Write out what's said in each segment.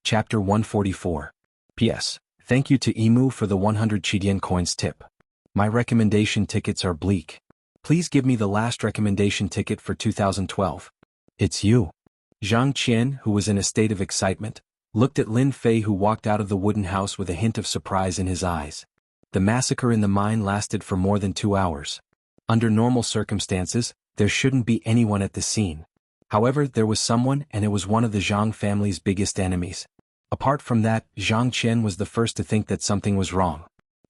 Chapter 144. P.S. Thank you to Emu for the 100 Chidian coins tip. My recommendation tickets are bleak. Please give me the last recommendation ticket for 2012. It's you. Zhang Qian, who was in a state of excitement, looked at Lin Fei, who walked out of the wooden house with a hint of surprise in his eyes. The massacre in the mine lasted for more than 2 hours. Under normal circumstances, there shouldn't be anyone at the scene. However, there was someone, and it was one of the Zhang family's biggest enemies. Apart from that, Zhang Qian was the first to think that something was wrong.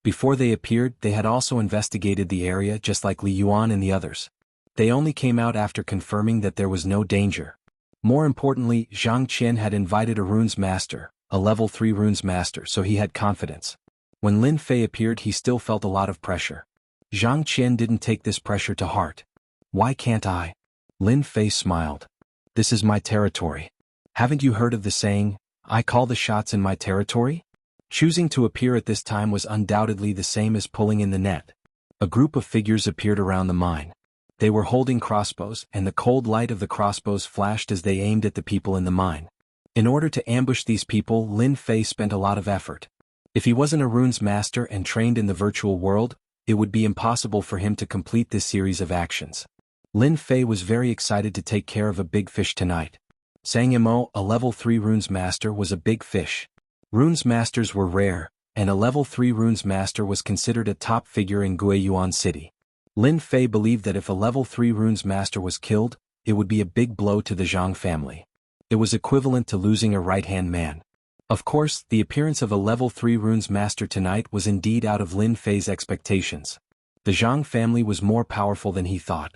Before they appeared, they had also investigated the area just like Li Yuan and the others. They only came out after confirming that there was no danger. More importantly, Zhang Qian had invited a runes master, a level 3 runes master, so he had confidence. When Lin Fei appeared, he still felt a lot of pressure. Zhang Qian didn't take this pressure to heart. Why can't I? Lin Fei smiled. This is my territory. Haven't you heard of the saying, I call the shots in my territory? Choosing to appear at this time was undoubtedly the same as pulling in the net. A group of figures appeared around the mine. They were holding crossbows, and the cold light of the crossbows flashed as they aimed at the people in the mine. In order to ambush these people, Lin Fei spent a lot of effort. If he wasn't a runes master and trained in the virtual world, it would be impossible for him to complete this series of actions. Lin Fei was very excited to take care of a big fish tonight. Sang Mo, a level 3 runes master, was a big fish. Runes masters were rare, and a level 3 runes master was considered a top figure in Guiyuan City. Lin Fei believed that if a level 3 runes master was killed, it would be a big blow to the Zhang family. It was equivalent to losing a right-hand man. Of course, the appearance of a level 3 runes master tonight was indeed out of Lin Fei's expectations. The Zhang family was more powerful than he thought.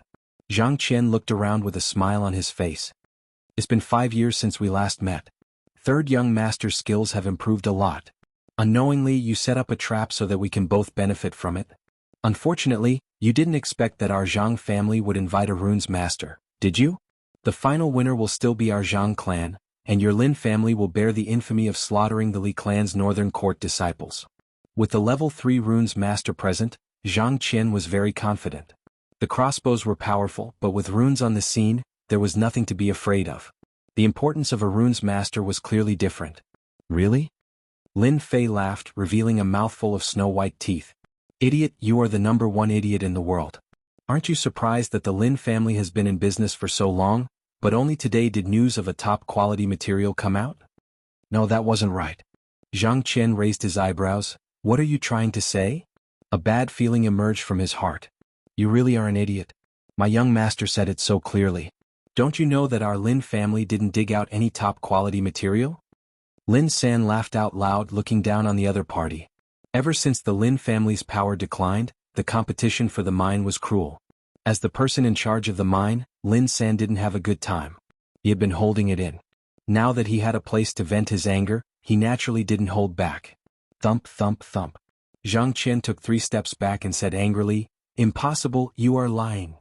Zhang Qian looked around with a smile on his face. It's been 5 years since we last met. Third young master's skills have improved a lot. Unknowingly, you set up a trap so that we can both benefit from it. Unfortunately, you didn't expect that our Zhang family would invite a runes master, did you? The final winner will still be our Zhang clan, and your Lin family will bear the infamy of slaughtering the Li clan's northern court disciples. With the level 3 runes master present, Zhang Qian was very confident. The crossbows were powerful, but with runes on the scene, there was nothing to be afraid of. The importance of a runes master was clearly different. Really? Lin Fei laughed, revealing a mouthful of snow-white teeth. Idiot, you are the #1 idiot in the world. Aren't you surprised that the Lin family has been in business for so long, but only today did news of a top-quality material come out? No, that wasn't right. Zhang Qian raised his eyebrows. What are you trying to say? A bad feeling emerged from his heart. You really are an idiot. My young master said it so clearly. Don't you know that our Lin family didn't dig out any top-quality material? Lin San laughed out loud, looking down on the other party. Ever since the Lin family's power declined, the competition for the mine was cruel. As the person in charge of the mine, Lin San didn't have a good time. He had been holding it in. Now that he had a place to vent his anger, he naturally didn't hold back. Thump, thump, thump. Zhang Qian took 3 steps back and said angrily, Impossible, you are lying.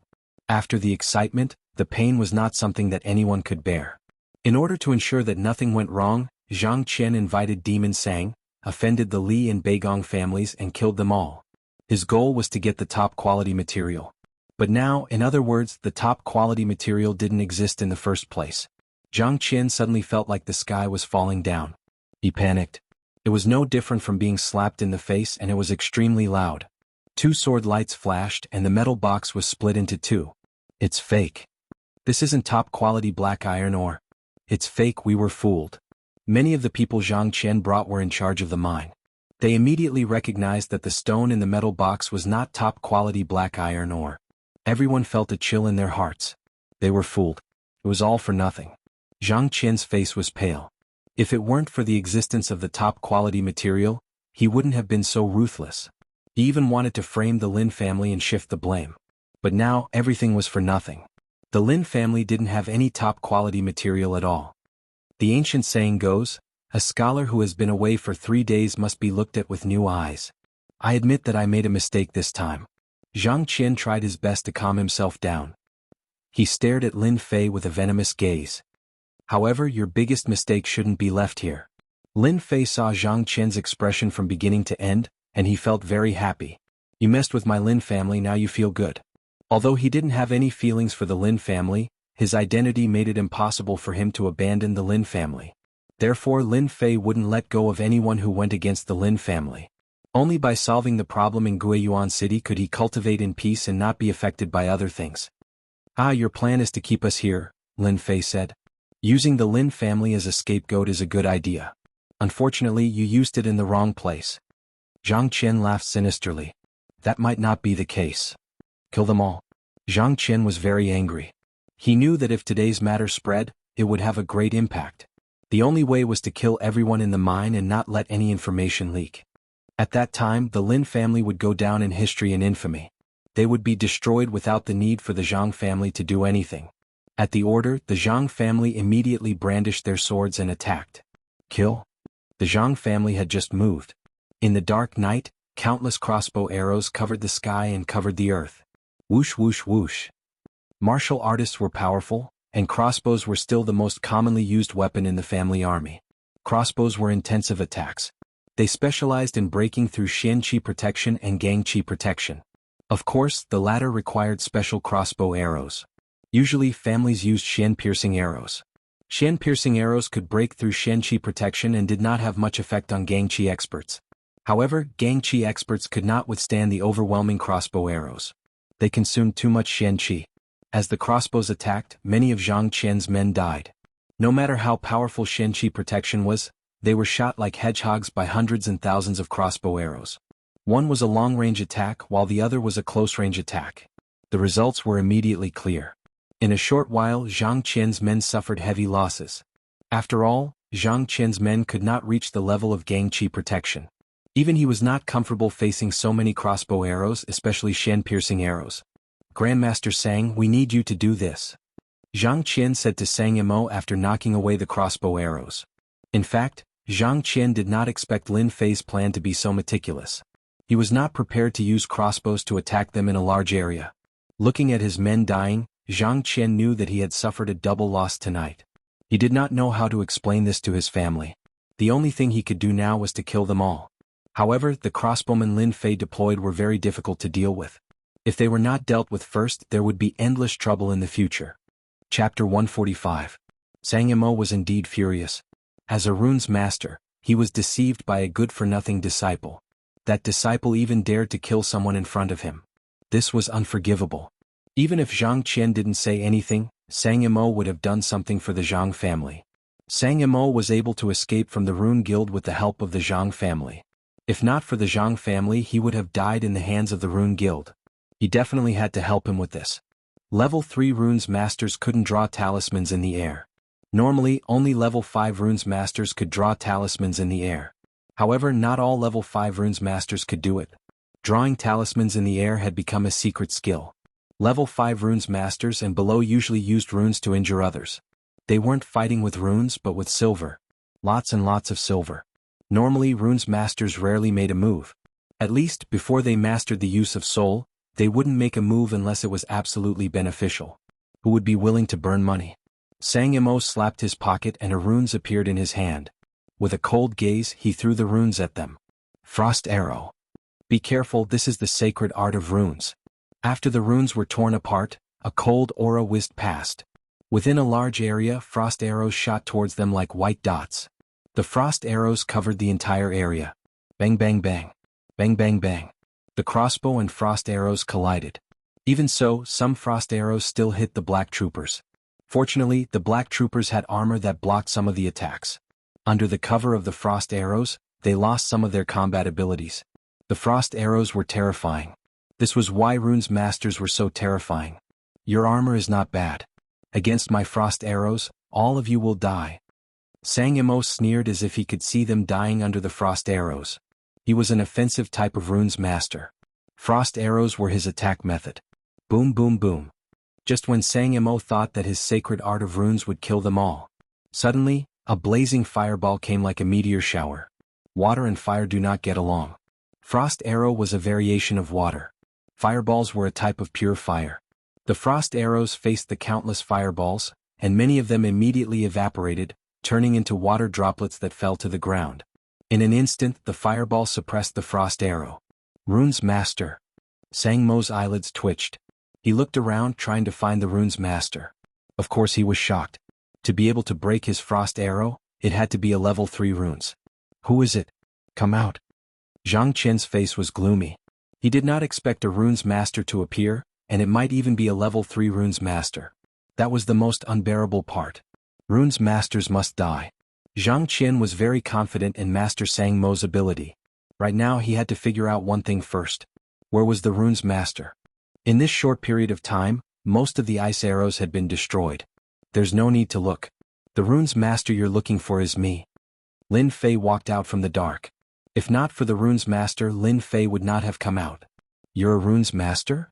After the excitement, the pain was not something that anyone could bear. In order to ensure that nothing went wrong, Zhang Qian invited Demon Sang, offended the Li and Beigong families and killed them all. His goal was to get the top-quality material. But now, in other words, the top-quality material didn't exist in the first place. Zhang Qian suddenly felt like the sky was falling down. He panicked. It was no different from being slapped in the face, and it was extremely loud. 2 sword lights flashed and the metal box was split into 2. It's fake. This isn't top-quality black iron ore. It's fake, we were fooled. Many of the people Zhang Qian brought were in charge of the mine. They immediately recognized that the stone in the metal box was not top-quality black iron ore. Everyone felt a chill in their hearts. They were fooled. It was all for nothing. Zhang Qian's face was pale. If it weren't for the existence of the top-quality material, he wouldn't have been so ruthless. He even wanted to frame the Lin family and shift the blame. But now, everything was for nothing. The Lin family didn't have any top-quality material at all. The ancient saying goes, a scholar who has been away for 3 days must be looked at with new eyes. I admit that I made a mistake this time. Zhang Qian tried his best to calm himself down. He stared at Lin Fei with a venomous gaze. However, your biggest mistake shouldn't be left here. Lin Fei saw Zhang Qian's expression from beginning to end, and he felt very happy. You messed with my Lin family, now you feel good. Although he didn't have any feelings for the Lin family, his identity made it impossible for him to abandon the Lin family. Therefore Lin Fei wouldn't let go of anyone who went against the Lin family. Only by solving the problem in Guiyuan City could he cultivate in peace and not be affected by other things. "Ah, your plan is to keep us here," Lin Fei said. "Using the Lin family as a scapegoat is a good idea. Unfortunately, you used it in the wrong place." Zhang Qian laughed sinisterly. "That might not be the case. Kill them all." Zhang Qian was very angry. He knew that if today's matter spread, it would have a great impact. The only way was to kill everyone in the mine and not let any information leak. At that time, the Lin family would go down in history and infamy. They would be destroyed without the need for the Jiang family to do anything. At the order, the Jiang family immediately brandished their swords and attacked. Kill? The Jiang family had just moved. In the dark night, countless crossbow arrows covered the sky and covered the earth. Whoosh whoosh whoosh. Martial artists were powerful, and crossbows were still the most commonly used weapon in the family army. Crossbows were intensive attacks. They specialized in breaking through Xian Qi protection and Gang Qi protection. Of course, the latter required special crossbow arrows. Usually families used Xian-piercing arrows. Xian-piercing arrows could break through Xian Qi protection and did not have much effect on Gang Qi experts. However, Gang Qi experts could not withstand the overwhelming crossbow arrows. They consumed too much Xian Qi. As the crossbows attacked, many of Zhang Qian's men died. No matter how powerful Xian Qi protection was, they were shot like hedgehogs by hundreds and thousands of crossbow arrows. One was a long-range attack while the other was a close-range attack. The results were immediately clear. In a short while, Zhang Qian's men suffered heavy losses. After all, Zhang Qian's men could not reach the level of Gang Qi protection. Even he was not comfortable facing so many crossbow arrows, especially Xian-piercing arrows. "Grandmaster Sang, we need you to do this," Zhang Qian said to Sang Yimou after knocking away the crossbow arrows. In fact, Zhang Qian did not expect Lin Fei's plan to be so meticulous. He was not prepared to use crossbows to attack them in a large area. Looking at his men dying, Zhang Qian knew that he had suffered a double loss tonight. He did not know how to explain this to his family. The only thing he could do now was to kill them all. However, the crossbowmen Lin Fei deployed were very difficult to deal with. If they were not dealt with first, there would be endless trouble in the future. Chapter 145. Sang Yimou was indeed furious. As a rune's master, he was deceived by a good-for-nothing disciple. That disciple even dared to kill someone in front of him. This was unforgivable. Even if Zhang Qian didn't say anything, Sang Yimou would have done something for the Zhang family. Sang Yimou was able to escape from the Rune Guild with the help of the Zhang family. If not for the Zhang family, he would have died in the hands of the Rune Guild. He definitely had to help him with this. Level 3 runes masters couldn't draw talismans in the air. Normally, only level 5 runes masters could draw talismans in the air. However, not all level 5 runes masters could do it. Drawing talismans in the air had become a secret skill. Level 5 runes masters and below usually used runes to injure others. They weren't fighting with runes but with silver. Lots and lots of silver. Normally, runes masters rarely made a move. At least, before they mastered the use of soul, they wouldn't make a move unless it was absolutely beneficial. Who would be willing to burn money? Sang Yimou slapped his pocket and a runes appeared in his hand. With a cold gaze, he threw the runes at them. Frost arrow. Be careful, this is the sacred art of runes. After the runes were torn apart, a cold aura whizzed past. Within a large area, frost arrows shot towards them like white dots. The frost arrows covered the entire area. Bang bang bang. Bang bang bang. The crossbow and frost arrows collided. Even so, some frost arrows still hit the black troopers. Fortunately, the black troopers had armor that blocked some of the attacks. Under the cover of the frost arrows, they lost some of their combat abilities. The frost arrows were terrifying. This was why runes masters were so terrifying. Your armor is not bad. Against my frost arrows, all of you will die. Sang Yimou sneered as if he could see them dying under the frost arrows. He was an offensive type of runes master. Frost arrows were his attack method. Boom boom boom. Just when Sang Yimou thought that his sacred art of runes would kill them all, suddenly, a blazing fireball came like a meteor shower. Water and fire do not get along. Frost arrow was a variation of water. Fireballs were a type of pure fire. The frost arrows faced the countless fireballs, and many of them immediately evaporated, turning into water droplets that fell to the ground. In an instant, the fireball suppressed the frost arrow. Runes master. Sang Mo's eyelids twitched. He looked around trying to find the runes master. Of course he was shocked. To be able to break his frost arrow, It had to be a level 3 runes. Who is it? Come out. Zhang Qian's face was gloomy. He did not expect a runes master to appear, and it might even be a level 3 runes master. That was the most unbearable part. Runes masters must die. Zhang Qian was very confident in Master Sang Mo's ability. Right now he had to figure out one thing first. Where was the runes master? In this short period of time, most of the ice arrows had been destroyed. There's no need to look. The runes master you're looking for is me. Lin Fei walked out from the dark. If not for the runes master, Lin Fei would not have come out. You're a runes master?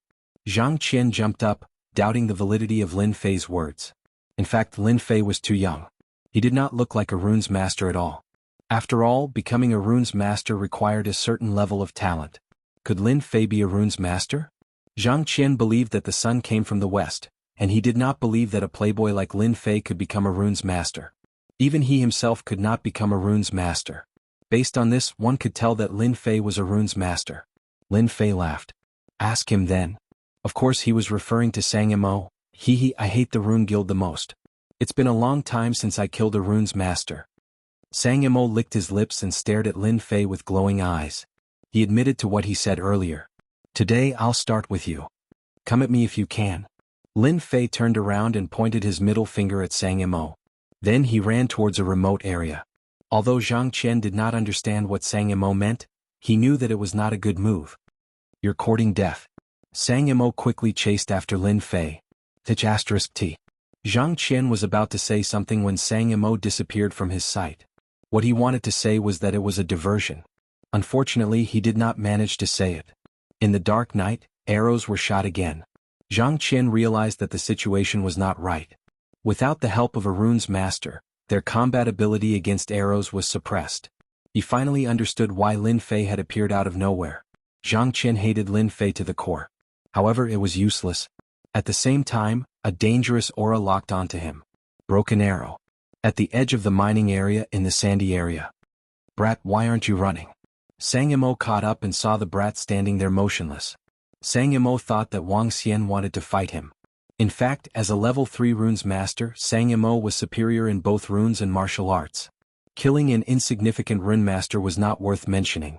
Zhang Qian jumped up, doubting the validity of Lin Fei's words. In fact, Lin Fei was too young. He did not look like a runes master at all. After all, becoming a runes master required a certain level of talent. Could Lin Fei be a runes master? Zhang Qian believed that the sun came from the west, and he did not believe that a playboy like Lin Fei could become a runes master. Even he himself could not become a runes master. Based on this, one could tell that Lin Fei was a runes master. Lin Fei laughed. Ask him then. Of course he was referring to Sang Mo. I hate the rune guild the most. It's been a long time since I killed a runes master. Sang Mo licked his lips and stared at Lin Fei with glowing eyes. He admitted to what he said earlier. Today I'll start with you. Come at me if you can. Lin Fei turned around and pointed his middle finger at Sang Mo. Then he ran towards a remote area. Although Zhang Qian did not understand what Sang Mo meant, he knew that it was not a good move. You're courting death. Sang Mo quickly chased after Lin Fei. T. Zhang Qian was about to say something when Sang Mo disappeared from his sight. What he wanted to say was that it was a diversion. Unfortunately, he did not manage to say it. In the dark night, arrows were shot again. Zhang Qian realized that the situation was not right. Without the help of a runes master, their combat ability against arrows was suppressed. He finally understood why Lin Fei had appeared out of nowhere. Zhang Qian hated Lin Fei to the core. However, it was useless. At the same time, a dangerous aura locked onto him. Broken arrow. At the edge of the mining area in the sandy area. Brat, why aren't you running? Sang Mo caught up and saw the brat standing there motionless. Sang Mo thought that Wang Xian wanted to fight him. In fact, as a level 3 runes master, Sang Mo was superior in both runes and martial arts. Killing an insignificant rune master was not worth mentioning.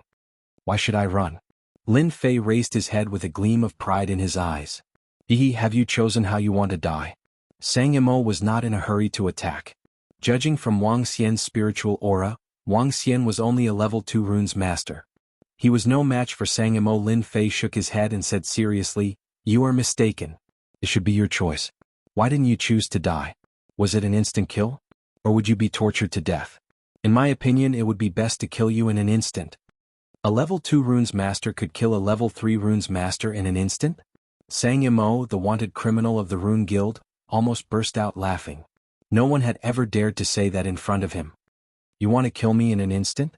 Why should I run? Lin Fei raised his head with a gleam of pride in his eyes. Have you chosen how you want to die? Sang Mo was not in a hurry to attack. Judging from Wang Xian's spiritual aura, Wang Xian was only a level 2 runes master. He was no match for Sang Mo. Lin Fei shook his head and said seriously, you are mistaken. It should be your choice. Why didn't you choose to die? Was it an instant kill? Or would you be tortured to death? In my opinion, it would be best to kill you in an instant. A level 2 runes master could kill a level 3 runes master in an instant? Sang Mo, the wanted criminal of the Rune Guild, almost burst out laughing. No one had ever dared to say that in front of him. You want to kill me in an instant?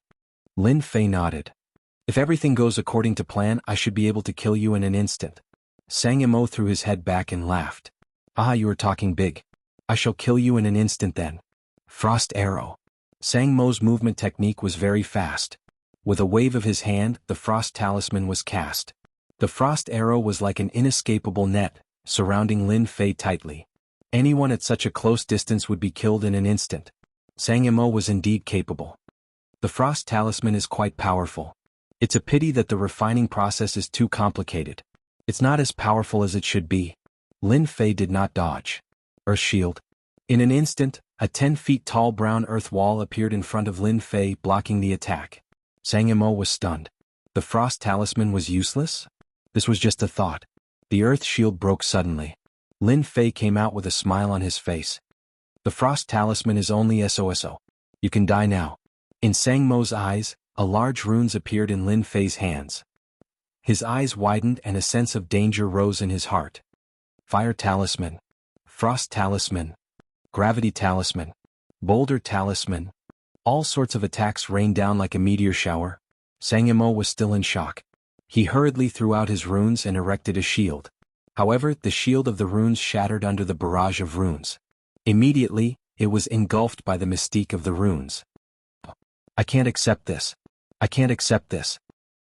Lin Fei nodded. If everything goes according to plan, I should be able to kill you in an instant. Sang Mo threw his head back and laughed. Ah, you are talking big. I shall kill you in an instant then. Frost arrow. Sang Mo's movement technique was very fast. With a wave of his hand, the frost talisman was cast. The frost arrow was like an inescapable net, surrounding Lin Fei tightly. Anyone at such a close distance would be killed in an instant. Sang Mo was indeed capable. The frost talisman is quite powerful. It's a pity that the refining process is too complicated. It's not as powerful as it should be. Lin Fei did not dodge. Earth shield. In an instant, a 10 feet tall brown earth wall appeared in front of Lin Fei, blocking the attack. Sang Mo was stunned. The frost talisman was useless? This was just a thought. The earth shield broke suddenly. Lin Fei came out with a smile on his face. The frost talisman is only SOSO. You can die now. In Sang Mo's eyes, a large runes appeared in Lin Fei's hands. His eyes widened and a sense of danger rose in his heart. Fire talisman. Frost talisman. Gravity talisman. Boulder talisman. All sorts of attacks rained down like a meteor shower. Sang Mo was still in shock. He hurriedly threw out his runes and erected a shield. However, the shield of the runes shattered under the barrage of runes. Immediately, it was engulfed by the mystique of the runes. I can't accept this. I can't accept this.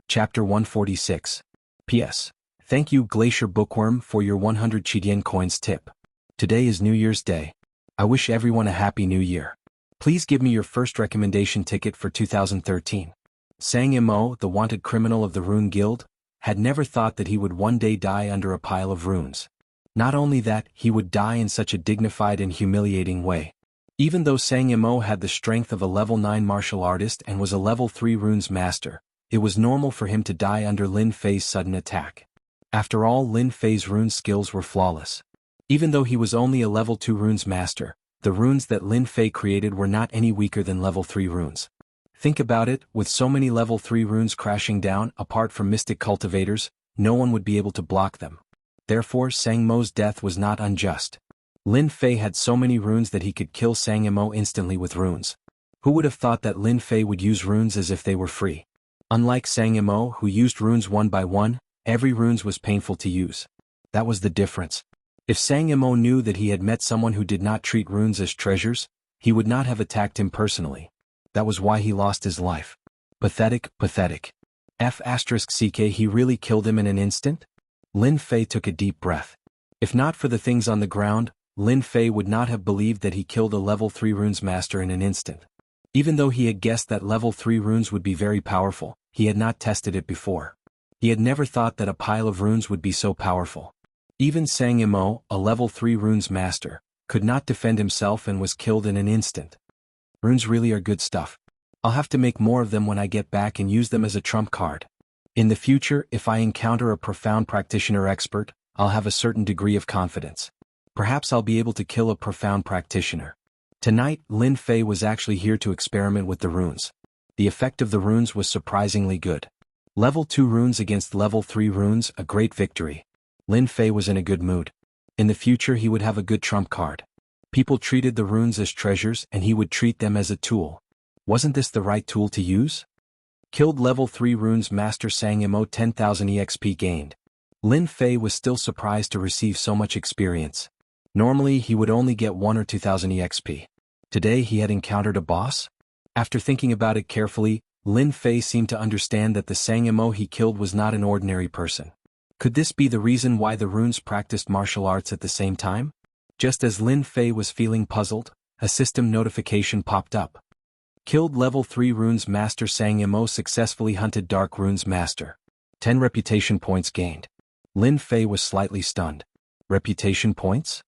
Chapter 146. P.S. Thank you Glacier Bookworm for your 100 Qidian coins tip. Today is New Year's Day. I wish everyone a happy new year. Please give me your first recommendation ticket for 2013. Sang Imo, the wanted criminal of the Rune Guild, had never thought that he would one day die under a pile of runes. Not only that, he would die in such a dignified and humiliating way. Even though Sang Imo had the strength of a level 9 martial artist and was a level 3 runes master, it was normal for him to die under Lin Fei's sudden attack. After all, Lin Fei's rune skills were flawless. Even though he was only a level 2 runes master, the runes that Lin Fei created were not any weaker than level 3 runes. Think about it, with so many level 3 runes crashing down, apart from mystic cultivators, no one would be able to block them. Therefore, Sang Mo's death was not unjust. Lin Fei had so many runes that he could kill Sang Imo instantly with runes. Who would have thought that Lin Fei would use runes as if they were free? Unlike Sang Imo, who used runes one by one, every runes was painful to use. That was the difference. If Sang Imo knew that he had met someone who did not treat runes as treasures, he would not have attacked him personally. That was why he lost his life. Pathetic, pathetic. F***ck, he really killed him in an instant? Lin Fei took a deep breath. If not for the things on the ground, Lin Fei would not have believed that he killed a level 3 runes master in an instant. Even though he had guessed that level 3 runes would be very powerful, he had not tested it before. He had never thought that a pile of runes would be so powerful. Even Sang Imo, a level 3 runes master, could not defend himself and was killed in an instant. Runes really are good stuff. I'll have to make more of them when I get back and use them as a trump card. In the future, if I encounter a profound practitioner expert, I'll have a certain degree of confidence. Perhaps I'll be able to kill a profound practitioner. Tonight, Lin Fei was actually here to experiment with the runes. The effect of the runes was surprisingly good. Level 2 runes against level 3 runes, a great victory. Lin Fei was in a good mood. In the future he would have a good trump card. People treated the runes as treasures and he would treat them as a tool. Wasn't this the right tool to use? Killed level 3 runes master Sang Imo, 10,000 EXP gained. Lin Fei was still surprised to receive so much experience. Normally he would only get 1 or 2,000 EXP. Today he had encountered a boss? After thinking about it carefully, Lin Fei seemed to understand that the Sang Imo he killed was not an ordinary person. Could this be the reason why the runes practiced martial arts at the same time? Just as Lin Fei was feeling puzzled, a system notification popped up. Killed level 3 runes master Sang Imo, successfully hunted dark runes master. 10 reputation points gained. Lin Fei was slightly stunned. Reputation points?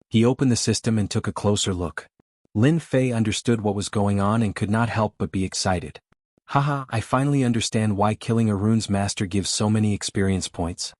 He opened the system and took a closer look. Lin Fei understood what was going on and could not help but be excited. Haha, I finally understand why killing a runes master gives so many experience points.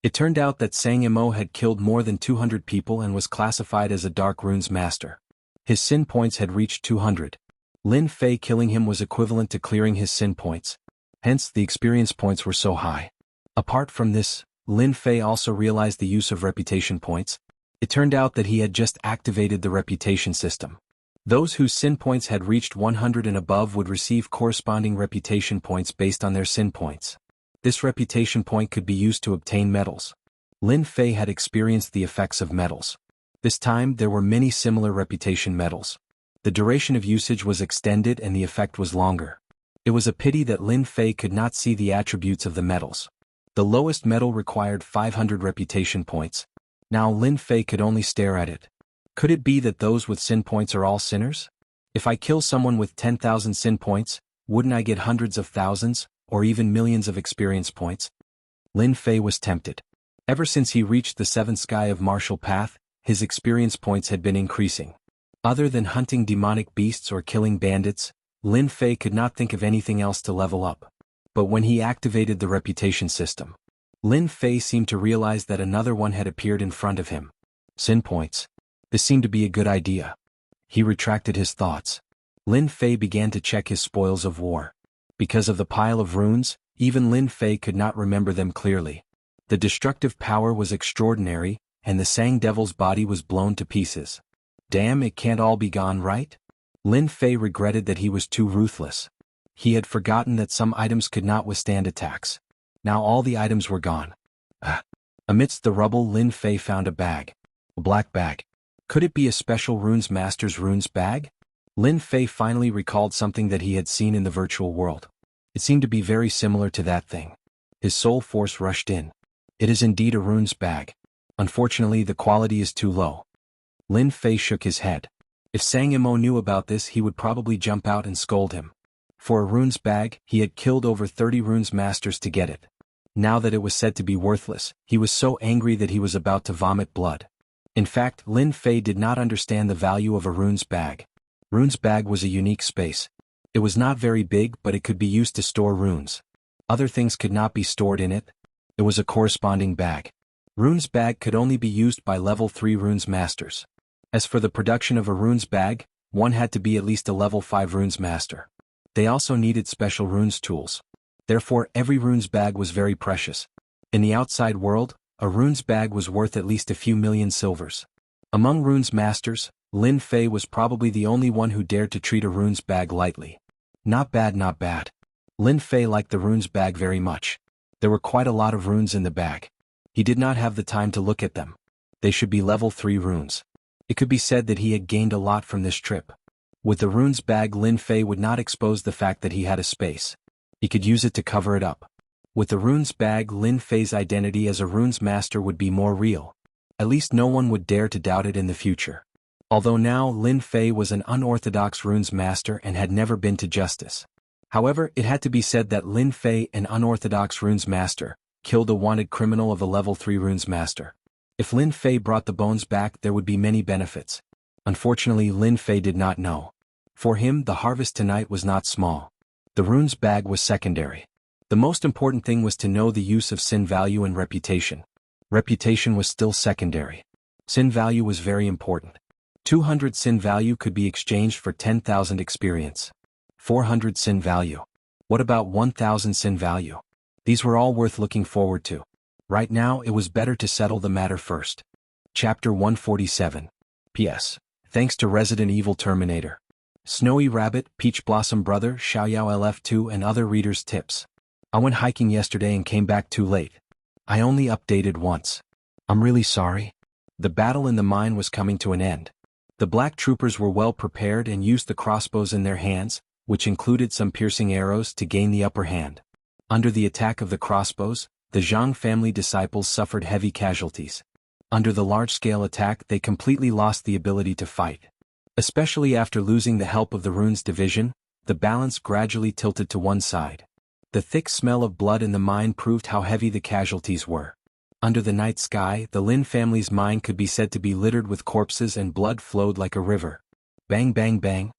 It turned out that Sang Imo had killed more than 200 people and was classified as a dark runes master. His sin points had reached 200. Lin Fei killing him was equivalent to clearing his sin points. Hence, the experience points were so high. Apart from this, Lin Fei also realized the use of reputation points. It turned out that he had just activated the reputation system. Those whose sin points had reached 100 and above would receive corresponding reputation points based on their sin points. This reputation point could be used to obtain medals. Lin Fei had experienced the effects of medals. This time there were many similar reputation medals. The duration of usage was extended and the effect was longer. It was a pity that Lin Fei could not see the attributes of the medals. The lowest medal required 500 reputation points. Now Lin Fei could only stare at it. Could it be that those with sin points are all sinners? If I kill someone with 10,000 sin points, wouldn't I get hundreds of thousands, or even millions of experience points? Lin Fei was tempted. Ever since he reached the 7th sky of martial path, his experience points had been increasing. Other than hunting demonic beasts or killing bandits, Lin Fei could not think of anything else to level up. But when he activated the reputation system, Lin Fei seemed to realize that another one had appeared in front of him. Sin points. This seemed to be a good idea. He retracted his thoughts. Lin Fei began to check his spoils of war. Because of the pile of runes, even Lin Fei could not remember them clearly. The destructive power was extraordinary, and the Sang Devil's body was blown to pieces. Damn, it can't all be gone, right? Lin Fei regretted that he was too ruthless. He had forgotten that some items could not withstand attacks. Now all the items were gone. Amidst the rubble, Lin Fei found a bag. A black bag. Could it be a special runes master's runes bag? Lin Fei finally recalled something that he had seen in the virtual world. It seemed to be very similar to that thing. His soul force rushed in. It is indeed a runes bag. Unfortunately, the quality is too low. Lin Fei shook his head. If Sang Imo knew about this, he would probably jump out and scold him. For a runes bag, he had killed over 30 runes masters to get it. Now that it was said to be worthless, he was so angry that he was about to vomit blood. In fact, Lin Fei did not understand the value of a runes bag. Runes bag was a unique space. It was not very big, but it could be used to store runes. Other things could not be stored in it. It was a corresponding bag. Runes bag could only be used by level 3 runes masters. As for the production of a runes bag, one had to be at least a level 5 runes master. They also needed special runes tools. Therefore, every runes bag was very precious. In the outside world, a runes bag was worth at least a few million silvers. Among runes masters, Lin Fei was probably the only one who dared to treat a runes bag lightly. Not bad, not bad. Lin Fei liked the runes bag very much. There were quite a lot of runes in the bag. He did not have the time to look at them. They should be level 3 runes. It could be said that he had gained a lot from this trip. With the runes bag, Lin Fei would not expose the fact that he had a space. He could use it to cover it up. With the runes bag, Lin Fei's identity as a runes master would be more real. At least no one would dare to doubt it in the future. Although now Lin Fei was an unorthodox runes master and had never been to justice. However, it had to be said that Lin Fei, an unorthodox runes master, killed a wanted criminal of a level 3 runes master. If Lin Fei brought the bones back, there would be many benefits. Unfortunately, Lin Fei did not know. For him, the harvest tonight was not small. The runes bag was secondary. The most important thing was to know the use of sin value and reputation. Reputation was still secondary. Sin value was very important. 200 sin value could be exchanged for 10,000 experience. 400 sin value. What about 1,000 sin value? These were all worth looking forward to. Right now, it was better to settle the matter first. Chapter 147. P.S. Thanks to Resident Evil Terminator, Snowy Rabbit, Peach Blossom Brother, Xiaoyao LF2 and other readers' tips. I went hiking yesterday and came back too late. I only updated once. I'm really sorry. The battle in the mine was coming to an end. The black troopers were well prepared and used the crossbows in their hands, which included some piercing arrows, to gain the upper hand. Under the attack of the crossbows, the Jianghu family disciples suffered heavy casualties. Under the large-scale attack, they completely lost the ability to fight. Especially after losing the help of the Runes Division, the balance gradually tilted to one side. The thick smell of blood in the mine proved how heavy the casualties were. Under the night sky, the Lin family's mine could be said to be littered with corpses and blood flowed like a river. Bang bang bang.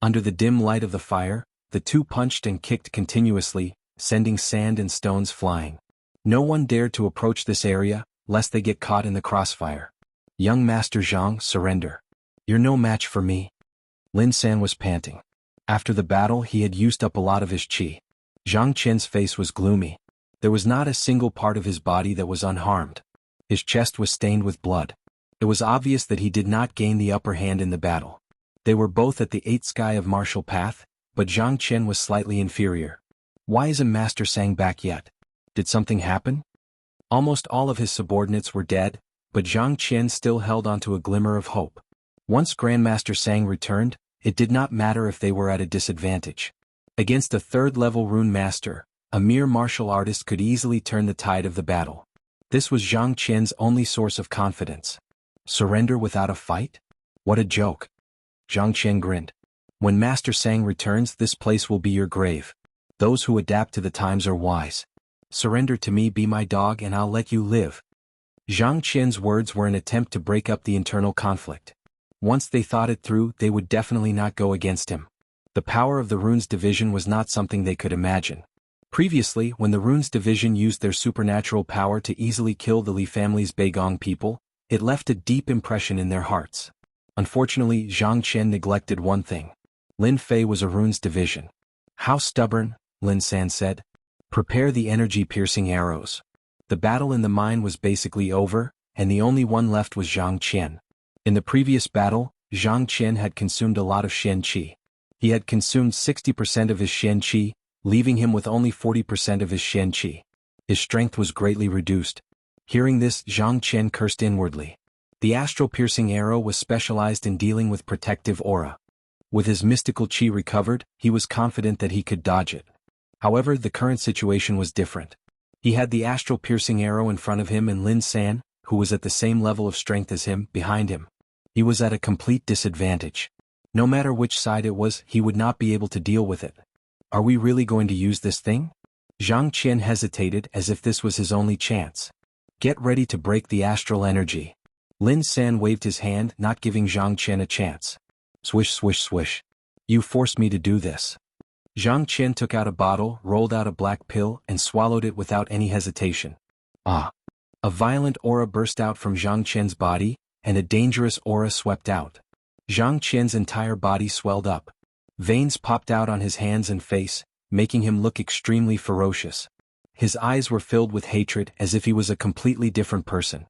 Under the dim light of the fire, the two punched and kicked continuously, sending sand and stones flying. No one dared to approach this area, lest they get caught in the crossfire. Young Master Zhang, surrender. You're no match for me. Lin San was panting. After the battle, he had used up a lot of his qi. Zhang Qian's face was gloomy. There was not a single part of his body that was unharmed. His chest was stained with blood. It was obvious that he did not gain the upper hand in the battle. They were both at the 8th sky of martial path, but Zhang Qian was slightly inferior. Why isn't Master Sang back yet? Did something happen? Almost all of his subordinates were dead, but Zhang Qian still held on to a glimmer of hope. Once Grandmaster Sang returned, it did not matter if they were at a disadvantage. Against a 3rd-level rune master, a mere martial artist could easily turn the tide of the battle. This was Zhang Qian's only source of confidence. Surrender without a fight? What a joke. Zhang Qian grinned. When Master Sang returns, this place will be your grave. Those who adapt to the times are wise. Surrender to me, be my dog, and I'll let you live. Zhang Qian's words were an attempt to break up the internal conflict. Once they thought it through, they would definitely not go against him. The power of the Runes Division was not something they could imagine. Previously, when the Runes Division used their supernatural power to easily kill the Li family's Beigong people, it left a deep impression in their hearts. Unfortunately, Zhang Qian neglected one thing. Lin Fei was a Runes Division. How stubborn, Lin San said. Prepare the energy-piercing arrows. The battle in the mine was basically over, and the only one left was Zhang Qian. In the previous battle, Zhang Qian had consumed a lot of Xian Qi. He had consumed 60% of his Xian Qi, leaving him with only 40% of his Xian Qi. His strength was greatly reduced. Hearing this, Zhang Qian cursed inwardly. The astral-piercing arrow was specialized in dealing with protective aura. With his mystical Qi recovered, he was confident that he could dodge it. However, the current situation was different. He had the astral-piercing arrow in front of him and Lin San, who was at the same level of strength as him, behind him. He was at a complete disadvantage. No matter which side it was, he would not be able to deal with it. Are we really going to use this thing? Zhang Qian hesitated as if this was his only chance. Get ready to break the astral energy. Lin San waved his hand, not giving Zhang Qian a chance. Swish swish swish. You forced me to do this. Zhang Qian took out a bottle, rolled out a black pill, and swallowed it without any hesitation. Ah! A violent aura burst out from Zhang Qian's body, and a dangerous aura swept out. Zhang Qian's entire body swelled up. Veins popped out on his hands and face, making him look extremely ferocious. His eyes were filled with hatred as if he was a completely different person.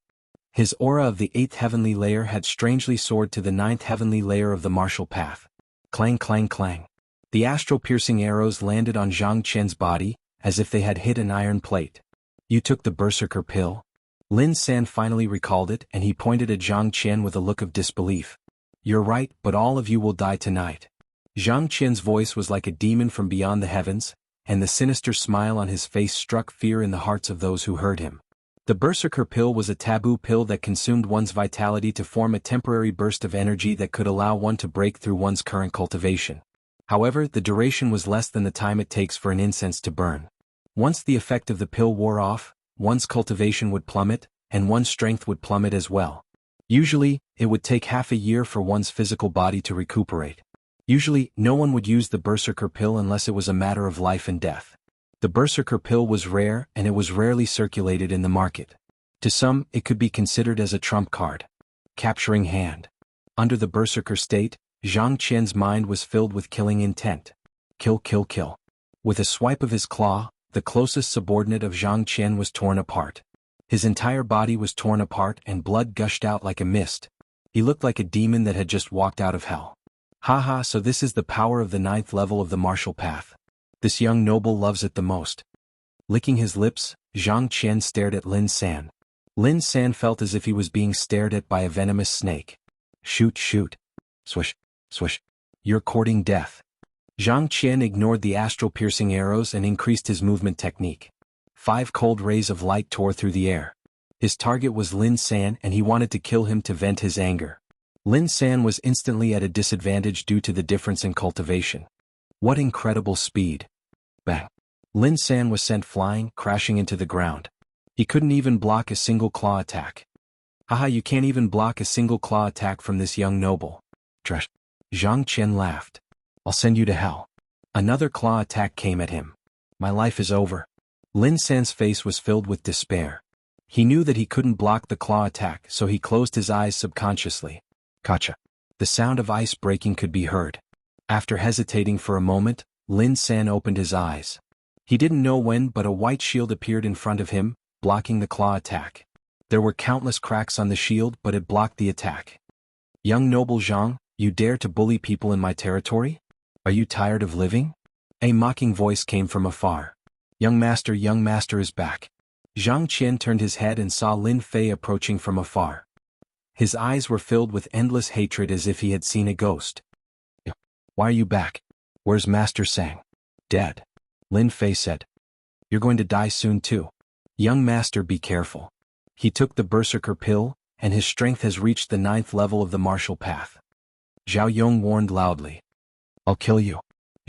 His aura of the 8th heavenly layer had strangely soared to the 9th heavenly layer of the martial path. Clang clang clang. The astral-piercing arrows landed on Zhang Qian's body, as if they had hit an iron plate. You took the berserker pill? Lin San finally recalled it, and he pointed at Zhang Qian with a look of disbelief. You're right, but all of you will die tonight. Zhang Qian's voice was like a demon from beyond the heavens, and the sinister smile on his face struck fear in the hearts of those who heard him. The berserker pill was a taboo pill that consumed one's vitality to form a temporary burst of energy that could allow one to break through one's current cultivation. However, the duration was less than the time it takes for an incense to burn. Once the effect of the pill wore off, one's cultivation would plummet, and one's strength would plummet as well. Usually, it would take half a year for one's physical body to recuperate. Usually, no one would use the berserker pill unless it was a matter of life and death. The berserker pill was rare, and it was rarely circulated in the market. To some, it could be considered as a trump card. Capturing hand. Under the berserker state, Zhang Qian's mind was filled with killing intent. Kill kill kill. With a swipe of his claw, the closest subordinate of Zhang Qian was torn apart. His entire body was torn apart and blood gushed out like a mist. He looked like a demon that had just walked out of hell. Haha, so this is the power of the 9th level of the martial path. This young noble loves it the most. Licking his lips, Zhang Qian stared at Lin San. Lin San felt as if he was being stared at by a venomous snake. Shoot shoot. Swish, swish. You're courting death. Zhang Qian ignored the astral-piercing arrows and increased his movement technique. 5 cold rays of light tore through the air. His target was Lin San, and he wanted to kill him to vent his anger. Lin San was instantly at a disadvantage due to the difference in cultivation. What incredible speed. Bang. Lin San was sent flying, crashing into the ground. He couldn't even block a single claw attack. Haha, you can't even block a single claw attack from this young noble. Trash. Zhang Qian laughed. I'll send you to hell. Another claw attack came at him. My life is over. Lin San's face was filled with despair. He knew that he couldn't block the claw attack, so he closed his eyes subconsciously. Gotcha. The sound of ice breaking could be heard. After hesitating for a moment, Lin San opened his eyes. He didn't know when, but a white shield appeared in front of him, blocking the claw attack. There were countless cracks on the shield, but it blocked the attack. Young noble Zhang, you dare to bully people in my territory? Are you tired of living? A mocking voice came from afar. Young master is back. Zhang Qian turned his head and saw Lin Fei approaching from afar. His eyes were filled with endless hatred as if he had seen a ghost. Why are you back? Where's Master Sang? Dead. Lin Fei said. You're going to die soon too. Young master, be careful. He took the berserker pill, and his strength has reached the 9th level of the martial path. Zhao Yong warned loudly. I'll kill you.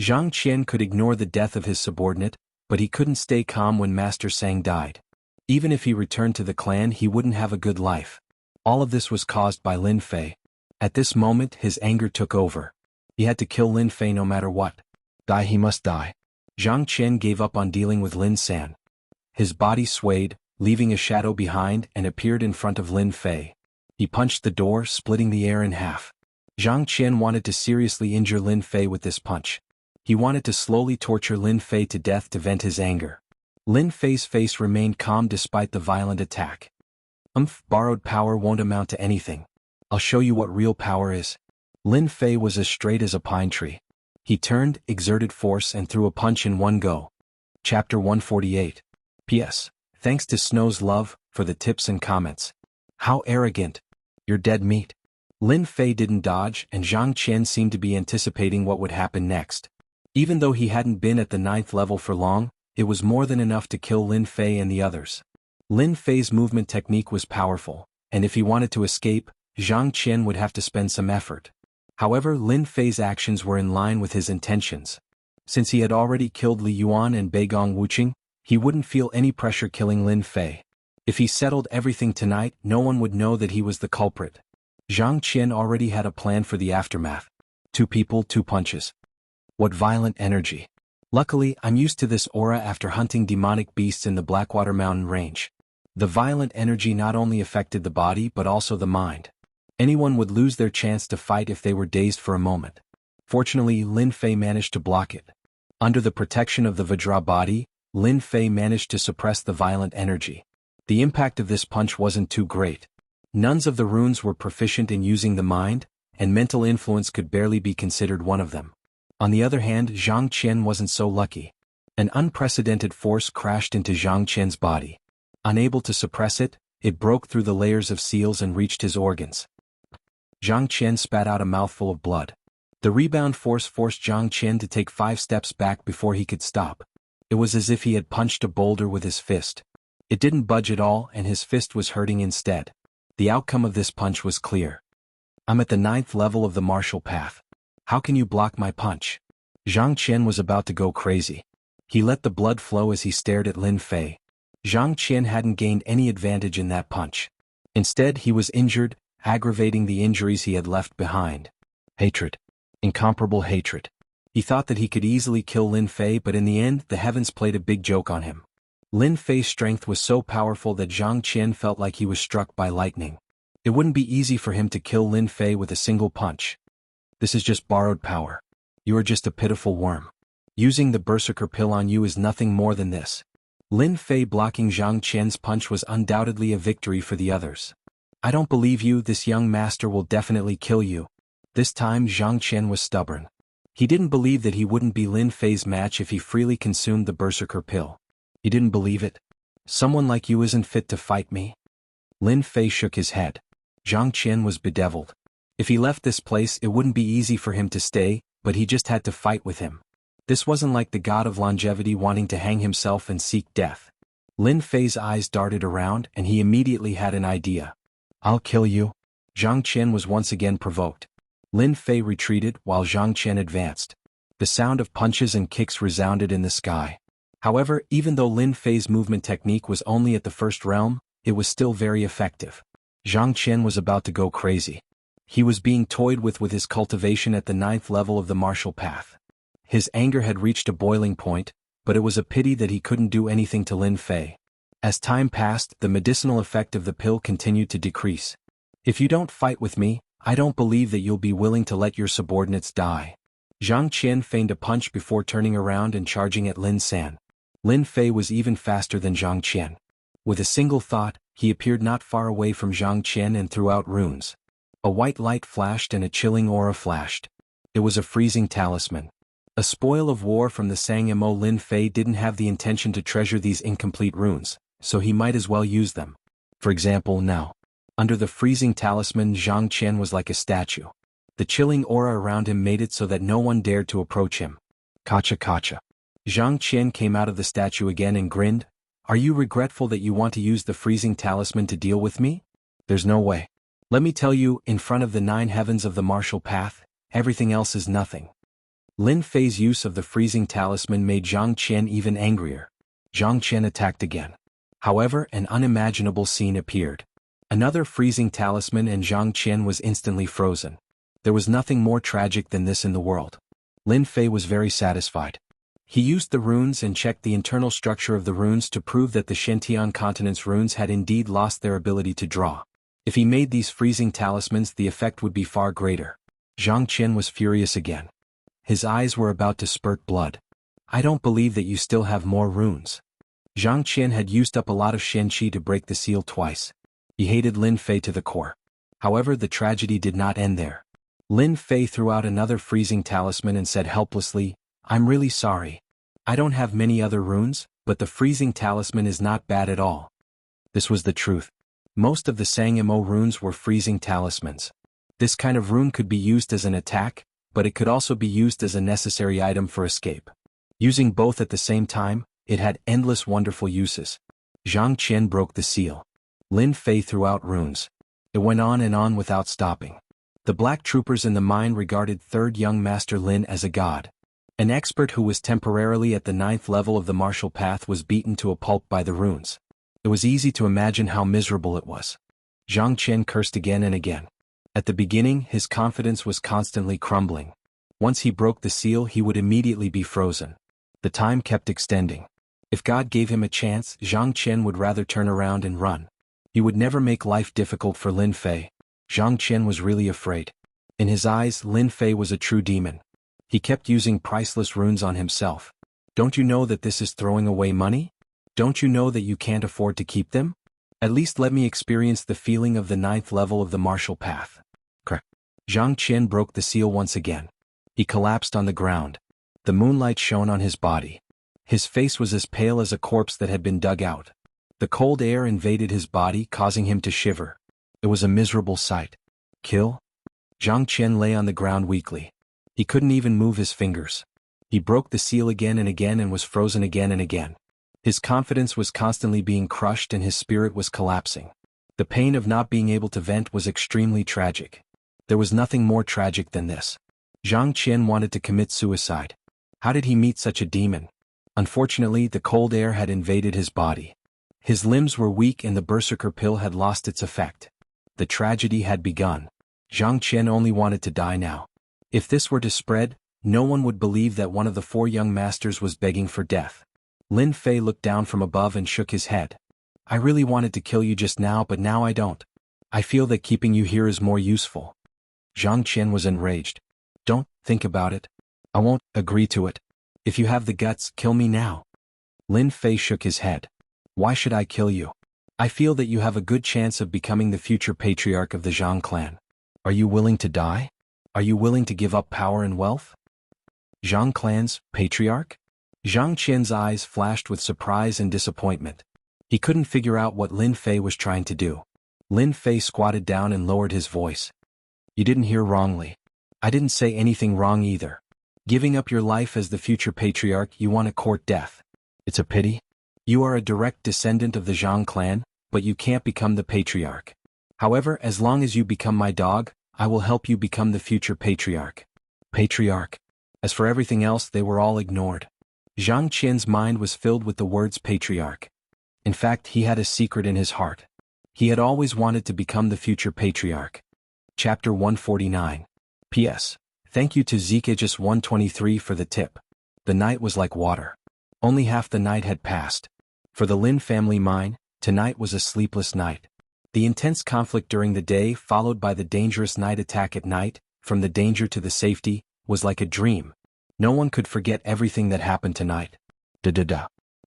Zhang Qian could ignore the death of his subordinate, but he couldn't stay calm when Master Sang died. Even if he returned to the clan, he wouldn't have a good life. All of this was caused by Lin Fei. At this moment, his anger took over. He had to kill Lin Fei no matter what. Die, he must die. Zhang Qian gave up on dealing with Lin San. His body swayed, leaving a shadow behind, and appeared in front of Lin Fei. He punched the door, splitting the air in half. Zhang Qian wanted to seriously injure Lin Fei with this punch. He wanted to slowly torture Lin Fei to death to vent his anger. Lin Fei's face remained calm despite the violent attack. Borrowed power won't amount to anything. I'll show you what real power is. Lin Fei was as straight as a pine tree. He turned, exerted force, and threw a punch in one go. Chapter 148. P.S. Thanks to Snow's Love for the tips and comments. How arrogant. You're dead meat. Lin Fei didn't dodge, and Zhang Qian seemed to be anticipating what would happen next. Even though he hadn't been at the 9th level for long, it was more than enough to kill Lin Fei and the others. Lin Fei's movement technique was powerful, and if he wanted to escape, Zhang Qian would have to spend some effort. However, Lin Fei's actions were in line with his intentions. Since he had already killed Li Yuan and Beigong Wuqing, he wouldn't feel any pressure killing Lin Fei. If he settled everything tonight, no one would know that he was the culprit. Zhang Qian already had a plan for the aftermath. 2 people, 2 punches. What violent energy. Luckily, I'm used to this aura after hunting demonic beasts in the Blackwater Mountain range. The violent energy not only affected the body but also the mind. Anyone would lose their chance to fight if they were dazed for a moment. Fortunately, Lin Fei managed to block it. Under the protection of the Vajra body, Lin Fei managed to suppress the violent energy. The impact of this punch wasn't too great. None of the runes were proficient in using the mind, and mental influence could barely be considered one of them. On the other hand, Zhang Qian wasn't so lucky. An unprecedented force crashed into Zhang Qian's body. Unable to suppress it, it broke through the layers of seals and reached his organs. Zhang Qian spat out a mouthful of blood. The rebound force forced Zhang Qian to take 5 steps back before he could stop. It was as if he had punched a boulder with his fist. It didn't budge at all, and his fist was hurting instead. The outcome of this punch was clear. I'm at the 9th level of the martial path. How can you block my punch? Zhang Qian was about to go crazy. He let the blood flow as he stared at Lin Fei. Zhang Qian hadn't gained any advantage in that punch. Instead, he was injured, aggravating the injuries he had left behind. Hatred. Incomparable hatred. He thought that he could easily kill Lin Fei, but in the end, the heavens played a big joke on him. Lin Fei's strength was so powerful that Zhang Qian felt like he was struck by lightning. It wouldn't be easy for him to kill Lin Fei with a single punch. This is just borrowed power. You are just a pitiful worm. Using the Berserker pill on you is nothing more than this. Lin Fei blocking Zhang Qian's punch was undoubtedly a victory for the others. I don't believe you, this young master will definitely kill you. This time Zhang Qian was stubborn. He didn't believe that he wouldn't be Lin Fei's match if he freely consumed the Berserker pill. He didn't believe it. Someone like you isn't fit to fight me? Lin Fei shook his head. Zhang Qian was bedeviled. If he left this place, it wouldn't be easy for him to stay, but he just had to fight with him. This wasn't like the god of longevity wanting to hang himself and seek death. Lin Fei's eyes darted around, and he immediately had an idea. I'll kill you. Zhang Qian was once again provoked. Lin Fei retreated while Zhang Qian advanced. The sound of punches and kicks resounded in the sky. However, even though Lin Fei's movement technique was only at the 1st realm, it was still very effective. Zhang Qian was about to go crazy. He was being toyed with his cultivation at the 9th level of the martial path. His anger had reached a boiling point, but it was a pity that he couldn't do anything to Lin Fei. As time passed, the medicinal effect of the pill continued to decrease. If you don't fight with me, I don't believe that you'll be willing to let your subordinates die. Zhang Qian feigned a punch before turning around and charging at Lin San. Lin Fei was even faster than Zhang Qian. With a single thought, he appeared not far away from Zhang Qian and threw out runes. A white light flashed and a chilling aura flashed. It was a freezing talisman. A spoil of war from the Sangmo. Lin Fei didn't have the intention to treasure these incomplete runes, so he might as well use them. For example, now. Under the freezing talisman, Zhang Qian was like a statue. The chilling aura around him made it so that no one dared to approach him. Kacha kacha. Zhang Qian came out of the statue again and grinned. Are you regretful that you want to use the freezing talisman to deal with me? There's no way. Let me tell you, in front of the 9 heavens of the martial path, everything else is nothing. Lin Fei's use of the freezing talisman made Zhang Qian even angrier. Zhang Qian attacked again. However, an unimaginable scene appeared. Another freezing talisman and Zhang Qian was instantly frozen. There was nothing more tragic than this in the world. Lin Fei was very satisfied. He used the runes and checked the internal structure of the runes to prove that the Shentian continent's runes had indeed lost their ability to draw. If he made these freezing talismans, the effect would be far greater. Zhang Qian was furious again. His eyes were about to spurt blood. I don't believe that you still have more runes. Zhang Qian had used up a lot of Shen Qi to break the seal twice. He hated Lin Fei to the core. However, the tragedy did not end there. Lin Fei threw out another freezing talisman and said helplessly, I'm really sorry. I don't have many other runes, but the freezing talisman is not bad at all. This was the truth. Most of the Sangmo runes were freezing talismans. This kind of rune could be used as an attack, but it could also be used as a necessary item for escape. Using both at the same time, it had endless wonderful uses. Zhang Qian broke the seal. Lin Fei threw out runes. It went on and on without stopping. The black troopers in the mine regarded third young Master Lin as a god. An expert who was temporarily at the 9th level of the martial path was beaten to a pulp by the runes. It was easy to imagine how miserable it was. Zhang Qian cursed again and again. At the beginning, his confidence was constantly crumbling. Once he broke the seal, he would immediately be frozen. The time kept extending. If God gave him a chance, Zhang Qian would rather turn around and run. He would never make life difficult for Lin Fei. Zhang Qian was really afraid. In his eyes, Lin Fei was a true demon. He kept using priceless runes on himself. Don't you know that this is throwing away money? Don't you know that you can't afford to keep them? At least let me experience the feeling of the 9th level of the martial path. Crack. Zhang Qian broke the seal once again. He collapsed on the ground. The moonlight shone on his body. His face was as pale as a corpse that had been dug out. The cold air invaded his body, causing him to shiver. It was a miserable sight. Kill? Zhang Qian lay on the ground weakly. He couldn't even move his fingers. He broke the seal again and was frozen again and again. His confidence was constantly being crushed and his spirit was collapsing. The pain of not being able to vent was extremely tragic. There was nothing more tragic than this. Zhang Qian wanted to commit suicide. How did he meet such a demon? Unfortunately, the cold air had invaded his body. His limbs were weak and the berserker pill had lost its effect. The tragedy had begun. Zhang Qian only wanted to die now. If this were to spread, no one would believe that one of the 4 young masters was begging for death. Lin Fei looked down from above and shook his head. I really wanted to kill you just now, but now I don't. I feel that keeping you here is more useful. Zhang Qian was enraged. Don't think about it. I won't agree to it. If you have the guts, kill me now. Lin Fei shook his head. Why should I kill you? I feel that you have a good chance of becoming the future patriarch of the Jiang clan. Are you willing to die? Are you willing to give up power and wealth? Jiang clan's patriarch? Zhang Qian's eyes flashed with surprise and disappointment. He couldn't figure out what Lin Fei was trying to do. Lin Fei squatted down and lowered his voice. You didn't hear wrongly. I didn't say anything wrong either. Giving up your life as the future patriarch, you want to court death. It's a pity. You are a direct descendant of the Jiang clan, but you can't become the patriarch. However, as long as you become my dog, I will help you become the future patriarch. Patriarch. As for everything else, they were all ignored. Zhang Qian's mind was filled with the words patriarch. In fact, he had a secret in his heart. He had always wanted to become the future patriarch. Chapter 149. P.S. Thank you to Zekijus123 for the tip. The night was like water. Only half the night had passed. For the Lin family mine, tonight was a sleepless night. The intense conflict during the day, followed by the dangerous night attack at night, from the danger to the safety, was like a dream. No one could forget everything that happened tonight.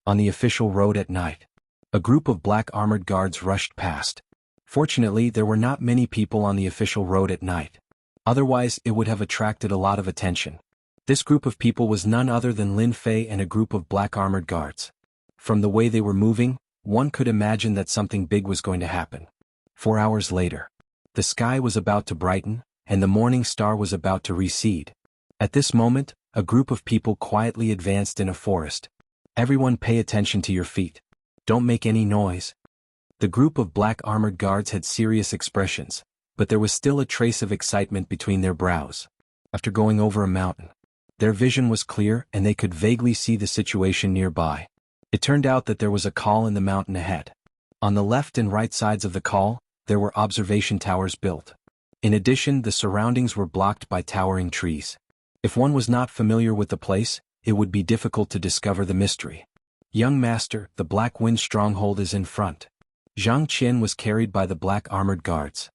On the official road at night, a group of black armored guards rushed past. Fortunately, there were not many people on the official road at night. Otherwise, it would have attracted a lot of attention. This group of people was none other than Lin Fei and a group of black armored guards. From the way they were moving, one could imagine that something big was going to happen. 4 hours later, the sky was about to brighten, and the morning star was about to recede. At this moment, a group of people quietly advanced in a forest. Everyone pay attention to your feet. Don't make any noise. The group of black armored guards had serious expressions, but there was still a trace of excitement between their brows. After going over a mountain, their vision was clear and they could vaguely see the situation nearby. It turned out that there was a col in the mountain ahead. On the left and right sides of the col, there were observation towers built. In addition, the surroundings were blocked by towering trees. If one was not familiar with the place, it would be difficult to discover the mystery. Young master, the Black Wind stronghold is in front. Zhang Qian was carried by the black armored guards.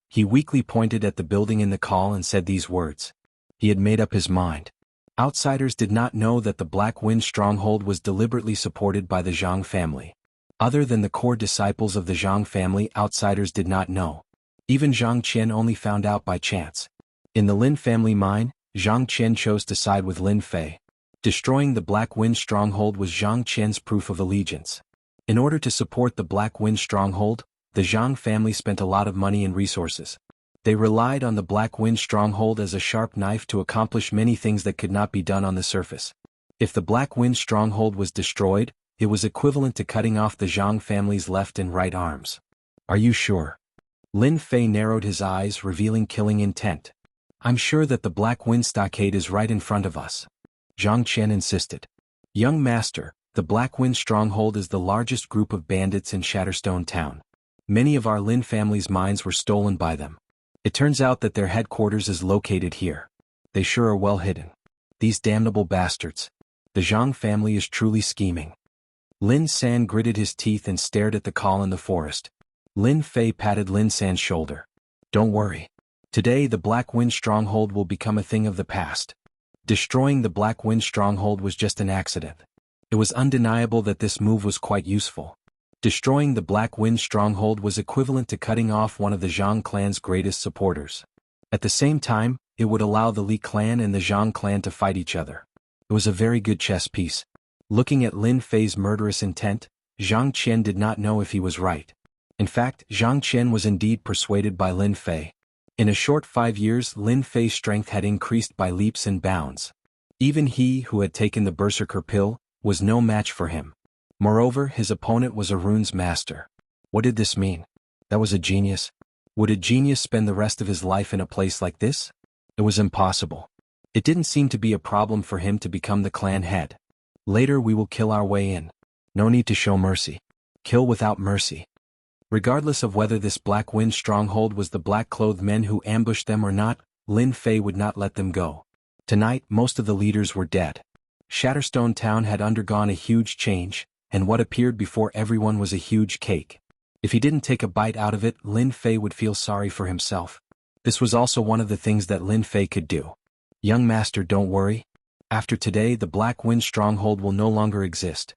He weakly pointed at the building in the col and said these words. He had made up his mind. Outsiders did not know that the Black Wind stronghold was deliberately supported by the Jiang family. Other than the core disciples of the Jiang family, outsiders did not know. Even Zhang Qian only found out by chance. In the Lin family mine, Zhang Qian chose to side with Lin Fei. Destroying the Black Wind stronghold was Zhang Qian's proof of allegiance. In order to support the Black Wind stronghold, the Jiang family spent a lot of money and resources. They relied on the Black Wind stronghold as a sharp knife to accomplish many things that could not be done on the surface. If the Black Wind stronghold was destroyed, it was equivalent to cutting off the Jiang family's left and right arms. Are you sure? Lin Fei narrowed his eyes, revealing killing intent. I'm sure that the Black Wind Stockade is right in front of us. Zhang Qian insisted. Young master, the Black Wind Stronghold is the largest group of bandits in Shatterstone Town. Many of our Lin family's mines were stolen by them. It turns out that their headquarters is located here. They sure are well hidden. These damnable bastards. The Zhang family is truly scheming. Lin San gritted his teeth and stared at the call in the forest. Lin Fei patted Lin San's shoulder. Don't worry. Today the Black Wind Stronghold will become a thing of the past. Destroying the Black Wind Stronghold was just an accident. It was undeniable that this move was quite useful. Destroying the Black Wind Stronghold was equivalent to cutting off one of the Zhang clan's greatest supporters. At the same time, it would allow the Li clan and the Zhang clan to fight each other. It was a very good chess piece. Looking at Lin Fei's murderous intent, Zhang Qian did not know if he was right. In fact, Zhang Qian was indeed persuaded by Lin Fei. In a short 5 years, Lin Fei's strength had increased by leaps and bounds. Even he who had taken the Berserker pill was no match for him. Moreover, his opponent was a runes master. What did this mean? That was a genius. Would a genius spend the rest of his life in a place like this? It was impossible. It didn't seem to be a problem for him to become the clan head. Later we will kill our way in. No need to show mercy. Kill without mercy. Regardless of whether this Black Wind Stronghold was the black-clothed men who ambushed them or not, Lin Fei would not let them go. Tonight, most of the leaders were dead. Shatterstone Town had undergone a huge change, and what appeared before everyone was a huge cake. If he didn't take a bite out of it, Lin Fei would feel sorry for himself. This was also one of the things that Lin Fei could do. Young master, don't worry. After today, the Black Wind Stronghold will no longer exist.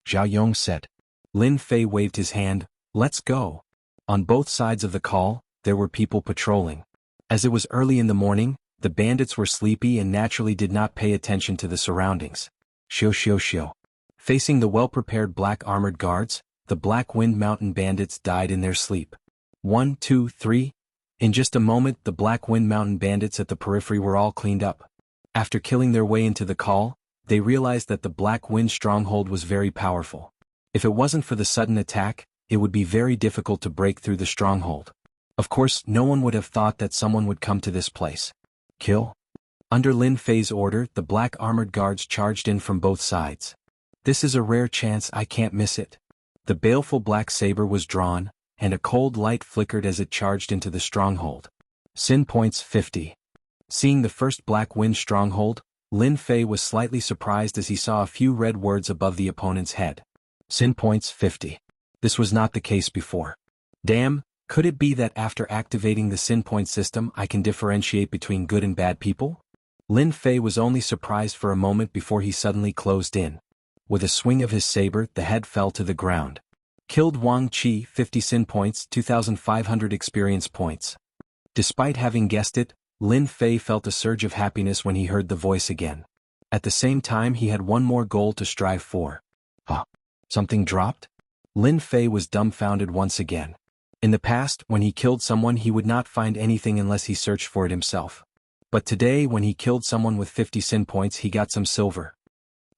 Zhao Yong said. Lin Fei waved his hand. Let's go. On both sides of the call, there were people patrolling. As it was early in the morning, the bandits were sleepy and naturally did not pay attention to the surroundings. Shio. Facing the well-prepared black armored guards, the Black Wind Mountain bandits died in their sleep. 1, 2, 3. In just a moment, the Black Wind Mountain bandits at the periphery were all cleaned up. After killing their way into the call, they realized that the Black Wind Stronghold was very powerful. If it wasn't for the sudden attack, it would be very difficult to break through the stronghold. Of course, no one would have thought that someone would come to this place. Kill? Under Lin Fei's order, the black armored guards charged in from both sides. This is a rare chance, I can't miss it. The baleful black saber was drawn, and a cold light flickered as it charged into the stronghold. Sin points 50. Seeing the first Black Wind Stronghold, Lin Fei was slightly surprised as he saw a few red words above the opponent's head. Sin points 50. This was not the case before. Damn, could it be that after activating the sin point system I can differentiate between good and bad people? Lin Fei was only surprised for a moment before he suddenly closed in. With a swing of his saber, the head fell to the ground. Killed Wang Qi, 50 sin points, 2,500 experience points. Despite having guessed it, Lin Fei felt a surge of happiness when he heard the voice again. At the same time he had one more goal to strive for. Something dropped? Lin Fei was dumbfounded once again. In the past, when he killed someone he would not find anything unless he searched for it himself. But today when he killed someone with 50 sin points he got some silver.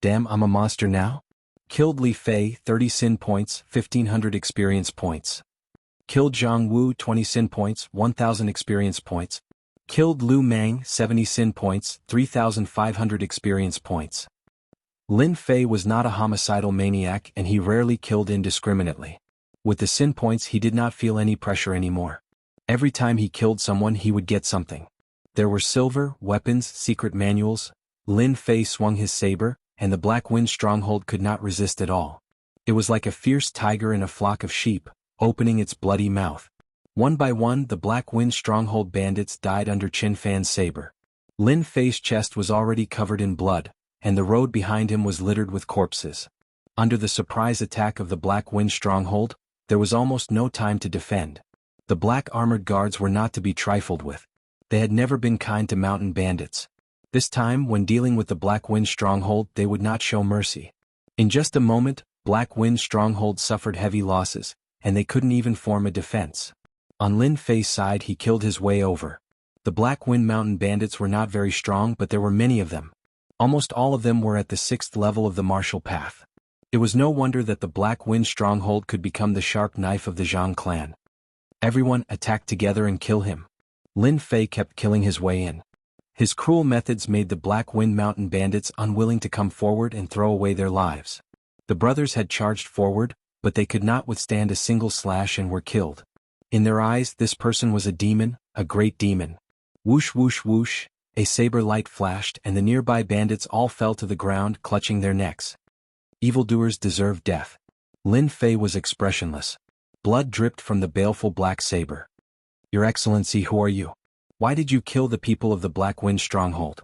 Damn, I'm a monster now? Killed Li Fei, 30 sin points, 1,500 experience points. Killed Jianghu, 20 sin points, 1,000 experience points. Killed Lu Mang, 70 sin points, 3,500 experience points. Lin Fei was not a homicidal maniac and he rarely killed indiscriminately. With the sin points he did not feel any pressure anymore. Every time he killed someone he would get something. There were silver, weapons, secret manuals. Lin Fei swung his saber, and the Black Wind Stronghold could not resist at all. It was like a fierce tiger in a flock of sheep, opening its bloody mouth. One by one the Black Wind Stronghold bandits died under Qin Fan's saber. Lin Fei's chest was already covered in blood, and the road behind him was littered with corpses. Under the surprise attack of the Black Wind Stronghold, there was almost no time to defend. The black armored guards were not to be trifled with. They had never been kind to mountain bandits. This time, when dealing with the Black Wind Stronghold, they would not show mercy. In just a moment, Black Wind Stronghold suffered heavy losses, and they couldn't even form a defense. On Lin Fei's side he killed his way over. The Black Wind Mountain bandits were not very strong, but there were many of them. Almost all of them were at the 6th level of the martial path. It was no wonder that the Black Wind Stronghold could become the sharp knife of the Zhang clan. Everyone attack together and kill him. Lin Fei kept killing his way in. His cruel methods made the Black Wind Mountain bandits unwilling to come forward and throw away their lives. The brothers had charged forward, but they could not withstand a single slash and were killed. In their eyes, this person was a demon, a great demon. Whoosh whoosh whoosh, a saber light flashed and the nearby bandits all fell to the ground clutching their necks. Evildoers deserve death. Lin Fei was expressionless. Blood dripped from the baleful black saber. Your Excellency, who are you? Why did you kill the people of the Black Wind Stronghold?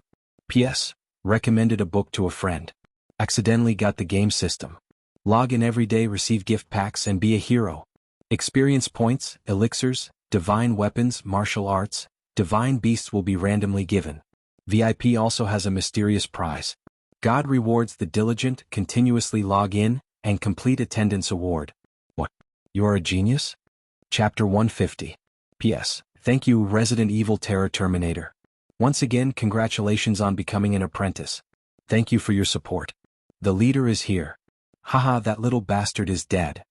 P.S. Recommended a book to a friend. Accidentally got the game system. Log in every day, receive gift packs and be a hero. Experience points, elixirs, divine weapons, martial arts, divine beasts will be randomly given. VIP also has a mysterious prize. God rewards the diligent, continuously log in, and complete attendance award. What? You are a genius? Chapter 150. P.S. Thank you, Resident Evil Terror Terminator. Once again, congratulations on becoming an apprentice. Thank you for your support. The leader is here. Haha, that little bastard is dead.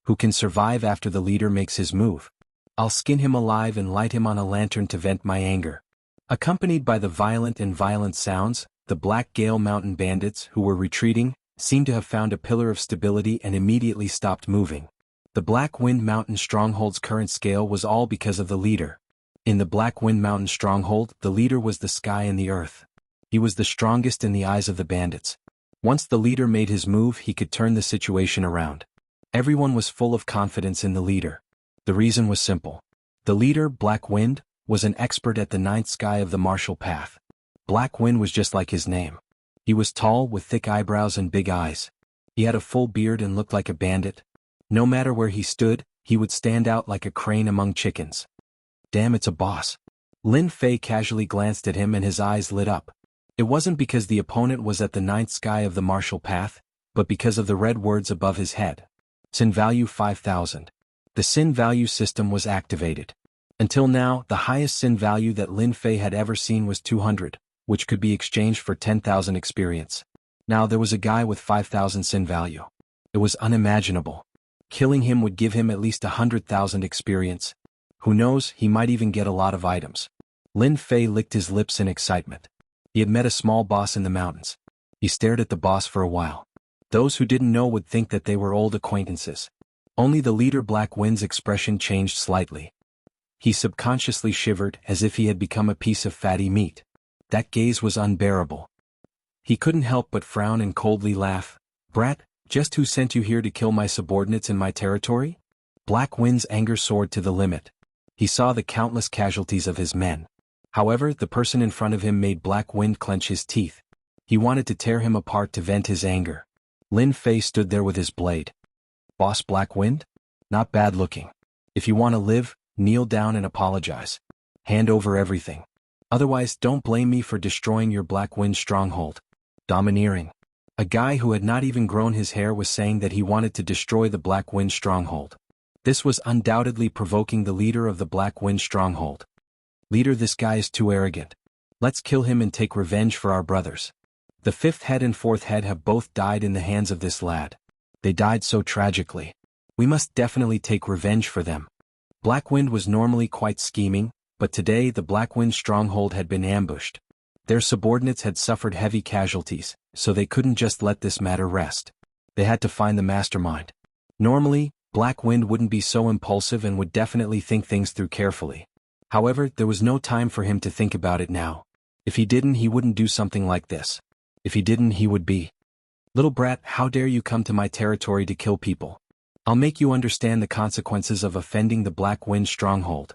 Who can survive after the leader makes his move? I'll skin him alive and light him on a lantern to vent my anger. Accompanied by the violent sounds, the Black Gale Mountain bandits, who were retreating, seemed to have found a pillar of stability and immediately stopped moving. The Black Wind Mountain Stronghold's current scale was all because of the leader. In the Black Wind Mountain Stronghold, the leader was the sky and the earth. He was the strongest in the eyes of the bandits. Once the leader made his move, he could turn the situation around. Everyone was full of confidence in the leader. The reason was simple. The leader, Black Wind, was an expert at the ninth sky of the martial path. Black Wind was just like his name. He was tall, with thick eyebrows and big eyes. He had a full beard and looked like a bandit. No matter where he stood, he would stand out like a crane among chickens. Damn, it's a boss. Lin Fei casually glanced at him and his eyes lit up. It wasn't because the opponent was at the ninth sky of the martial path, but because of the red words above his head. Sin value 5,000. The sin value system was activated. Until now, the highest sin value that Lin Fei had ever seen was 200, which could be exchanged for 10,000 experience. Now there was a guy with 5,000 sin value. It was unimaginable. Killing him would give him at least 100,000 experience. Who knows, he might even get a lot of items. Lin Fei licked his lips in excitement. He had met a small boss in the mountains. He stared at the boss for a while. Those who didn't know would think that they were old acquaintances. Only the leader Black Wind's expression changed slightly. He subconsciously shivered as if he had become a piece of fatty meat. That gaze was unbearable. He couldn't help but frown and coldly laugh. Brat, just who sent you here to kill my subordinates in my territory? Black Wind's anger soared to the limit. He saw the countless casualties of his men. However, the person in front of him made Black Wind clench his teeth. He wanted to tear him apart to vent his anger. Lin Fei stood there with his blade. Boss Black Wind? Not bad looking. If you want to live, kneel down and apologize. Hand over everything. Otherwise, don't blame me for destroying your Black Wind stronghold. Domineering. A guy who had not even grown his hair was saying that he wanted to destroy the Black Wind stronghold. This was undoubtedly provoking the leader of the Black Wind stronghold. Leader, this guy is too arrogant. Let's kill him and take revenge for our brothers. The fifth head and fourth head have both died in the hands of this lad. They died so tragically. We must definitely take revenge for them. Black Wind was normally quite scheming, but today the Black Wind stronghold had been ambushed. Their subordinates had suffered heavy casualties, so they couldn't just let this matter rest. They had to find the mastermind. Normally, Black Wind wouldn't be so impulsive and would definitely think things through carefully. However, there was no time for him to think about it now. If he didn't, he wouldn't do something like this. If he didn't, he would be. Little brat, how dare you come to my territory to kill people? I'll make you understand the consequences of offending the Black Wind stronghold.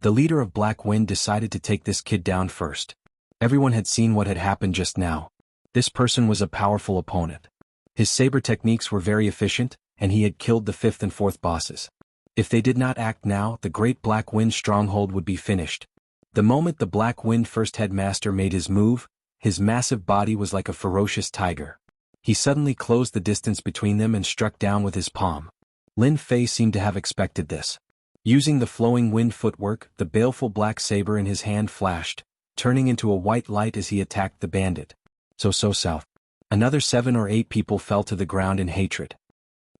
The leader of Black Wind decided to take this kid down first. Everyone had seen what had happened just now. This person was a powerful opponent. His saber techniques were very efficient, and he had killed the fifth and fourth bosses. If they did not act now, the great Black Wind stronghold would be finished. The moment the Black Wind first headmaster made his move, his massive body was like a ferocious tiger. He suddenly closed the distance between them and struck down with his palm. Lin Fei seemed to have expected this. Using the flowing wind footwork, the baleful black saber in his hand flashed, turning into a white light as he attacked the bandit. So south. Another 7 or 8 people fell to the ground in hatred.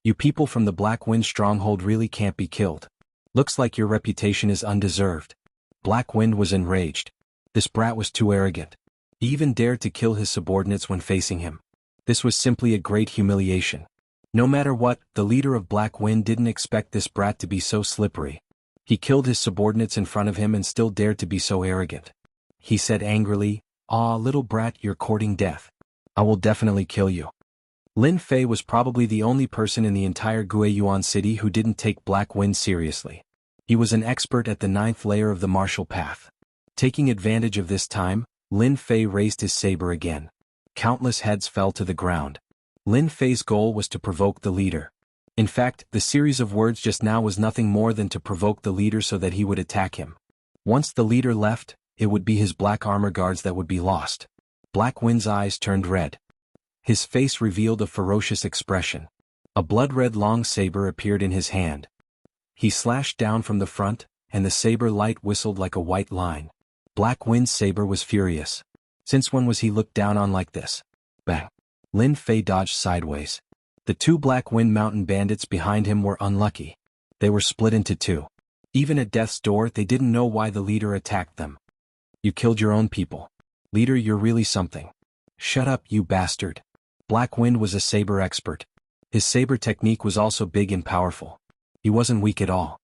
You people from the Black Wind stronghold really can't be killed. Looks like your reputation is undeserved. Black Wind was enraged. This brat was too arrogant. He even dared to kill his subordinates when facing him. This was simply a great humiliation. No matter what, the leader of Black Wind didn't expect this brat to be so slippery. He killed his subordinates in front of him and still dared to be so arrogant. He said angrily, "Ah, little brat, you're courting death. I will definitely kill you." Lin Fei was probably the only person in the entire Guiyuan city who didn't take Black Wind seriously. He was an expert at the 9th layer of the martial path. Taking advantage of this time, Lin Fei raised his saber again. Countless heads fell to the ground. Lin Fei's goal was to provoke the leader. In fact, the series of words just now was nothing more than to provoke the leader so that he would attack him. Once the leader left, it would be his black armor guards that would be lost. Black Wind's eyes turned red. His face revealed a ferocious expression. A blood-red long saber appeared in his hand. He slashed down from the front, and the saber light whistled like a white line. Black Wind's saber was furious. Since when was he looked down on like this? Bang! Lin Fei dodged sideways. The two Black Wind Mountain bandits behind him were unlucky. They were split into two. Even at death's door, they didn't know why the leader attacked them. "You killed your own people. Leader, you're really something." "Shut up, you bastard." Black Wind was a saber expert. His saber technique was also big and powerful. He wasn't weak at all.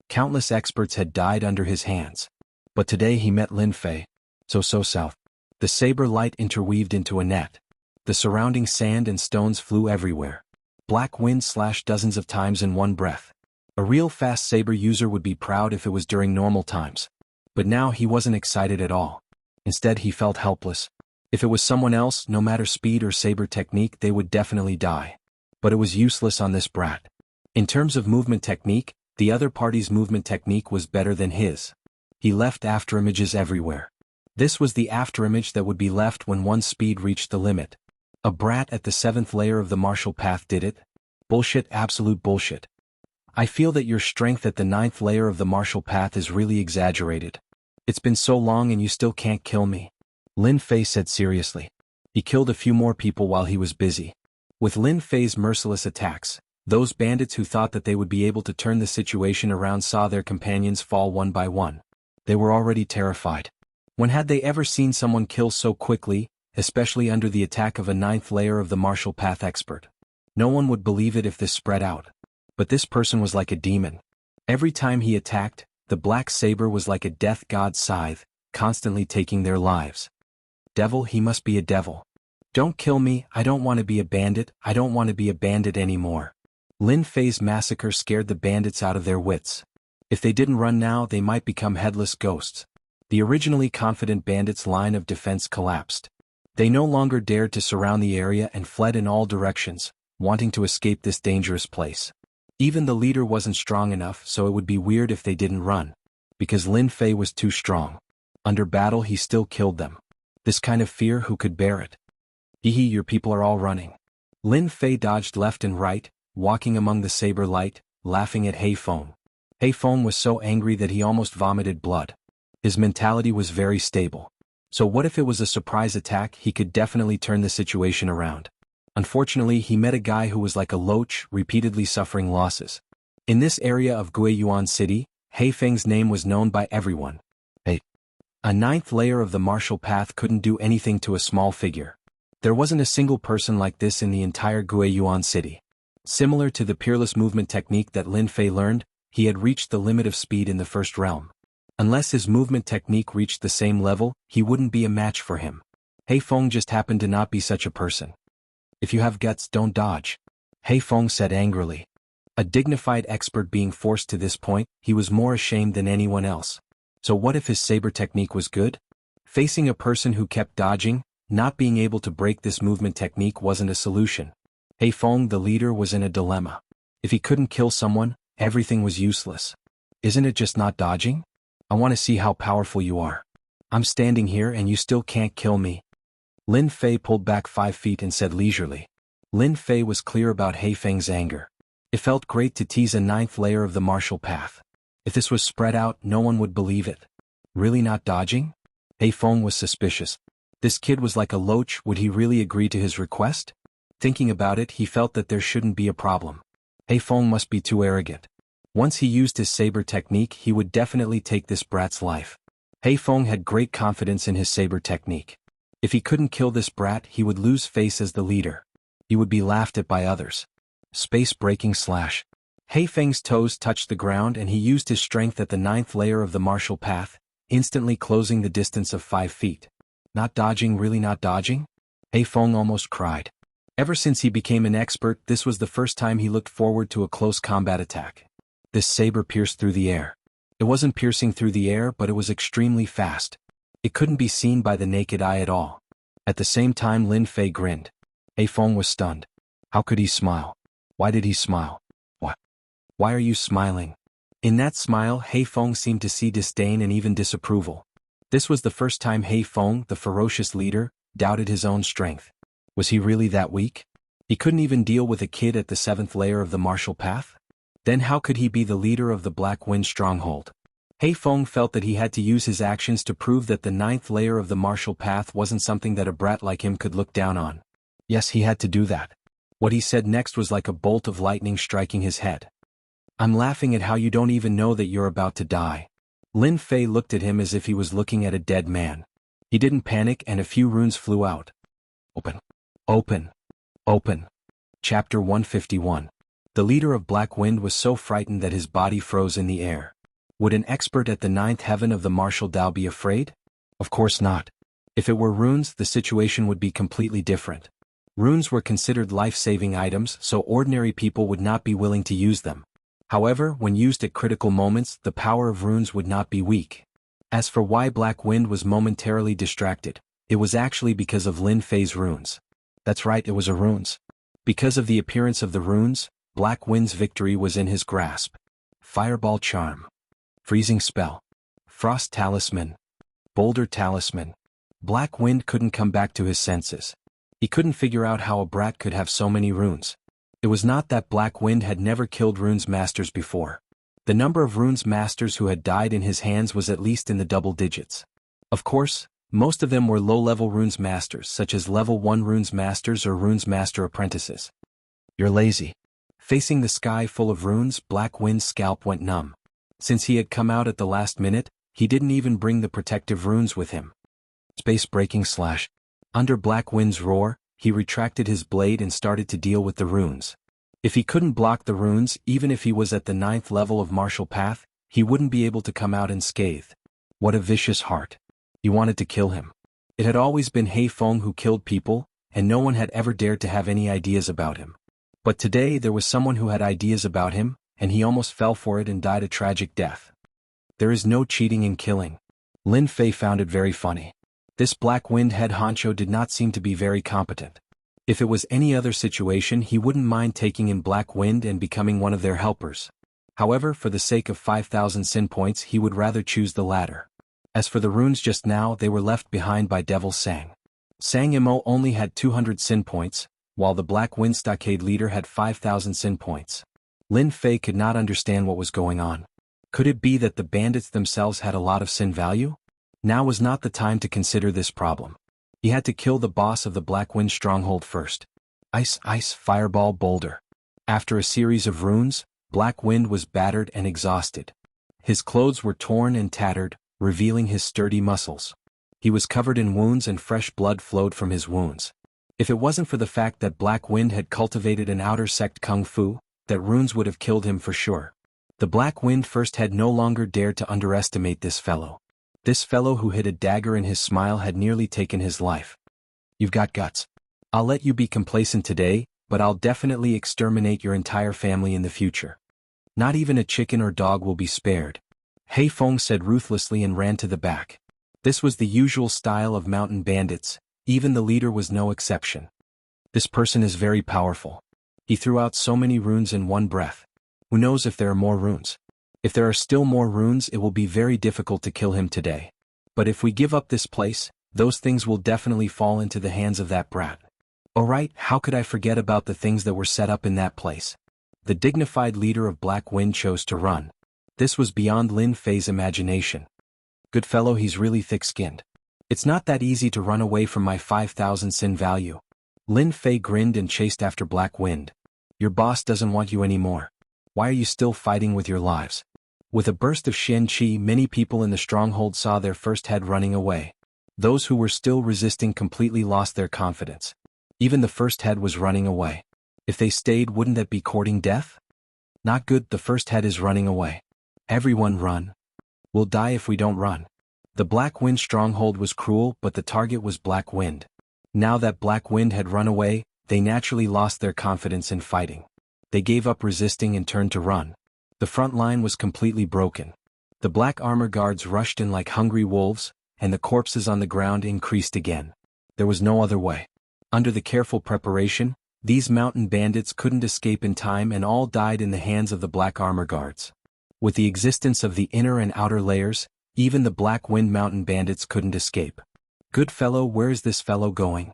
Countless experts had died under his hands. But today he met Lin Fei. So south. The saber light interweaved into a net. The surrounding sand and stones flew everywhere. Black Wind slashed dozens of times in one breath. A real fast saber user would be proud if it was during normal times. But now he wasn't excited at all. Instead, he felt helpless. If it was someone else, no matter speed or saber technique, they would definitely die. But it was useless on this brat. In terms of movement technique, the other party's movement technique was better than his. He left afterimages everywhere. This was the afterimage that would be left when one's speed reached the limit. A brat at the 7th layer of the martial path did it? Bullshit, absolute bullshit. I feel that your strength at the 9th layer of the martial path is really exaggerated. It's been so long and you still can't kill me. Lin Fei said seriously. He killed a few more people while he was busy. With Lin Fei's merciless attacks, those bandits who thought that they would be able to turn the situation around saw their companions fall one by one. They were already terrified. When had they ever seen someone kill so quickly, especially under the attack of a 9th layer of the martial path expert? No one would believe it if this spread out. But this person was like a demon. Every time he attacked, the black saber was like a death god's scythe, constantly taking their lives. Devil, he must be a devil. Don't kill me, I don't want to be a bandit, I don't want to be a bandit anymore. Lin Fei's massacre scared the bandits out of their wits. If they didn't run now, they might become headless ghosts. The originally confident bandits' line of defense collapsed. They no longer dared to surround the area and fled in all directions, wanting to escape this dangerous place. Even the leader wasn't strong enough, so it would be weird if they didn't run. Because Lin Fei was too strong. Under battle, he still killed them. This kind of fear, who could bear it? Hehe, your people are all running. Lin Fei dodged left and right, walking among the saber light, laughing at Hei Feng. Hei Feng was so angry that he almost vomited blood. His mentality was very stable. So what if it was a surprise attack? He could definitely turn the situation around. Unfortunately, he met a guy who was like a loach, repeatedly suffering losses. In this area of Guiyuan City, Hei Feng's name was known by everyone. Hey. A 9th layer of the martial path couldn't do anything to a small figure. There wasn't a single person like this in the entire Guiyuan City. Similar to the peerless movement technique that Lin Fei learned, he had reached the limit of speed in the first realm. Unless his movement technique reached the same level, he wouldn't be a match for him. Hei Feng just happened to not be such a person. If you have guts, don't dodge. Hei Feng said angrily. A dignified expert being forced to this point, he was more ashamed than anyone else. So what if his saber technique was good? Facing a person who kept dodging, not being able to break this movement technique wasn't a solution. Hei Feng, the leader, was in a dilemma. If he couldn't kill someone, everything was useless. Isn't it just not dodging? I want to see how powerful you are. I'm standing here and you still can't kill me. Lin Fei pulled back 5 feet and said leisurely. Lin Fei was clear about Hei Feng's anger. It felt great to tease a 9th layer of the martial path. If this was spread out, no one would believe it. Really not dodging? Hei Feng was suspicious. This kid was like a loach, would he really agree to his request? Thinking about it, he felt that there shouldn't be a problem. Hei Feng must be too arrogant. Once he used his saber technique, he would definitely take this brat's life. He Feng had great confidence in his saber technique. If he couldn't kill this brat, he would lose face as the leader. He would be laughed at by others. Space-breaking slash. He Feng's toes touched the ground and he used his strength at the 9th layer of the martial path, instantly closing the distance of 5 feet. Not dodging, really not dodging? He Feng almost cried. Ever since he became an expert, this was the first time he looked forward to a close combat attack. This saber pierced through the air. It wasn't piercing through the air, but it was extremely fast. It couldn't be seen by the naked eye at all. At the same time, Lin Fei grinned. He Feng was stunned. How could he smile? Why did he smile? What? Why are you smiling? In that smile, He Feng seemed to see disdain and even disapproval. This was the first time He Feng, the ferocious leader, doubted his own strength. Was he really that weak? He couldn't even deal with a kid at the 7th layer of the martial path? Then how could he be the leader of the Black Wind stronghold? He Feng felt that he had to use his actions to prove that the 9th layer of the martial path wasn't something that a brat like him could look down on. Yes, he had to do that. What he said next was like a bolt of lightning striking his head. I'm laughing at how you don't even know that you're about to die. Lin Fei looked at him as if he was looking at a dead man. He didn't panic and a few runes flew out. Open. Open. Open. Chapter 151. The leader of Black Wind was so frightened that his body froze in the air. Would an expert at the 9th heaven of the martial Dao be afraid? Of course not. If it were runes, the situation would be completely different. Runes were considered life-saving items, so ordinary people would not be willing to use them. However, when used at critical moments, the power of runes would not be weak. As for why Black Wind was momentarily distracted, it was actually because of Lin Fei's runes. That's right, it was a runes. Because of the appearance of the runes, Black Wind's victory was in his grasp. Fireball Charm. Freezing Spell. Frost Talisman. Boulder Talisman. Black Wind couldn't come back to his senses. He couldn't figure out how a brat could have so many runes. It was not that Black Wind had never killed runes masters before. The number of runes masters who had died in his hands was at least in the double digits. Of course, most of them were low-level runes masters, such as level 1 runes masters or runes master apprentices. You're lazy. Facing the sky full of runes, Black Wind's scalp went numb. Since he had come out at the last minute, he didn't even bring the protective runes with him. Space-breaking slash. Under Black Wind's roar, he retracted his blade and started to deal with the runes. If he couldn't block the runes, even if he was at the 9th level of martial path, he wouldn't be able to come out unscathed. What a vicious heart. He wanted to kill him. It had always been He Feng who killed people, and no one had ever dared to have any ideas about him. But today there was someone who had ideas about him, and he almost fell for it and died a tragic death. There is no cheating in killing. Lin Fei found it very funny. This Black Wind head honcho did not seem to be very competent. If it was any other situation, he wouldn't mind taking in Black Wind and becoming one of their helpers. However, for the sake of 5,000 sin points, he would rather choose the latter. As for the runes just now, they were left behind by Devil Sang. Sang Imo only had 200 sin points, while the Black Wind Stockade leader had 5,000 sin points. Lin Fei could not understand what was going on. Could it be that the bandits themselves had a lot of sin value? Now was not the time to consider this problem. He had to kill the boss of the Black Wind stronghold first. Ice, Fireball, Boulder. After a series of runes, Black Wind was battered and exhausted. His clothes were torn and tattered, revealing his sturdy muscles. He was covered in wounds and fresh blood flowed from his wounds. If it wasn't for the fact that Black Wind had cultivated an outer sect kung fu, that runes would have killed him for sure. The Black Wind first had no longer dared to underestimate this fellow. This fellow who hid a dagger in his smile had nearly taken his life. You've got guts. I'll let you be complacent today, but I'll definitely exterminate your entire family in the future. Not even a chicken or dog will be spared. He Feng said ruthlessly and ran to the back. This was the usual style of mountain bandits, even the leader was no exception. This person is very powerful. He threw out so many runes in one breath. Who knows if there are more runes? If there are still more runes, it will be very difficult to kill him today. But if we give up this place, those things will definitely fall into the hands of that brat. Alright, how could I forget about the things that were set up in that place? The dignified leader of Black Wind chose to run. This was beyond Lin Fei's imagination. Good fellow, he's really thick-skinned. It's not that easy to run away from my 5,000 sin value. Lin Fei grinned and chased after Black Wind. Your boss doesn't want you anymore. Why are you still fighting with your lives? With a burst of Shen Qi, many people in the stronghold saw their first head running away. Those who were still resisting completely lost their confidence. Even the first head was running away. If they stayed, wouldn't that be courting death? Not good, the first head is running away. Everyone run. We'll die if we don't run. The Black Wind stronghold was cruel, but the target was Black Wind. Now that Black Wind had run away, they naturally lost their confidence in fighting. They gave up resisting and turned to run. The front line was completely broken. The black armor guards rushed in like hungry wolves, and the corpses on the ground increased again. There was no other way. Under the careful preparation, these mountain bandits couldn't escape in time and all died in the hands of the black armor guards. With the existence of the inner and outer layers, even the Black Wind mountain bandits couldn't escape. Good fellow, where is this fellow going?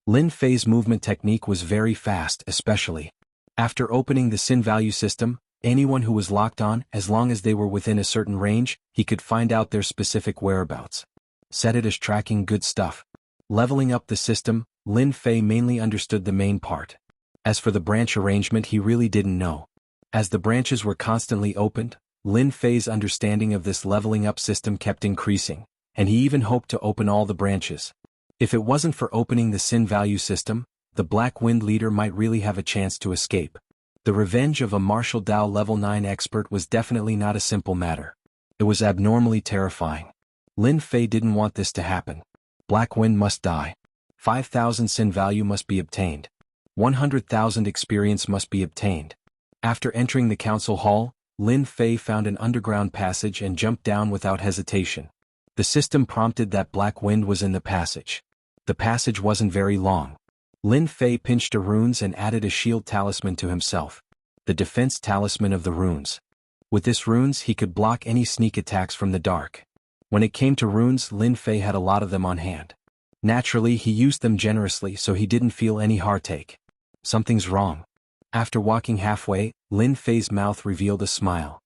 Lin Fei's movement technique was very fast, especially after opening the Sin value system. Anyone who was locked on, as long as they were within a certain range, he could find out their specific whereabouts. Set it as tracking, good stuff. Leveling up the system, Lin Fei mainly understood the main part. As for the branch arrangement, he really didn't know. As the branches were constantly opened, Lin Fei's understanding of this leveling up system kept increasing, and he even hoped to open all the branches. If it wasn't for opening the Sin value system, the Black Wind leader might really have a chance to escape. The revenge of a martial Dao level 9 expert was definitely not a simple matter. It was abnormally terrifying. Lin Fei didn't want this to happen. Black Wind must die. 5,000 Sin value must be obtained. 100,000 experience must be obtained. After entering the council hall, Lin Fei found an underground passage and jumped down without hesitation. The system prompted that Black Wind was in the passage. The passage wasn't very long. Lin Fei pinched a runes and added a shield talisman to himself. The defense talisman of the runes. With this runes he could block any sneak attacks from the dark. When it came to runes, Lin Fei had a lot of them on hand. Naturally, he used them generously so he didn't feel any heartache. Something's wrong. After walking halfway, Lin Fei's mouth revealed a smile.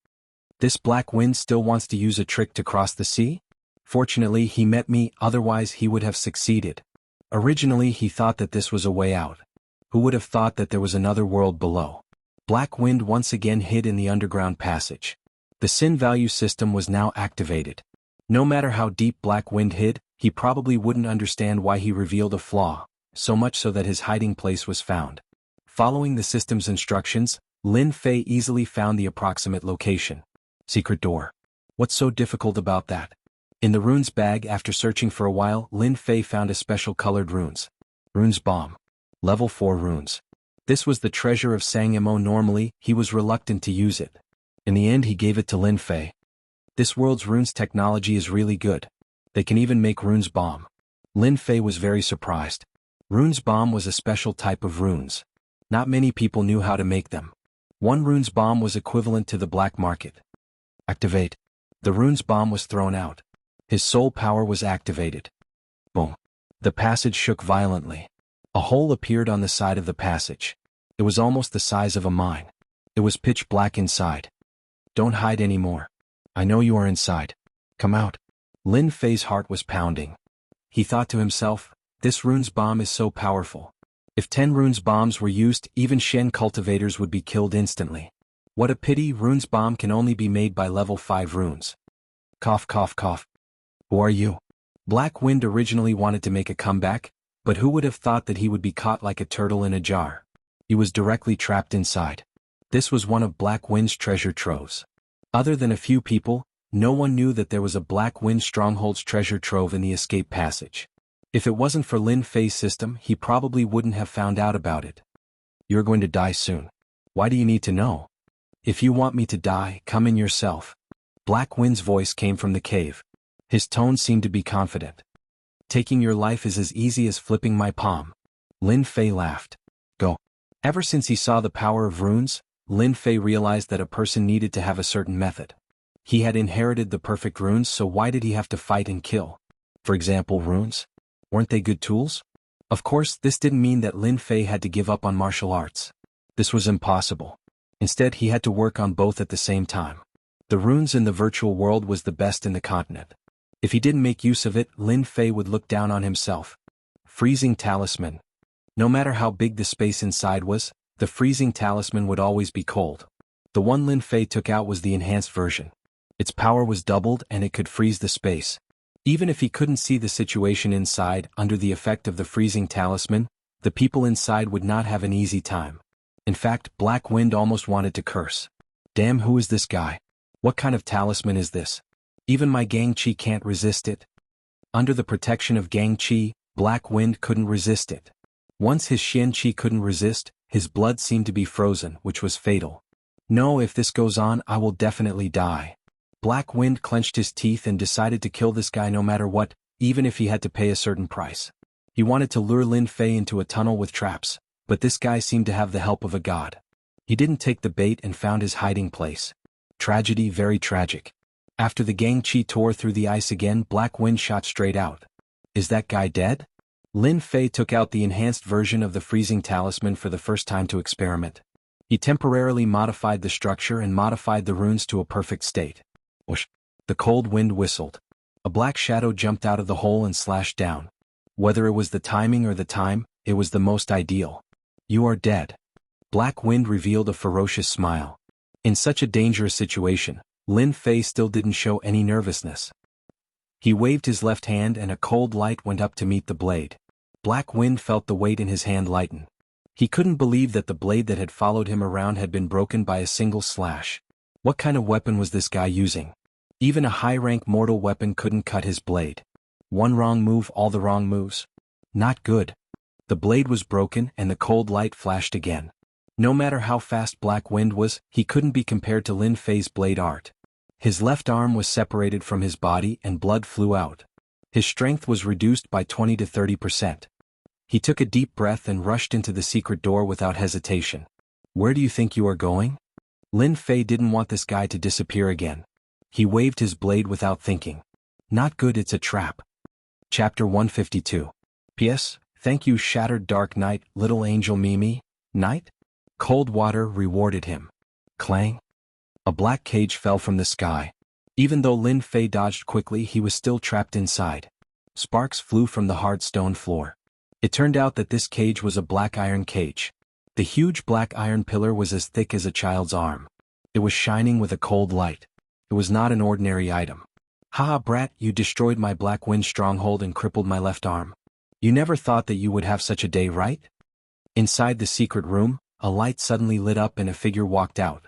This Black Wind still wants to use a trick to cross the sea? Fortunately, he met me, otherwise he would have succeeded. Originally he thought that this was a way out. Who would have thought that there was another world below? Black Wind once again hid in the underground passage. The Sin value system was now activated. No matter how deep Black Wind hid, he probably wouldn't understand why he revealed a flaw, so much so that his hiding place was found. Following the system's instructions, Lin Fei easily found the approximate location. Secret door. What's so difficult about that? In the runes bag, after searching for a while, Lin Fei found a special colored runes. Runes bomb. Level 4 runes. This was the treasure of Sangamo. Normally, he was reluctant to use it. In the end he gave it to Lin Fei. This world's runes technology is really good. They can even make runes bomb. Lin Fei was very surprised. Runes bomb was a special type of runes. Not many people knew how to make them. One runes bomb was equivalent to the black market. Activate. The runes bomb was thrown out. His soul power was activated. Boom. The passage shook violently. A hole appeared on the side of the passage. It was almost the size of a mine. It was pitch black inside. Don't hide anymore. I know you are inside. Come out. Lin Fei's heart was pounding. He thought to himself, this runes bomb is so powerful. If 10 runes bombs were used, even Shen cultivators would be killed instantly. What a pity, runes bomb can only be made by level 5 runes. Cough cough cough. Who are you? Black Wind originally wanted to make a comeback, but who would have thought that he would be caught like a turtle in a jar? He was directly trapped inside. This was one of Black Wind's treasure troves. Other than a few people, no one knew that there was a Black Wind stronghold's treasure trove in the escape passage. If it wasn't for Lin Fei's system, he probably wouldn't have found out about it. You're going to die soon. Why do you need to know? If you want me to die, come in yourself. Black Wind's voice came from the cave. His tone seemed to be confident. Taking your life is as easy as flipping my palm. Lin Fei laughed. Go. Ever since he saw the power of runes, Lin Fei realized that a person needed to have a certain method. He had inherited the perfect runes, so why did he have to fight and kill? For example, runes? Weren't they good tools? Of course, this didn't mean that Lin Fei had to give up on martial arts. This was impossible. Instead, he had to work on both at the same time. The runes in the virtual world was the best in the continent. If he didn't make use of it, Lin Fei would look down on himself. Freezing talisman. No matter how big the space inside was, the freezing talisman would always be cold. The one Lin Fei took out was the enhanced version. Its power was doubled and it could freeze the space. Even if he couldn't see the situation inside, under the effect of the freezing talisman, the people inside would not have an easy time. In fact, Black Wind almost wanted to curse. Damn, who is this guy? What kind of talisman is this? Even my Gang Chi can't resist it. Under the protection of Gang Chi, Black Wind couldn't resist it. Once his Xian Chi couldn't resist, his blood seemed to be frozen, which was fatal. No, if this goes on, I will definitely die. Black Wind clenched his teeth and decided to kill this guy no matter what, even if he had to pay a certain price. He wanted to lure Lin Fei into a tunnel with traps, but this guy seemed to have the help of a god. He didn't take the bait and found his hiding place. Tragedy, very tragic. After the Gang Chi tore through the ice again, Black Wind shot straight out. Is that guy dead? Lin Fei took out the enhanced version of the freezing talisman for the first time to experiment. He temporarily modified the structure and modified the runes to a perfect state. Whoosh! The cold wind whistled. A black shadow jumped out of the hole and slashed down. Whether it was the timing or the time, it was the most ideal. You are dead. Black Wind revealed a ferocious smile. In such a dangerous situation, Lin Fei still didn't show any nervousness. He waved his left hand and a cold light went up to meet the blade. Black Wind felt the weight in his hand lighten. He couldn't believe that the blade that had followed him around had been broken by a single slash. What kind of weapon was this guy using? Even a high-rank mortal weapon couldn't cut his blade. One wrong move, all the wrong moves. Not good. The blade was broken and the cold light flashed again. No matter how fast Black Wind was, he couldn't be compared to Lin Fei's blade art. His left arm was separated from his body and blood flew out. His strength was reduced by 20 to 30%. He took a deep breath and rushed into the secret door without hesitation. Where do you think you are going? Lin Fei didn't want this guy to disappear again. He waved his blade without thinking. Not good, it's a trap. Chapter 152. P.S. Thank you, Shattered Dark Knight, Little Angel Mimi. Knight? Cold water rewarded him. Clang. A black cage fell from the sky. Even though Lin Fei dodged quickly, he was still trapped inside. Sparks flew from the hard stone floor. It turned out that this cage was a black iron cage. The huge black iron pillar was as thick as a child's arm. It was shining with a cold light. It was not an ordinary item. Haha, brat, you destroyed my Black Wind stronghold and crippled my left arm. You never thought that you would have such a day, right? Inside the secret room, a light suddenly lit up and a figure walked out.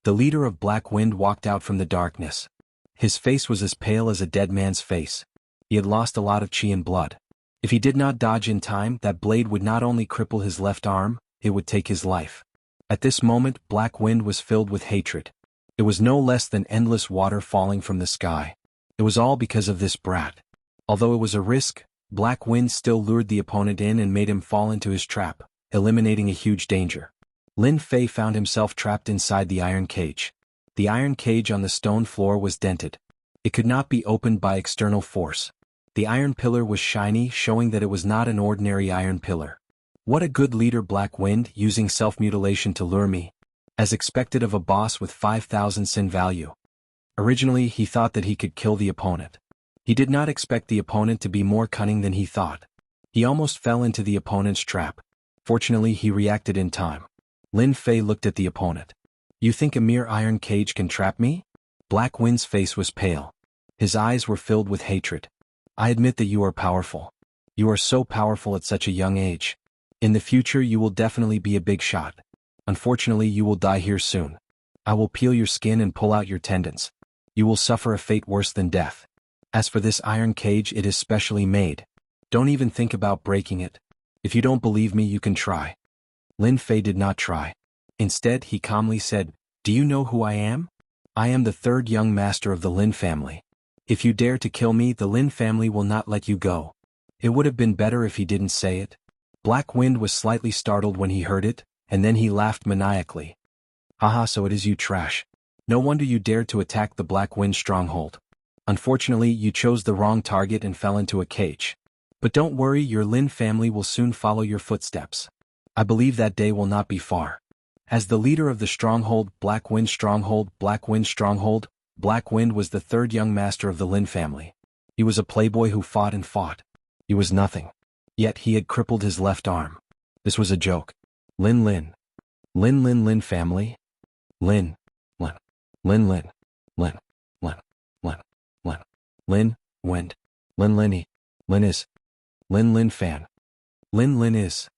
The leader of Black Wind walked out from the darkness. His face was as pale as a dead man's face. He had lost a lot of chi and blood. If he did not dodge in time, that blade would not only cripple his left arm, it would take his life. At this moment, Black Wind was filled with hatred. It was no less than endless water falling from the sky. It was all because of this brat. Although it was a risk, Black Wind still lured the opponent in and made him fall into his trap, eliminating a huge danger. Lin Fei found himself trapped inside the iron cage. The iron cage on the stone floor was dented. It could not be opened by external force. The iron pillar was shiny, showing that it was not an ordinary iron pillar. What a good leader, Black Wind, using self-mutilation to lure me. As expected of a boss with 5,000 sin value. Originally, he thought that he could kill the opponent. He did not expect the opponent to be more cunning than he thought. He almost fell into the opponent's trap. Fortunately, he reacted in time. Lin Fei looked at the opponent. You think a mere iron cage can trap me? Black Wind's face was pale. His eyes were filled with hatred. I admit that you are powerful. You are so powerful at such a young age. In the future you will definitely be a big shot. Unfortunately you will die here soon. I will peel your skin and pull out your tendons. You will suffer a fate worse than death. As for this iron cage, it is specially made. Don't even think about breaking it. If you don't believe me, you can try. Lin Fei did not try. Instead, he calmly said, Do you know who I am? I am the third young master of the Lin family. If you dare to kill me, the Lin family will not let you go. It would have been better if he didn't say it. Black Wind was slightly startled when he heard it, and then he laughed maniacally. Haha, so it is you, trash. No wonder you dared to attack the Black Wind stronghold. Unfortunately, you chose the wrong target and fell into a cage. But don't worry, your Lin family will soon follow your footsteps. I believe that day will not be far. As the leader of the stronghold, Black Wind stronghold, Black Wind stronghold, Black Wind was the third young master of the Lin family. He was a playboy who fought and fought. He was nothing. Yet he had crippled his left arm. This was a joke. Lin family? Lin. Lin Lin. Lin. Lin. Lin. Lin. Lin. Wind. Lin Linny. Lin is. Lin Lin fan. Lin Lin is.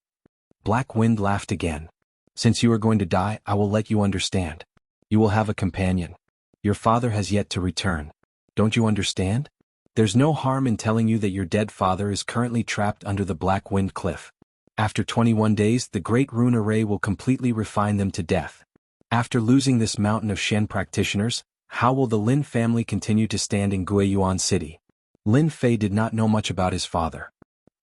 Black Wind laughed again. Since you are going to die, I will let you understand. You will have a companion. Your father has yet to return. Don't you understand? There's no harm in telling you that your dead father is currently trapped under the Black Wind Cliff. After 21 days, the Great Rune Array will completely refine them to death. After losing this mountain of Shen practitioners, how will the Lin family continue to stand in Guiyuan City? Lin Fei did not know much about his father.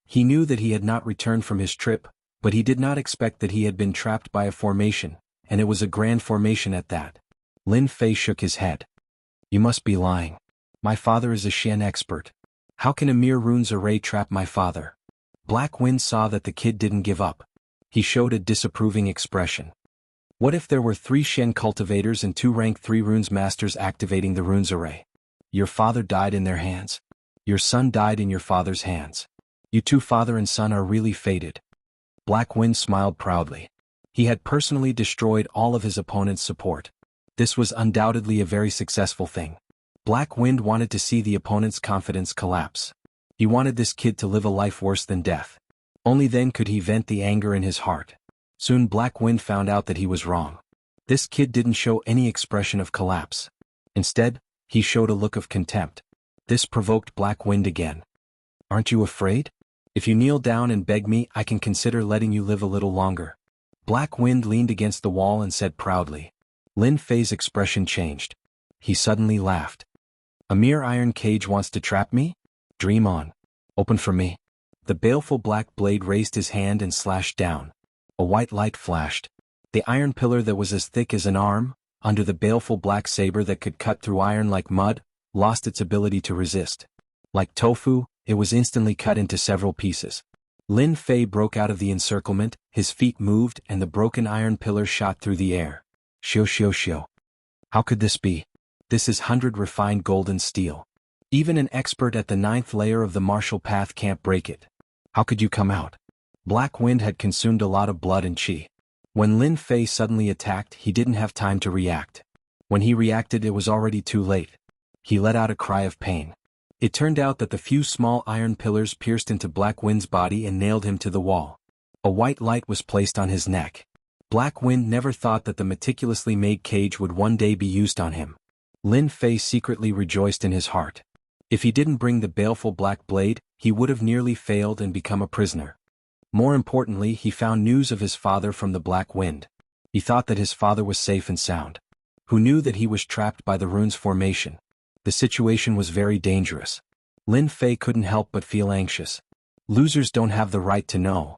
He knew that he had not returned from his trip, but he did not expect that he had been trapped by a formation, and it was a grand formation at that. Lin Fei shook his head. You must be lying. My father is a Shen expert. How can a mere runes array trap my father? Black Wind saw that the kid didn't give up. He showed a disapproving expression. What if there were 3 Shen cultivators and 2 rank 3 runes masters activating the runes array? Your father died in their hands. Your son died in your father's hands. You two father and son are really fated. Black Wind smiled proudly. He had personally destroyed all of his opponent's support. This was undoubtedly a very successful thing. Black Wind wanted to see the opponent's confidence collapse. He wanted this kid to live a life worse than death. Only then could he vent the anger in his heart. Soon Black Wind found out that he was wrong. This kid didn't show any expression of collapse. Instead, he showed a look of contempt. This provoked Black Wind again. Aren't you afraid? If you kneel down and beg me, I can consider letting you live a little longer. Black Wind leaned against the wall and said proudly. Lin Fei's expression changed. He suddenly laughed. A mere iron cage wants to trap me? Dream on. Open for me. The baleful black blade raised his hand and slashed down. A white light flashed. The iron pillar that was as thick as an arm, under the baleful black saber that could cut through iron like mud, lost its ability to resist. Like tofu, it was instantly cut into several pieces. Lin Fei broke out of the encirclement, his feet moved and the broken iron pillar shot through the air. Shio shio shio. How could this be? This is 100 refined golden steel. Even an expert at the 9th layer of the martial path can't break it. How could you come out? Black Wind had consumed a lot of blood and qi. When Lin Fei suddenly attacked, he didn't have time to react. When he reacted, it was already too late. He let out a cry of pain. It turned out that the few small iron pillars pierced into Black Wind's body and nailed him to the wall. A white light was placed on his neck. Black Wind never thought that the meticulously made cage would one day be used on him. Lin Fei secretly rejoiced in his heart. If he didn't bring the baleful black blade, he would have nearly failed and become a prisoner. More importantly, he found news of his father from the Black Wind. He thought that his father was safe and sound. Who knew that he was trapped by the rune's formation? The situation was very dangerous. Lin Fei couldn't help but feel anxious. Losers don't have the right to know.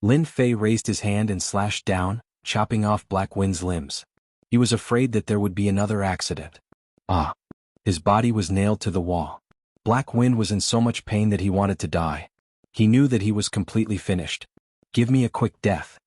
Lin Fei raised his hand and slashed down, chopping off Black Wind's limbs. He was afraid that there would be another accident. His body was nailed to the wall. Black Wind was in so much pain that he wanted to die. He knew that he was completely finished. Give me a quick death.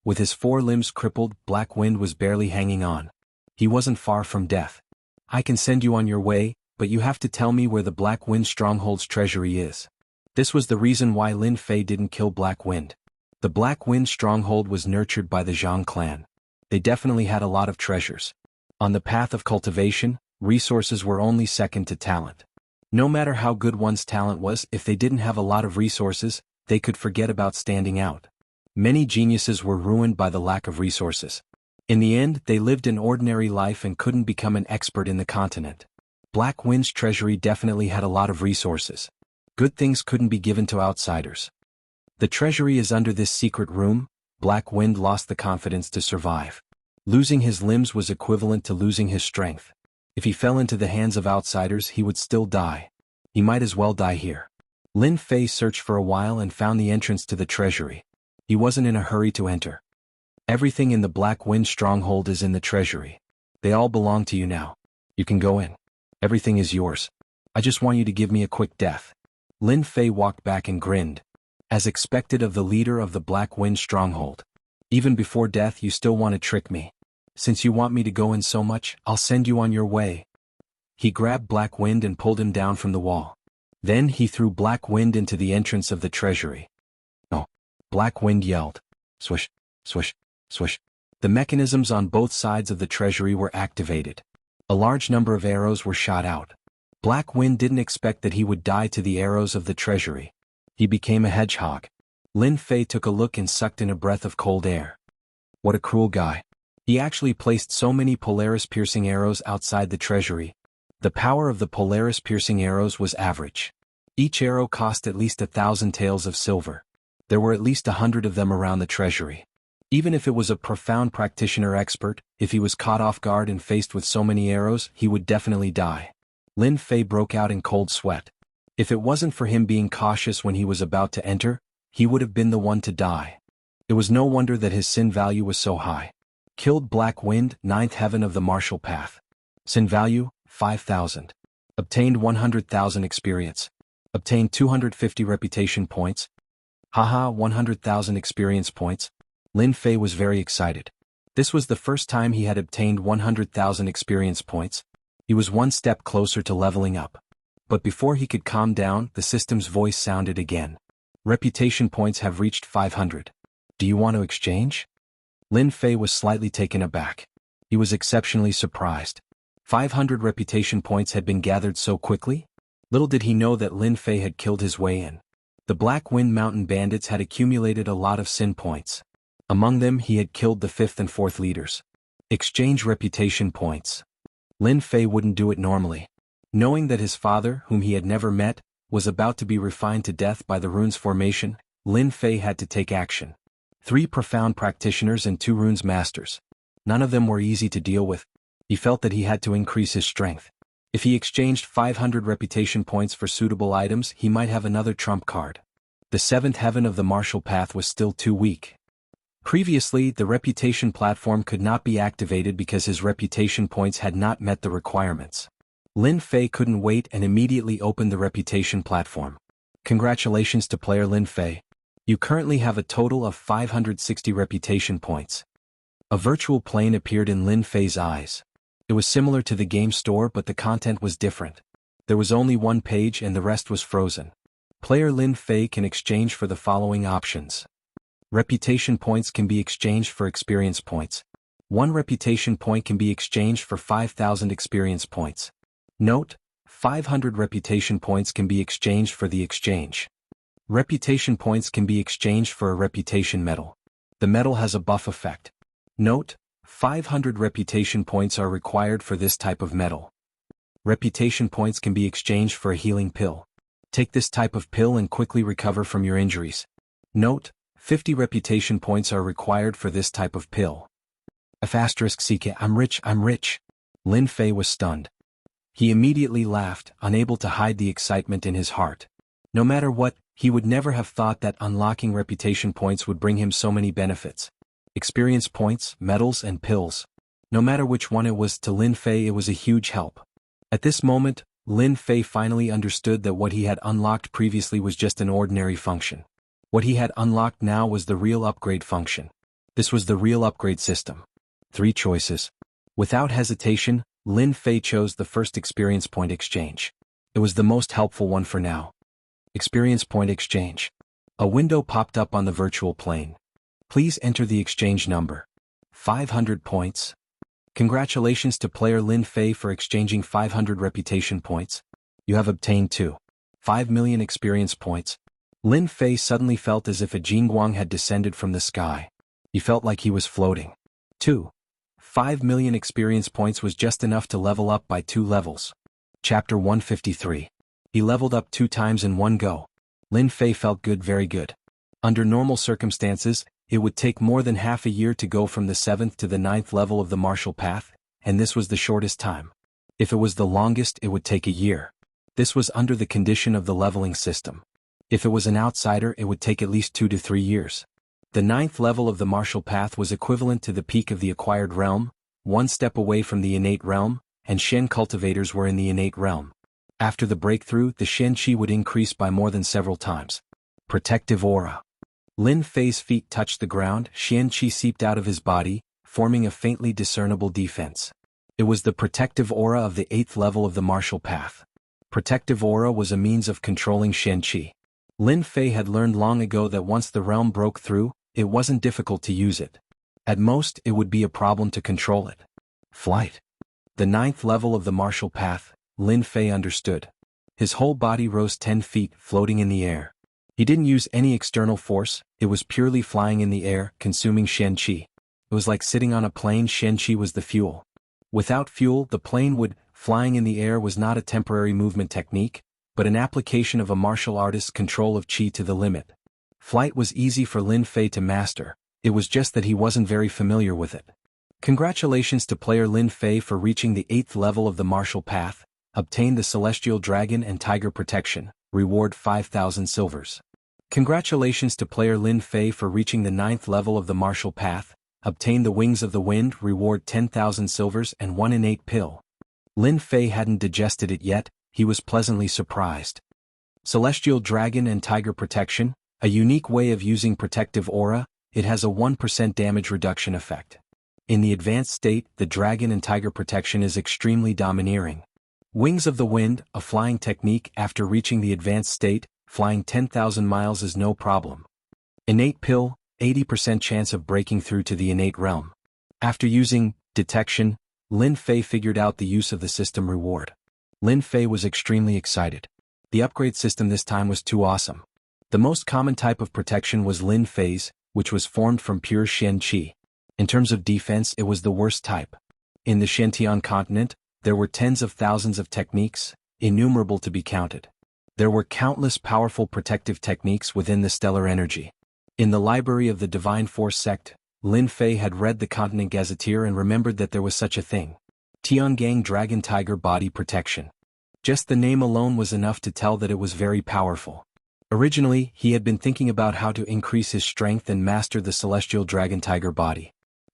With his 4 limbs crippled, Black Wind was barely hanging on. He wasn't far from death. I can send you on your way, but you have to tell me where the Black Wind Stronghold's treasury is. This was the reason why Lin Fei didn't kill Black Wind. The Black Wind Stronghold was nurtured by the Zhang clan. They definitely had a lot of treasures. On the path of cultivation, resources were only second to talent. No matter how good one's talent was, if they didn't have a lot of resources, they could forget about standing out. Many geniuses were ruined by the lack of resources. In the end, they lived an ordinary life and couldn't become an expert in the continent. Black Wind's treasury definitely had a lot of resources. Good things couldn't be given to outsiders. The treasury is under this secret room. Black Wind lost the confidence to survive. Losing his limbs was equivalent to losing his strength. If he fell into the hands of outsiders, he would still die. He might as well die here. Lin Fei searched for a while and found the entrance to the treasury. He wasn't in a hurry to enter. Everything in the Black Wind Stronghold is in the treasury. They all belong to you now. You can go in. Everything is yours. I just want you to give me a quick death. Lin Fei walked back and grinned. As expected of the leader of the Black Wind Stronghold. Even before death, you still want to trick me. Since you want me to go in so much, I'll send you on your way. He grabbed Black Wind and pulled him down from the wall. Then he threw Black Wind into the entrance of the treasury. Oh! Black Wind yelled. Swish, swish, swish. The mechanisms on both sides of the treasury were activated. A large number of arrows were shot out. Black Wind didn't expect that he would die to the arrows of the treasury. He became a hedgehog. Lin Fei took a look and sucked in a breath of cold air. What a cruel guy. He actually placed so many Polaris-piercing arrows outside the treasury. The power of the Polaris-piercing arrows was average. Each arrow cost at least 1,000 taels of silver. There were at least 100 of them around the treasury. Even if it was a profound practitioner expert, if he was caught off guard and faced with so many arrows, he would definitely die. Lin Fei broke out in cold sweat. If it wasn't for him being cautious when he was about to enter, he would have been the one to die. It was no wonder that his sin value was so high. Killed Black Wind, 9th heaven of the martial path. Sin value, 5,000. Obtained 100,000 experience. Obtained 250 reputation points. Haha, 100,000 experience points. Lin Fei was very excited. This was the first time he had obtained 100,000 experience points. He was one step closer to leveling up. But before he could calm down, the system's voice sounded again. Reputation points have reached 500. Do you want to exchange? Lin Fei was slightly taken aback. He was exceptionally surprised. 500 reputation points had been gathered so quickly? Little did he know that Lin Fei had killed his way in. The Black Wind Mountain bandits had accumulated a lot of sin points. Among them he had killed the 5th and 4th leaders. Exchange reputation points. Lin Fei wouldn't do it normally. Knowing that his father, whom he had never met, was about to be refined to death by the rune's formation, Lin Fei had to take action. 3 profound practitioners and 2 runes masters. None of them were easy to deal with. He felt that he had to increase his strength. If he exchanged 500 reputation points for suitable items, he might have another trump card. The 7th heaven of the martial path was still too weak. Previously, the reputation platform could not be activated because his reputation points had not met the requirements. Lin Fei couldn't wait and immediately opened the reputation platform. Congratulations to player Lin Fei. You currently have a total of 560 reputation points. A virtual plane appeared in Lin Fei's eyes. It was similar to the game store, but the content was different. There was only one page and the rest was frozen. Player Lin Fei can exchange for the following options. Reputation points can be exchanged for experience points. 1 reputation point can be exchanged for 5,000 experience points. Note: 500 reputation points can be exchanged for the exchange. Reputation points can be exchanged for a reputation medal. The medal has a buff effect. Note: 500 reputation points are required for this type of medal. Reputation points can be exchanged for a healing pill. Take this type of pill and quickly recover from your injuries. Note: 50 reputation points are required for this type of pill. *CK I'm rich. Lin Fei was stunned. He immediately laughed, unable to hide the excitement in his heart. No matter what, he would never have thought that unlocking reputation points would bring him so many benefits. Experience points, medals, and pills. No matter which one it was, to Lin Fei it was a huge help. At this moment, Lin Fei finally understood that what he had unlocked previously was just an ordinary function. What he had unlocked now was the real upgrade function. This was the real upgrade system. 3 choices. Without hesitation, Lin Fei chose the first experience point exchange. It was the most helpful one for now. Experience point exchange. A window popped up on the virtual plane. Please enter the exchange number. 500 points. Congratulations to player Lin Fei for exchanging 500 reputation points. You have obtained 5 million experience points. Lin Fei suddenly felt as if a Jianghu had descended from the sky. He felt like he was floating. 5 million experience points was just enough to level up by 2 levels. Chapter 153. He leveled up 2 times in one go. Lin Fei felt good, very good. Under normal circumstances, it would take more than half a year to go from the 7th to the 9th level of the martial path, and this was the shortest time. If it was the longest, it would take a year. This was under the condition of the leveling system. If it was an outsider, it would take at least 2 to 3 years. The 9th level of the martial path was equivalent to the peak of the acquired realm, 1 step away from the innate realm, and Shen cultivators were in the innate realm. After the breakthrough, the Shen Qi would increase by more than several times. Protective aura. Lin Fei's feet touched the ground, Shen Qi seeped out of his body, forming a faintly discernible defense. It was the protective aura of the 8th level of the martial path. Protective aura was a means of controlling Shen Qi. Lin Fei had learned long ago that once the realm broke through, it wasn't difficult to use it. At most, it would be a problem to control it. Flight. The 9th level of the martial path, Lin Fei understood. His whole body rose 10 feet, floating in the air. He didn't use any external force, it was purely flying in the air, consuming Shen Qi. It was like sitting on a plane. Shen Qi was the fuel. Without fuel, the plane would. Flying in the air was not a temporary movement technique, but an application of a martial artist's control of Qi to the limit. Flight was easy for Lin Fei to master, it was just that he wasn't very familiar with it. Congratulations to player Lin Fei for reaching the 8th level of the martial path, obtain the Celestial Dragon and Tiger Protection, reward 5,000 silvers. Congratulations to player Lin Fei for reaching the 9th level of the martial path, obtain the Wings of the Wind, reward 10,000 silvers and 1 innate pill. Lin Fei hadn't digested it yet, he was pleasantly surprised. Celestial Dragon and Tiger Protection, a unique way of using protective aura, it has a 1% damage reduction effect. In the advanced state, the Dragon and Tiger Protection is extremely domineering. Wings of the Wind, a flying technique. After reaching the advanced state, flying 10,000 miles is no problem. Innate Pill, 80% chance of breaking through to the innate realm. After using detection, Lin Fei figured out the use of the system reward. Lin Fei was extremely excited. The upgrade system this time was too awesome. The most common type of protection was Lin Fei's, which was formed from pure Shen Qi. In terms of defense, it was the worst type. In the Shantian continent, there were tens of thousands of techniques, innumerable to be counted. There were countless powerful protective techniques within the stellar energy. In the library of the Divine Force sect, Lin Fei had read the Continent Gazetteer and remembered that there was such a thing. Tiangang Dragon Tiger Body Protection. Just the name alone was enough to tell that it was very powerful. Originally, he had been thinking about how to increase his strength and master the Celestial Dragon Tiger Body.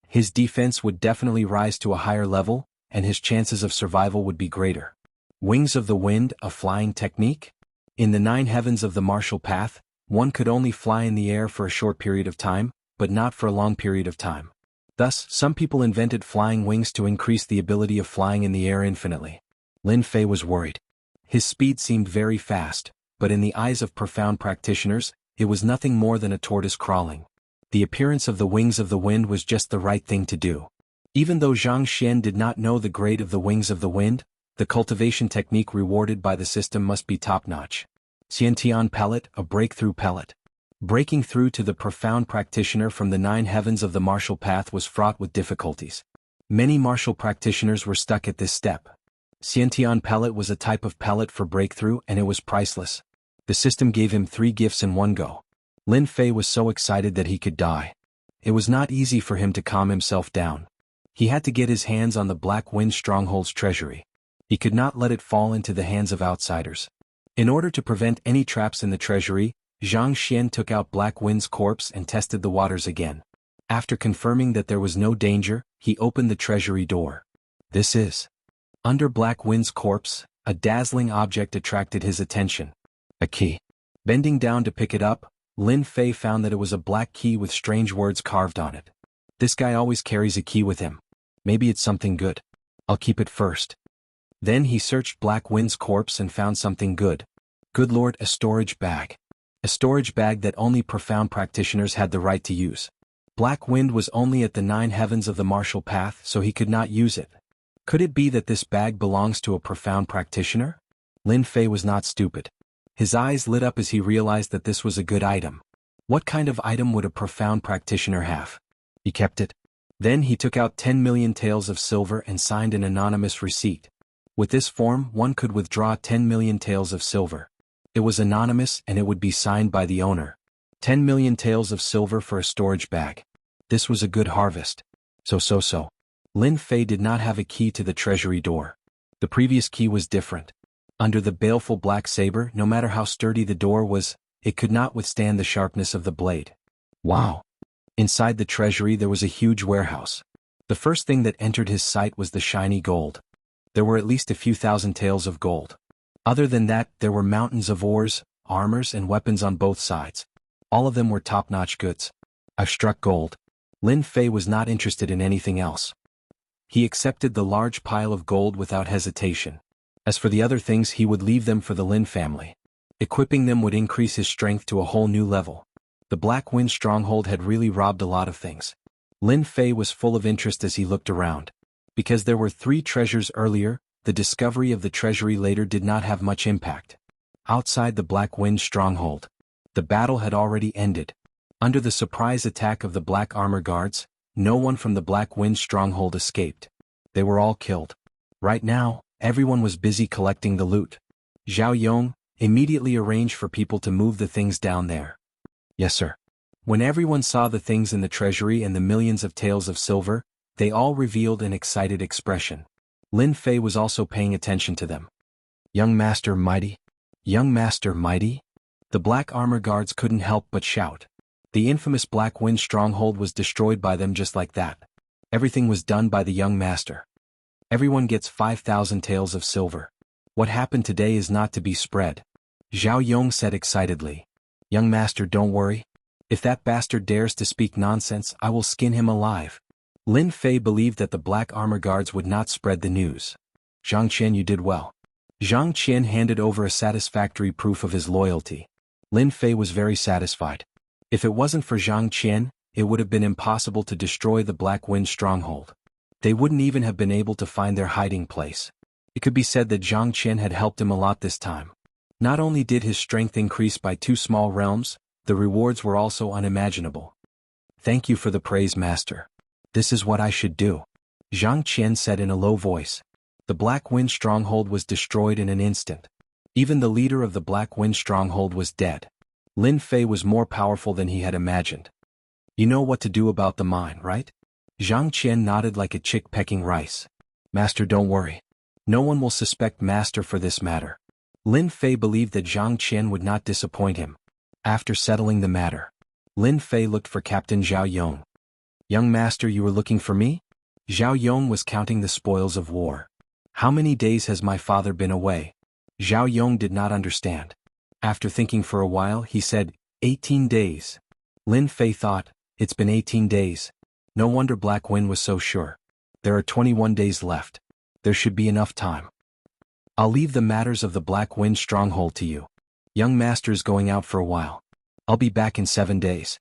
His defense would definitely rise to a higher level, and his chances of survival would be greater. Wings of the Wind, a flying technique? In the 9 heavens of the martial path, one could only fly in the air for a short period of time, but not for a long period of time. Thus, some people invented flying wings to increase the ability of flying in the air infinitely. Lin Fei was worried. His speed seemed very fast, but in the eyes of profound practitioners, it was nothing more than a tortoise crawling. The appearance of the Wings of the Wind was just the right thing to do. Even though Zhang Xian did not know the grade of the Wings of the Wind, the cultivation technique rewarded by the system must be top-notch. Xiantian Pellet, a breakthrough pellet. Breaking through to the profound practitioner from the 9 heavens of the martial path was fraught with difficulties. Many martial practitioners were stuck at this step. Xiantian Pellet was a type of pellet for breakthrough and it was priceless. The system gave him 3 gifts in one go. Lin Fei was so excited that he could die. It was not easy for him to calm himself down. He had to get his hands on the Black Wind Stronghold's treasury. He could not let it fall into the hands of outsiders. In order to prevent any traps in the treasury, Zhang Xian took out Black Wind's corpse and tested the waters again. After confirming that there was no danger, he opened the treasury door. This is. Under Black Wind's corpse, a dazzling object attracted his attention. A key. Bending down to pick it up, Lin Fei found that it was a black key with strange words carved on it. This guy always carries a key with him. Maybe it's something good. I'll keep it first. Then he searched Black Wind's corpse and found something good. Good lord, a storage bag. A storage bag that only profound practitioners had the right to use. Black Wind was only at the 9 heavens of the martial path, so he could not use it. Could it be that this bag belongs to a profound practitioner? Lin Fei was not stupid. His eyes lit up as he realized that this was a good item. What kind of item would a profound practitioner have? He kept it. Then he took out 10 million taels of silver and signed an anonymous receipt. With this form, one could withdraw 10 million taels of silver. It was anonymous and it would be signed by the owner. 10 million taels of silver for a storage bag. This was a good harvest. So. Lin Fei did not have a key to the treasury door. The previous key was different. Under the baleful black saber, no matter how sturdy the door was, it could not withstand the sharpness of the blade. Wow! Inside the treasury there was a huge warehouse. The first thing that entered his sight was the shiny gold. There were at least a few thousand taels of gold. Other than that, there were mountains of ores, armors and weapons on both sides. All of them were top-notch goods. I've struck gold. Lin Fei was not interested in anything else. He accepted the large pile of gold without hesitation. As for the other things, he would leave them for the Lin family. Equipping them would increase his strength to a whole new level. The Black Wind Stronghold had really robbed a lot of things. Lin Fei was full of interest as he looked around. Because there were 3 treasures earlier, the discovery of the treasury later did not have much impact. Outside the Black Wind stronghold, the battle had already ended. Under the surprise attack of the Black Armor Guards, no one from the Black Wind stronghold escaped. They were all killed. Right now, everyone was busy collecting the loot. Zhao Yong immediately arranged for people to move the things down there. Yes, sir. When everyone saw the things in the treasury and the millions of taels of silver, they all revealed an excited expression. Lin Fei was also paying attention to them. Young Master Mighty? Young Master Mighty? The Black Armor Guards couldn't help but shout. The infamous Black Wind stronghold was destroyed by them just like that. Everything was done by the young master. Everyone gets 5,000 taels of silver. What happened today is not to be spread. Zhao Yong said excitedly. Young master, don't worry. If that bastard dares to speak nonsense, I will skin him alive. Lin Fei believed that the Black Armor Guards would not spread the news. Zhang Qian, you did well. Zhang Qian handed over a satisfactory proof of his loyalty. Lin Fei was very satisfied. If it wasn't for Zhang Qian, it would have been impossible to destroy the Black Wind stronghold. They wouldn't even have been able to find their hiding place. It could be said that Zhang Qian had helped him a lot this time. Not only did his strength increase by 2 small realms, the rewards were also unimaginable. Thank you for the praise, master. This is what I should do. Zhang Qian said in a low voice. The Black Wind stronghold was destroyed in an instant. Even the leader of the Black Wind stronghold was dead. Lin Fei was more powerful than he had imagined. You know what to do about the mine, right? Zhang Qian nodded like a chick pecking rice. Master, don't worry. No one will suspect master for this matter. Lin Fei believed that Zhang Qian would not disappoint him. After settling the matter, Lin Fei looked for Captain Zhao Yong. Young master, you were looking for me? Zhao Yong was counting the spoils of war. How many days has my father been away? Zhao Yong did not understand. After thinking for a while, he said, 18 days. Lin Fei thought, it's been 18 days. No wonder Black Wind was so sure. There are 21 days left. There should be enough time. I'll leave the matters of the Black Wind stronghold to you. Young master's going out for a while. I'll be back in 7 days.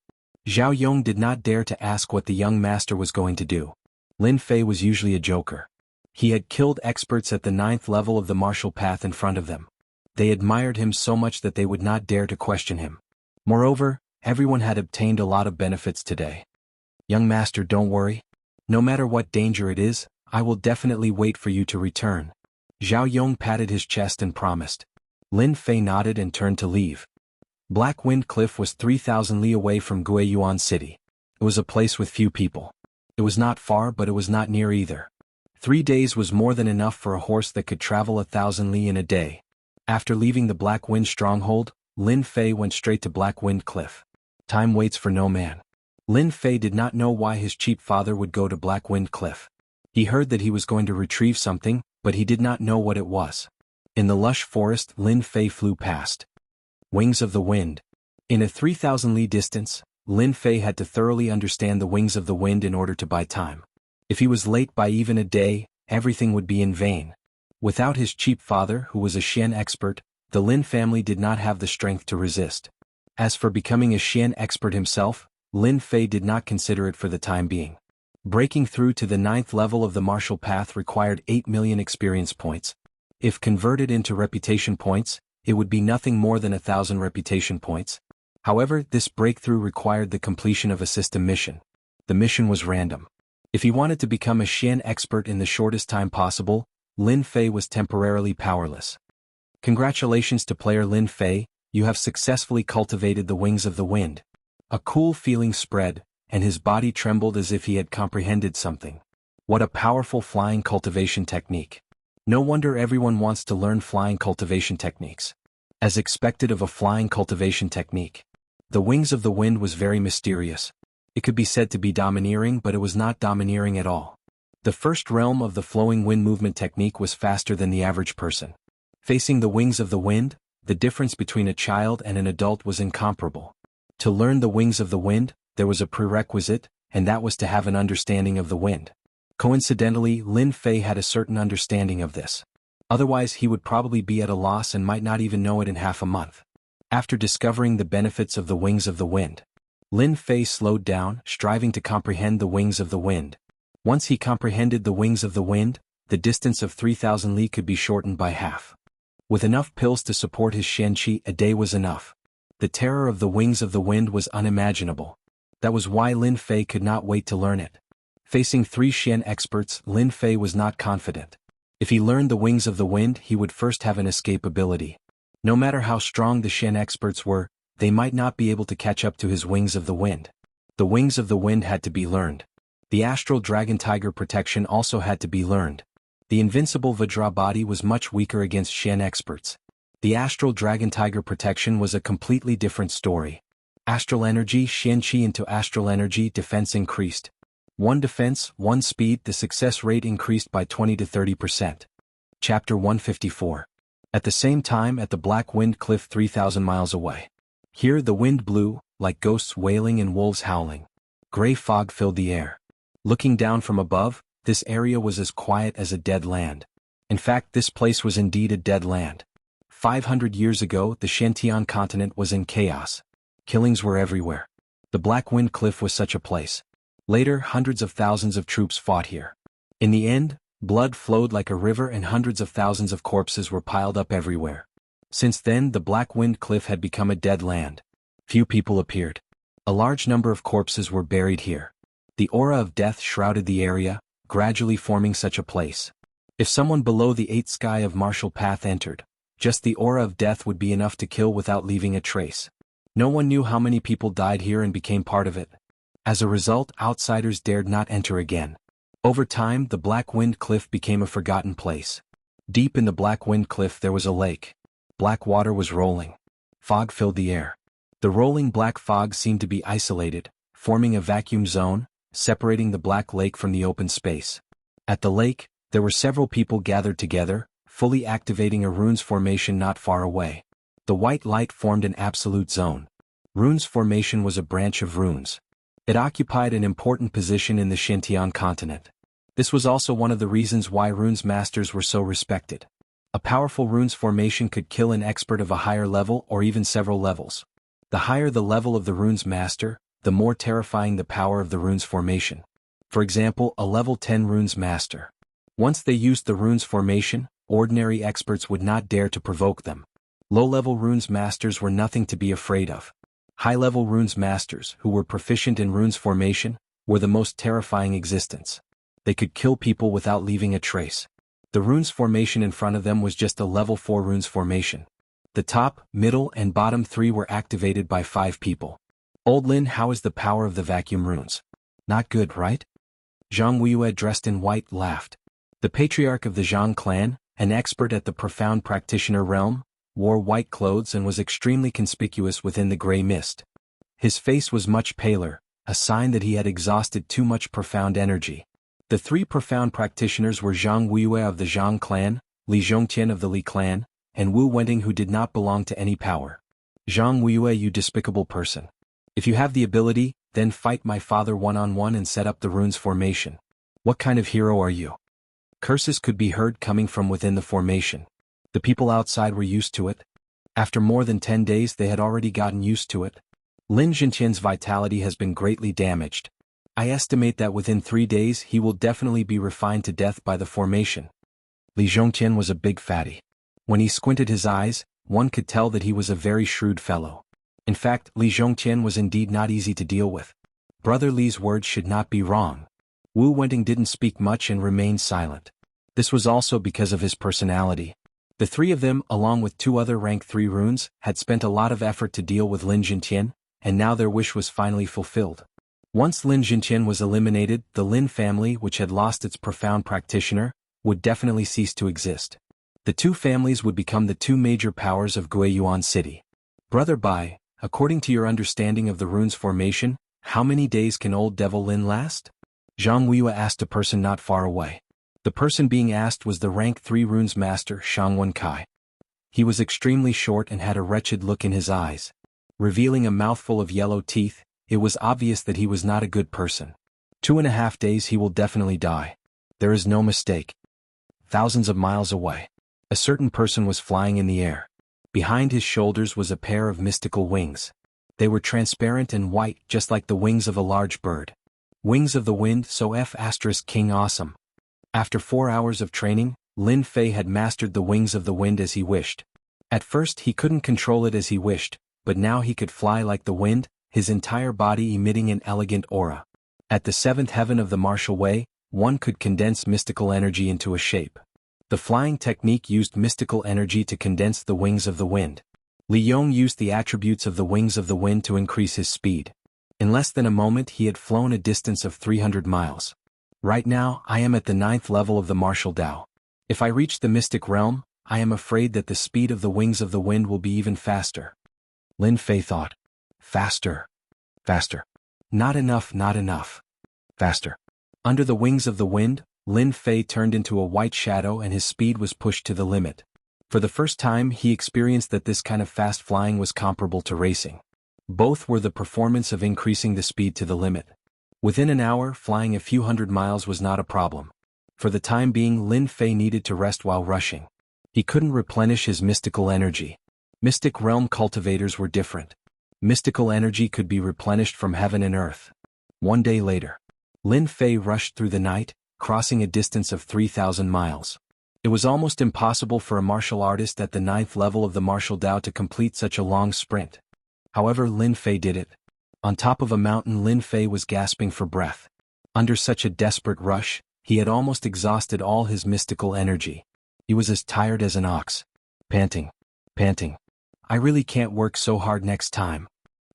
Zhao Yong did not dare to ask what the young master was going to do. Lin Fei was usually a joker. He had killed experts at the 9th level of the martial path in front of them. They admired him so much that they would not dare to question him. Moreover, everyone had obtained a lot of benefits today. Young master, don't worry. No matter what danger it is, I will definitely wait for you to return. Zhao Yong patted his chest and promised. Lin Fei nodded and turned to leave. Black Wind Cliff was 3,000 li away from Guiyuan City. It was a place with few people. It was not far, but it was not near either. 3 days was more than enough for a horse that could travel 1,000 li in a day. After leaving the Black Wind stronghold, Lin Fei went straight to Black Wind Cliff. Time waits for no man. Lin Fei did not know why his cheap father would go to Black Wind Cliff. He heard that he was going to retrieve something, but he did not know what it was. In the lush forest, Lin Fei flew past. Wings of the Wind. In a 3,000 li distance, Lin Fei had to thoroughly understand the wings of the wind in order to buy time. If he was late by even a day, everything would be in vain. Without his cheap father, who was a Xian expert, the Lin family did not have the strength to resist. As for becoming a Xian expert himself, Lin Fei did not consider it for the time being. Breaking through to the 9th level of the martial path required 8 million experience points. If converted into reputation points, it would be nothing more than 1,000 reputation points. However, this breakthrough required the completion of a system mission. The mission was random. If he wanted to become a Xian expert in the shortest time possible, Lin Fei was temporarily powerless. Congratulations to player Lin Fei, you have successfully cultivated the wings of the wind. A cool feeling spread, and his body trembled as if he had comprehended something. What a powerful flying cultivation technique. No wonder everyone wants to learn flying cultivation techniques. As expected of a flying cultivation technique, the wings of the wind was very mysterious. It could be said to be domineering, but it was not domineering at all. The first realm of the flowing wind movement technique was faster than the average person. Facing the wings of the wind, the difference between a child and an adult was incomparable. To learn the wings of the wind, there was a prerequisite, and that was to have an understanding of the wind. Coincidentally, Lin Fei had a certain understanding of this. Otherwise he would probably be at a loss and might not even know it in half a month. After discovering the benefits of the wings of the wind, Lin Fei slowed down, striving to comprehend the wings of the wind. Once he comprehended the wings of the wind, the distance of 3,000 li could be shortened by half. With enough pills to support his shenqi, a day was enough. The terror of the wings of the wind was unimaginable. That was why Lin Fei could not wait to learn it. Facing 3 Xian experts, Lin Fei was not confident. If he learned the wings of the wind, he would first have an escape ability. No matter how strong the Xian experts were, they might not be able to catch up to his wings of the wind. The wings of the wind had to be learned. The astral dragon tiger protection also had to be learned. The invincible Vajra body was much weaker against Xian experts. The astral dragon tiger protection was a completely different story. Astral energy, Xian Qi into astral energy, defense increased. 1 defense, 1 speed, the success rate increased by 20 to 30%. Chapter 154. At the same time at the Black Wind Cliff 3,000 miles away. Here the wind blew, like ghosts wailing and wolves howling. Gray fog filled the air. Looking down from above, this area was as quiet as a dead land. In fact, this place was indeed a dead land. 500 years ago, the Shantian continent was in chaos. Killings were everywhere. The Black Wind Cliff was such a place. Later, hundreds of thousands of troops fought here. In the end, blood flowed like a river and hundreds of thousands of corpses were piled up everywhere. Since then, the Black Wind Cliff had become a dead land. Few people appeared. A large number of corpses were buried here. The aura of death shrouded the area, gradually forming such a place. If someone below the 8th sky of Martial Path entered, just the aura of death would be enough to kill without leaving a trace. No one knew how many people died here and became part of it. As a result, outsiders dared not enter again. Over time, the Black Wind Cliff became a forgotten place. Deep in the Black Wind Cliff there was a lake. Black water was rolling. Fog filled the air. The rolling black fog seemed to be isolated, forming a vacuum zone, separating the Black Lake from the open space. At the lake, there were several people gathered together, fully activating a runes formation not far away. The white light formed an absolute zone. Runes formation was a branch of runes. It occupied an important position in the Shantian continent. This was also one of the reasons why runes masters were so respected. A powerful runes formation could kill an expert of a higher level or even several levels. The higher the level of the runes master, the more terrifying the power of the runes formation. For example, a level 10 runes master. Once they used the runes formation, ordinary experts would not dare to provoke them. Low-level runes masters were nothing to be afraid of. High-level runes masters, who were proficient in runes formation, were the most terrifying existence. They could kill people without leaving a trace. The runes formation in front of them was just a level 4 runes formation. The top, middle, and bottom 3 were activated by 5 people. Old Lin, how is the power of the vacuum runes? Not good, right? Jianghu, dressed in white, laughed. The patriarch of the Zhang clan, an expert at the profound practitioner realm, wore white clothes and was extremely conspicuous within the gray mist. His face was much paler, a sign that he had exhausted too much profound energy. The 3 profound practitioners were Zhang Wuiyue of the Zhang clan, Li Zhongtian of the Li clan, and Wu Wenting, who did not belong to any power. Zhang Wuiyue, you despicable person. If you have the ability, then fight my father one-on-one and set up the runes formation. What kind of hero are you? Curses could be heard coming from within the formation. The people outside were used to it. After more than 10 days they had already gotten used to it. Lin Zhenqian's vitality has been greatly damaged. I estimate that within 3 days he will definitely be refined to death by the formation. Li Zhongtian was a big fatty. When he squinted his eyes, one could tell that he was a very shrewd fellow. In fact, Li Zhongtian was indeed not easy to deal with. Brother Li's words should not be wrong. Wu Wenting didn't speak much and remained silent. This was also because of his personality. The 3 of them, along with 2 other rank 3 runes, had spent a lot of effort to deal with Lin Zhenqian, and now their wish was finally fulfilled. Once Lin Zhenqian was eliminated, the Lin family, which had lost its profound practitioner, would definitely cease to exist. The 2 families would become the 2 major powers of Guiyuan City. Brother Bai, according to your understanding of the runes formation, how many days can old devil Lin last? Zhang Wuiyue asked a person not far away. The person being asked was the rank 3 runes master Shang Wenkai. He was extremely short and had a wretched look in his eyes. Revealing a mouthful of yellow teeth, it was obvious that he was not a good person. 2.5 days he will definitely die. There is no mistake. Thousands of miles away, a certain person was flying in the air. Behind his shoulders was a pair of mystical wings. They were transparent and white, just like the wings of a large bird. Wings of the Wind, so F** King awesome. After 4 hours of training, Lin Fei had mastered the Wings of the Wind as he wished. At first he couldn't control it as he wished, but now he could fly like the wind, his entire body emitting an elegant aura. At the 7th heaven of the martial way, one could condense mystical energy into a shape. The flying technique used mystical energy to condense the wings of the wind. Li Yong used the attributes of the wings of the wind to increase his speed. In less than a moment he had flown a distance of 300 miles. Right now, I am at the 9th level of the martial Tao. If I reach the mystic realm, I am afraid that the speed of the wings of the wind will be even faster. Lin Fei thought. Faster. Faster. Not enough, not enough. Faster. Under the wings of the wind, Lin Fei turned into a white shadow and his speed was pushed to the limit. For the first time he experienced that this kind of fast flying was comparable to racing. Both were the performance of increasing the speed to the limit. Within an hour, flying a few hundred miles was not a problem. For the time being, Lin Fei needed to rest while rushing. He couldn't replenish his mystical energy. Mystic realm cultivators were different. Mystical energy could be replenished from heaven and earth. 1 day later, Lin Fei rushed through the night, crossing a distance of 3,000 miles. It was almost impossible for a martial artist at the 9th level of the martial Tao to complete such a long sprint. However, Lin Fei did it. On top of a mountain, Lin Fei was gasping for breath. Under such a desperate rush, he had almost exhausted all his mystical energy. He was as tired as an ox. Panting. Panting. I really can't work so hard next time.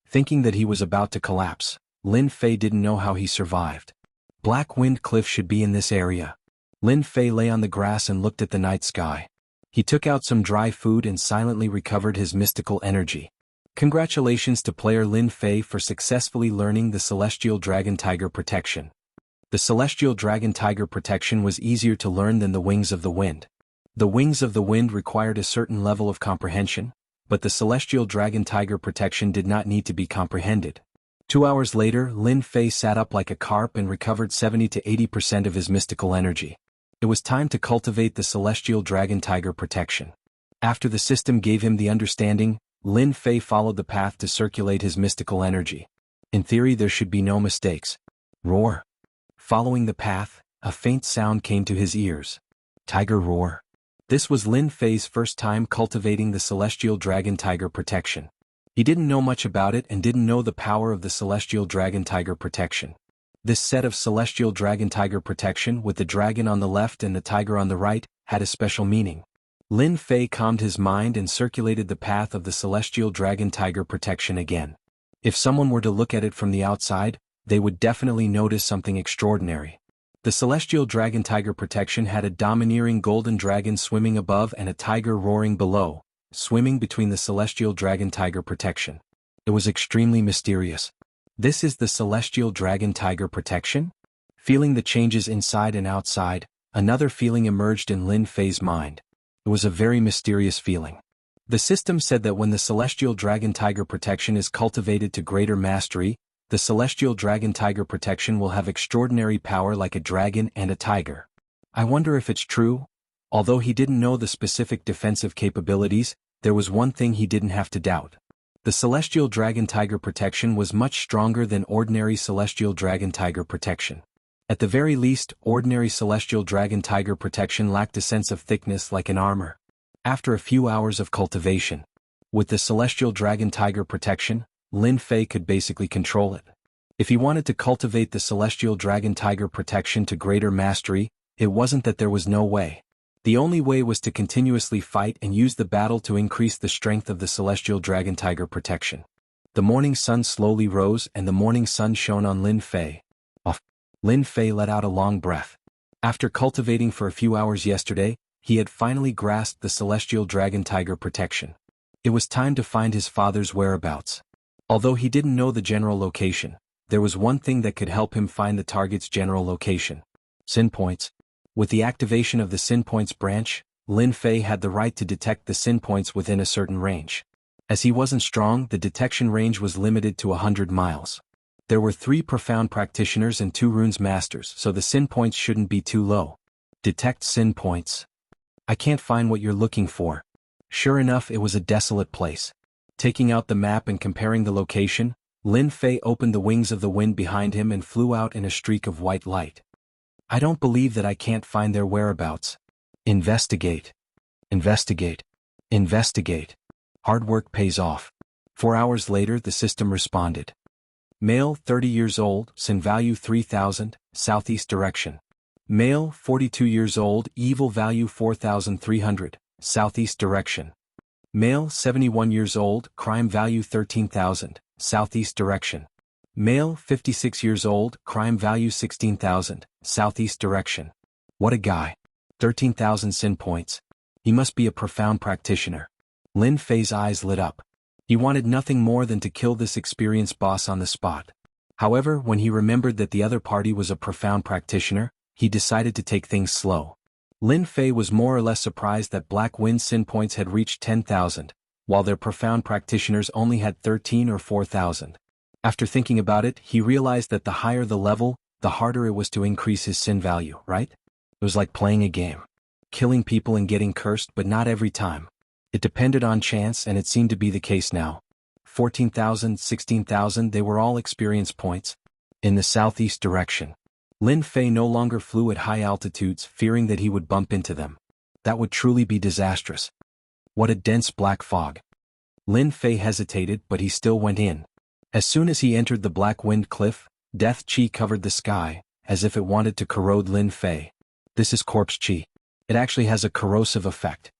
Thinking that he was about to collapse, Lin Fei didn't know how he survived. Black Wind Cliff should be in this area. Lin Fei lay on the grass and looked at the night sky. He took out some dry food and silently recovered his mystical energy. Congratulations to player Lin Fei for successfully learning the Celestial Dragon Tiger Protection. The Celestial Dragon Tiger Protection was easier to learn than the Wings of the Wind. The Wings of the Wind required a certain level of comprehension, but the Celestial Dragon Tiger Protection did not need to be comprehended. 2 hours later, Lin Fei sat up like a carp and recovered 70 to 80% of his mystical energy. It was time to cultivate the Celestial Dragon Tiger Protection. After the system gave him the understanding, Lin Fei followed the path to circulate his mystical energy. In theory, there should be no mistakes. Roar. Following the path, a faint sound came to his ears. Tiger roar. This was Lin Fei's first time cultivating the Celestial Dragon Tiger Protection. He didn't know much about it and didn't know the power of the Celestial Dragon Tiger Protection. This set of Celestial Dragon Tiger Protection with the dragon on the left and the tiger on the right had a special meaning. Lin Fei calmed his mind and circulated the path of the Celestial Dragon Tiger Protection again. If someone were to look at it from the outside, they would definitely notice something extraordinary. The Celestial Dragon Tiger Protection had a domineering golden dragon swimming above and a tiger roaring below, swimming between the Celestial Dragon Tiger Protection. It was extremely mysterious. This is the Celestial Dragon Tiger Protection? Feeling the changes inside and outside, another feeling emerged in Lin Fei's mind. It was a very mysterious feeling. The system said that when the Celestial Dragon Tiger Protection is cultivated to greater mastery, the Celestial Dragon Tiger Protection will have extraordinary power like a dragon and a tiger. I wonder if it's true? Although he didn't know the specific defensive capabilities, there was one thing he didn't have to doubt. The Celestial Dragon Tiger Protection was much stronger than ordinary Celestial Dragon Tiger Protection. At the very least, ordinary Celestial Dragon Tiger Protection lacked a sense of thickness like an armor. After a few hours of cultivation, with the Celestial Dragon Tiger Protection, Lin Fei could basically control it. If he wanted to cultivate the Celestial Dragon Tiger Protection to greater mastery, it wasn't that there was no way. The only way was to continuously fight and use the battle to increase the strength of the Celestial Dragon Tiger Protection. The morning sun slowly rose and the morning sun shone on Lin Fei. Lin Fei let out a long breath. After cultivating for a few hours yesterday, he had finally grasped the Celestial Dragon Tiger Protection. It was time to find his father's whereabouts. Although he didn't know the general location, there was one thing that could help him find the target's general location. Sin points. With the activation of the Sin Points branch, Lin Fei had the right to detect the Sin Points within a certain range. As he wasn't strong, the detection range was limited to 100 miles. There were 3 profound practitioners and 2 runes masters, so the Sin Points shouldn't be too low. Detect Sin Points. I can't find what you're looking for. Sure enough, it was a desolate place. Taking out the map and comparing the location, Lin Fei opened the wings of the wind behind him and flew out in a streak of white light. I don't believe that I can't find their whereabouts. Investigate. Investigate. Investigate. Hard work pays off. 4 hours later the system responded. Male 30 years old, sin value 3000, southeast direction. Male 42 years old, evil value 4300, southeast direction. Male 71 years old, crime value 13,000, southeast direction. Male 56 years old, crime value 16,000, southeast direction. What a guy. 13,000 sin points. He must be a profound practitioner. Lin Fei's eyes lit up. He wanted nothing more than to kill this experienced boss on the spot. However, when he remembered that the other party was a profound practitioner, he decided to take things slow. Lin Fei was more or less surprised that Black Wind's sin points had reached 10,000, while their profound practitioners only had 13 or 4,000. After thinking about it, he realized that the higher the level, the harder it was to increase his sin value, right? It was like playing a game. Killing people and getting cursed, but not every time. It depended on chance, and it seemed to be the case now. 14,000, 16,000, they were all experience points. In the southeast direction. Lin Fei no longer flew at high altitudes, fearing that he would bump into them. That would truly be disastrous. What a dense black fog. Lin Fei hesitated, but he still went in. As soon as he entered the Black Wind Cliff, death chi covered the sky, as if it wanted to corrode Lin Fei. This is corpse chi. It actually has a corrosive effect.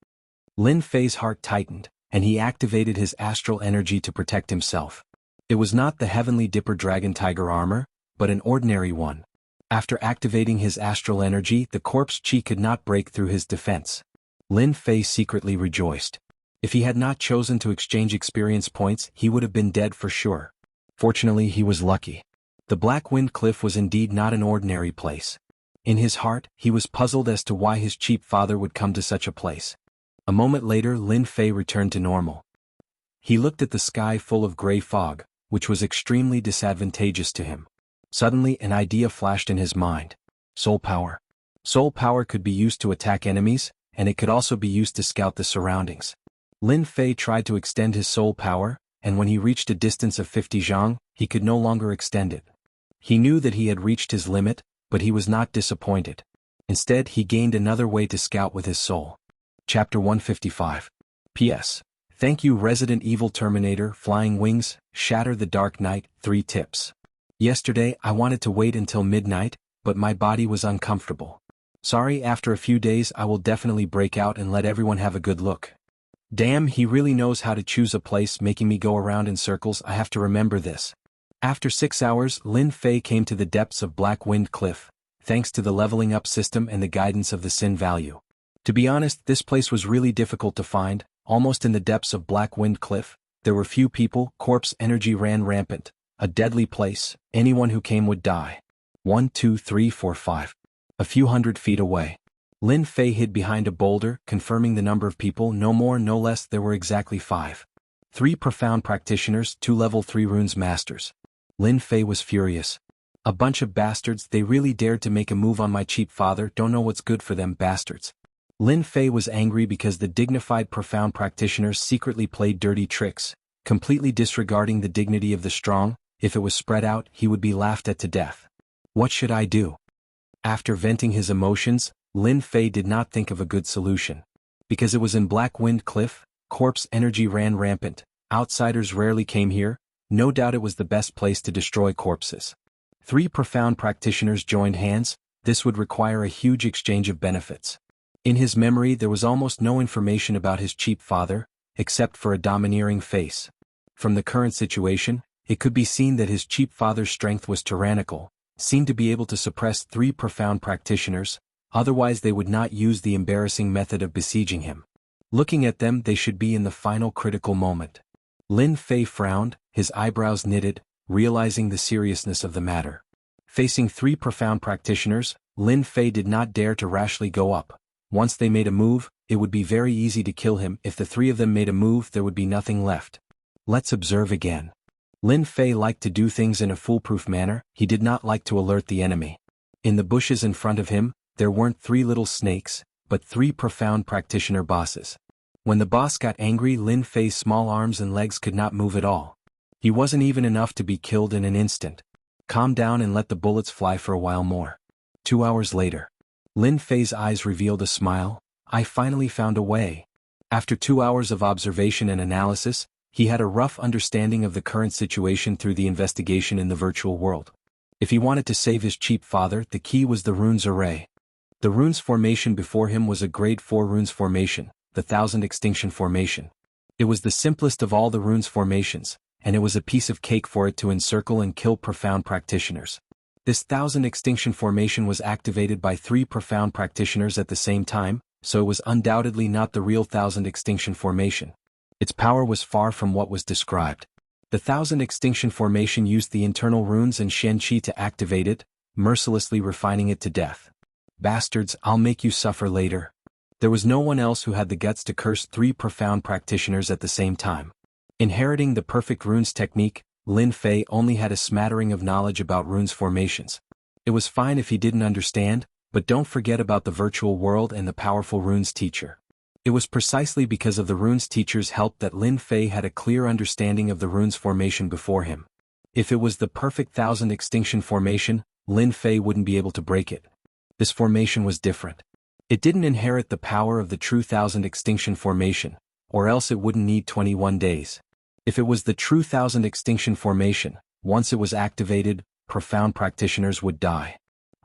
Lin Fei's heart tightened, and he activated his astral energy to protect himself. It was not the Heavenly Dipper Dragon Tiger armor, but an ordinary one. After activating his astral energy, the corpse chi could not break through his defense. Lin Fei secretly rejoiced. If he had not chosen to exchange experience points, he would have been dead for sure. Fortunately, he was lucky. The Black Wind Cliff was indeed not an ordinary place. In his heart, he was puzzled as to why his cheap father would come to such a place. A moment later, Lin Fei returned to normal. He looked at the sky full of gray fog, which was extremely disadvantageous to him. Suddenly, an idea flashed in his mind. Soul power. Soul power could be used to attack enemies, and it could also be used to scout the surroundings. Lin Fei tried to extend his soul power, and when he reached a distance of 50 zhang, he could no longer extend it. He knew that he had reached his limit, but he was not disappointed. Instead, he gained another way to scout with his soul. Chapter 155. P.S. Thank you Resident Evil Terminator, Flying Wings, Shatter the Dark Knight, 3 tips. Yesterday, I wanted to wait until midnight, but my body was uncomfortable. Sorry, after a few days I will definitely break out and let everyone have a good look. Damn, he really knows how to choose a place, making me go around in circles. I have to remember this. After 6 hours, Lin Fei came to the depths of Black Wind Cliff, thanks to the leveling up system and the guidance of the sin value. To be honest, this place was really difficult to find. Almost in the depths of Black Wind Cliff, there were few people, corpse energy ran rampant. A deadly place, anyone who came would die. 1, 2, 3, 4, 5. A few hundred feet away. Lin Fei hid behind a boulder, confirming the number of people, no more no less, there were exactly 5. 3 profound practitioners, 2 level 3 runes masters. Lin Fei was furious. A bunch of bastards, they really dared to make a move on my cheap father, don't know what's good for them, bastards. Lin Fei was angry because the dignified profound practitioners secretly played dirty tricks, completely disregarding the dignity of the strong. If it was spread out, he would be laughed at to death. What should I do? After venting his emotions, Lin Fei did not think of a good solution. Because it was in Black Wind Cliff, corpse energy ran rampant, outsiders rarely came here, no doubt it was the best place to destroy corpses. 3 profound practitioners joined hands, this would require a huge exchange of benefits. In his memory there was almost no information about his cheap father, except for a domineering face. From the current situation, it could be seen that his cheap father's strength was tyrannical, seemed to be able to suppress 3 profound practitioners, otherwise they would not use the embarrassing method of besieging him. Looking at them, they should be in the final critical moment. Lin Fei frowned, his eyebrows knitted, realizing the seriousness of the matter. Facing 3 profound practitioners, Lin Fei did not dare to rashly go up. Once they made a move, it would be very easy to kill him. If the 3 of them made a move, there would be nothing left. Let's observe again. Lin Fei liked to do things in a foolproof manner, he did not like to alert the enemy. In the bushes in front of him, there weren't 3 little snakes, but 3 profound practitioner bosses. When the boss got angry, Lin Fei's small arms and legs could not move at all. He wasn't even enough to be killed in an instant. Calm down and let the bullets fly for a while more. 2 hours later. Lin Fei's eyes revealed a smile. I finally found a way. After 2 hours of observation and analysis, he had a rough understanding of the current situation through the investigation in the virtual world. If he wanted to save his cheap father, the key was the runes array. The runes formation before him was a grade 4 runes formation, the 1000 extinction formation. It was the simplest of all the runes formations, and it was a piece of cake for it to encircle and kill profound practitioners. This 1000 extinction formation was activated by 3 profound practitioners at the same time, so it was undoubtedly not the real 1000 extinction formation. Its power was far from what was described. The 1000 extinction formation used the internal runes and Shen Qi to activate it, mercilessly refining it to death. Bastards, I'll make you suffer later. There was no one else who had the guts to curse 3 profound practitioners at the same time. Inheriting the perfect runes technique, Lin Fei only had a smattering of knowledge about runes formations. It was fine if he didn't understand, but don't forget about the virtual world and the powerful runes teacher. It was precisely because of the runes teacher's help that Lin Fei had a clear understanding of the runes formation before him. If it was the perfect 1000 extinction formation, Lin Fei wouldn't be able to break it. This formation was different. It didn't inherit the power of the true 1000 extinction formation, or else it wouldn't need 21 days. If it was the true 1000 extinction formation, once it was activated, profound practitioners would die.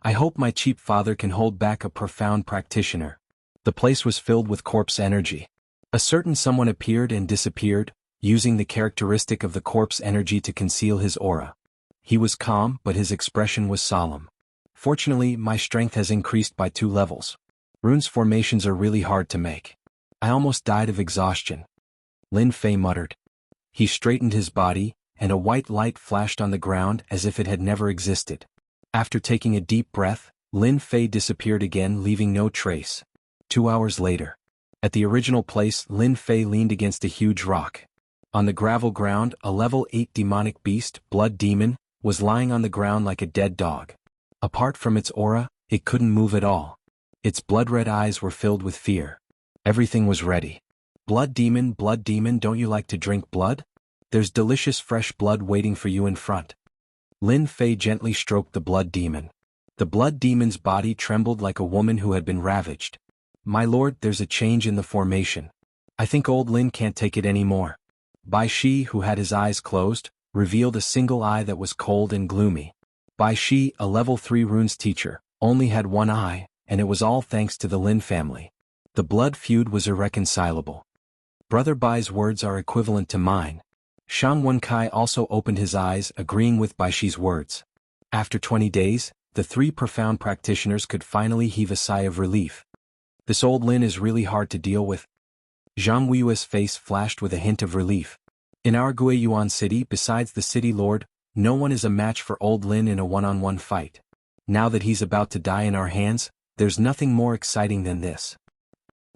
I hope my cheap father can hold back a profound practitioner. The place was filled with corpse energy. A certain someone appeared and disappeared, using the characteristic of the corpse energy to conceal his aura. He was calm, but his expression was solemn. Fortunately, my strength has increased by 2 levels. Runes formations are really hard to make. I almost died of exhaustion. Lin Fei muttered. He straightened his body, and a white light flashed on the ground as if it had never existed. After taking a deep breath, Lin Fei disappeared again, leaving no trace. 2 hours later. At the original place, Lin Fei leaned against a huge rock. On the gravel ground, a level 8 demonic beast, Blood Demon, was lying on the ground like a dead dog. Apart from its aura, it couldn't move at all. Its blood-red eyes were filled with fear. Everything was ready. Blood Demon, don't you like to drink blood? There's delicious fresh blood waiting for you in front. Lin Fei gently stroked the Blood Demon. The Blood Demon's body trembled like a woman who had been ravaged. My lord, there's a change in the formation. I think old Lin can't take it anymore. Bai Shi, who had his eyes closed, revealed a single eye that was cold and gloomy. Bai Shi, a level 3 runes teacher, only had one eye, and it was all thanks to the Lin family. The blood feud was irreconcilable. Brother Bai's words are equivalent to mine. Shang Wenkai also opened his eyes, agreeing with Bai Shi's words. After 20 days, the 3 profound practitioners could finally heave a sigh of relief. This old Lin is really hard to deal with. Zhang Weiyue's face flashed with a hint of relief. In our Guiyuan city, besides the city lord, no one is a match for old Lin in a one-on-one fight. Now that he's about to die in our hands, there's nothing more exciting than this.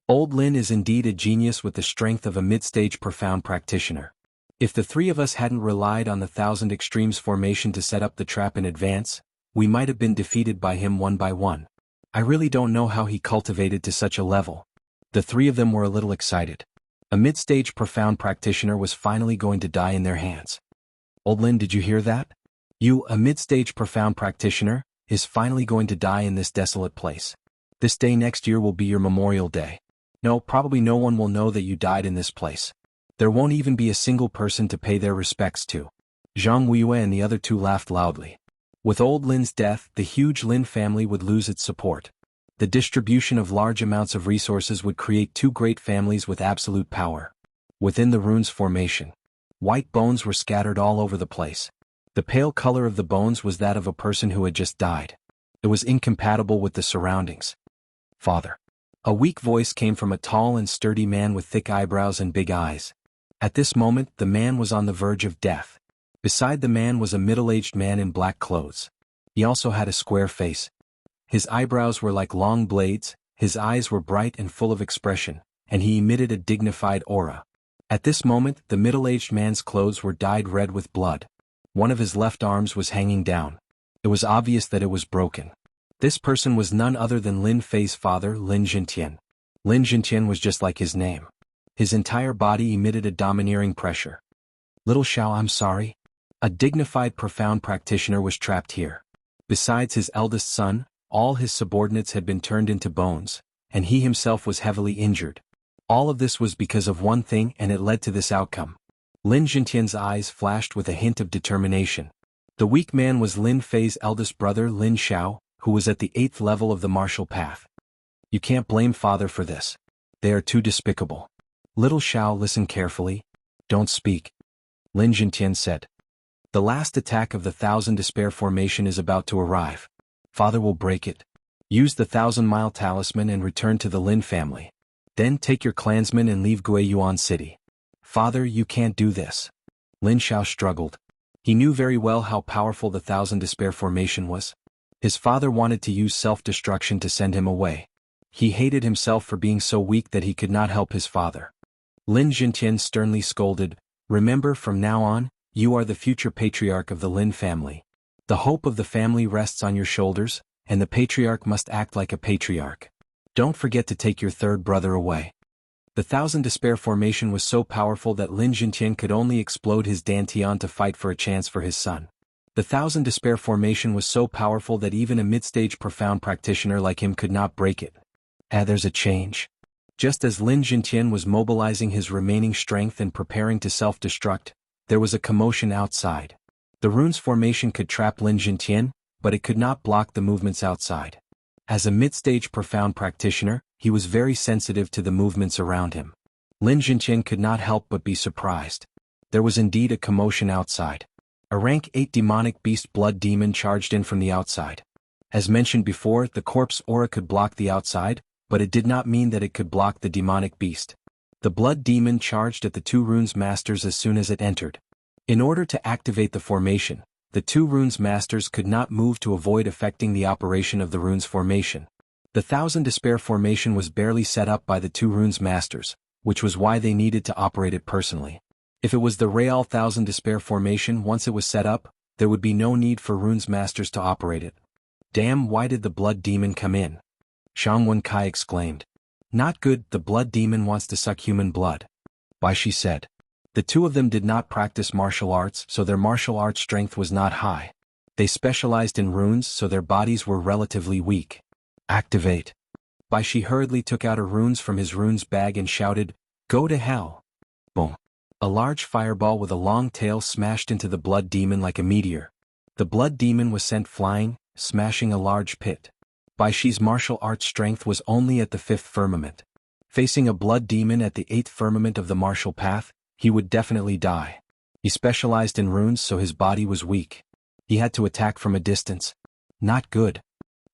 Old Lin is indeed a genius with the strength of a mid-stage profound practitioner. If the 3 of us hadn't relied on the 1000 extremes formation to set up the trap in advance, we might have been defeated by him one by one. I really don't know how he cultivated to such a level. The 3 of them were a little excited. A mid-stage profound practitioner was finally going to die in their hands. Old Lin, did you hear that? You, a mid-stage profound practitioner, is finally going to die in this desolate place. This day next year will be your memorial day. No, probably no one will know that you died in this place. There won't even be a single person to pay their respects to. Zhang Weiyue and the other 2 laughed loudly. With old Lin's death, the huge Lin family would lose its support. The distribution of large amounts of resources would create 2 great families with absolute power. Within the runes formation, white bones were scattered all over the place. The pale color of the bones was that of a person who had just died. It was incompatible with the surroundings. Father. A weak voice came from a tall and sturdy man with thick eyebrows and big eyes. At this moment, the man was on the verge of death. Beside the man was a middle-aged man in black clothes. He also had a square face. His eyebrows were like long blades, his eyes were bright and full of expression, and he emitted a dignified aura. At this moment, the middle-aged man's clothes were dyed red with blood. One of his left arms was hanging down. It was obvious that it was broken. This person was none other than Lin Fei's father, Lin Jintian. Lin Jintian was just like his name. His entire body emitted a domineering pressure. Little Xiao, I'm sorry. A dignified, profound practitioner was trapped here. Besides his eldest son, all his subordinates had been turned into bones, and he himself was heavily injured. All of this was because of one thing, and it led to this outcome. Lin Jintian's eyes flashed with a hint of determination. The weak man was Lin Fei's eldest brother Lin Xiao, who was at the 8th level of the martial path. You can't blame father for this. They are too despicable. Little Xiao, listen carefully. Don't speak. Lin Jintian said. The last attack of the 1,000 Despair Formation is about to arrive. Father will break it. Use the 1,000-mile talisman and return to the Lin family. Then take your clansmen and leave Guiyuan City. Father, you can't do this. Lin Xiao struggled. He knew very well how powerful the 1,000 Despair Formation was. His father wanted to use self-destruction to send him away. He hated himself for being so weak that he could not help his father. Lin Jintian sternly scolded, remember, from now on, you are the future patriarch of the Lin family. The hope of the family rests on your shoulders, and the patriarch must act like a patriarch. Don't forget to take your third brother away. The 1,000 Despair Formation was so powerful that Lin Jintian could only explode his dantian to fight for a chance for his son. The 1,000 Despair Formation was so powerful that even a mid-stage profound practitioner like him could not break it. There's a change. Just as Lin Jintian was mobilizing his remaining strength and preparing to self-destruct, there was a commotion outside. The runes formation could trap Lin Jintian, but it could not block the movements outside. As a mid-stage profound practitioner, he was very sensitive to the movements around him. Lin Jintian could not help but be surprised. There was indeed a commotion outside. A rank 8 demonic beast blood demon charged in from the outside. As mentioned before, the corpse aura could block the outside, but it did not mean that it could block the demonic beast. The blood demon charged at the 2 runes masters as soon as it entered. In order to activate the formation, the 2 runes masters could not move to avoid affecting the operation of the runes formation. The 1,000 Despair Formation was barely set up by the 2 runes masters, which was why they needed to operate it personally. If it was the real 1,000 Despair Formation, once it was set up, there would be no need for runes masters to operate it. Damn, why did the blood demon come in? Shang Wenkai exclaimed. Not good, the blood demon wants to suck human blood. Why, she said. The 2 of them did not practice martial arts, so their martial arts strength was not high. They specialized in runes, so their bodies were relatively weak. Activate. Bai Shi hurriedly took out her runes from his runes bag and shouted, Go to hell. Boom. A large fireball with a long tail smashed into the blood demon like a meteor. The blood demon was sent flying, smashing a large pit. Bai Shi's martial arts strength was only at the 5th firmament. Facing a blood demon at the 8th firmament of the martial path, he would definitely die. He specialized in runes, so his body was weak. He had to attack from a distance. Not good.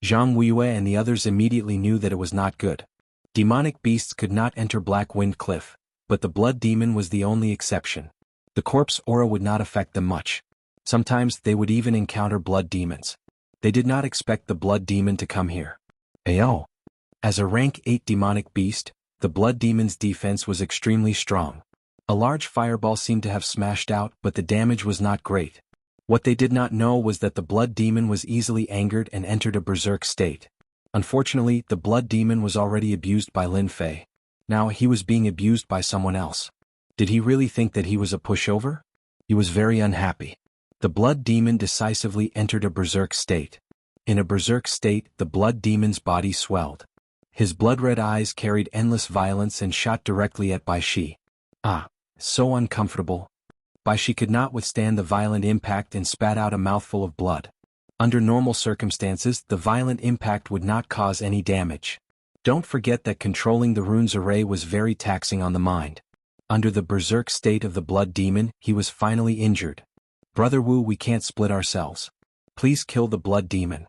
Zhang Weiyue and the others immediately knew that it was not good. Demonic beasts could not enter Black Wind Cliff, but the blood demon was the only exception. The corpse aura would not affect them much. Sometimes they would even encounter blood demons. They did not expect the blood demon to come here. Ayo. As a rank 8 demonic beast, the blood demon's defense was extremely strong. A large fireball seemed to have smashed out, but the damage was not great. What they did not know was that the blood demon was easily angered and entered a berserk state. Unfortunately, the blood demon was already abused by Lin Fei. Now he was being abused by someone else. Did he really think that he was a pushover? He was very unhappy. The blood demon decisively entered a berserk state. In a berserk state, the blood demon's body swelled. His blood-red eyes carried endless violence and shot directly at Bai Shi. Ah, so uncomfortable. Bai Shi could not withstand the violent impact and spat out a mouthful of blood. Under normal circumstances, the violent impact would not cause any damage. Don't forget that controlling the runes array was very taxing on the mind. Under the berserk state of the blood demon, he was finally injured. Brother Wu, we can't split ourselves. Please kill the blood demon.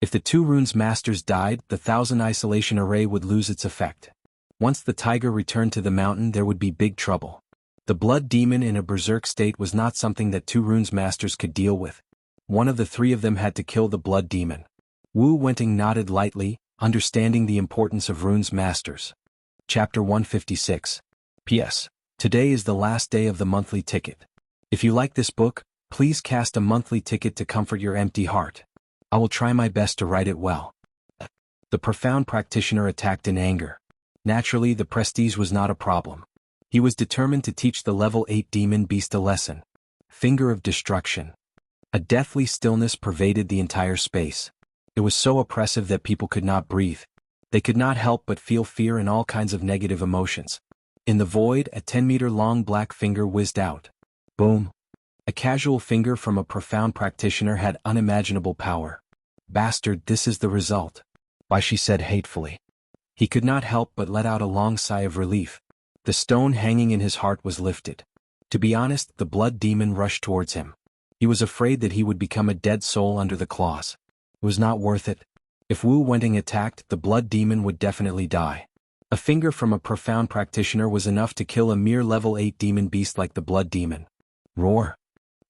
If the 2 runes masters died, the 1,000 isolation array would lose its effect. Once the tiger returned to the mountain, there would be big trouble. The blood demon in a berserk state was not something that 2 runes masters could deal with. One of the 3 of them had to kill the blood demon. Wu Wenting nodded lightly, understanding the importance of runes masters. Chapter 156. P.S. Today is the last day of the monthly ticket. If you like this book, please cast a monthly ticket to comfort your empty heart. I will try my best to write it well. The profound practitioner attacked in anger. Naturally, the prestige was not a problem. He was determined to teach the level 8 demon beast a lesson. Finger of destruction. A deathly stillness pervaded the entire space. It was so oppressive that people could not breathe. They could not help but feel fear and all kinds of negative emotions. In the void, a 10-meter-long black finger whizzed out. Boom. A casual finger from a profound practitioner had unimaginable power. Bastard, this is the result. Why, she said hatefully. He could not help but let out a long sigh of relief. The stone hanging in his heart was lifted. To be honest, the blood demon rushed towards him. He was afraid that he would become a dead soul under the claws. It was not worth it. If Wu Wenting attacked, the blood demon would definitely die. A finger from a profound practitioner was enough to kill a mere level 8 demon beast like the blood demon. Roar.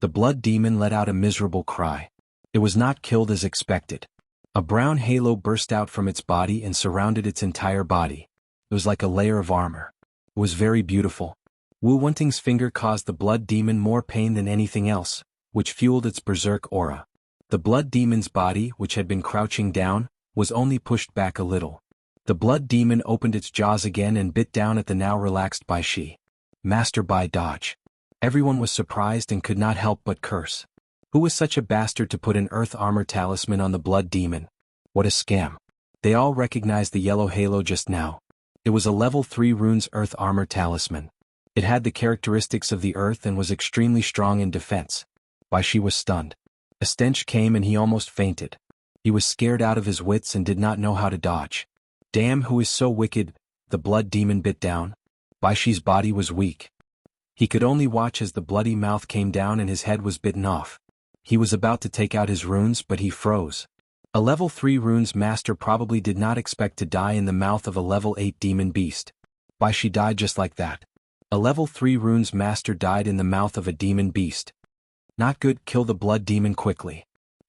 The blood demon let out a miserable cry. It was not killed as expected. A brown halo burst out from its body and surrounded its entire body. It was like a layer of armor. It was very beautiful. Wu Wenting's finger caused the blood demon more pain than anything else, which fueled its berserk aura. The blood demon's body, which had been crouching down, was only pushed back a little. The blood demon opened its jaws again and bit down at the now relaxed Bai Shi. Master Bai dodge. Everyone was surprised and could not help but curse. Who was such a bastard to put an earth armor talisman on the blood demon? What a scam. They all recognized the yellow halo just now. It was a level 3 runes earth armor talisman. It had the characteristics of the earth and was extremely strong in defense. Bai Shi was stunned. A stench came and he almost fainted. He was scared out of his wits and did not know how to dodge. Damn, who is so wicked? The blood demon bit down. Bai Shi's body was weak. He could only watch as the bloody mouth came down and his head was bitten off. He was about to take out his runes, but he froze. A level 3 runes master probably did not expect to die in the mouth of a level 8 demon beast. Bai Shi died just like that. A level 3 runes master died in the mouth of a demon beast. Not good, kill the blood demon quickly.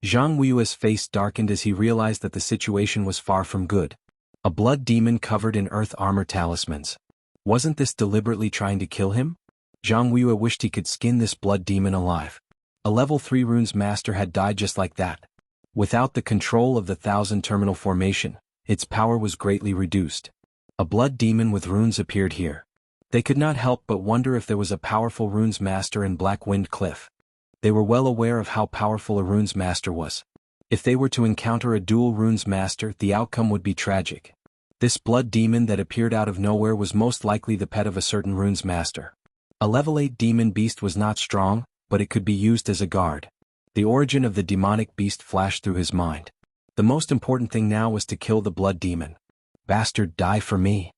Jianghu's face darkened as he realized that the situation was far from good. A blood demon covered in earth armor talismans. Wasn't this deliberately trying to kill him? Jianghu wished he could skin this blood demon alive. A level 3 runes master had died just like that. Without the control of the 1000 terminal formation, its power was greatly reduced. A blood demon with runes appeared here. They could not help but wonder if there was a powerful runes master in Black Wind Cliff. They were well aware of how powerful a runes master was. If they were to encounter a dual runes master, the outcome would be tragic. This blood demon that appeared out of nowhere was most likely the pet of a certain runes master. A level 8 demon beast was not strong, but it could be used as a guard. The origin of the demonic beast flashed through his mind. The most important thing now was to kill the blood demon. Bastard, die for me.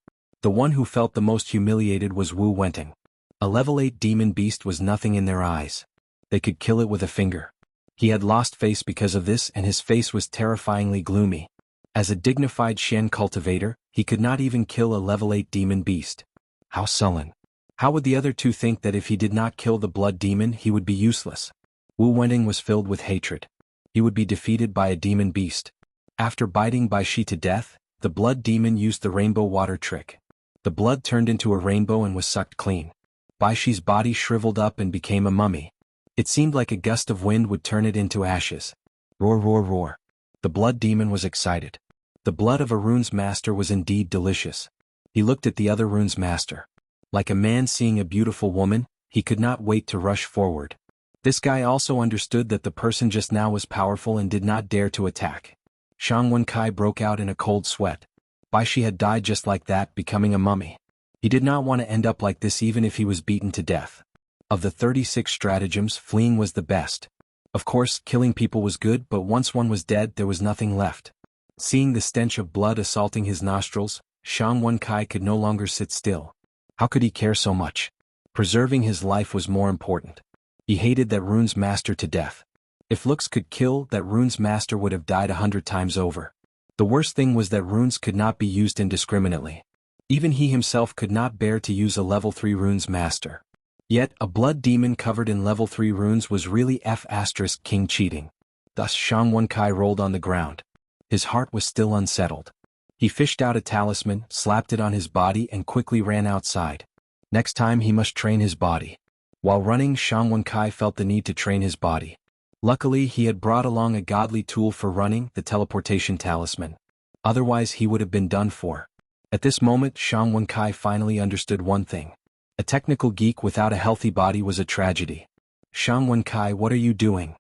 The one who felt the most humiliated was Wu Wenting. A level 8 demon beast was nothing in their eyes. They could kill it with a finger. He had lost face because of this and his face was terrifyingly gloomy. As a dignified Shen cultivator, he could not even kill a level 8 demon beast. How sullen. How would the other two think that if he did not kill the blood demon he would be useless? Wu Wenting was filled with hatred. He would be defeated by a demon beast. After biting Bai Shi to death, the blood demon used the rainbow water trick. The blood turned into a rainbow and was sucked clean. Bai Shi's body shriveled up and became a mummy. It seemed like a gust of wind would turn it into ashes. Roar, roar, roar. The blood demon was excited. The blood of a runes master was indeed delicious. He looked at the other runes master. Like a man seeing a beautiful woman, he could not wait to rush forward. This guy also understood that the person just now was powerful and did not dare to attack. Shang Wenkai broke out in a cold sweat. Bai Shi had died just like that, becoming a mummy. He did not want to end up like this even if he was beaten to death. Of the 36 stratagems, fleeing was the best. Of course, killing people was good, but once one was dead there was nothing left. Seeing the stench of blood assaulting his nostrils, Shang Wenkai could no longer sit still. How could he care so much? Preserving his life was more important. He hated that runes master to death. If looks could kill, that runes master would have died 100 times over. The worst thing was that runes could not be used indiscriminately. Even he himself could not bear to use a level 3 runes master. Yet, a blood demon covered in level 3 runes was really F***king cheating. Thus Shang Wenkai rolled on the ground. His heart was still unsettled. He fished out a talisman, slapped it on his body and quickly ran outside. Next time he must train his body. While running, Shang Wenkai felt the need to train his body. Luckily he had brought along a godly tool for running, the teleportation talisman. Otherwise he would have been done for. At this moment Shang Wenkai finally understood one thing. A technical geek without a healthy body was a tragedy. Shang Wenkai, what are you doing?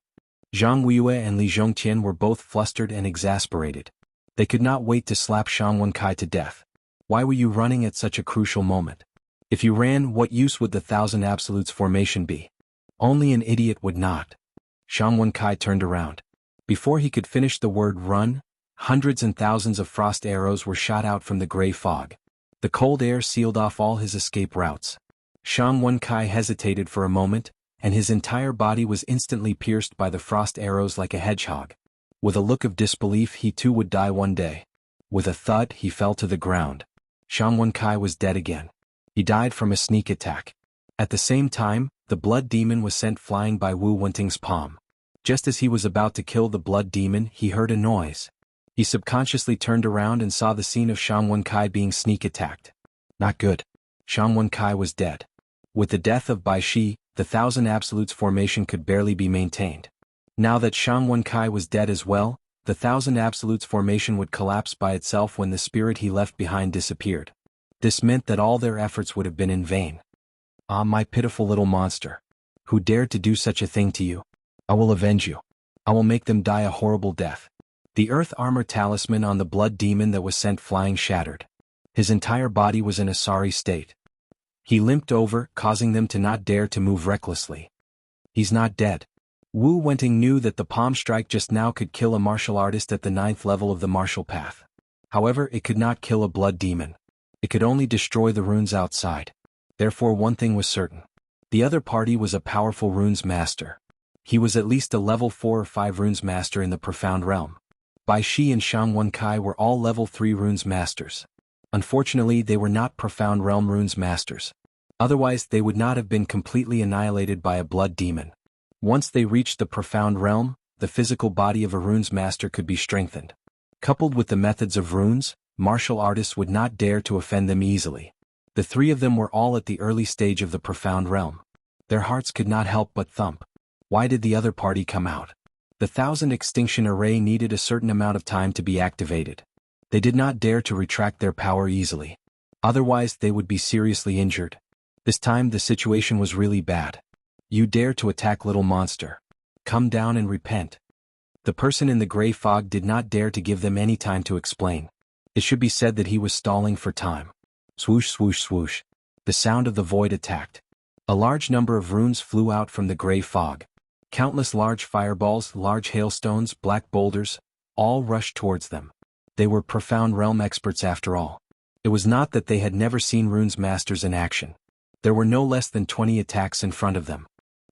Zhang Weiyue and Li Zhongtian were both flustered and exasperated. They could not wait to slap Shang Wenkai to death. Why were you running at such a crucial moment? If you ran, what use would the Thousand Absolutes formation be? Only an idiot would not. Shang Wenkai turned around. Before he could finish the word run, hundreds and thousands of frost arrows were shot out from the gray fog. The cold air sealed off all his escape routes. Shang Wenkai hesitated for a moment, and his entire body was instantly pierced by the frost arrows like a hedgehog. With a look of disbelief, he too would die one day. With a thud, he fell to the ground. Shang Wenkai was dead again. He died from a sneak attack. At the same time, the blood demon was sent flying by Wu Wenting's palm. Just as he was about to kill the blood demon, he heard a noise. He subconsciously turned around and saw the scene of Shang Wenkai being sneak attacked. Not good. Shang Wenkai was dead. With the death of Bai Shi, the Thousand Absolutes formation could barely be maintained. Now that Shang Wenkai was dead as well, the Thousand Absolutes formation would collapse by itself when the spirit he left behind disappeared. This meant that all their efforts would have been in vain. Ah, my pitiful little monster. Who dared to do such a thing to you? I will avenge you. I will make them die a horrible death. The earth armor talisman on the blood demon that was sent flying shattered. His entire body was in a sorry state. He limped over, causing them to not dare to move recklessly. He's not dead. Wu Wenting knew that the palm strike just now could kill a martial artist at the 9th level of the martial path. However, it could not kill a blood demon. It could only destroy the runes outside. Therefore, one thing was certain. The other party was a powerful runes master. He was at least a level 4 or 5 runes master in the profound realm. Bai Shi and Shang Wenkai were all level 3 runes masters. Unfortunately, they were not profound realm runes masters. Otherwise, they would not have been completely annihilated by a blood demon. Once they reached the profound realm, the physical body of a runes master could be strengthened. Coupled with the methods of runes, martial artists would not dare to offend them easily. The three of them were all at the early stage of the profound realm. Their hearts could not help but thump. Why did the other party come out? The 1000 extinction array needed a certain amount of time to be activated. They did not dare to retract their power easily. Otherwise, they would be seriously injured. This time the situation was really bad. You dare to attack, little monster. Come down and repent. The person in the gray fog did not dare to give them any time to explain. It should be said that he was stalling for time. Swoosh, swoosh, swoosh. The sound of the void attacked. A large number of runes flew out from the gray fog. Countless large fireballs, large hailstones, black boulders, all rushed towards them. They were profound realm experts after all. It was not that they had never seen runes masters in action. There were no less than 20 attacks in front of them.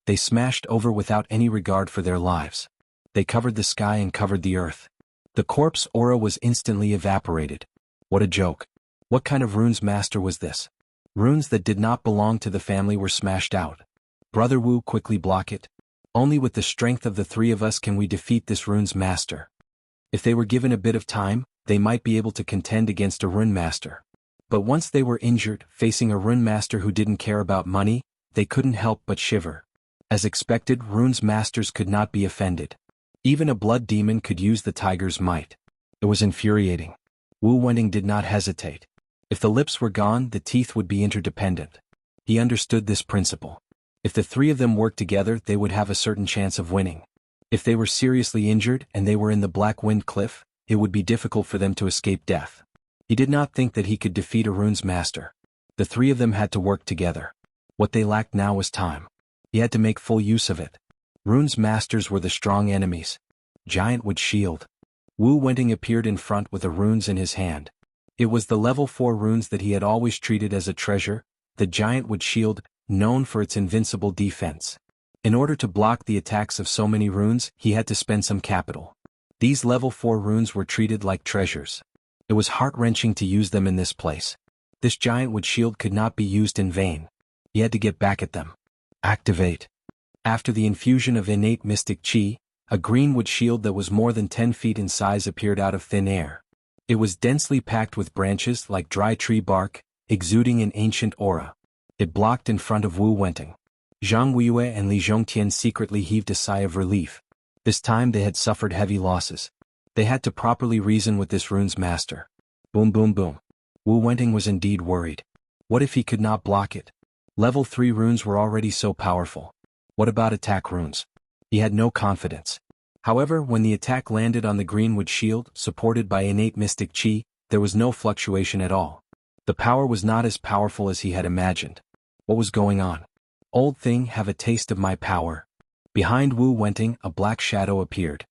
They smashed over without any regard for their lives. They covered the sky and covered the earth. The corpse aura was instantly evaporated. What a joke. What kind of runes master was this? Runes that did not belong to the family were smashed out. Brother Wu, quickly block it. Only with the strength of the three of us can we defeat this runes master. If they were given a bit of time, they might be able to contend against a rune master. But once they were injured, facing a rune master who didn't care about money, they couldn't help but shiver. As expected, runes masters could not be offended. Even a blood demon could use the tiger's might. It was infuriating. Wu Wenting did not hesitate. If the lips were gone, the teeth would be interdependent. He understood this principle. If the three of them worked together, they would have a certain chance of winning. If they were seriously injured and they were in the Black Wind Cliff, it would be difficult for them to escape death. He did not think that he could defeat a runes master. The three of them had to work together. What they lacked now was time. He had to make full use of it. Runes masters were the strong enemies. Giant Wood Shield. Wu Wenting appeared in front with the runes in his hand. It was the level 4 runes that he had always treated as a treasure, the Giant Wood Shield, known for its invincible defense. In order to block the attacks of so many runes, he had to spend some capital. These level 4 runes were treated like treasures. It was heart-wrenching to use them in this place. This Giant Wood Shield could not be used in vain. He had to get back at them. Activate. After the infusion of innate mystic chi, a green wood shield that was more than 10 feet in size appeared out of thin air. It was densely packed with branches like dry tree bark, exuding an ancient aura. It blocked in front of Wu Wenting. Zhang Weiyue and Li Zhongtian secretly heaved a sigh of relief. This time they had suffered heavy losses. They had to properly reason with this runes master. Boom boom boom. Wu Wenting was indeed worried. What if he could not block it? Level 3 runes were already so powerful. What about attack runes? He had no confidence. However, when the attack landed on the greenwood shield, supported by innate mystic chi, there was no fluctuation at all. The power was not as powerful as he had imagined. What was going on? Old thing, have a taste of my power. Behind Wu Wenting, a black shadow appeared.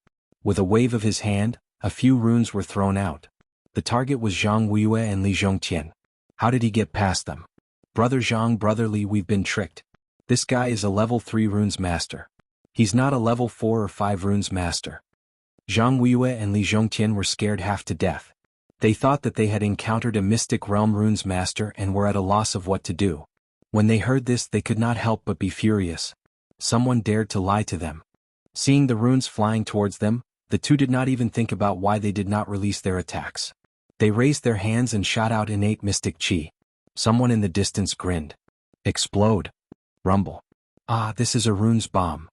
With a wave of his hand, a few runes were thrown out. The target was Zhang Weiyue and Li Zhongtian. How did he get past them? Brother Zhang, brother Li, we've been tricked. This guy is a level 3 runes master. He's not a level 4 or 5 runes master. Zhang Weiyue and Li Zhongtian were scared half to death. They thought that they had encountered a mystic realm runes master and were at a loss of what to do. When they heard this, they could not help but be furious. Someone dared to lie to them. Seeing the runes flying towards them, the two did not even think about why they did not release their attacks. They raised their hands and shot out innate mystic chi. Someone in the distance grinned. Explode. Rumble. Ah, this is a runes bomb.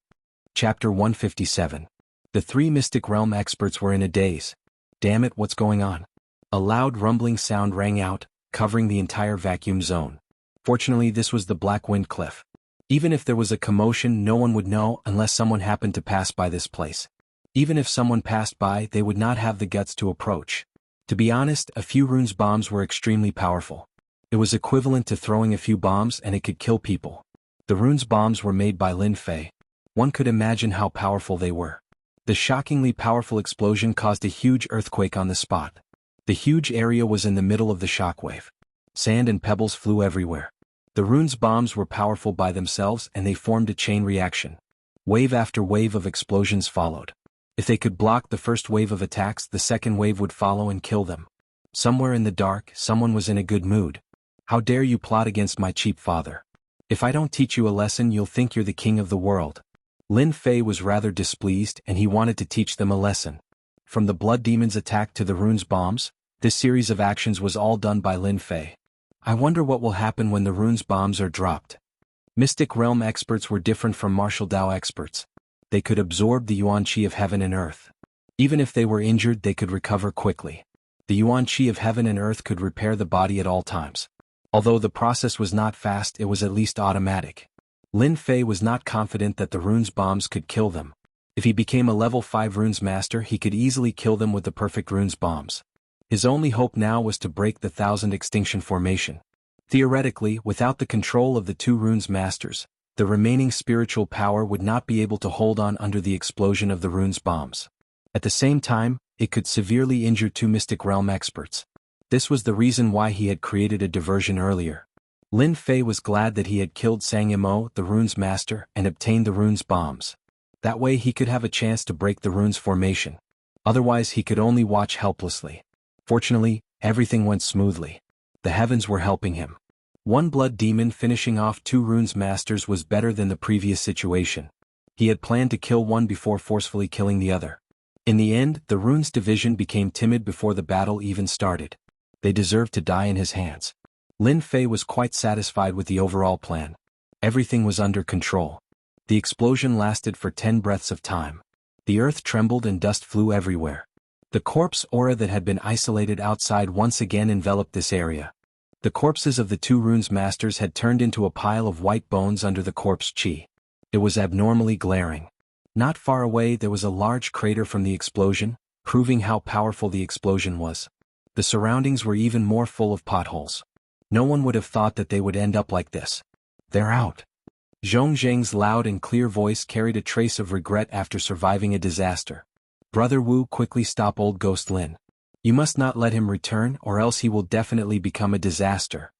Chapter 157. The three Mystic Realm experts were in a daze. Damn it, what's going on? A loud rumbling sound rang out, covering the entire vacuum zone. Fortunately, this was the Black Wind Cliff. Even if there was a commotion, no one would know unless someone happened to pass by this place. Even if someone passed by, they would not have the guts to approach. To be honest, a few runes bombs were extremely powerful. It was equivalent to throwing a few bombs and it could kill people. The runes bombs were made by Lin Fei. One could imagine how powerful they were. The shockingly powerful explosion caused a huge earthquake on the spot. The huge area was in the middle of the shockwave. Sand and pebbles flew everywhere. The runes bombs were powerful by themselves and they formed a chain reaction. Wave after wave of explosions followed. If they could block the first wave of attacks, the second wave would follow and kill them. Somewhere in the dark, someone was in a good mood. How dare you plot against my cheap father? If I don't teach you a lesson, you'll think you're the king of the world. Lin Fei was rather displeased and he wanted to teach them a lesson. From the Blood Demon's attack to the runes bombs, this series of actions was all done by Lin Fei. I wonder what will happen when the runes bombs are dropped. Mystic Realm experts were different from martial Dao experts. They could absorb the Yuan Qi of heaven and earth. Even if they were injured, they could recover quickly. The Yuan Qi of heaven and earth could repair the body at all times. Although the process was not fast, it was at least automatic. Lin Fei was not confident that the runes bombs could kill them. If he became a level 5 runes master, he could easily kill them with the perfect runes bombs. His only hope now was to break the 1000 extinction formation. Theoretically, without the control of the two runes masters, the remaining spiritual power would not be able to hold on under the explosion of the runes bombs. At the same time, it could severely injure two Mystic Realm experts. This was the reason why he had created a diversion earlier. Lin Fei was glad that he had killed Sang Yimou, the runes master, and obtained the runes bombs. That way he could have a chance to break the runes formation. Otherwise he could only watch helplessly. Fortunately, everything went smoothly. The heavens were helping him. One blood demon finishing off two runes masters was better than the previous situation. He had planned to kill one before forcefully killing the other. In the end, the runes division became timid before the battle even started. They deserved to die in his hands. Lin Fei was quite satisfied with the overall plan. Everything was under control. The explosion lasted for 10 breaths of time. The earth trembled and dust flew everywhere. The corpse aura that had been isolated outside once again enveloped this area. The corpses of the two runes masters had turned into a pile of white bones under the corpse chi. It was abnormally glaring. Not far away there was a large crater from the explosion, proving how powerful the explosion was. The surroundings were even more full of potholes. No one would have thought that they would end up like this. They're out. Zhong Zheng's loud and clear voice carried a trace of regret after surviving a disaster. Brother Wu, quickly stop old Ghost Lin. You must not let him return or else he will definitely become a disaster.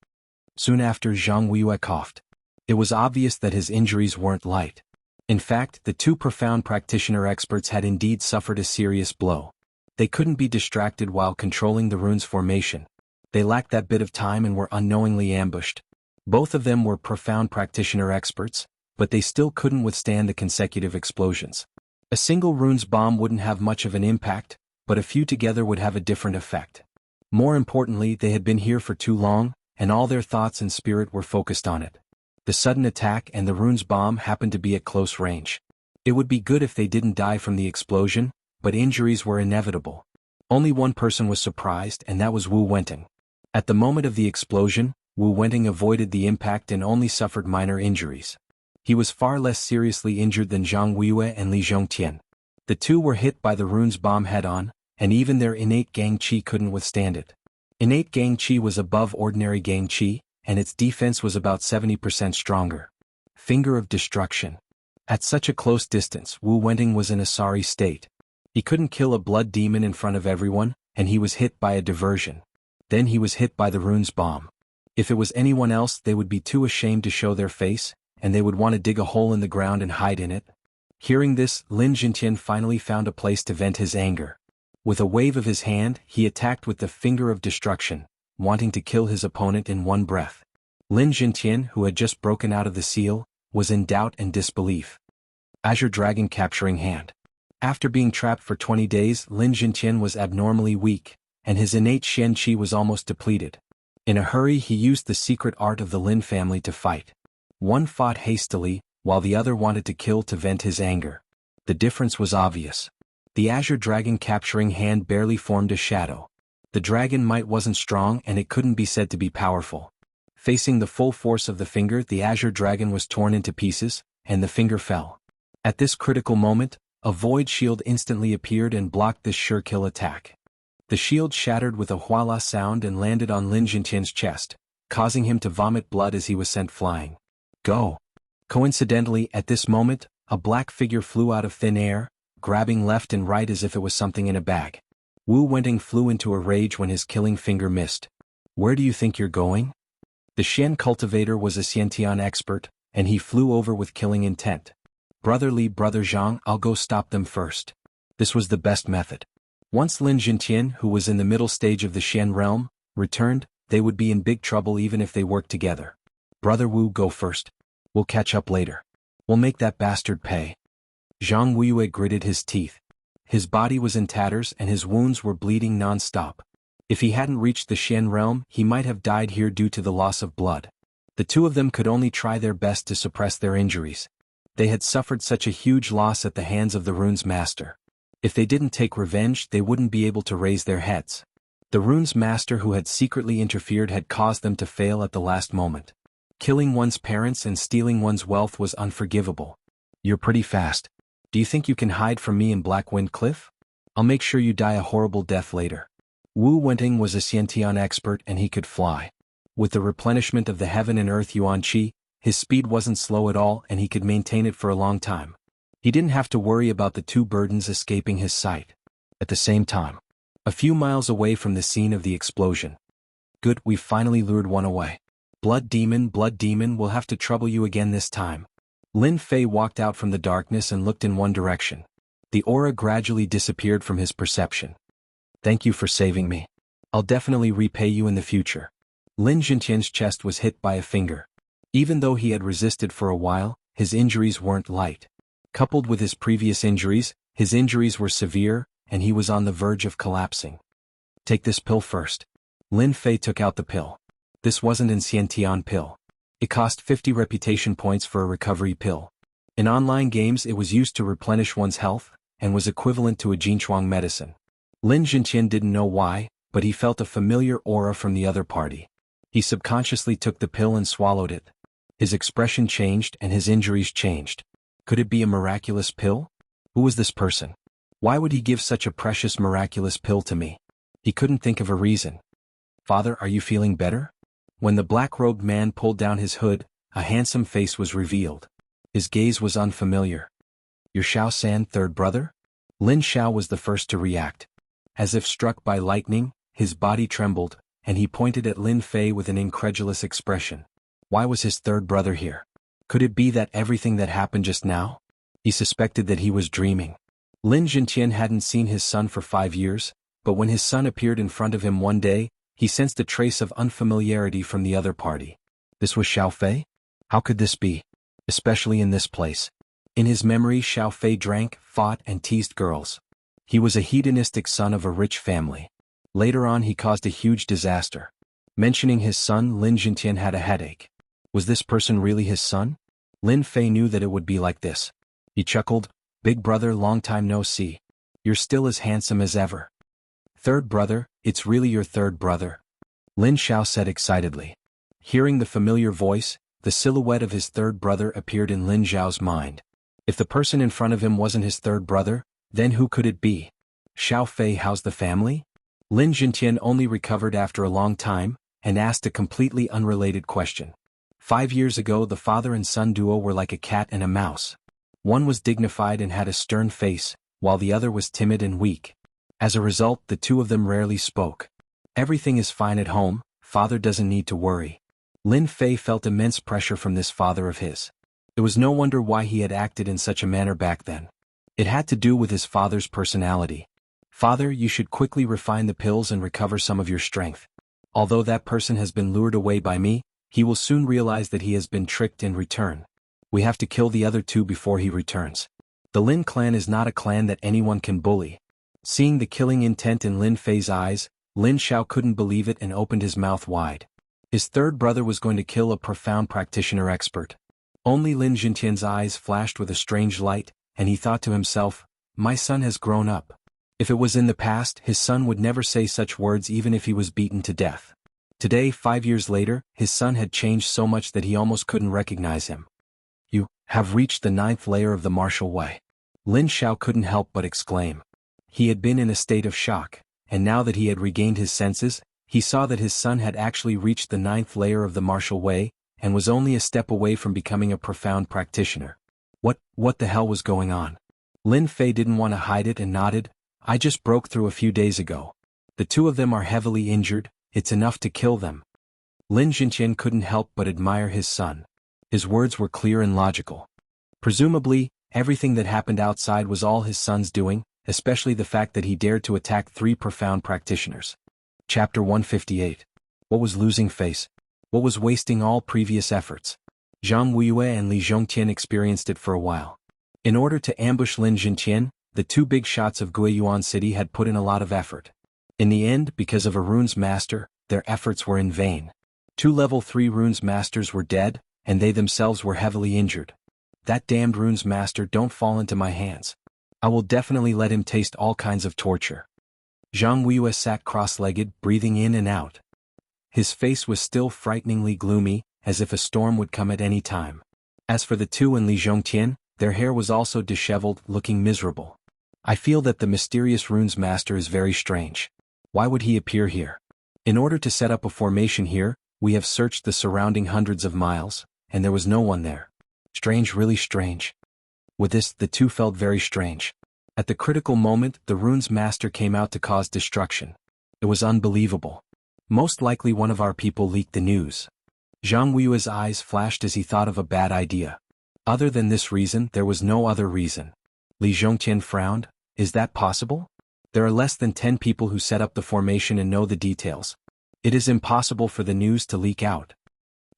Soon after, Zhang Weiyue coughed. It was obvious that his injuries weren't light. In fact, the two profound practitioner experts had indeed suffered a serious blow. They couldn't be distracted while controlling the runes formation. They lacked that bit of time and were unknowingly ambushed. Both of them were profound practitioner experts, but they still couldn't withstand the consecutive explosions. A single runes bomb wouldn't have much of an impact, but a few together would have a different effect. More importantly, they had been here for too long, and all their thoughts and spirit were focused on it. The sudden attack and the runes bomb happened to be at close range. It would be good if they didn't die from the explosion, but injuries were inevitable. Only one person was surprised, and that was Wu Wenting. At the moment of the explosion, Wu Wenting avoided the impact and only suffered minor injuries. He was far less seriously injured than Zhang Weiyue and Li Zhongtian. The two were hit by the rune's bomb head-on, and even their innate gang qi couldn't withstand it. Innate gang qi was above ordinary gang qi, and its defense was about 70% stronger. Finger of destruction. At such a close distance, Wu Wenting was in a sorry state. He couldn't kill a blood demon in front of everyone, and he was hit by a diversion. Then he was hit by the rune's bomb. If it was anyone else, they would be too ashamed to show their face, and they would want to dig a hole in the ground and hide in it. Hearing this, Lin Jintian finally found a place to vent his anger. With a wave of his hand, he attacked with the finger of destruction, wanting to kill his opponent in one breath. Lin Jintian, who had just broken out of the seal, was in doubt and disbelief. Azure Dragon Capturing Hand. After being trapped for 20 days, Lin Jintian was abnormally weak, and his innate Xian Qi was almost depleted. In a hurry, he used the secret art of the Lin family to fight. One fought hastily, while the other wanted to kill to vent his anger. The difference was obvious. The Azure Dragon Capturing Hand barely formed a shadow. The dragon might wasn't strong and it couldn't be said to be powerful. Facing the full force of the finger, the Azure Dragon was torn into pieces, and the finger fell. At this critical moment, a void shield instantly appeared and blocked this sure-kill attack. The shield shattered with a huala sound and landed on Lin Jintian's chest, causing him to vomit blood as he was sent flying. Go! Coincidentally, at this moment, a black figure flew out of thin air, grabbing left and right as if it was something in a bag. Wu Wenting flew into a rage when his killing finger missed. Where do you think you're going? The Xian cultivator was a Xiantian expert, and he flew over with killing intent. Brother Li, Brother Zhang, I'll go stop them first. This was the best method. Once Lin Jintian, who was in the middle stage of the Xian realm, returned, they would be in big trouble even if they worked together. Brother Wu, go first. We'll catch up later. We'll make that bastard pay. Zhang Weiyue gritted his teeth. His body was in tatters and his wounds were bleeding non-stop. If he hadn't reached the Xian realm, he might have died here due to the loss of blood. The two of them could only try their best to suppress their injuries. They had suffered such a huge loss at the hands of the rune's master. If they didn't take revenge, they wouldn't be able to raise their heads. The rune's master who had secretly interfered had caused them to fail at the last moment. Killing one's parents and stealing one's wealth was unforgivable. You're pretty fast. Do you think you can hide from me in Blackwind Cliff? I'll make sure you die a horrible death later. Wu Wenting was a Xiantian expert and he could fly. With the replenishment of the heaven and earth Yuan Qi, his speed wasn't slow at all and he could maintain it for a long time. He didn't have to worry about the two burdens escaping his sight. At the same time, a few miles away from the scene of the explosion. Good, we've finally lured one away. Blood demon, we'll have to trouble you again this time. Lin Fei walked out from the darkness and looked in one direction. The aura gradually disappeared from his perception. Thank you for saving me. I'll definitely repay you in the future. Lin Jintian's chest was hit by a finger. Even though he had resisted for a while, his injuries weren't light. Coupled with his previous injuries, his injuries were severe, and he was on the verge of collapsing. Take this pill first. Lin Fei took out the pill. This wasn't an Xiantian pill. It cost 50 reputation points for a recovery pill. In online games it was used to replenish one's health, and was equivalent to a Jinchuang medicine. Lin Jintian didn't know why, but he felt a familiar aura from the other party. He subconsciously took the pill and swallowed it. His expression changed and his injuries changed. Could it be a miraculous pill? Who was this person? Why would he give such a precious miraculous pill to me? He couldn't think of a reason. Father, are you feeling better? When the black-robed man pulled down his hood, a handsome face was revealed. His gaze was unfamiliar. You're Xiao San, third brother? Lin Xiao was the first to react. As if struck by lightning, his body trembled, and he pointed at Lin Fei with an incredulous expression. Why was his third brother here? Could it be that everything that happened just now? He suspected that he was dreaming. Lin Jintian hadn't seen his son for 5 years, but when his son appeared in front of him one day, he sensed a trace of unfamiliarity from the other party. This was Xiao Fei? How could this be? Especially in this place. In his memory, Xiao Fei drank, fought, and teased girls. He was a hedonistic son of a rich family. Later on he caused a huge disaster. Mentioning his son, Lin Jintian had a headache. Was this person really his son? Lin Fei knew that it would be like this. He chuckled, Big brother, long time no see. You're still as handsome as ever. Third brother, it's really your third brother. Lin Xiao said excitedly. Hearing the familiar voice, the silhouette of his third brother appeared in Lin Zhao's mind. If the person in front of him wasn't his third brother, then who could it be? Xiao Fei, how's the family? Lin Jintian only recovered after a long time, and asked a completely unrelated question. 5 years ago the father and son duo were like a cat and a mouse. One was dignified and had a stern face, while the other was timid and weak. As a result, the two of them rarely spoke. Everything is fine at home, father doesn't need to worry. Lin Fei felt immense pressure from this father of his. It was no wonder why he had acted in such a manner back then. It had to do with his father's personality. Father, you should quickly refine the pills and recover some of your strength. Although that person has been lured away by me, he will soon realize that he has been tricked and return. We have to kill the other two before he returns. The Lin clan is not a clan that anyone can bully. Seeing the killing intent in Lin Fei's eyes, Lin Xiao couldn't believe it and opened his mouth wide. His third brother was going to kill a profound practitioner expert. Only Lin Jintian's eyes flashed with a strange light, and he thought to himself, my son has grown up. If it was in the past, his son would never say such words even if he was beaten to death. Today, 5 years later, his son had changed so much that he almost couldn't recognize him. You have reached the 9th layer of the martial way. Lin Xiao couldn't help but exclaim. He had been in a state of shock, and now that he had regained his senses, he saw that his son had actually reached the 9th layer of the martial way, and was only a step away from becoming a profound practitioner. What the hell was going on? Lin Fei didn't want to hide it and nodded. I just broke through a few days ago. The two of them are heavily injured, it's enough to kill them. Lin Jintian couldn't help but admire his son. His words were clear and logical. Presumably, everything that happened outside was all his son's doing, especially the fact that he dared to attack 3 profound practitioners. Chapter 158. What was losing face? What was wasting all previous efforts? Zhang Wuiyue and Li Zhongtian experienced it for a while. In order to ambush Lin Jintian, the 2 big shots of Guiyuan City had put in a lot of effort. In the end, because of a runes master, their efforts were in vain. 2 level 3 runes masters were dead, and they themselves were heavily injured. That damned runes master don't fall into my hands. I will definitely let him taste all kinds of torture. Zhang Wuiyue sat cross-legged, breathing in and out. His face was still frighteningly gloomy, as if a storm would come at any time. As for the 2 in Li Zhongtian, their hair was also disheveled, looking miserable. I feel that the mysterious runes master is very strange. Why would he appear here? In order to set up a formation here, we have searched the surrounding hundreds of miles, and there was no one there. Strange, really strange. With this, the 2 felt very strange. At the critical moment, the runes master came out to cause destruction. It was unbelievable. Most likely one of our people leaked the news. Zhang Wuiyue's eyes flashed as he thought of a bad idea. Other than this reason, there was no other reason. Li Zhongtian frowned. Is that possible? There are less than 10 people who set up the formation and know the details. It is impossible for the news to leak out.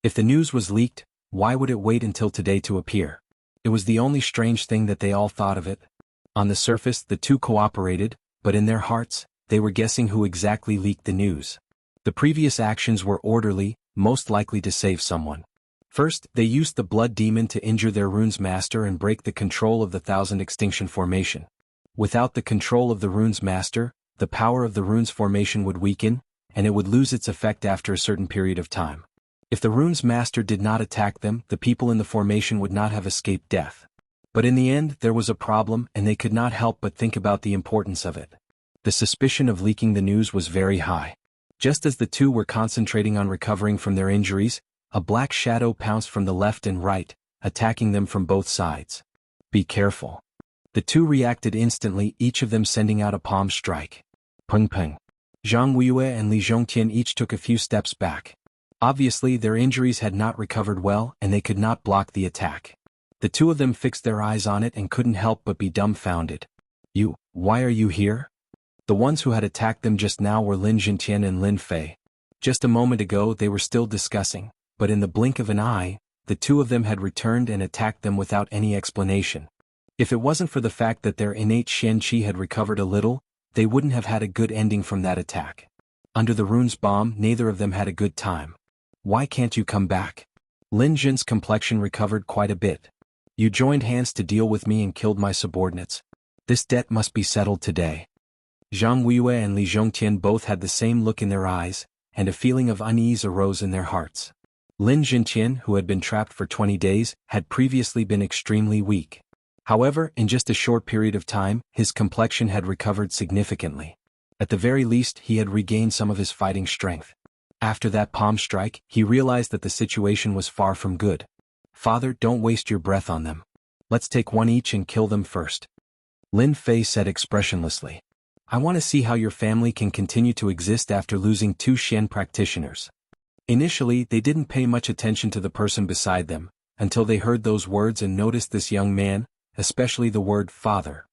If the news was leaked, why would it wait until today to appear? It was the only strange thing that they all thought of it. On the surface, the 2 cooperated, but in their hearts, they were guessing who exactly leaked the news. The previous actions were orderly, most likely to save someone. First, they used the blood demon to injure their runes master and break the control of the Thousand Extinction formation. Without the control of the runes master, the power of the runes formation would weaken, and it would lose its effect after a certain period of time. If the runes master did not attack them, the people in the formation would not have escaped death. But in the end, there was a problem, and they could not help but think about the importance of it. The suspicion of leaking the news was very high. Just as the 2 were concentrating on recovering from their injuries, a black shadow pounced from the left and right, attacking them from both sides. Be careful. The 2 reacted instantly, each of them sending out a palm strike. Peng peng. Zhang Wuiyue and Li Zhongtian each took a few steps back. Obviously, their injuries had not recovered well, and they could not block the attack. The 2 of them fixed their eyes on it and couldn't help but be dumbfounded. Why are you here? The ones who had attacked them just now were Lin Jintian and Lin Fei. Just a moment ago they were still discussing, but in the blink of an eye, the 2 of them had returned and attacked them without any explanation. If it wasn't for the fact that their innate Xian Qi had recovered a little, they wouldn't have had a good ending from that attack. Under the rune's bomb, neither of them had a good time. Why can't you come back? Lin Jin's complexion recovered quite a bit. You joined hands to deal with me and killed my subordinates. This debt must be settled today. Zhang Wuiyue and Li Zhongtian both had the same look in their eyes, and a feeling of unease arose in their hearts. Lin Jintian, who had been trapped for 20 days, had previously been extremely weak. However, in just a short period of time, his complexion had recovered significantly. At the very least, he had regained some of his fighting strength. After that palm strike, he realized that the situation was far from good. "Father, don't waste your breath on them. Let's take one each and kill them first." Lin Fei said expressionlessly. "I want to see how your family can continue to exist after losing 2 Xian practitioners." Initially, they didn't pay much attention to the person beside them, until they heard those words and noticed this young man, especially the word father.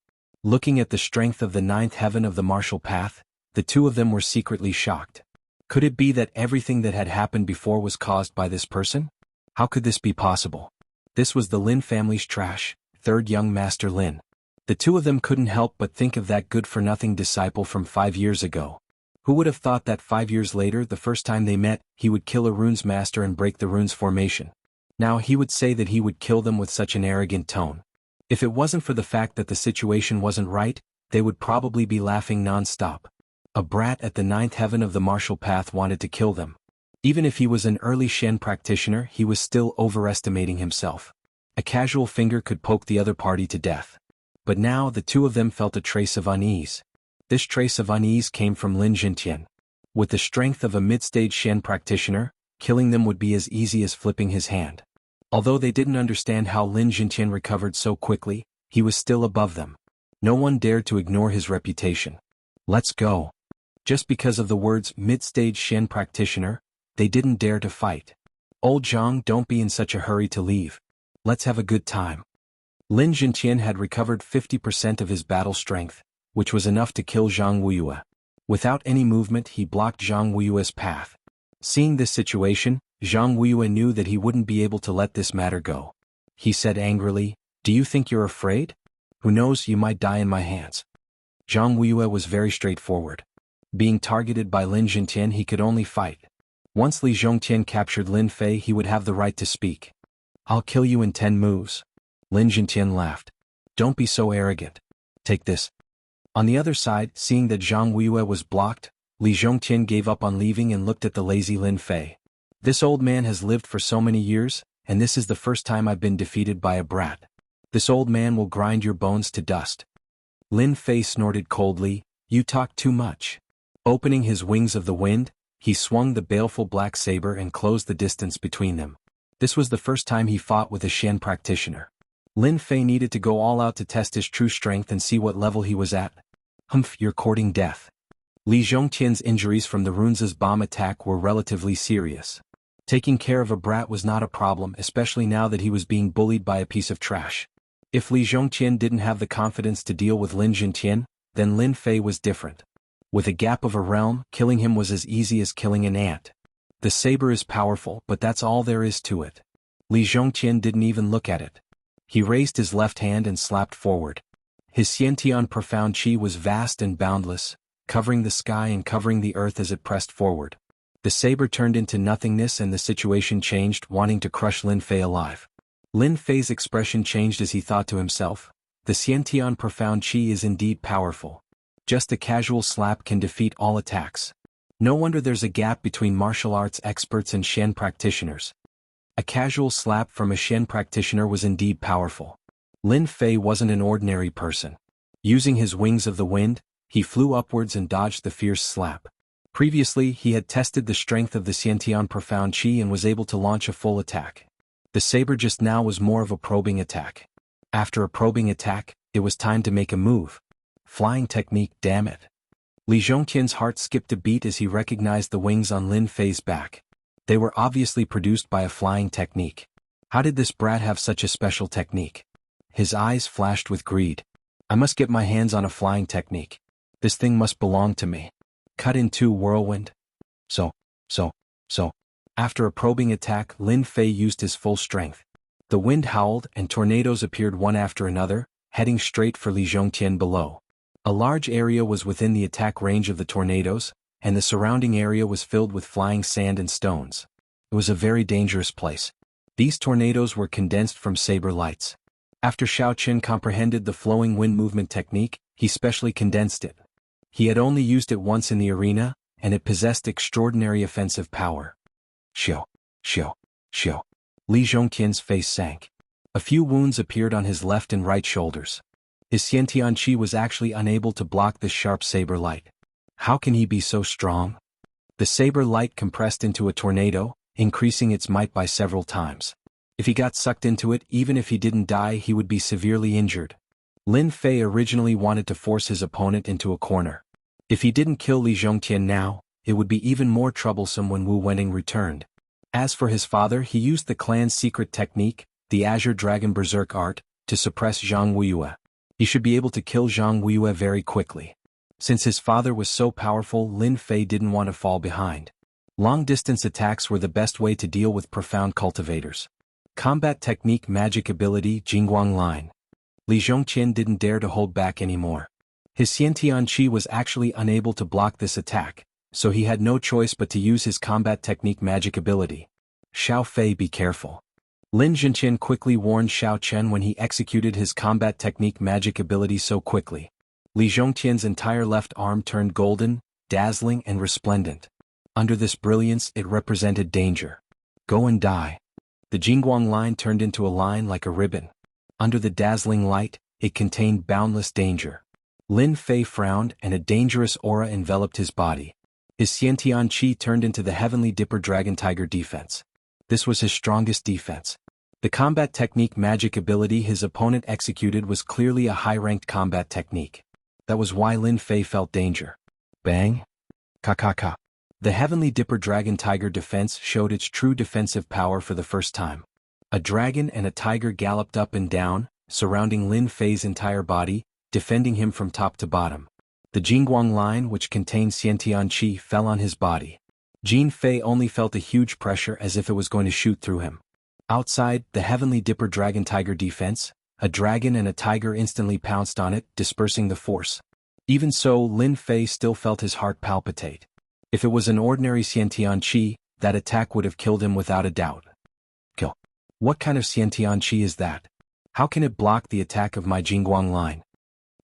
Looking at the strength of the 9th heaven of the martial path, the two of them were secretly shocked. Could it be that everything that had happened before was caused by this person? How could this be possible? This was the Lin family's trash, 3rd young master Lin. The two of them couldn't help but think of that good-for-nothing disciple from 5 years ago. Who would have thought that 5 years later, the first time they met, he would kill a runes master and break the runes formation? Now he would say that he would kill them with such an arrogant tone. If it wasn't for the fact that the situation wasn't right, they would probably be laughing non-stop. A brat at the 9th heaven of the martial path wanted to kill them. Even if he was an early Shen practitioner, he was still overestimating himself. A casual finger could poke the other party to death. But now the two of them felt a trace of unease. This trace of unease came from Lin Jintian. With the strength of a mid-stage Shen practitioner, killing them would be as easy as flipping his hand. Although they didn't understand how Lin Jintian recovered so quickly, he was still above them. No one dared to ignore his reputation. "Let's go." Just because of the words mid-stage Shen practitioner, they didn't dare to fight. "Old Zhang, don't be in such a hurry to leave. Let's have a good time." Lin Jintian had recovered 50% of his battle strength, which was enough to kill Zhang Wuyue. Without any movement, he blocked Zhang Wuyue's path. Seeing this situation, Zhang Wuyue knew that he wouldn't be able to let this matter go. He said angrily, "Do you think you're afraid? Who knows, you might die in my hands." Zhang Wuyue was very straightforward. Being targeted by Lin Jintian, he could only fight. Once Li Zhongtian captured Lin Fei, he would have the right to speak. "I'll kill you in 10 moves." Lin Jintian laughed. "Don't be so arrogant. Take this." On the other side, seeing that Zhang Wuyue was blocked, Li Zhongtian gave up on leaving and looked at the lazy Lin Fei. "This old man has lived for so many years, and this is the first time I've been defeated by a brat. This old man will grind your bones to dust." Lin Fei snorted coldly, "You talk too much." Opening his wings of the wind, he swung the baleful black saber and closed the distance between them. This was the first time he fought with a Shen practitioner. Lin Fei needed to go all out to test his true strength and see what level he was at. "Humph, you're courting death." Li Zhongtian's injuries from the runes' bomb attack were relatively serious. Taking care of a brat was not a problem, especially now that he was being bullied by a piece of trash. If Li Zhongtian didn't have the confidence to deal with Lin Jintian, then Lin Fei was different. With a gap of a realm, killing him was as easy as killing an ant. The saber is powerful, but that's all there is to it. Li Zhongtian didn't even look at it. He raised his left hand and slapped forward. His Xiantian profound chi was vast and boundless, covering the sky and covering the earth as it pressed forward. The saber turned into nothingness and the situation changed, wanting to crush Lin Fei alive. Lin Fei's expression changed as he thought to himself, "The Xiantian profound chi is indeed powerful. Just a casual slap can defeat all attacks. No wonder there's a gap between martial arts experts and Shen practitioners." A casual slap from a Shen practitioner was indeed powerful. Lin Fei wasn't an ordinary person. Using his wings of the wind, he flew upwards and dodged the fierce slap. Previously, he had tested the strength of the Xiantian profound chi and was able to launch a full attack. The saber just now was more of a probing attack. After a probing attack, it was time to make a move. Flying technique, damn it. Li Zhongtian's heart skipped a beat as he recognized the wings on Lin Fei's back. They were obviously produced by a flying technique. How did this brat have such a special technique? His eyes flashed with greed. "I must get my hands on a flying technique. This thing must belong to me." Cut in 2 whirlwind. So. After a probing attack, Lin Fei used his full strength. The wind howled and tornadoes appeared one after another, heading straight for Li Zhongtian below. A large area was within the attack range of the tornadoes, and the surrounding area was filled with flying sand and stones. It was a very dangerous place. These tornadoes were condensed from saber lights. After Xiao Qin comprehended the flowing wind movement technique, he specially condensed it. He had only used it once in the arena, and it possessed extraordinary offensive power. Shio. Xiu. Li Zhongtian's face sank. A few wounds appeared on his left and right shoulders. His Xiantian Qi was actually unable to block this sharp saber light. How can he be so strong? The saber light compressed into a tornado, increasing its might by several times. If he got sucked into it, even if he didn't die, he would be severely injured. Lin Fei originally wanted to force his opponent into a corner. If he didn't kill Li Zhongtian now, it would be even more troublesome when Wu Wenning returned. As for his father, he used the clan's secret technique, the Azure Dragon Berserk art, to suppress Zhang Wuiyue. He should be able to kill Zhang Wuiyue very quickly. Since his father was so powerful, Lin Fei didn't want to fall behind. Long-distance attacks were the best way to deal with profound cultivators. Combat technique magic ability Jingguang line. Li Zhongtian didn't dare to hold back anymore. His Xiantian Qi was actually unable to block this attack, so he had no choice but to use his combat technique magic ability. Xiao Fei, be careful. Lin Zhenqian quickly warned Xiao Chen when he executed his combat technique magic ability so quickly. Li Zhongtian's entire left arm turned golden, dazzling and resplendent. Under this brilliance it represented danger. Go and die. The Jingguang line turned into a line like a ribbon. Under the dazzling light, it contained boundless danger. Lin Fei frowned and a dangerous aura enveloped his body. His Xiantian Qi turned into the Heavenly Dipper Dragon Tiger defense. This was his strongest defense. The combat technique magic ability his opponent executed was clearly a high-ranked combat technique. That was why Lin Fei felt danger. Bang! Ka. The Heavenly Dipper Dragon Tiger defense showed its true defensive power for the first time. A dragon and a tiger galloped up and down, surrounding Lin Fei's entire body, defending him from top to bottom. The Jingguang line, which contained Xiantian Qi, fell on his body. Jin Fei only felt a huge pressure as if it was going to shoot through him. Outside, the Heavenly Dipper Dragon Tiger defense, a dragon and a tiger instantly pounced on it, dispersing the force. Even so, Lin Fei still felt his heart palpitate. If it was an ordinary Xiantian Qi, that attack would have killed him without a doubt. Kill. What kind of Xiantian Qi is that? How can it block the attack of my Jingguang line?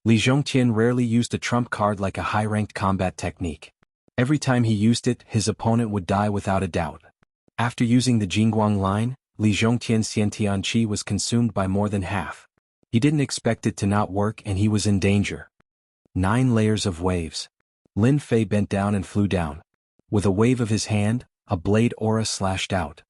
Li Zhongtian rarely used a trump card like a high-ranked combat technique. Every time he used it, his opponent would die without a doubt. After using the Jingguang line, Li Zhongtian's Xiantian Qi was consumed by more than half. He didn't expect it to not work and he was in danger. 9 layers of waves. Lin Fei bent down and flew down. With a wave of his hand, a blade aura slashed out.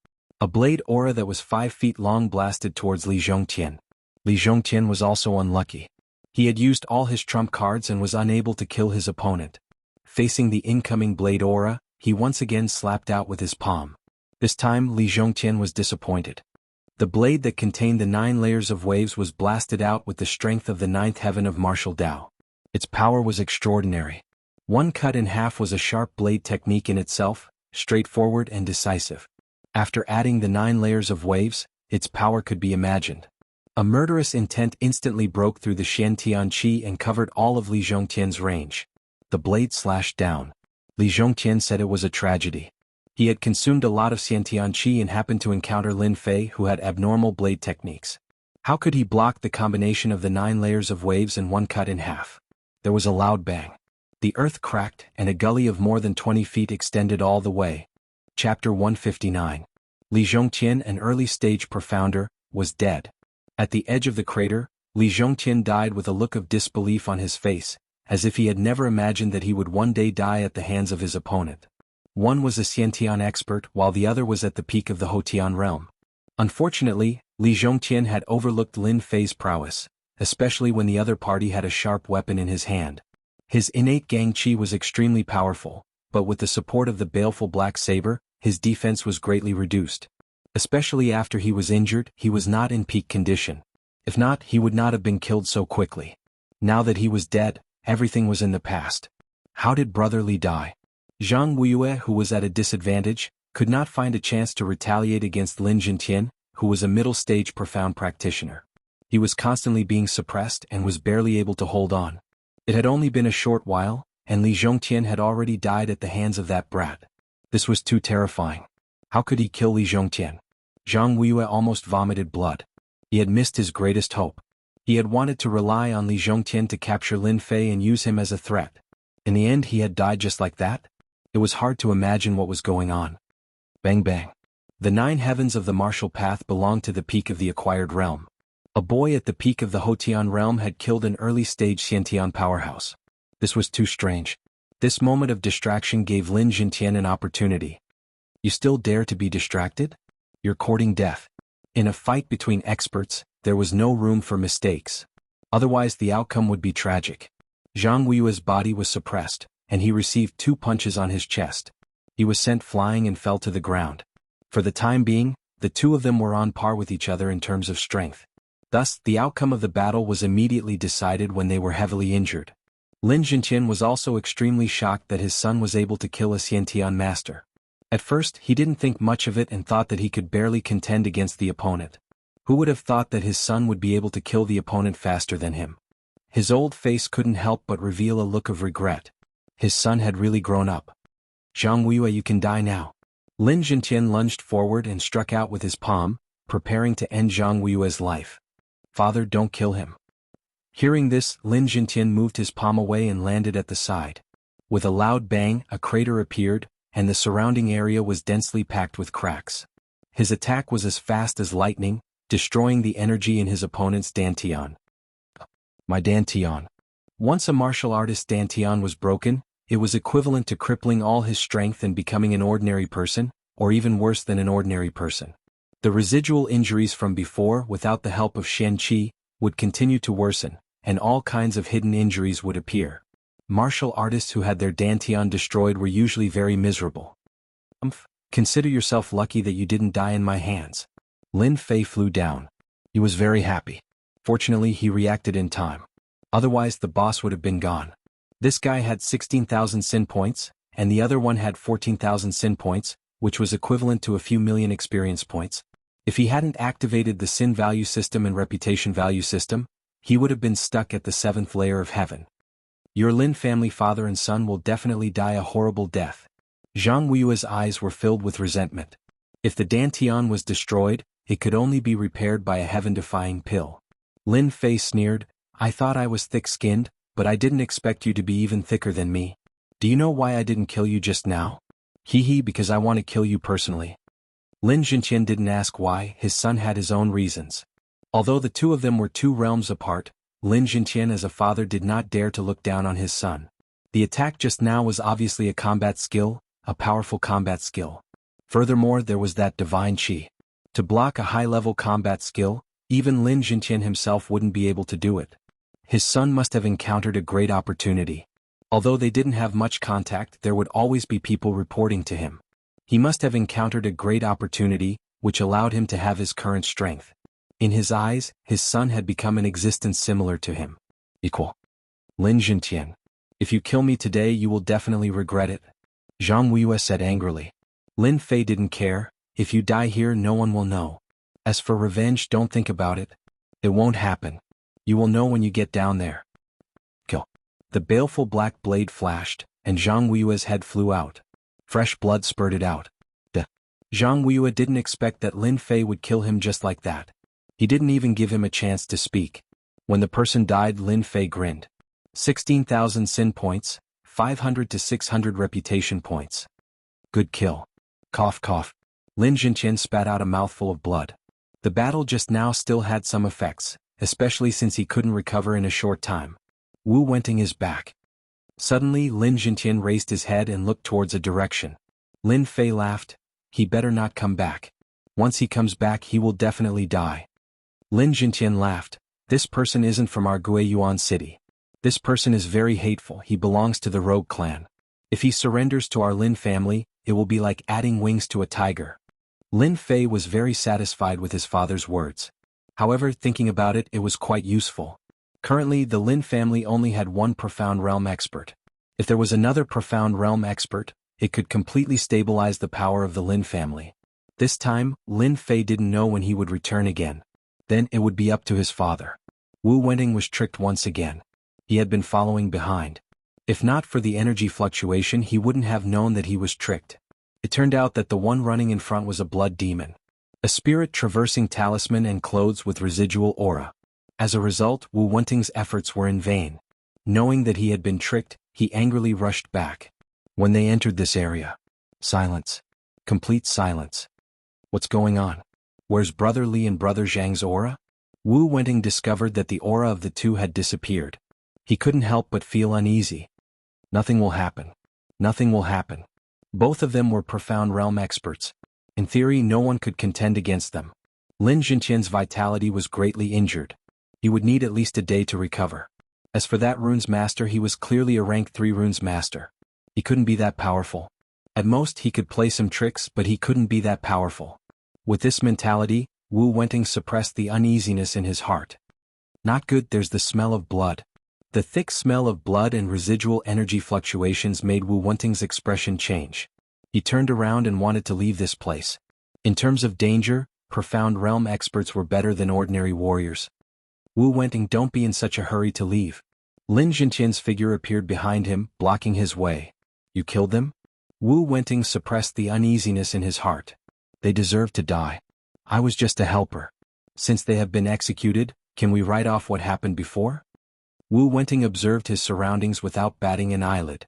A blade aura that was 5 feet long blasted towards Li Zhongtian. Li Zhongtian was also unlucky. He had used all his trump cards and was unable to kill his opponent. Facing the incoming blade aura, he once again slapped out with his palm. This time Li Zhongtian was disappointed. The blade that contained the 9 layers of waves was blasted out with the strength of the 9th heaven of martial Tao. Its power was extraordinary. One cut in half was a sharp blade technique in itself, straightforward and decisive. After adding the 9 layers of waves, its power could be imagined. A murderous intent instantly broke through the Xiantian Qi and covered all of Li Zhongtian's range. The blade slashed down. Li Zhongtian said it was a tragedy. He had consumed a lot of Xiantian Qi and happened to encounter Lin Fei, who had abnormal blade techniques. How could he block the combination of the 9 layers of waves and one cut in half? There was a loud bang. The earth cracked, and a gully of more than 20 feet extended all the way. Chapter 159. Li Zhongtian, an early-stage profounder, was dead. At the edge of the crater, Li Zhongtian died with a look of disbelief on his face, as if he had never imagined that he would one day die at the hands of his opponent. One was a Xiantian expert while the other was at the peak of the Hotian realm. Unfortunately, Li Zhongtian had overlooked Lin Fei's prowess, especially when the other party had a sharp weapon in his hand. His innate gang qi was extremely powerful, but with the support of the baleful black saber, his defense was greatly reduced. Especially after he was injured, he was not in peak condition. If not, he would not have been killed so quickly. Now that he was dead, everything was in the past. How did Brother Li die? Zhang Wuiyue, who was at a disadvantage, could not find a chance to retaliate against Lin Zhenqian, who was a middle-stage profound practitioner. He was constantly being suppressed and was barely able to hold on. It had only been a short while, and Li Zhongtian had already died at the hands of that brat. This was too terrifying. How could he kill Li Zhongtian? Zhang Wuiyue almost vomited blood. He had missed his greatest hope. He had wanted to rely on Li Zhongtian to capture Lin Fei and use him as a threat. In the end, he had died just like that? It was hard to imagine what was going on. Bang bang. The 9 heavens of the martial path belonged to the peak of the acquired realm. A boy at the peak of the Hotian realm had killed an early-stage Xiantian powerhouse. This was too strange. This moment of distraction gave Lin Jintian an opportunity. You still dare to be distracted? You're courting death. In a fight between experts, there was no room for mistakes. Otherwise the outcome would be tragic. Zhang Weiyue's body was suppressed, and he received 2 punches on his chest. He was sent flying and fell to the ground. For the time being, the 2 of them were on par with each other in terms of strength. Thus, the outcome of the battle was immediately decided when they were heavily injured. Lin Jintian was also extremely shocked that his son was able to kill a Xiantian master. At first, he didn't think much of it and thought that he could barely contend against the opponent. Who would have thought that his son would be able to kill the opponent faster than him? His old face couldn't help but reveal a look of regret. His son had really grown up. Zhang Weiyue, you can die now. Lin Jintian lunged forward and struck out with his palm, preparing to end Zhang Weiyue's life. Father, don't kill him. Hearing this, Lin Jintian moved his palm away and landed at the side. With a loud bang, a crater appeared, and the surrounding area was densely packed with cracks. His attack was as fast as lightning, destroying the energy in his opponent's Dantian. My Dantian. Once a martial artist's Dantian was broken, it was equivalent to crippling all his strength and becoming an ordinary person, or even worse than an ordinary person. The residual injuries from before, without the help of Shen Qi, would continue to worsen, and all kinds of hidden injuries would appear. Martial artists who had their Dantian destroyed were usually very miserable. Consider yourself lucky that you didn't die in my hands. Lin Fei flew down. He was very happy. Fortunately, he reacted in time. Otherwise, the boss would have been gone. This guy had 16,000 sin points, and the other one had 14,000 sin points, which was equivalent to a few million experience points. If he hadn't activated the sin value system and reputation value system, he would have been stuck at the 7th layer of heaven. Your Lin family father and son will definitely die a horrible death. Zhang Weiyue's eyes were filled with resentment. If the Dantian was destroyed, it could only be repaired by a heaven-defying pill. Lin Fei sneered, I thought I was thick-skinned, but I didn't expect you to be even thicker than me. Do you know why I didn't kill you just now? Hee, because I want to kill you personally. Lin Jintian didn't ask why, his son had his own reasons. Although the 2 of them were 2 realms apart, Lin Jintian as a father did not dare to look down on his son. The attack just now was obviously a combat skill, a powerful combat skill. Furthermore, there was that divine qi. To block a high-level combat skill, even Lin Jintian himself wouldn't be able to do it. His son must have encountered a great opportunity. Although they didn't have much contact, there would always be people reporting to him. He must have encountered a great opportunity, which allowed him to have his current strength. In his eyes, his son had become an existence similar to him. Equal. Lin Jintian. If you kill me today, you will definitely regret it. Zhang Weiyue said angrily. Lin Fei didn't care. If you die here, no one will know. As for revenge, don't think about it. It won't happen. You will know when you get down there. Kill. The baleful black blade flashed, and Zhang Weiyue's head flew out. Fresh blood spurted out. Zhang Weiyue didn't expect that Lin Fei would kill him just like that. He didn't even give him a chance to speak. When the person died, Lin Fei grinned. 16,000 sin points, 500 to 600 reputation points. Good kill. Cough cough. Lin Jintian spat out a mouthful of blood. The battle just now still had some effects, especially since he couldn't recover in a short time. Wu Wenting is back. Suddenly, Lin Jintian raised his head and looked towards a direction. Lin Fei laughed. He better not come back. Once he comes back, he will definitely die. Lin Jintian laughed. This person isn't from our Guiyuan city. This person is very hateful. He belongs to the rogue clan. If he surrenders to our Lin family, it will be like adding wings to a tiger. Lin Fei was very satisfied with his father's words. However, thinking about it, it was quite useful. Currently, the Lin family only had 1 profound realm expert. If there was another profound realm expert, it could completely stabilize the power of the Lin family. This time, Lin Fei didn't know when he would return again. Then it would be up to his father. Wu Wenting was tricked once again. He had been following behind. If not for the energy fluctuation, he wouldn't have known that he was tricked. It turned out that the one running in front was a blood demon. A spirit traversing talisman and clothes with residual aura. As a result, Wu Wenting's efforts were in vain. Knowing that he had been tricked, he angrily rushed back. When they entered this area, silence. Complete silence. What's going on? Where's Brother Li and Brother Zhang's aura? Wu Wenting discovered that the aura of the two had disappeared. He couldn't help but feel uneasy. Nothing will happen. Nothing will happen. Both of them were profound realm experts. In theory, no one could contend against them. Lin Jinqian's vitality was greatly injured. He would need at least a day to recover. As for that rune's master, he was clearly a rank 3 rune's master. He couldn't be that powerful. At most, he could play some tricks, but he couldn't be that powerful. With this mentality, Wu Wenting suppressed the uneasiness in his heart. Not good, there's the smell of blood. The thick smell of blood and residual energy fluctuations made Wu Wenting's expression change. He turned around and wanted to leave this place. In terms of danger, profound realm experts were better than ordinary warriors. Wu Wenting, don't be in such a hurry to leave. Lin Jinqian's figure appeared behind him, blocking his way. You killed them? Wu Wenting suppressed the uneasiness in his heart. They deserve to die. I was just a helper. Since they have been executed, can we write off what happened before? Wu Wenting observed his surroundings without batting an eyelid.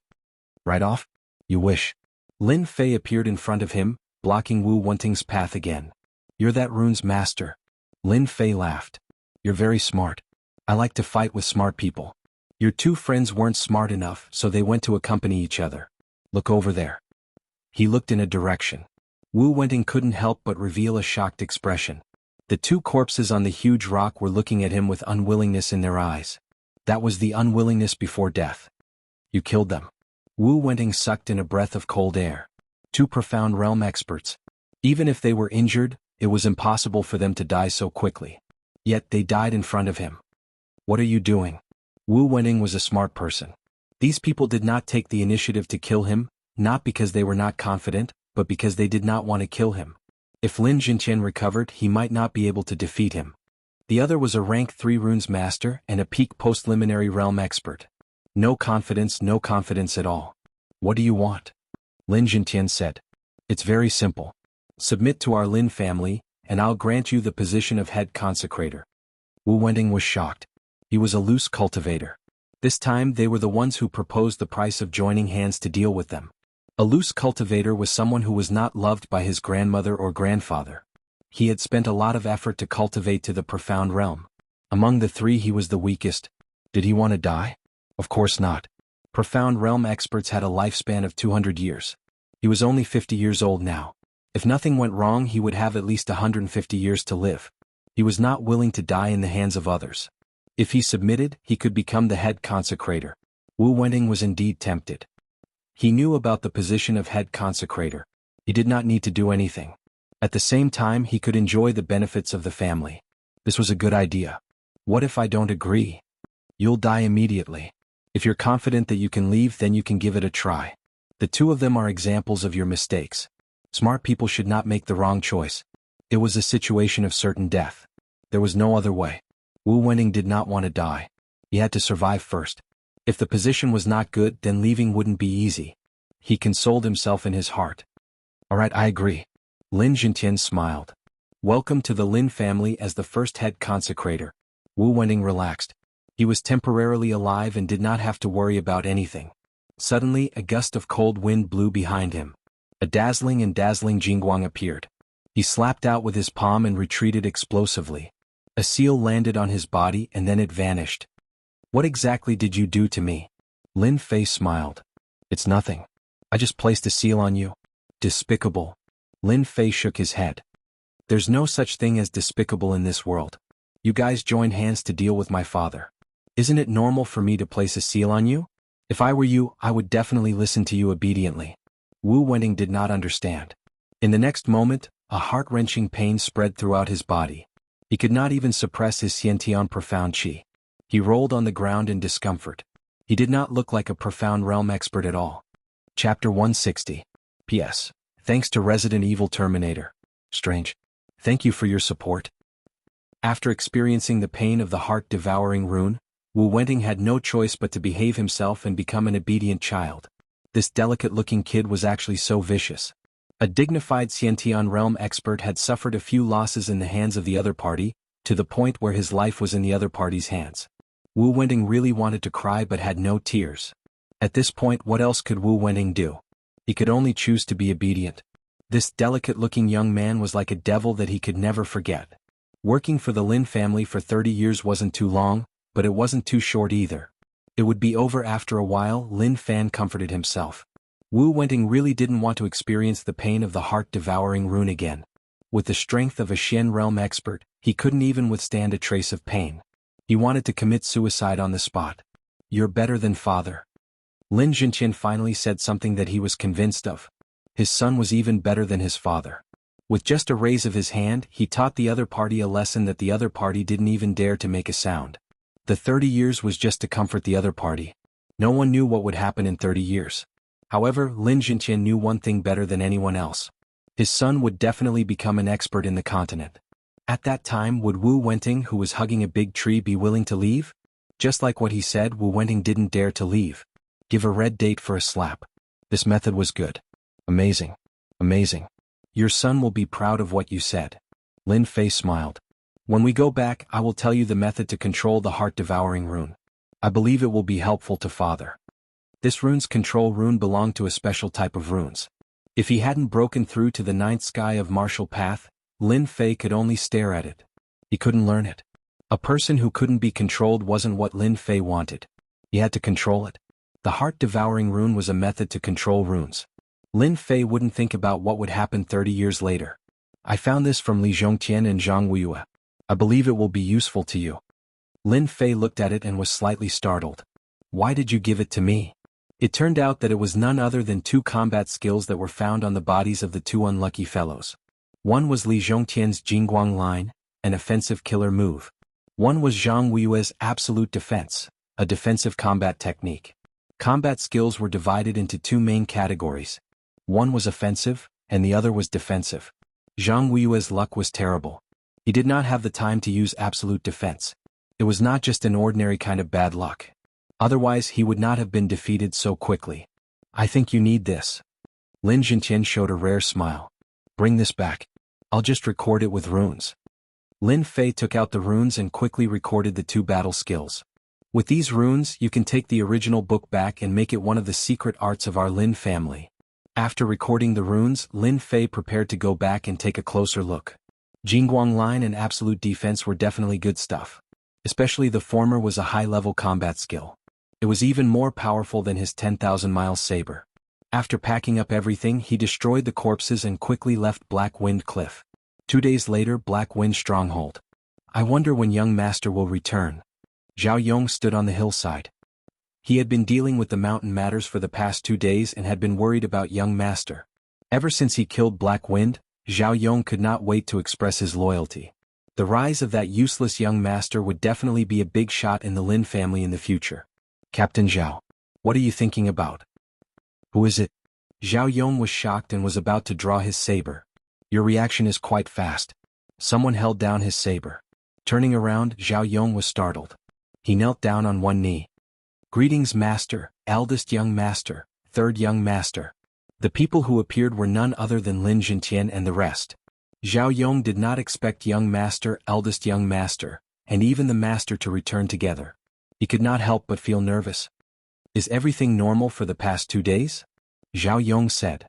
Write off? You wish. Lin Fei appeared in front of him, blocking Wu Wenting's path again. You're that rune's master. Lin Fei laughed. You're very smart. I like to fight with smart people. Your two friends weren't smart enough, so they went to accompany each other. Look over there. He looked in a direction. Wu Wenting couldn't help but reveal a shocked expression. The two corpses on the huge rock were looking at him with unwillingness in their eyes. That was the unwillingness before death. You killed them. Wu Wenting sucked in a breath of cold air. Two profound realm experts. Even if they were injured, it was impossible for them to die so quickly. Yet they died in front of him. What are you doing? Wu Wenting was a smart person. These people did not take the initiative to kill him, not because they were not confident, but because they did not want to kill him. If Lin Jinqian recovered, he might not be able to defeat him. The other was a rank 3 runes master and a peak post-liminary realm expert. No confidence at all. What do you want? Lin Jinqian said. It's very simple. Submit to our Lin family, and I'll grant you the position of head consecrator. Wu Wenting was shocked. He was a loose cultivator. This time they were the ones who proposed the price of joining hands to deal with them. A loose cultivator was someone who was not loved by his grandmother or grandfather. He had spent a lot of effort to cultivate to the profound realm. Among the three, he was the weakest. Did he want to die? Of course not. Profound realm experts had a lifespan of 200 years. He was only 50 years old now. If nothing went wrong, he would have at least 150 years to live. He was not willing to die in the hands of others. If he submitted, he could become the head consecrator. Wu Wenting was indeed tempted. He knew about the position of head consecrator. He did not need to do anything. At the same time, he could enjoy the benefits of the family. This was a good idea. What if I don't agree? You'll die immediately. If you're confident that you can leave, then you can give it a try. The two of them are examples of your mistakes. Smart people should not make the wrong choice. It was a situation of certain death. There was no other way. Wu Wenting did not want to die. He had to survive first. If the position was not good, then leaving wouldn't be easy. He consoled himself in his heart. All right, I agree. Lin Jinqian smiled. Welcome to the Lin family as the first head consecrator. Wu Wenting relaxed. He was temporarily alive and did not have to worry about anything. Suddenly, a gust of cold wind blew behind him. A dazzling Jingguang appeared. He slapped out with his palm and retreated explosively. A seal landed on his body and then it vanished. What exactly did you do to me? Lin Fei smiled. It's nothing. I just placed a seal on you. Despicable. Lin Fei shook his head. There's no such thing as despicable in this world. You guys joined hands to deal with my father. Isn't it normal for me to place a seal on you? If I were you, I would definitely listen to you obediently. Wu Wenting did not understand. In the next moment, a heart-wrenching pain spread throughout his body. He could not even suppress his Xiantian profound qi. He rolled on the ground in discomfort. He did not look like a profound realm expert at all. Chapter 160. P.S. Thanks to Resident Evil Terminator. Strange. Thank you for your support. After experiencing the pain of the heart-devouring rune, Wu Wenting had no choice but to behave himself and become an obedient child. This delicate-looking kid was actually so vicious. A dignified Xiantian realm expert had suffered a few losses in the hands of the other party, to the point where his life was in the other party's hands. Wu Wenting really wanted to cry but had no tears. At this point, what else could Wu Wenting do? He could only choose to be obedient. This delicate-looking young man was like a devil that he could never forget. Working for the Lin family for 30 years wasn't too long, but it wasn't too short either. It would be over after a while, Lin Fan comforted himself. Wu Wenting really didn't want to experience the pain of the heart-devouring rune again. With the strength of a Xian realm expert, he couldn't even withstand a trace of pain. He wanted to commit suicide on the spot. "You're better than father." Lin Jinqian finally said something that he was convinced of. His son was even better than his father. With just a raise of his hand, he taught the other party a lesson that the other party didn't even dare to make a sound. The 30 years was just to comfort the other party. No one knew what would happen in 30 years. However, Lin Jinqian knew one thing better than anyone else. His son would definitely become an expert in the continent. At that time, would Wu Wenting, who was hugging a big tree, be willing to leave? Just like what he said, Wu Wenting didn't dare to leave. Give a red date for a slap. This method was good. Amazing. Amazing. Your son will be proud of what you said. Lin Fei smiled. When we go back, I will tell you the method to control the heart-devouring rune. I believe it will be helpful to father. This rune's control rune belonged to a special type of runes. If he hadn't broken through to the ninth sky of martial path, Lin Fei could only stare at it. He couldn't learn it. A person who couldn't be controlled wasn't what Lin Fei wanted. He had to control it. The heart-devouring rune was a method to control runes. Lin Fei wouldn't think about what would happen 30 years later. I found this from Li Zhongtian and Jianghu. I believe it will be useful to you. Lin Fei looked at it and was slightly startled. Why did you give it to me? It turned out that it was none other than 2 combat skills that were found on the bodies of the 2 unlucky fellows. One was Li Zhongtian's Jingguang line, an offensive killer move. One was Zhang Weiyue's absolute defense, a defensive combat technique. Combat skills were divided into 2 main categories. One was offensive, and the other was defensive. Zhang Weiyue's luck was terrible. He did not have the time to use absolute defense. It was not just an ordinary kind of bad luck. Otherwise, he would not have been defeated so quickly. I think you need this. Lin Jinqian showed a rare smile. Bring this back. I'll just record it with runes. Lin Fei took out the runes and quickly recorded the 2 battle skills. With these runes, you can take the original book back and make it one of the secret arts of our Lin family. After recording the runes, Lin Fei prepared to go back and take a closer look. Jingguang line and absolute defense were definitely good stuff. Especially the former was a high-level combat skill. It was even more powerful than his 10,000-mile saber. After packing up everything, he destroyed the corpses and quickly left Black Wind Cliff. 2 days later, Black Wind Stronghold. I wonder when young master will return. Zhao Yong stood on the hillside. He had been dealing with the mountain matters for the past 2 days and had been worried about young master. Ever since he killed Black Wind, Zhao Yong could not wait to express his loyalty. The rise of that useless young master would definitely be a big shot in the Lin family in the future. Captain Zhao. What are you thinking about? Who is it? Zhao Yong was shocked and was about to draw his saber. Your reaction is quite fast. Someone held down his saber. Turning around, Zhao Yong was startled. He knelt down on one knee. Greetings, master, eldest young master, third young master. The people who appeared were none other than Lin Jinqian and the rest. Zhao Yong did not expect young master, eldest young master, and even the master to return together. He could not help but feel nervous. Is everything normal for the past 2 days? Zhao Yong said.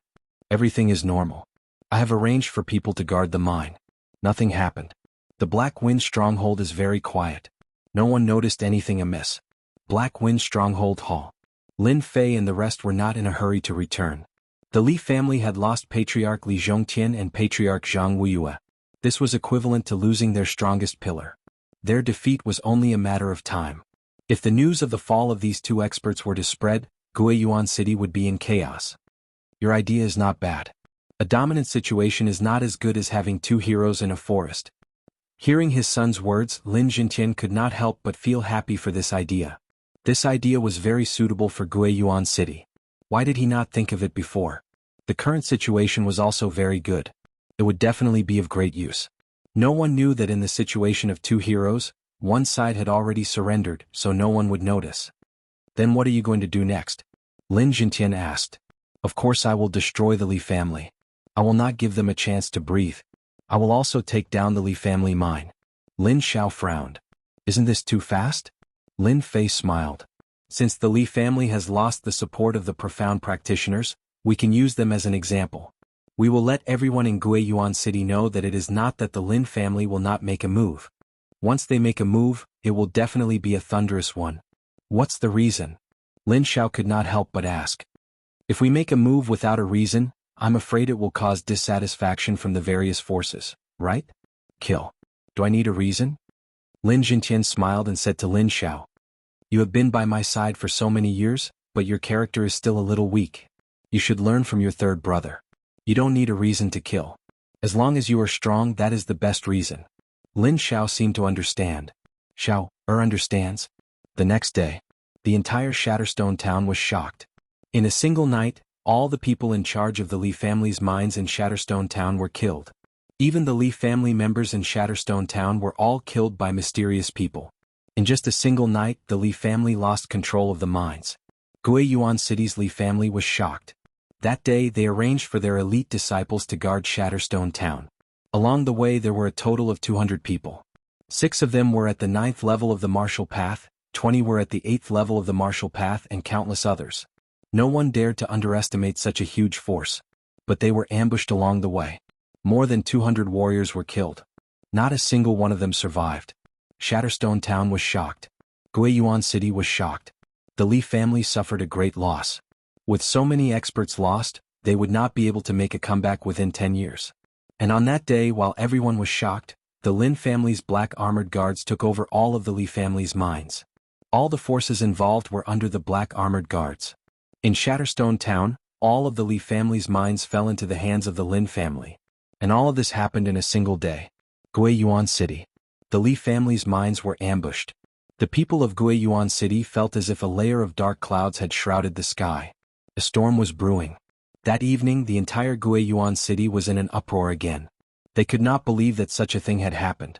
Everything is normal. I have arranged for people to guard the mine. Nothing happened. The Black Wind Stronghold is very quiet. No one noticed anything amiss. Black Wind Stronghold Hall. Lin Fei and the rest were not in a hurry to return. The Li family had lost Patriarch Li Zhongtian and Patriarch Zhang Weiyue. This was equivalent to losing their strongest pillar. Their defeat was only a matter of time. If the news of the fall of these 2 experts were to spread, Guiyuan City would be in chaos. Your idea is not bad. A dominant situation is not as good as having 2 heroes in a forest. Hearing his son's words, Lin Jinqian could not help but feel happy for this idea. This idea was very suitable for Guiyuan City. Why did he not think of it before? The current situation was also very good. It would definitely be of great use. No one knew that in the situation of 2 heroes, one side had already surrendered, so no one would notice. Then what are you going to do next? Lin Jinqian asked. Of course I will destroy the Li family. I will not give them a chance to breathe. I will also take down the Li family mine. Lin Xiao frowned. Isn't this too fast? Lin Fei smiled. Since the Li family has lost the support of the profound practitioners, we can use them as an example. We will let everyone in Guiyuan City know that it is not that the Lin family will not make a move. Once they make a move, it will definitely be a thunderous one. What's the reason? Lin Xiao could not help but ask. If we make a move without a reason, I'm afraid it will cause dissatisfaction from the various forces, right? Kill. Do I need a reason? Lin Jintian smiled and said to Lin Xiao. You have been by my side for so many years, but your character is still a little weak. You should learn from your third brother. You don't need a reason to kill. As long as you are strong, that is the best reason. Lin Xiao seemed to understand. Xiao, understands? The next day, the entire Shatterstone town was shocked. In a single night, all the people in charge of the Li family's mines in Shatterstone town were killed. Even the Li family members in Shatterstone town were all killed by mysterious people. In just a single night, the Li family lost control of the mines. Guiyuan City's Li family was shocked. That day they arranged for their elite disciples to guard Shatterstone town. Along the way there were a total of 200 people. 6 of them were at the 9th level of the martial path, 20 were at the 8th level of the martial path, and countless others. No one dared to underestimate such a huge force. But they were ambushed along the way. More than 200 warriors were killed. Not a single one of them survived. Shatterstone town was shocked. Guiyuan City was shocked. The Li family suffered a great loss. With so many experts lost, they would not be able to make a comeback within 10 years. And on that day, while everyone was shocked, the Lin family's black armored guards took over all of the Li family's mines. All the forces involved were under the black armored guards. In Shatterstone town, all of the Li family's mines fell into the hands of the Lin family. And all of this happened in a single day. Guiyuan City. The Li family's mines were ambushed. The people of Guiyuan City felt as if a layer of dark clouds had shrouded the sky. A storm was brewing. That evening the entire Guiyuan City was in an uproar again. They could not believe that such a thing had happened.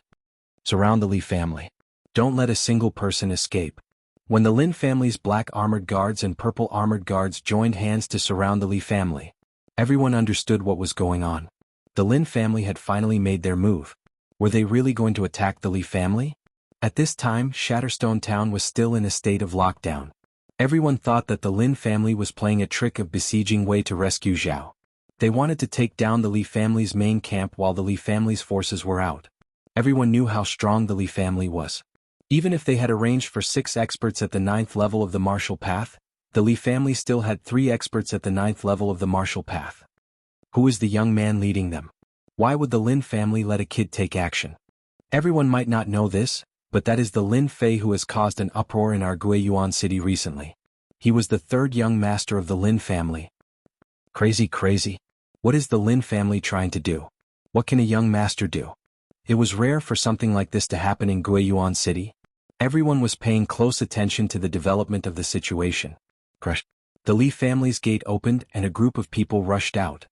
Surround the Li family. Don't let a single person escape. When the Lin family's black armored guards and purple armored guards joined hands to surround the Li family, everyone understood what was going on. The Lin family had finally made their move. Were they really going to attack the Li family? At this time, Shatterstone town was still in a state of lockdown. Everyone thought that the Lin family was playing a trick of besieging Wei to rescue Zhao. They wanted to take down the Li family's main camp while the Li family's forces were out. Everyone knew how strong the Li family was. Even if they had arranged for 6 experts at the 9th level of the martial path, the Li family still had 3 experts at the 9th level of the martial path. Who is the young man leading them? Why would the Lin family let a kid take action? Everyone might not know this, but that is the Lin Fei who has caused an uproar in our Guiyuan City recently. He was the 3rd young master of the Lin family. Crazy. What is the Lin family trying to do? What can a young master do? It was rare for something like this to happen in Guiyuan City. Everyone was paying close attention to the development of the situation. The Li family's gate opened and a group of people rushed out.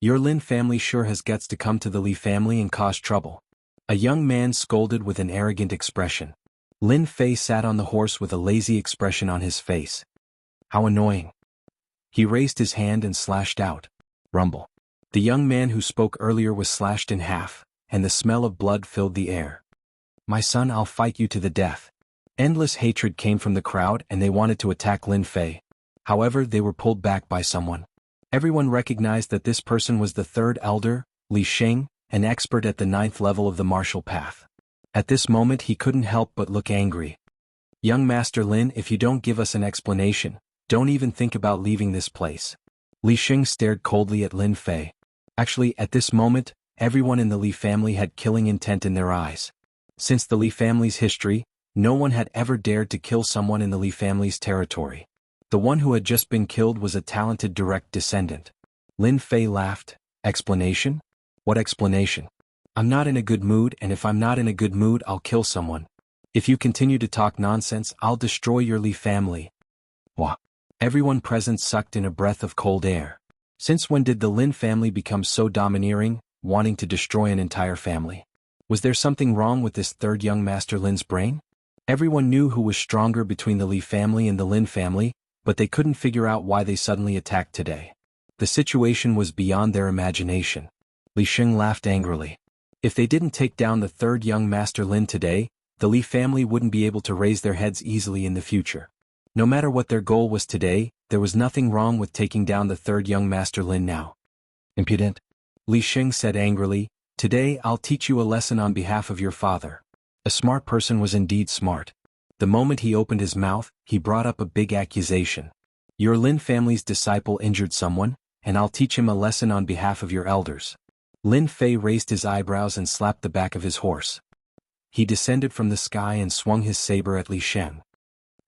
Your Lin family sure has guts to come to the Li family and cause trouble. A young man scolded with an arrogant expression. Lin Fei sat on the horse with a lazy expression on his face. How annoying. He raised his hand and slashed out. Rumble. The young man who spoke earlier was slashed in half, and the smell of blood filled the air. My son, I'll fight you to the death. Endless hatred came from the crowd and they wanted to attack Lin Fei. However, they were pulled back by someone. Everyone recognized that this person was the 3rd elder, Li Sheng, an expert at the 9th level of the martial path. At this moment he couldn't help but look angry. Young Master Lin, if you don't give us an explanation, don't even think about leaving this place. Li Sheng stared coldly at Lin Fei. Actually, at this moment, everyone in the Li family had killing intent in their eyes. Since the Li family's history, no one had ever dared to kill someone in the Li family's territory. The one who had just been killed was a talented direct descendant. Lin Fei laughed. Explanation? What explanation? I'm not in a good mood, and if I'm not in a good mood, I'll kill someone. If you continue to talk nonsense, I'll destroy your Li family. Wah. Everyone present sucked in a breath of cold air. Since when did the Lin family become so domineering, wanting to destroy an entire family? Was there something wrong with this 3rd young master Lin's brain? Everyone knew who was stronger between the Li family and the Lin family, but they couldn't figure out why they suddenly attacked today. The situation was beyond their imagination. Li Sheng laughed angrily. If they didn't take down the 3rd young master Lin today, the Li family wouldn't be able to raise their heads easily in the future. No matter what their goal was today, there was nothing wrong with taking down the 3rd young master Lin now. Impudent. Li Sheng said angrily, "Today I'll teach you a lesson on behalf of your father." A smart person was indeed smart. The moment he opened his mouth, he brought up a big accusation. "Your Lin family's disciple injured someone, and I'll teach him a lesson on behalf of your elders." Lin Fei raised his eyebrows and slapped the back of his horse. He descended from the sky and swung his saber at Li Sheng.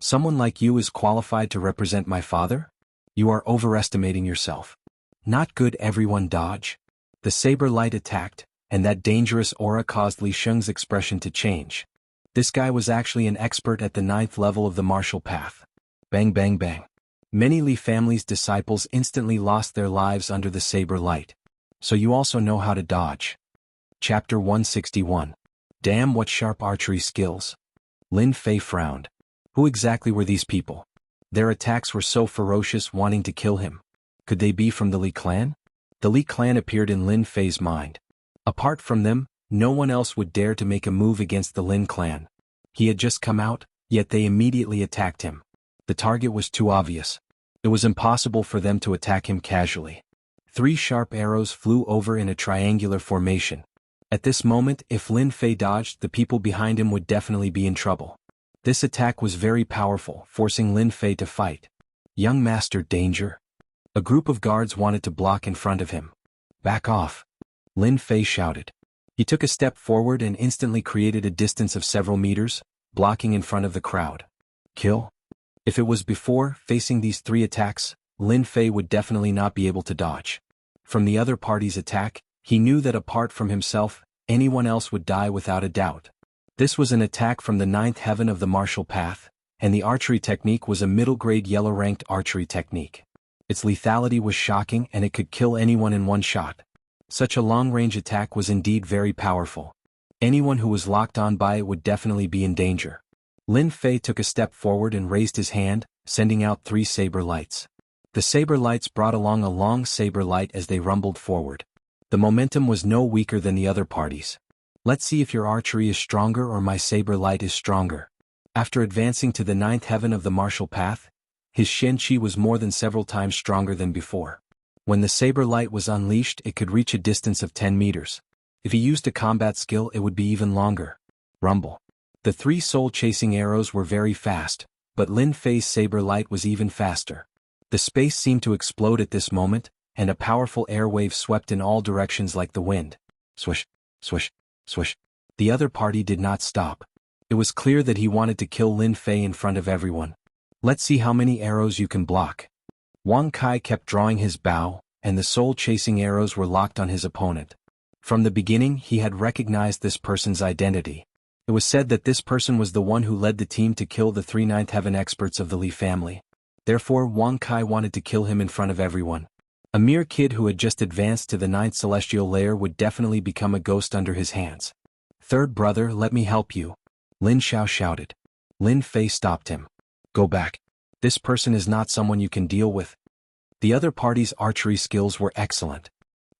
"Someone like you is qualified to represent my father? You are overestimating yourself." "Not good." Everyone dodge. The saber light attacked, and that dangerous aura caused Li Sheng's expression to change. This guy was actually an expert at the 9th level of the martial path. Bang bang bang. Many Li family's disciples instantly lost their lives under the saber light. So you also know how to dodge. Chapter 161. Damn, what sharp archery skills. Lin Fei frowned. Who exactly were these people? Their attacks were so ferocious, wanting to kill him. Could they be from the Li clan? The Li clan appeared in Lin Fei's mind. Apart from them, no one else would dare to make a move against the Lin clan. He had just come out, yet they immediately attacked him. The target was too obvious. It was impossible for them to attack him casually. 3 sharp arrows flew over in a triangular formation. At this moment, if Lin Fei dodged, the people behind him would definitely be in trouble. This attack was very powerful, forcing Lin Fei to fight. "Young master, danger." A group of guards wanted to block in front of him. "Back off," Lin Fei shouted. He took a step forward and instantly created a distance of several meters, blocking in front of the crowd. Kill? If it was before, facing these 3 attacks, Lin Fei would definitely not be able to dodge. From the other party's attack, he knew that apart from himself, anyone else would die without a doubt. This was an attack from the 9th heaven of the martial path, and the archery technique was a middle-grade yellow-ranked archery technique. Its lethality was shocking, and it could kill anyone in one shot. Such a long-range attack was indeed very powerful. Anyone who was locked on by it would definitely be in danger. Lin Fei took a step forward and raised his hand, sending out 3 saber lights. The saber lights brought along a long saber light as they rumbled forward. The momentum was no weaker than the other parties. "Let's see if your archery is stronger or my saber light is stronger." After advancing to the 9th heaven of the martial path, his Shen Qi was more than several times stronger than before. When the saber light was unleashed, it could reach a distance of 10 meters. If he used a combat skill, it would be even longer. Rumble. The 3 soul-chasing arrows were very fast, but Lin Fei's saber light was even faster. The space seemed to explode at this moment, and a powerful air wave swept in all directions like the wind. Swish, swish, swish. The other party did not stop. It was clear that he wanted to kill Lin Fei in front of everyone. "Let's see how many arrows you can block." Wang Kai kept drawing his bow, and the soul-chasing arrows were locked on his opponent. From the beginning, he had recognized this person's identity. It was said that this person was the one who led the team to kill the 3 9th heaven experts of the Li family. Therefore, Wang Kai wanted to kill him in front of everyone. A mere kid who had just advanced to the 9th celestial layer would definitely become a ghost under his hands. "Third brother, let me help you," Lin Xiao shouted. Lin Fei stopped him. "Go back. This person is not someone you can deal with." The other party's archery skills were excellent.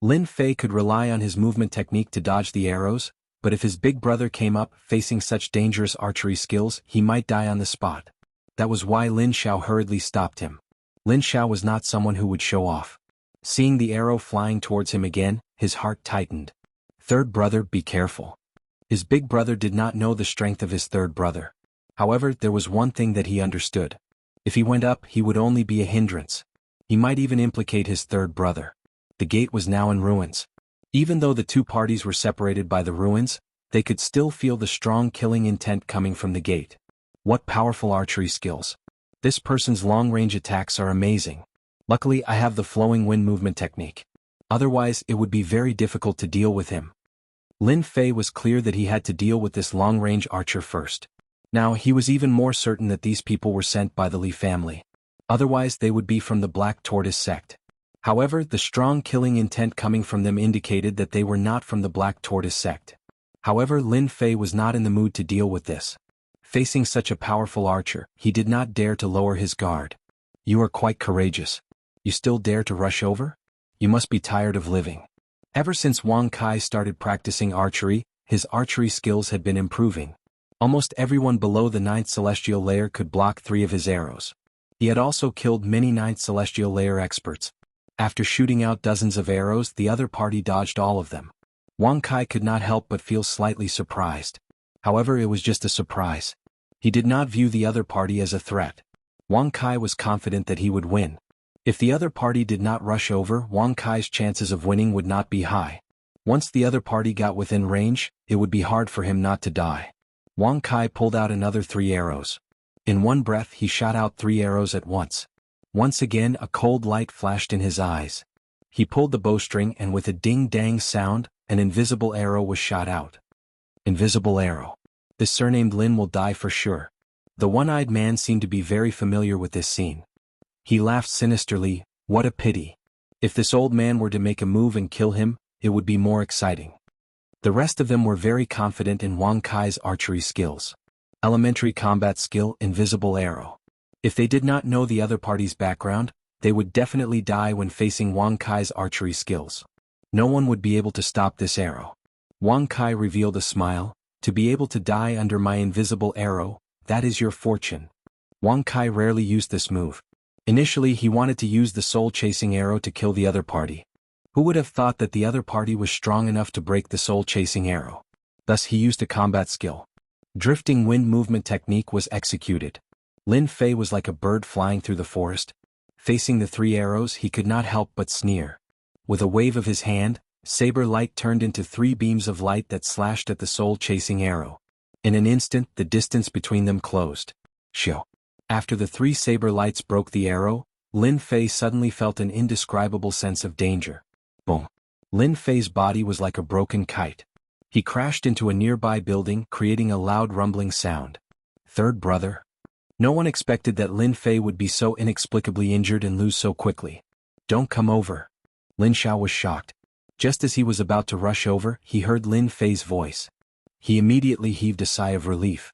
Lin Fei could rely on his movement technique to dodge the arrows, but if his big brother came up facing such dangerous archery skills, he might die on the spot. That was why Lin Xiao hurriedly stopped him. Lin Xiao was not someone who would show off. Seeing the arrow flying towards him again, his heart tightened. "Third brother, be careful." His big brother did not know the strength of his third brother. However, there was one thing that he understood. If he went up, he would only be a hindrance. He might even implicate his third brother. The gate was now in ruins. Even though the 2 parties were separated by the ruins, they could still feel the strong killing intent coming from the gate. What powerful archery skills. This person's long-range attacks are amazing. Luckily, I have the flowing wind movement technique. Otherwise, it would be very difficult to deal with him. Lin Fei was clear that he had to deal with this long-range archer first. Now, he was even more certain that these people were sent by the Li family. Otherwise, they would be from the Black Tortoise sect. However, the strong killing intent coming from them indicated that they were not from the Black Tortoise sect. However, Lin Fei was not in the mood to deal with this. Facing such a powerful archer, he did not dare to lower his guard. "You are quite courageous. You still dare to rush over? You must be tired of living." Ever since Wang Kai started practicing archery, his archery skills had been improving. Almost everyone below the 9th celestial layer could block 3 of his arrows. He had also killed many 9th celestial layer experts. After shooting out dozens of arrows, the other party dodged all of them. Wang Kai could not help but feel slightly surprised. However, it was just a surprise. He did not view the other party as a threat. Wang Kai was confident that he would win. If the other party did not rush over, Wang Kai's chances of winning would not be high. Once the other party got within range, it would be hard for him not to die. Wang Kai pulled out another 3 arrows. In one breath he shot out 3 arrows at once. Once again a cold light flashed in his eyes. He pulled the bowstring and with a ding-dang sound, an invisible arrow was shot out. Invisible arrow. This surnamed Lin will die for sure. The one-eyed man seemed to be very familiar with this scene. He laughed sinisterly. What a pity. If this old man were to make a move and kill him, it would be more exciting. The rest of them were very confident in Wang Kai's archery skills. Elementary combat skill, invisible arrow. If they did not know the other party's background, they would definitely die when facing Wang Kai's archery skills. No one would be able to stop this arrow. Wang Kai revealed a smile. To be able to die under my invisible arrow, that is your fortune. Wang Kai rarely used this move. Initially he wanted to use the soul-chasing arrow to kill the other party. Who would have thought that the other party was strong enough to break the soul-chasing arrow? Thus he used a combat skill. Drifting wind movement technique was executed. Lin Fei was like a bird flying through the forest. Facing the 3 arrows he could not help but sneer. With a wave of his hand, saber light turned into 3 beams of light that slashed at the soul-chasing arrow. In an instant the distance between them closed. Shio. After the 3 saber lights broke the arrow, Lin Fei suddenly felt an indescribable sense of danger. Boom. Lin Fei's body was like a broken kite. He crashed into a nearby building, creating a loud rumbling sound. Third brother. No one expected that Lin Fei would be so inexplicably injured and lose so quickly. Don't come over. Lin Xiao was shocked. Just as he was about to rush over, he heard Lin Fei's voice. He immediately heaved a sigh of relief.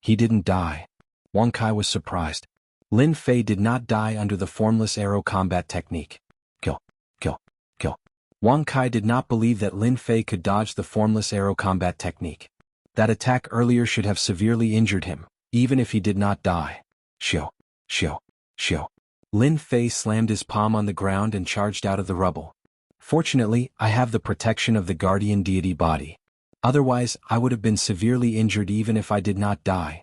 He didn't die. Wang Kai was surprised. Lin Fei did not die under the formless arrow combat technique. Kill. Kill. Kill. Wang Kai did not believe that Lin Fei could dodge the formless arrow combat technique. That attack earlier should have severely injured him, even if he did not die. Shio. Shio. Shio. Lin Fei slammed his palm on the ground and charged out of the rubble. Fortunately, I have the protection of the guardian deity body. Otherwise, I would have been severely injured even if I did not die.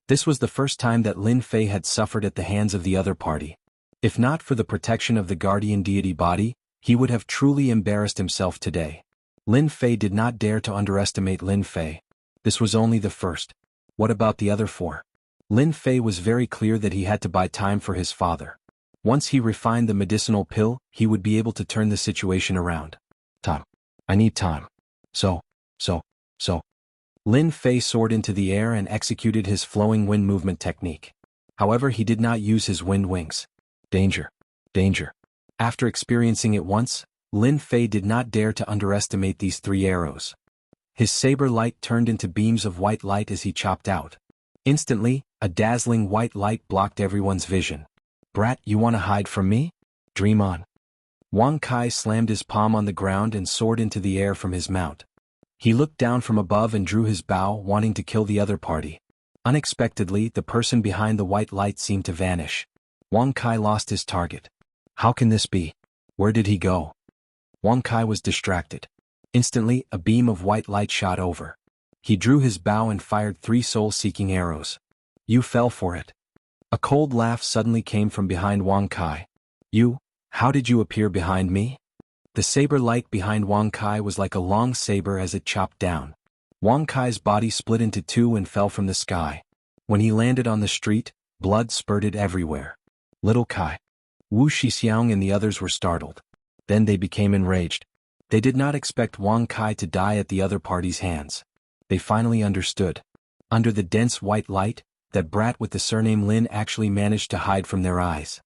This was the first time that Lin Fei had suffered at the hands of the other party. If not for the protection of the guardian deity body, he would have truly embarrassed himself today. Lin Fei did not dare to underestimate Lin Fei. This was only the first. What about the other 4? Lin Fei was very clear that he had to buy time for his father. Once he refined the medicinal pill, he would be able to turn the situation around. Time. I need time. So. Lin Fei soared into the air and executed his flowing wind movement technique. However, he did not use his wind wings. Danger. Danger. After experiencing it once, Lin Fei did not dare to underestimate these 3 arrows. His saber light turned into beams of white light as he chopped out. Instantly, a dazzling white light blocked everyone's vision. Brat, you want to hide from me? Dream on. Wang Kai slammed his palm on the ground and soared into the air from his mount. He looked down from above and drew his bow, wanting to kill the other party. Unexpectedly, the person behind the white light seemed to vanish. Wang Kai lost his target. How can this be? Where did he go? Wang Kai was distracted. Instantly, a beam of white light shot over. He drew his bow and fired 3 soul-seeking arrows. You fell for it. A cold laugh suddenly came from behind Wang Kai. How did you appear behind me? The saber light behind Wang Kai was like a long saber as it chopped down. Wang Kai's body split into 2 and fell from the sky. When he landed on the street, blood spurted everywhere. Little Kai. Wu Shixiang and the others were startled. Then they became enraged. They did not expect Wang Kai to die at the other party's hands. They finally understood. Under the dense white light, that brat with the surname Lin actually managed to hide from their eyes.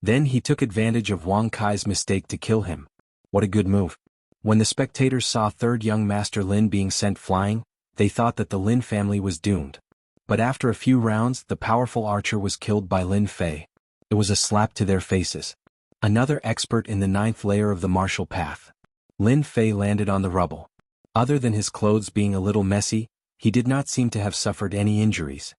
Then he took advantage of Wang Kai's mistake to kill him. What a good move. When the spectators saw 3rd young Master Lin being sent flying, they thought that the Lin family was doomed. But after a few rounds, the powerful archer was killed by Lin Fei. It was a slap to their faces. Another expert in the 9th layer of the martial path. Lin Fei landed on the rubble. Other than his clothes being a little messy, he did not seem to have suffered any injuries.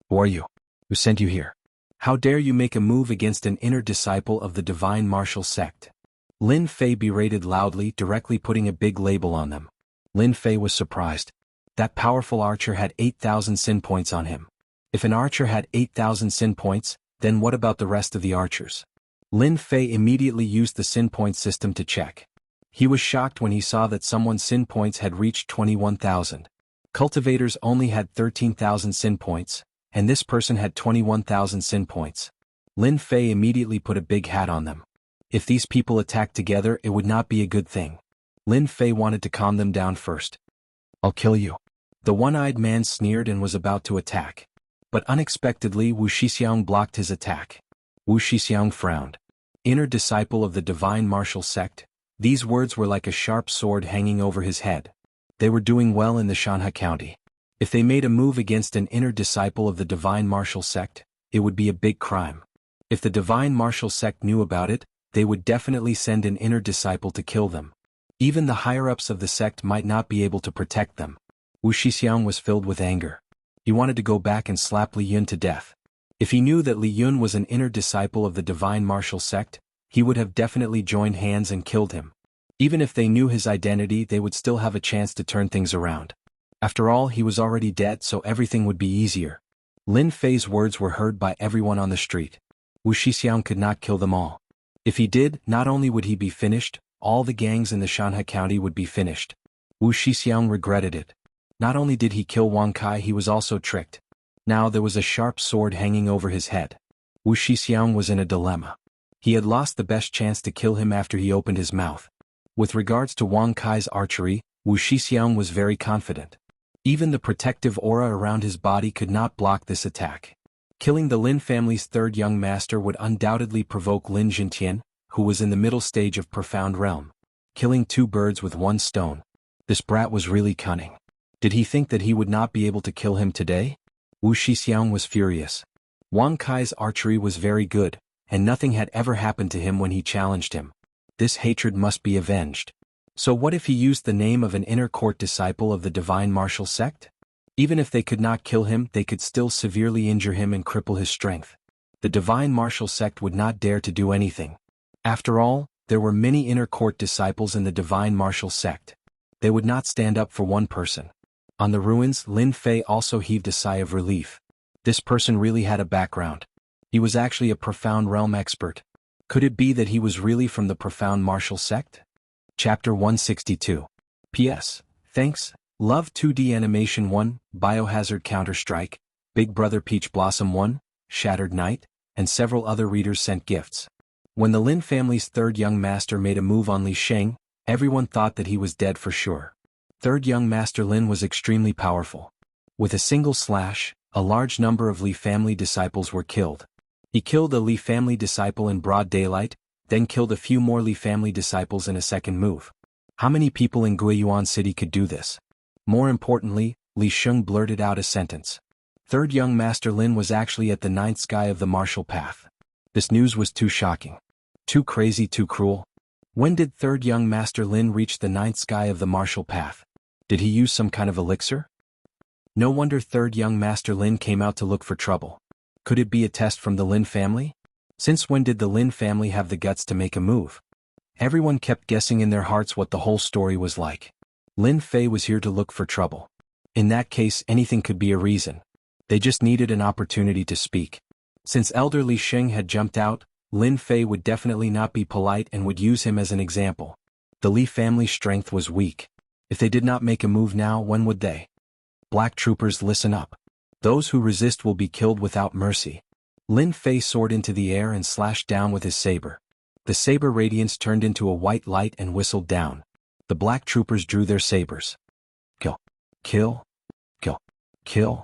Who are you? Who sent you here? How dare you make a move against an inner disciple of the divine martial sect? Lin Fei berated loudly, directly putting a big label on them. Lin Fei was surprised. That powerful archer had 8,000 sin points on him. If an archer had 8,000 sin points, then what about the rest of the archers? Lin Fei immediately used the sin point system to check. He was shocked when he saw that someone's sin points had reached 21,000. Cultivators only had 13,000 sin points, and this person had 21,000 sin points. Lin Fei immediately put a big hat on them. If these people attacked together, it would not be a good thing. Lin Fei wanted to calm them down first. "I'll kill you." The one-eyed man sneered and was about to attack. But unexpectedly Wu Shixiang blocked his attack. Wu Shixiang frowned. Inner disciple of the divine martial sect, these words were like a sharp sword hanging over his head. They were doing well in the Shanha County. If they made a move against an inner disciple of the divine martial sect, it would be a big crime. If the divine martial sect knew about it, they would definitely send an inner disciple to kill them. Even the higher-ups of the sect might not be able to protect them. Wu Shixiang was filled with anger. He wanted to go back and slap Li Yun to death. If he knew that Li Yun was an inner disciple of the divine martial sect, he would have definitely joined hands and killed him. Even if they knew his identity, they would still have a chance to turn things around. After all, he was already dead, so everything would be easier. Lin Fei's words were heard by everyone on the street. Wu Shixiang could not kill them all. If he did, not only would he be finished, all the gangs in the Shanha County would be finished. Wu Shixiang regretted it. Not only did he kill Wang Kai, he was also tricked. Now there was a sharp sword hanging over his head. Wu Shixiang was in a dilemma. He had lost the best chance to kill him after he opened his mouth. With regards to Wang Kai's archery, Wu Shixiang was very confident. Even the protective aura around his body could not block this attack. Killing the Lin family's third young master would undoubtedly provoke Lin Jintian, who was in the middle stage of Profound Realm. Killing two birds with one stone. This brat was really cunning. Did he think that he would not be able to kill him today? Wu Shixiang was furious. Wang Kai's archery was very good, and nothing had ever happened to him when he challenged him. This hatred must be avenged. So what if he used the name of an inner court disciple of the divine martial sect? Even if they could not kill him, they could still severely injure him and cripple his strength. The divine martial sect would not dare to do anything. After all, there were many inner court disciples in the divine martial sect. They would not stand up for one person. On the ruins, Lin Fei also heaved a sigh of relief. This person really had a background. He was actually a Profound Realm expert. Could it be that he was really from the Profound Martial Sect? Chapter 162. P.S. Thanks. Love 2D Animation 1, Biohazard Counter-Strike, Big Brother Peach Blossom 1, Shattered Knight, and several other readers sent gifts. When the Lin family's third young master made a move on Li Sheng, everyone thought that he was dead for sure. Third young master Lin was extremely powerful. With a single slash, a large number of Li family disciples were killed. He killed a Li family disciple in broad daylight, then killed a few more Li family disciples in a second move. How many people in Guiyuan City could do this? More importantly, Li Sheng blurted out a sentence. Third young master Lin was actually at the ninth sky of the martial path. This news was too shocking. Too crazy, too cruel. When did third young master Lin reach the ninth sky of the martial path? Did he use some kind of elixir? No wonder third young master Lin came out to look for trouble. Could it be a test from the Lin family? Since when did the Lin family have the guts to make a move? Everyone kept guessing in their hearts what the whole story was like. Lin Fei was here to look for trouble. In that case, anything could be a reason. They just needed an opportunity to speak. Since Elder Li Sheng had jumped out, Lin Fei would definitely not be polite and would use him as an example. The Li family's strength was weak. If they did not make a move now, when would they? Black troopers, listen up. Those who resist will be killed without mercy. Lin Fei soared into the air and slashed down with his saber. The saber radiance turned into a white light and whistled down. The black troopers drew their sabers. Kill. Kill. Kill. Kill.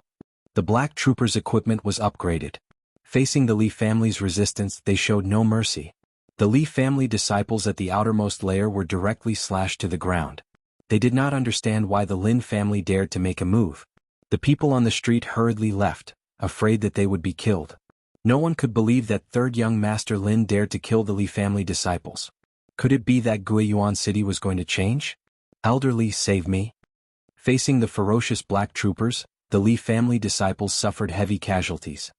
The black troopers' equipment was upgraded. Facing the Li family's resistance, they showed no mercy. The Li family disciples at the outermost layer were directly slashed to the ground. They did not understand why the Lin family dared to make a move. The people on the street hurriedly left, afraid that they would be killed. No one could believe that third young master Lin dared to kill the Li family disciples. Could it be that Guiyuan City was going to change? Elder Li, save me. Facing the ferocious black troopers, the Li family disciples suffered heavy casualties.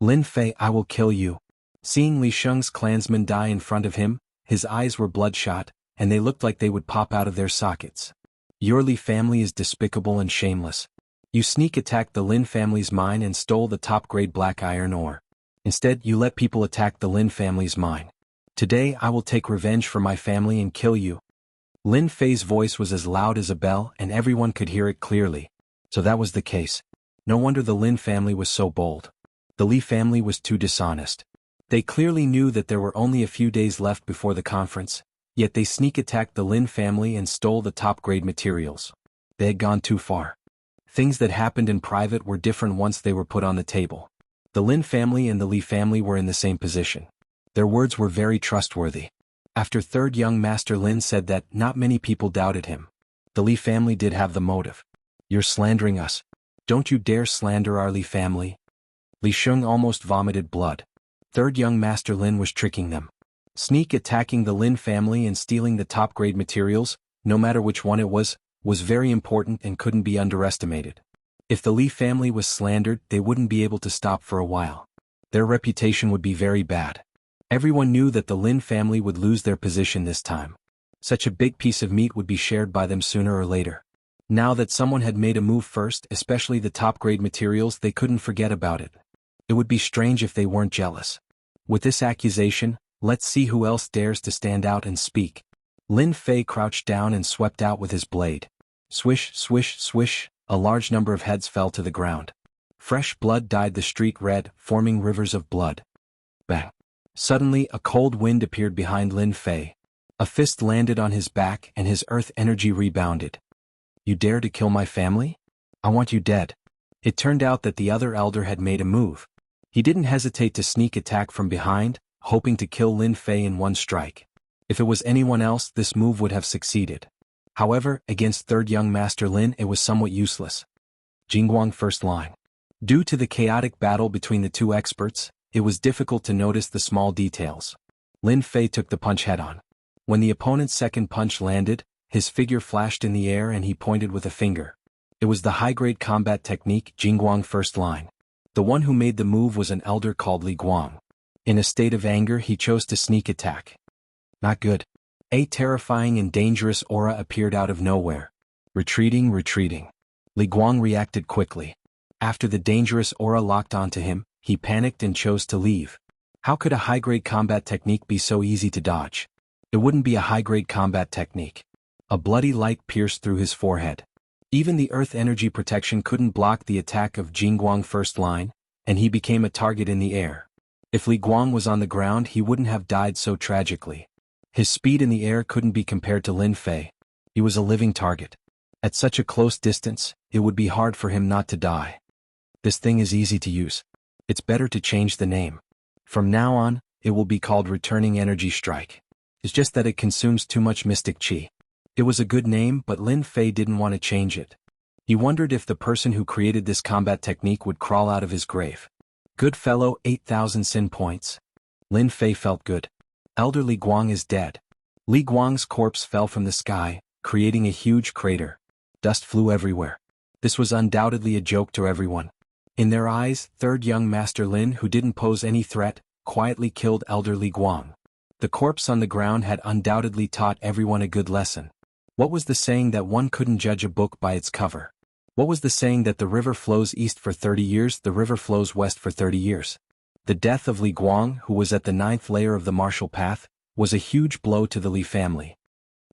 Lin Fei, I will kill you. Seeing Li Sheng's clansmen die in front of him, his eyes were bloodshot, and they looked like they would pop out of their sockets. Your Li family is despicable and shameless. You sneak attacked the Lin family's mine and stole the top-grade black iron ore. Instead, you let people attack the Lin family's mine. Today I will take revenge for my family and kill you. Lin Fei's voice was as loud as a bell and everyone could hear it clearly. So that was the case. No wonder the Lin family was so bold. The Li family was too dishonest. They clearly knew that there were only a few days left before the conference, yet they sneak attacked the Lin family and stole the top-grade materials. They had gone too far. Things that happened in private were different once they were put on the table. The Lin family and the Li family were in the same position. Their words were very trustworthy. After third young master Lin said that, not many people doubted him. The Li family did have the motive. You're slandering us. Don't you dare slander our Li family. Li Sheng almost vomited blood. Third young master Lin was tricking them. Sneak attacking the Lin family and stealing the top-grade materials, no matter which one it was very important and couldn't be underestimated. If the Li family was slandered, they wouldn't be able to stop for a while. Their reputation would be very bad. Everyone knew that the Lin family would lose their position this time. Such a big piece of meat would be shared by them sooner or later. Now that someone had made a move first, especially the top-grade materials, they couldn't forget about it. It would be strange if they weren't jealous. With this accusation, let's see who else dares to stand out and speak. Lin Fei crouched down and swept out with his blade. Swish, swish, swish, a large number of heads fell to the ground. Fresh blood dyed the street red, forming rivers of blood. Bang! Suddenly, a cold wind appeared behind Lin Fei. A fist landed on his back and his earth energy rebounded. You dare to kill my family? I want you dead. It turned out that the other elder had made a move. He didn't hesitate to sneak attack from behind, hoping to kill Lin Fei in one strike. If it was anyone else, this move would have succeeded. However, against third young master Lin, it was somewhat useless. Jianghu first line. Due to the chaotic battle between the two experts, it was difficult to notice the small details. Lin Fei took the punch head-on. When the opponent's second punch landed, his figure flashed in the air and he pointed with a finger. It was the high-grade combat technique Jianghu first line. The one who made the move was an elder called Li Guang. In a state of anger, he chose to sneak attack. Not good. A terrifying and dangerous aura appeared out of nowhere. Retreating. Li Guang reacted quickly. After the dangerous aura locked onto him, he panicked and chose to leave. How could a high-grade combat technique be so easy to dodge? It wouldn't be a high-grade combat technique. A bloody light pierced through his forehead. Even the earth energy protection couldn't block the attack of Jianghu first line, and he became a target in the air. If Li Guang was on the ground, he wouldn't have died so tragically. His speed in the air couldn't be compared to Lin Fei. He was a living target. At such a close distance, it would be hard for him not to die. This thing is easy to use. It's better to change the name. From now on, it will be called Returning Energy Strike. It's just that it consumes too much mystic qi. It was a good name, but Lin Fei didn't want to change it. He wondered if the person who created this combat technique would crawl out of his grave. Good fellow, 8,000 sin points. Lin Fei felt good. Elder Li Guang is dead. Li Guang's corpse fell from the sky, creating a huge crater. Dust flew everywhere. This was undoubtedly a joke to everyone. In their eyes, third young master Lin, who didn't pose any threat, quietly killed Elder Li Guang. The corpse on the ground had undoubtedly taught everyone a good lesson. What was the saying that one couldn't judge a book by its cover? What was the saying that the river flows east for 30 years, the river flows west for 30 years? The death of Li Guang, who was at the 9th layer of the martial path, was a huge blow to the Li family.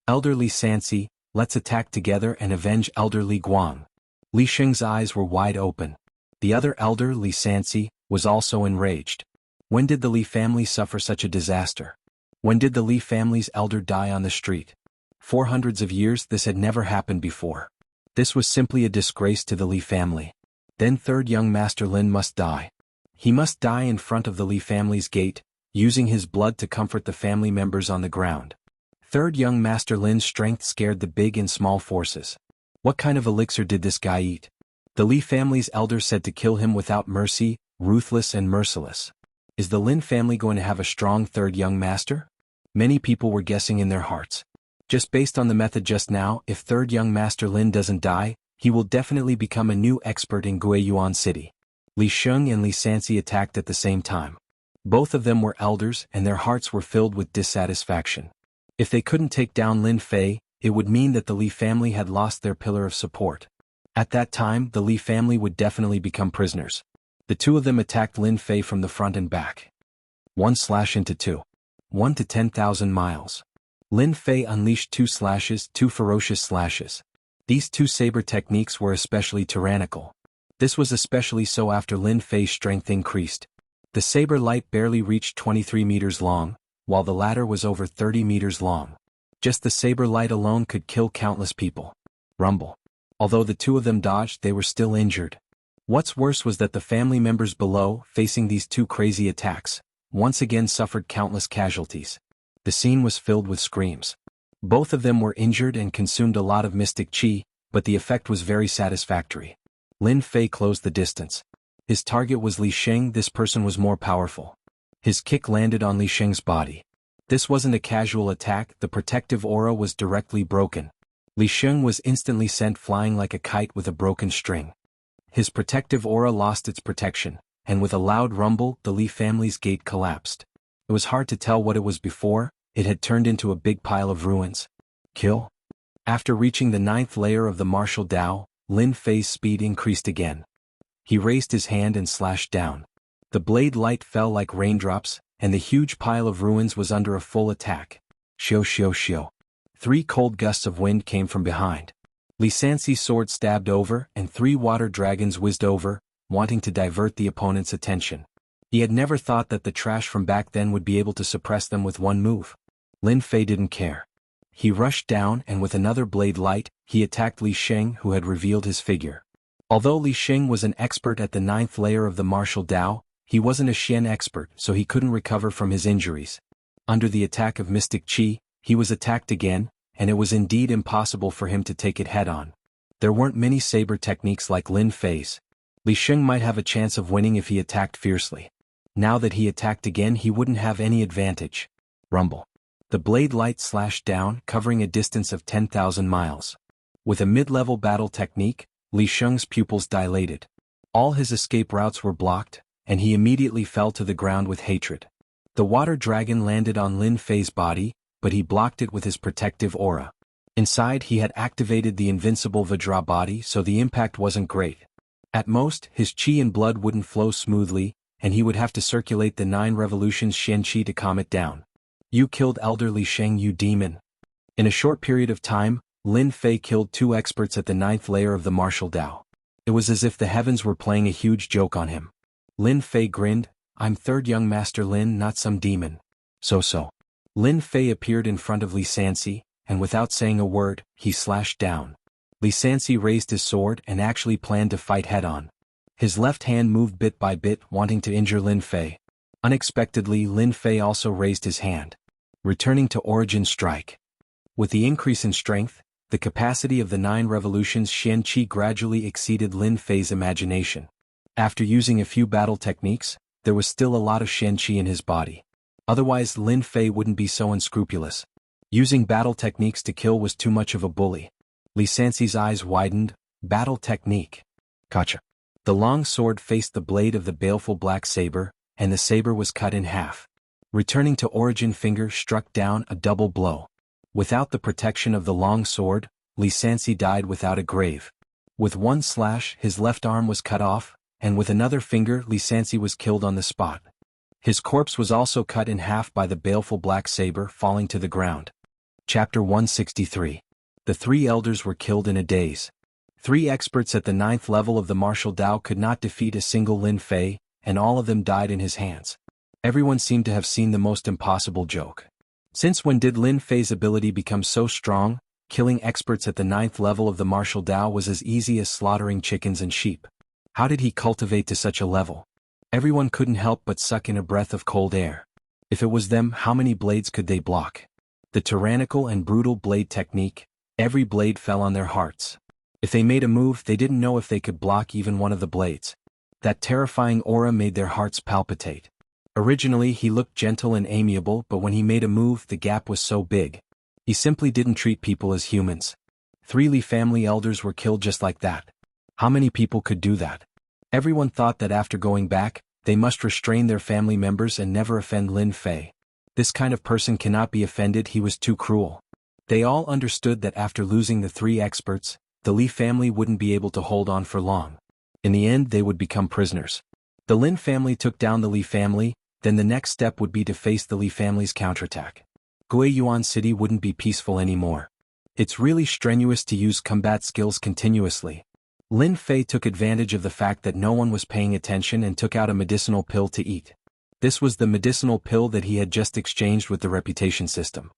Elder Li Sansi, let's attack together and avenge Elder Li Guang. Li Sheng's eyes were wide open. The other elder, Li Sansi, was also enraged. When did the Li family suffer such a disaster? When did the Li family's elder die on the street? For hundreds of years this had never happened before. This was simply a disgrace to the Li family. Then third young master Lin must die. He must die in front of the Li family's gate, using his blood to comfort the family members on the ground. Third young master Lin's strength scared the big and small forces. What kind of elixir did this guy eat? The Li family's elder said to kill him without mercy, ruthless and merciless. Is the Lin family going to have a strong third young master? Many people were guessing in their hearts. Just based on the method just now, if third young master Lin doesn't die, he will definitely become a new expert in Guiyuan City. Li Sheng and Li Sansi attacked at the same time. Both of them were elders and their hearts were filled with dissatisfaction. If they couldn't take down Lin Fei, it would mean that the Li family had lost their pillar of support. At that time, the Li family would definitely become prisoners. The two of them attacked Lin Fei from the front and back. 1/2. 1 to 10,000 miles. Lin Fei unleashed two ferocious slashes. These two saber techniques were especially tyrannical. This was especially so after Lin Fei's strength increased. The saber light barely reached 23 meters long, while the latter was over 30 meters long. Just the saber light alone could kill countless people. Rumble. Although the two of them dodged, they were still injured. What's worse was that the family members below, facing these two crazy attacks, once again suffered countless casualties. The scene was filled with screams. Both of them were injured and consumed a lot of mystic chi, but the effect was very satisfactory. Lin Fei closed the distance. His target was Li Sheng. This person was more powerful. His kick landed on Li Sheng's body. This wasn't a casual attack, the protective aura was directly broken. Li Sheng was instantly sent flying like a kite with a broken string. His protective aura lost its protection, and with a loud rumble, the Li family's gate collapsed. It was hard to tell what it was before, it had turned into a big pile of ruins. Kill? After reaching the 9th layer of the martial Dao, Lin Fei's speed increased again. He raised his hand and slashed down. The blade light fell like raindrops, and the huge pile of ruins was under a full attack. Xiu xiu xiu. 3 cold gusts of wind came from behind. Li Sanxi's sword stabbed over, and 3 water dragons whizzed over, wanting to divert the opponent's attention. He had never thought that the trash from back then would be able to suppress them with one move. Lin Fei didn't care. He rushed down and with another blade light, he attacked Li Sheng, who had revealed his figure. Although Li Sheng was an expert at the 9th layer of the martial Dao, he wasn't a Xian expert, so he couldn't recover from his injuries. Under the attack of mystic chi, he was attacked again, and it was indeed impossible for him to take it head-on. There weren't many saber techniques like Lin Fei's. Li Sheng might have a chance of winning if he attacked fiercely. Now that he attacked again, he wouldn't have any advantage. Rumble. The blade light slashed down, covering a distance of 10,000 miles. With a mid-level battle technique, Li Sheng's pupils dilated. All his escape routes were blocked, and he immediately fell to the ground with hatred. The water dragon landed on Lin Fei's body, but he blocked it with his protective aura. Inside, he had activated the invincible Vajra body, so the impact wasn't great. At most, his chi and blood wouldn't flow smoothly, and he would have to circulate the 9 revolutions Xian Qi to calm it down. You killed Elder Li Sheng, you demon. In a short period of time, Lin Fei killed 2 experts at the 9th layer of the martial Dao. It was as if the heavens were playing a huge joke on him. Lin Fei grinned, I'm 3rd young master Lin, not some demon. So. Lin Fei appeared in front of Li Sanxi, and without saying a word, he slashed down. Li Sanxi raised his sword and actually planned to fight head-on. His left hand moved bit by bit, wanting to injure Lin Fei. Unexpectedly, Lin Fei also raised his hand. Returning to origin strike. With the increase in strength, the capacity of the 9 revolutions Xian Qi gradually exceeded Lin Fei's imagination. After using a few battle techniques, there was still a lot of Xian Qi in his body. Otherwise, Lin Fei wouldn't be so unscrupulous. Using battle techniques to kill was too much of a bully. Li Sanxi's eyes widened. Battle technique. Gotcha. The long sword faced the blade of the baleful black saber, and the saber was cut in half. Returning to origin, finger struck down a double blow. Without the protection of the long sword, Li Sanxi died without a grave. With one slash, his left arm was cut off, and with another finger, Li Sanxi was killed on the spot. His corpse was also cut in half by the baleful black saber, falling to the ground. Chapter 163. The 3 elders were killed in a daze. 3 experts at the 9th level of the martial Dao could not defeat a single Lin Fei, and all of them died in his hands. Everyone seemed to have seen the most impossible joke. Since when did Lin Fei's ability become so strong? Killing experts at the 9th level of the martial Dao was as easy as slaughtering chickens and sheep. How did he cultivate to such a level? Everyone couldn't help but suck in a breath of cold air. If it was them, how many blades could they block? The tyrannical and brutal blade technique, every blade fell on their hearts. If they made a move, they didn't know if they could block even one of the blades. That terrifying aura made their hearts palpitate. Originally, he looked gentle and amiable, but when he made a move, the gap was so big. He simply didn't treat people as humans. 3 Li family elders were killed just like that. How many people could do that? Everyone thought that after going back, They must restrain their family members and never offend Lin Fei. This kind of person cannot be offended, he was too cruel. They all understood that after losing the 3 experts, the Li family wouldn't be able to hold on for long. In the end, they would become prisoners. The Lin family took down the Li family, then the next step would be to face the Li family's counterattack. Guiyuan City wouldn't be peaceful anymore. It's really strenuous to use combat skills continuously. Lin Fei took advantage of the fact that no one was paying attention and took out a medicinal pill to eat. This was the medicinal pill that he had just exchanged with the reputation system.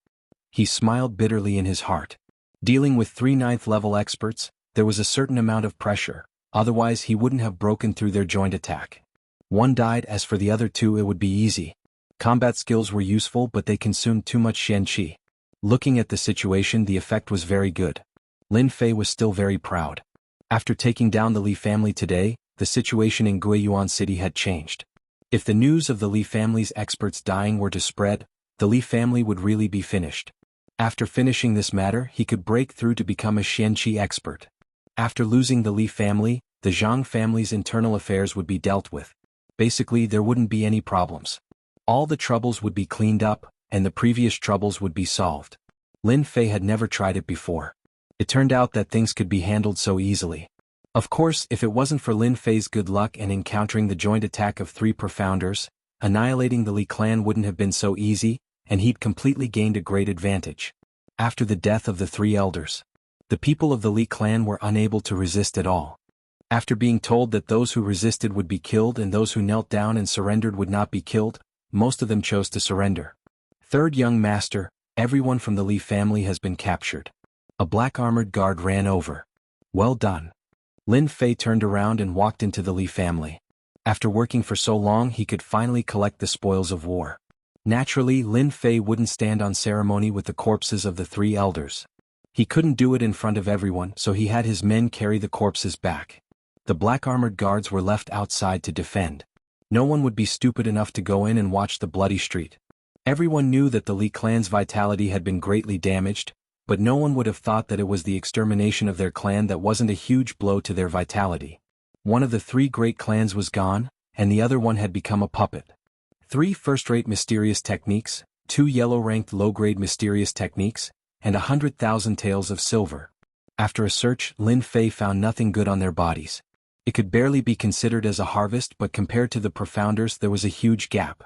He smiled bitterly in his heart. Dealing with 3 9th-level experts, there was a certain amount of pressure, otherwise he wouldn't have broken through their joint attack. One died, as for the other 2 it would be easy. Combat skills were useful, but they consumed too much Xian Qi. Looking at the situation, the effect was very good. Lin Fei was still very proud. After taking down the Li family today, the situation in Guiyuan City had changed. If the news of the Li family's experts dying were to spread, the Li family would really be finished. After finishing this matter, he could break through to become a Xian Qi expert. After losing the Li family, the Zhang family's internal affairs would be dealt with. Basically, there wouldn't be any problems. All the troubles would be cleaned up, and the previous troubles would be solved. Lin Fei had never tried it before. It turned out that things could be handled so easily. Of course, if it wasn't for Lin Fei's good luck and encountering the joint attack of 3 profounders, annihilating the Li clan wouldn't have been so easy, and he'd completely gained a great advantage. After the death of the 3 elders, the people of the Li clan were unable to resist at all. After being told that those who resisted would be killed and those who knelt down and surrendered would not be killed, most of them chose to surrender. 3rd young master, everyone from the Li family has been captured. A black armored guard ran over. Well done. Lin Fei turned around and walked into the Li family. After working for so long, he could finally collect the spoils of war. Naturally, Lin Fei wouldn't stand on ceremony with the corpses of the 3 elders. He couldn't do it in front of everyone, so he had his men carry the corpses back. The black armored guards were left outside to defend. No one would be stupid enough to go in and watch the bloody street. Everyone knew that the Li clan's vitality had been greatly damaged, but no one would have thought that it was the extermination of their clan that wasn't a huge blow to their vitality. One of the 3 great clans was gone, and the other one had become a puppet. 3 first-rate mysterious techniques, 2 yellow-ranked low-grade mysterious techniques, and 100,000 taels of silver. After a search, Lin Fei found nothing good on their bodies. It could barely be considered as a harvest, but compared to the profounders there was a huge gap.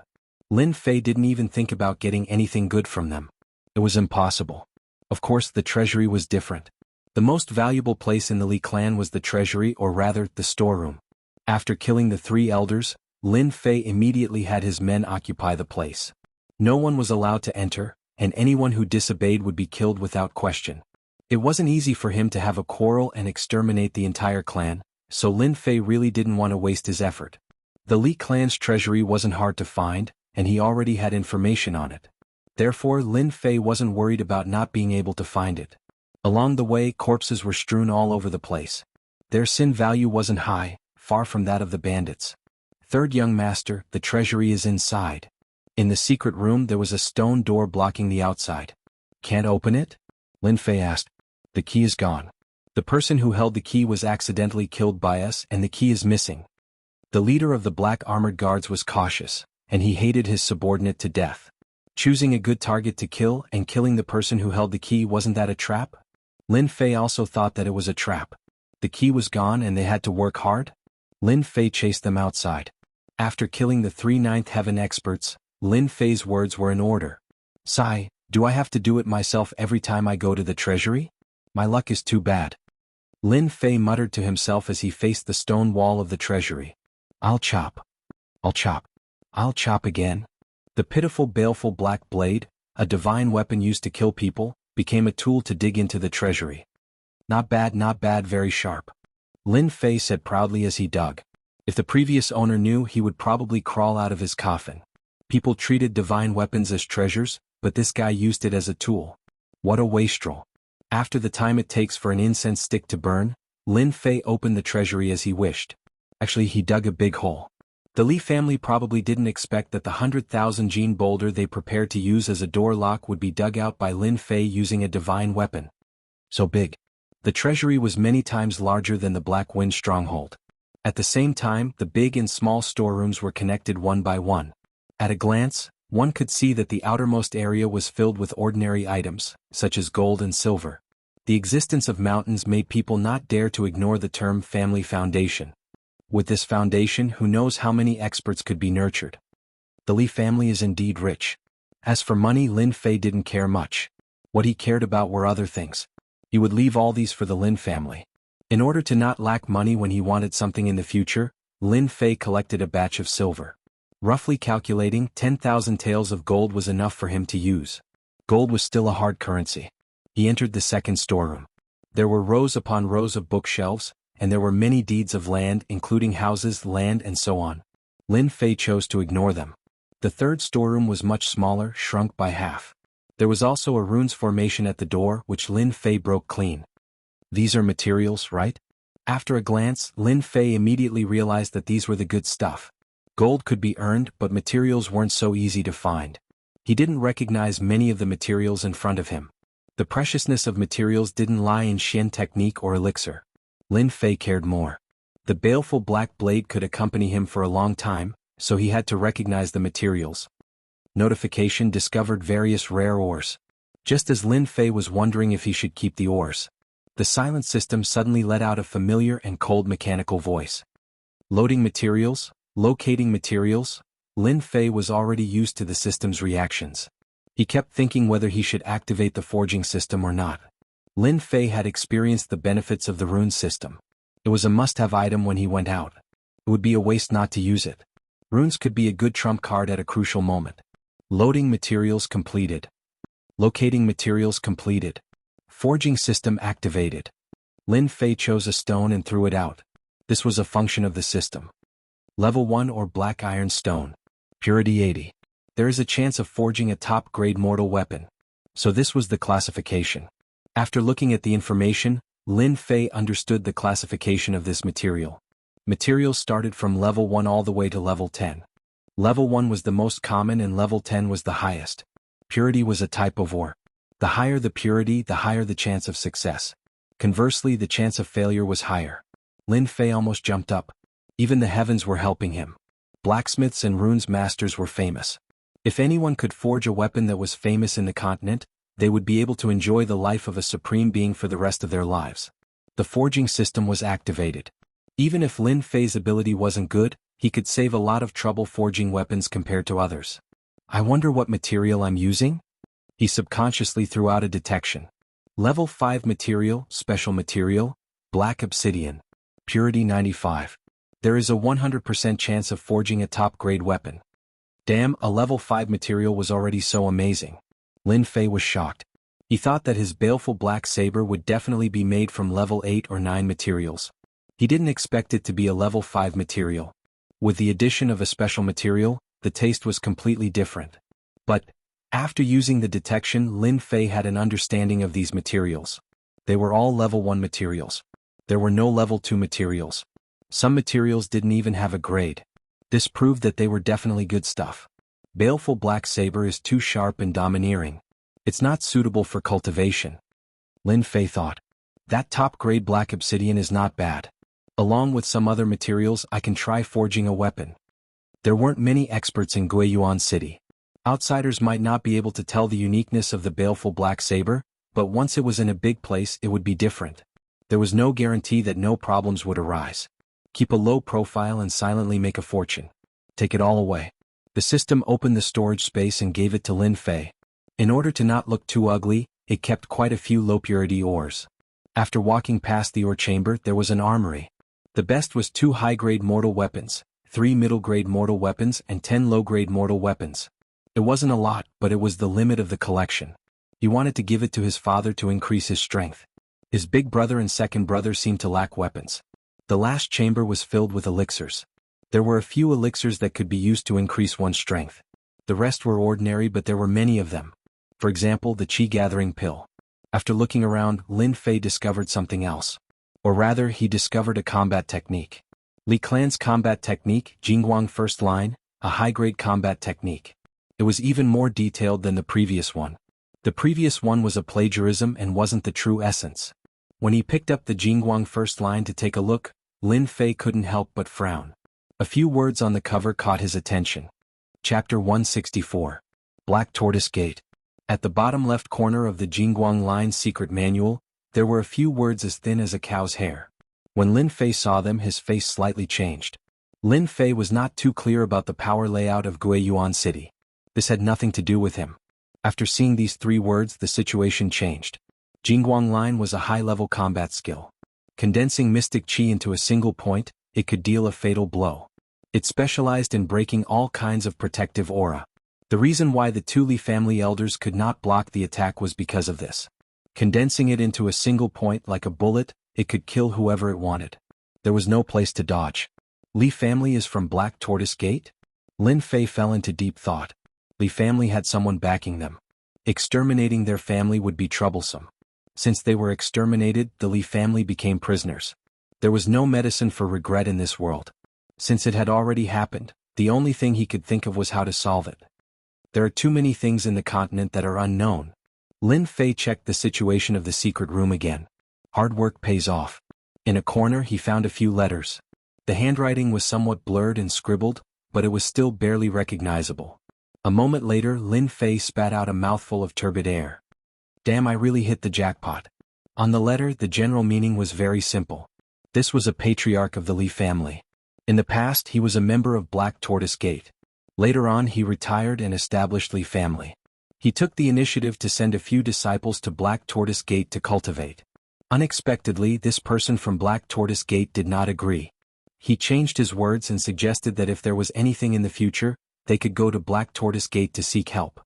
Lin Fei didn't even think about getting anything good from them. It was impossible. Of course, the treasury was different. The most valuable place in the Li clan was the treasury, or rather, the storeroom. After killing the 3 elders, Lin Fei immediately had his men occupy the place. No one was allowed to enter, and anyone who disobeyed would be killed without question. It wasn't easy for him to have a quarrel and exterminate the entire clan, so Lin Fei really didn't want to waste his effort. The Li clan's treasury wasn't hard to find, and he already had information on it. Therefore, Lin Fei wasn't worried about not being able to find it. Along the way, corpses were strewn all over the place. Their sin value wasn't high, far from that of the bandits. 3rd young master, the treasury is inside. In the secret room there was a stone door blocking the outside. Can't open it? Lin Fei asked. The key is gone. The person who held the key was accidentally killed by us and the key is missing. The leader of the black armored guards was cautious, and he hated his subordinate to death. Choosing a good target to kill and killing the person who held the key, wasn't that a trap? Lin Fei also thought that it was a trap. The key was gone and they had to work hard? Lin Fei chased them outside. After killing the 3 9th heaven experts, Lin Fei's words were in order. Sigh, do I have to do it myself every time I go to the treasury? My luck is too bad. Lin Fei muttered to himself as he faced the stone wall of the treasury. I'll chop. I'll chop. I'll chop again. The pitiful baleful black blade, a divine weapon used to kill people, became a tool to dig into the treasury. Not bad, very sharp. Lin Fei said proudly as he dug. If the previous owner knew, he would probably crawl out of his coffin. People treated divine weapons as treasures, but this guy used it as a tool. What a wastrel. After the time it takes for an incense stick to burn, Lin Fei opened the treasury as he wished. Actually, he dug a big hole. The Li family probably didn't expect that the 100,000 gene boulder they prepared to use as a door lock would be dug out by Lin Fei using a divine weapon. So big. The treasury was many times larger than the Black Wind stronghold. At the same time, the big and small storerooms were connected one by one. At a glance, one could see that the outermost area was filled with ordinary items, such as gold and silver. The existence of mountains made people not dare to ignore the term family foundation. With this foundation, who knows how many experts could be nurtured. The Li family is indeed rich. As for money, Lin Fei didn't care much. What he cared about were other things. He would leave all these for the Lin family. In order to not lack money when he wanted something in the future, Lin Fei collected a batch of silver. Roughly calculating, 10,000 taels of gold was enough for him to use. Gold was still a hard currency. He entered the second storeroom. There were rows upon rows of bookshelves, and there were many deeds of land, including houses, land, and so on. Lin Fei chose to ignore them. The third storeroom was much smaller, shrunk by half. There was also a runes formation at the door, which Lin Fei broke clean. These are materials, right? After a glance, Lin Fei immediately realized that these were the good stuff. Gold could be earned, but materials weren't so easy to find. He didn't recognize many of the materials in front of him. The preciousness of materials didn't lie in Xian technique or elixir. Lin Fei cared more. The baleful black blade could accompany him for a long time, so he had to recognize the materials. Notification discovered various rare ores. Just as Lin Fei was wondering if he should keep the ores, the silent system suddenly let out a familiar and cold mechanical voice. Loading materials, locating materials. Lin Fei was already used to the system's reactions. He kept thinking whether he should activate the forging system or not. Lin Fei had experienced the benefits of the rune system. It was a must-have item when he went out. It would be a waste not to use it. Runes could be a good trump card at a crucial moment. Loading materials completed. Locating materials completed. Forging system activated. Lin Fei chose a stone and threw it out. This was a function of the system. Level 1 or black iron stone. Purity 80. There is a chance of forging a top-grade mortal weapon. So this was the classification. After looking at the information, Lin Fei understood the classification of this material. Materials started from level 1 all the way to level 10. Level 1 was the most common and level 10 was the highest. Purity was a type of ore. The higher the purity, the higher the chance of success. Conversely, the chance of failure was higher. Lin Fei almost jumped up. Even the heavens were helping him. Blacksmiths and runes masters were famous. If anyone could forge a weapon that was famous in the continent, they would be able to enjoy the life of a supreme being for the rest of their lives. The forging system was activated. Even if Lin Fei's ability wasn't good, he could save a lot of trouble forging weapons compared to others. I wonder what material I'm using? He subconsciously threw out a detection. Level 5 material, special material, black obsidian. Purity 95. There is a 100% chance of forging a top-grade weapon. Damn, a level 5 material was already so amazing. Lin Fei was shocked. He thought that his baleful black saber would definitely be made from level 8 or 9 materials. He didn't expect it to be a level 5 material. With the addition of a special material, the taste was completely different. But, after using the detection, Lin Fei had an understanding of these materials. They were all level 1 materials. There were no level 2 materials. Some materials didn't even have a grade. This proved that they were definitely good stuff. Baleful black saber is too sharp and domineering. It's not suitable for cultivation. Lin Fei thought. That top-grade black obsidian is not bad. Along with some other materials, I can try forging a weapon. There weren't many experts in Guiyuan City. Outsiders might not be able to tell the uniqueness of the baleful black saber, but once it was in a big place, it would be different. There was no guarantee that no problems would arise. Keep a low profile and silently make a fortune. Take it all away. The system opened the storage space and gave it to Lin Fei. In order to not look too ugly, it kept quite a few low-purity ores. After walking past the ore chamber, there was an armory. The best was 2 high-grade mortal weapons, 3 middle-grade mortal weapons and 10 low-grade mortal weapons. It wasn't a lot, but it was the limit of the collection. He wanted to give it to his father to increase his strength. His big brother and second brother seemed to lack weapons. The last chamber was filled with elixirs. There were a few elixirs that could be used to increase one's strength. The rest were ordinary, but there were many of them. For example, the chi-gathering pill. After looking around, Lin Fei discovered something else. Or rather, he discovered a combat technique. Li Clan's combat technique, Jingguang First Line, a high-grade combat technique. It was even more detailed than the previous one. The previous one was a plagiarism and wasn't the true essence. When he picked up the Jingguang First Line to take a look, Lin Fei couldn't help but frown. A few words on the cover caught his attention. Chapter 164. Black Tortoise Gate. At the bottom left corner of the Jingguang Line's secret manual, there were a few words as thin as a cow's hair. When Lin Fei saw them, his face slightly changed. Lin Fei was not too clear about the power layout of Guiyuan City. This had nothing to do with him. After seeing these 3 words, the situation changed. Jingguang Line was a high-level combat skill. Condensing mystic qi into a single point, it could deal a fatal blow. It specialized in breaking all kinds of protective aura. The reason why the 2 Li family elders could not block the attack was because of this. Condensing it into a single point like a bullet, it could kill whoever it wanted. There was no place to dodge. Li family is from Black Tortoise Gate? Lin Fei fell into deep thought. Li family had someone backing them. Exterminating their family would be troublesome. Since they were exterminated, the Li family became prisoners. There was no medicine for regret in this world. Since it had already happened, the only thing he could think of was how to solve it. There are too many things in the continent that are unknown. Lin Fei checked the situation of the secret room again. Hard work pays off. In a corner he found a few letters. The handwriting was somewhat blurred and scribbled, but it was still barely recognizable. A moment later, Lin Fei spat out a mouthful of turbid air. Damn, I really hit the jackpot. On the letter, the general meaning was very simple. This was a patriarch of the Li family. In the past, he was a member of Black Tortoise Gate. Later on, he retired and established Li family. He took the initiative to send a few disciples to Black Tortoise Gate to cultivate. Unexpectedly, this person from Black Tortoise Gate did not agree. He changed his words and suggested that if there was anything in the future, they could go to Black Tortoise Gate to seek help.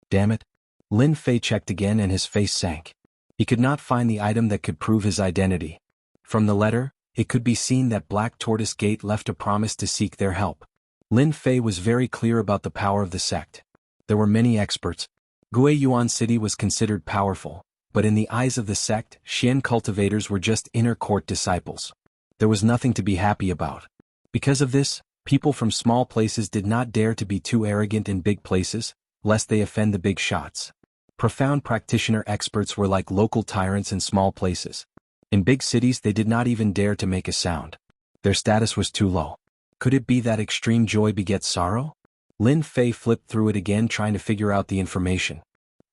Damn it. Lin Fei checked again and his face sank. He could not find the item that could prove his identity. From the letter, it could be seen that Black Tortoise Gate left a promise to seek their help. Lin Fei was very clear about the power of the sect. There were many experts. Guiyuan City was considered powerful, but in the eyes of the sect, Xian cultivators were just inner court disciples. There was nothing to be happy about. Because of this, people from small places did not dare to be too arrogant in big places, lest they offend the big shots. Profound practitioner experts were like local tyrants in small places. In big cities they did not even dare to make a sound. Their status was too low. Could it be that extreme joy begets sorrow? Lin Fei flipped through it again trying to figure out the information.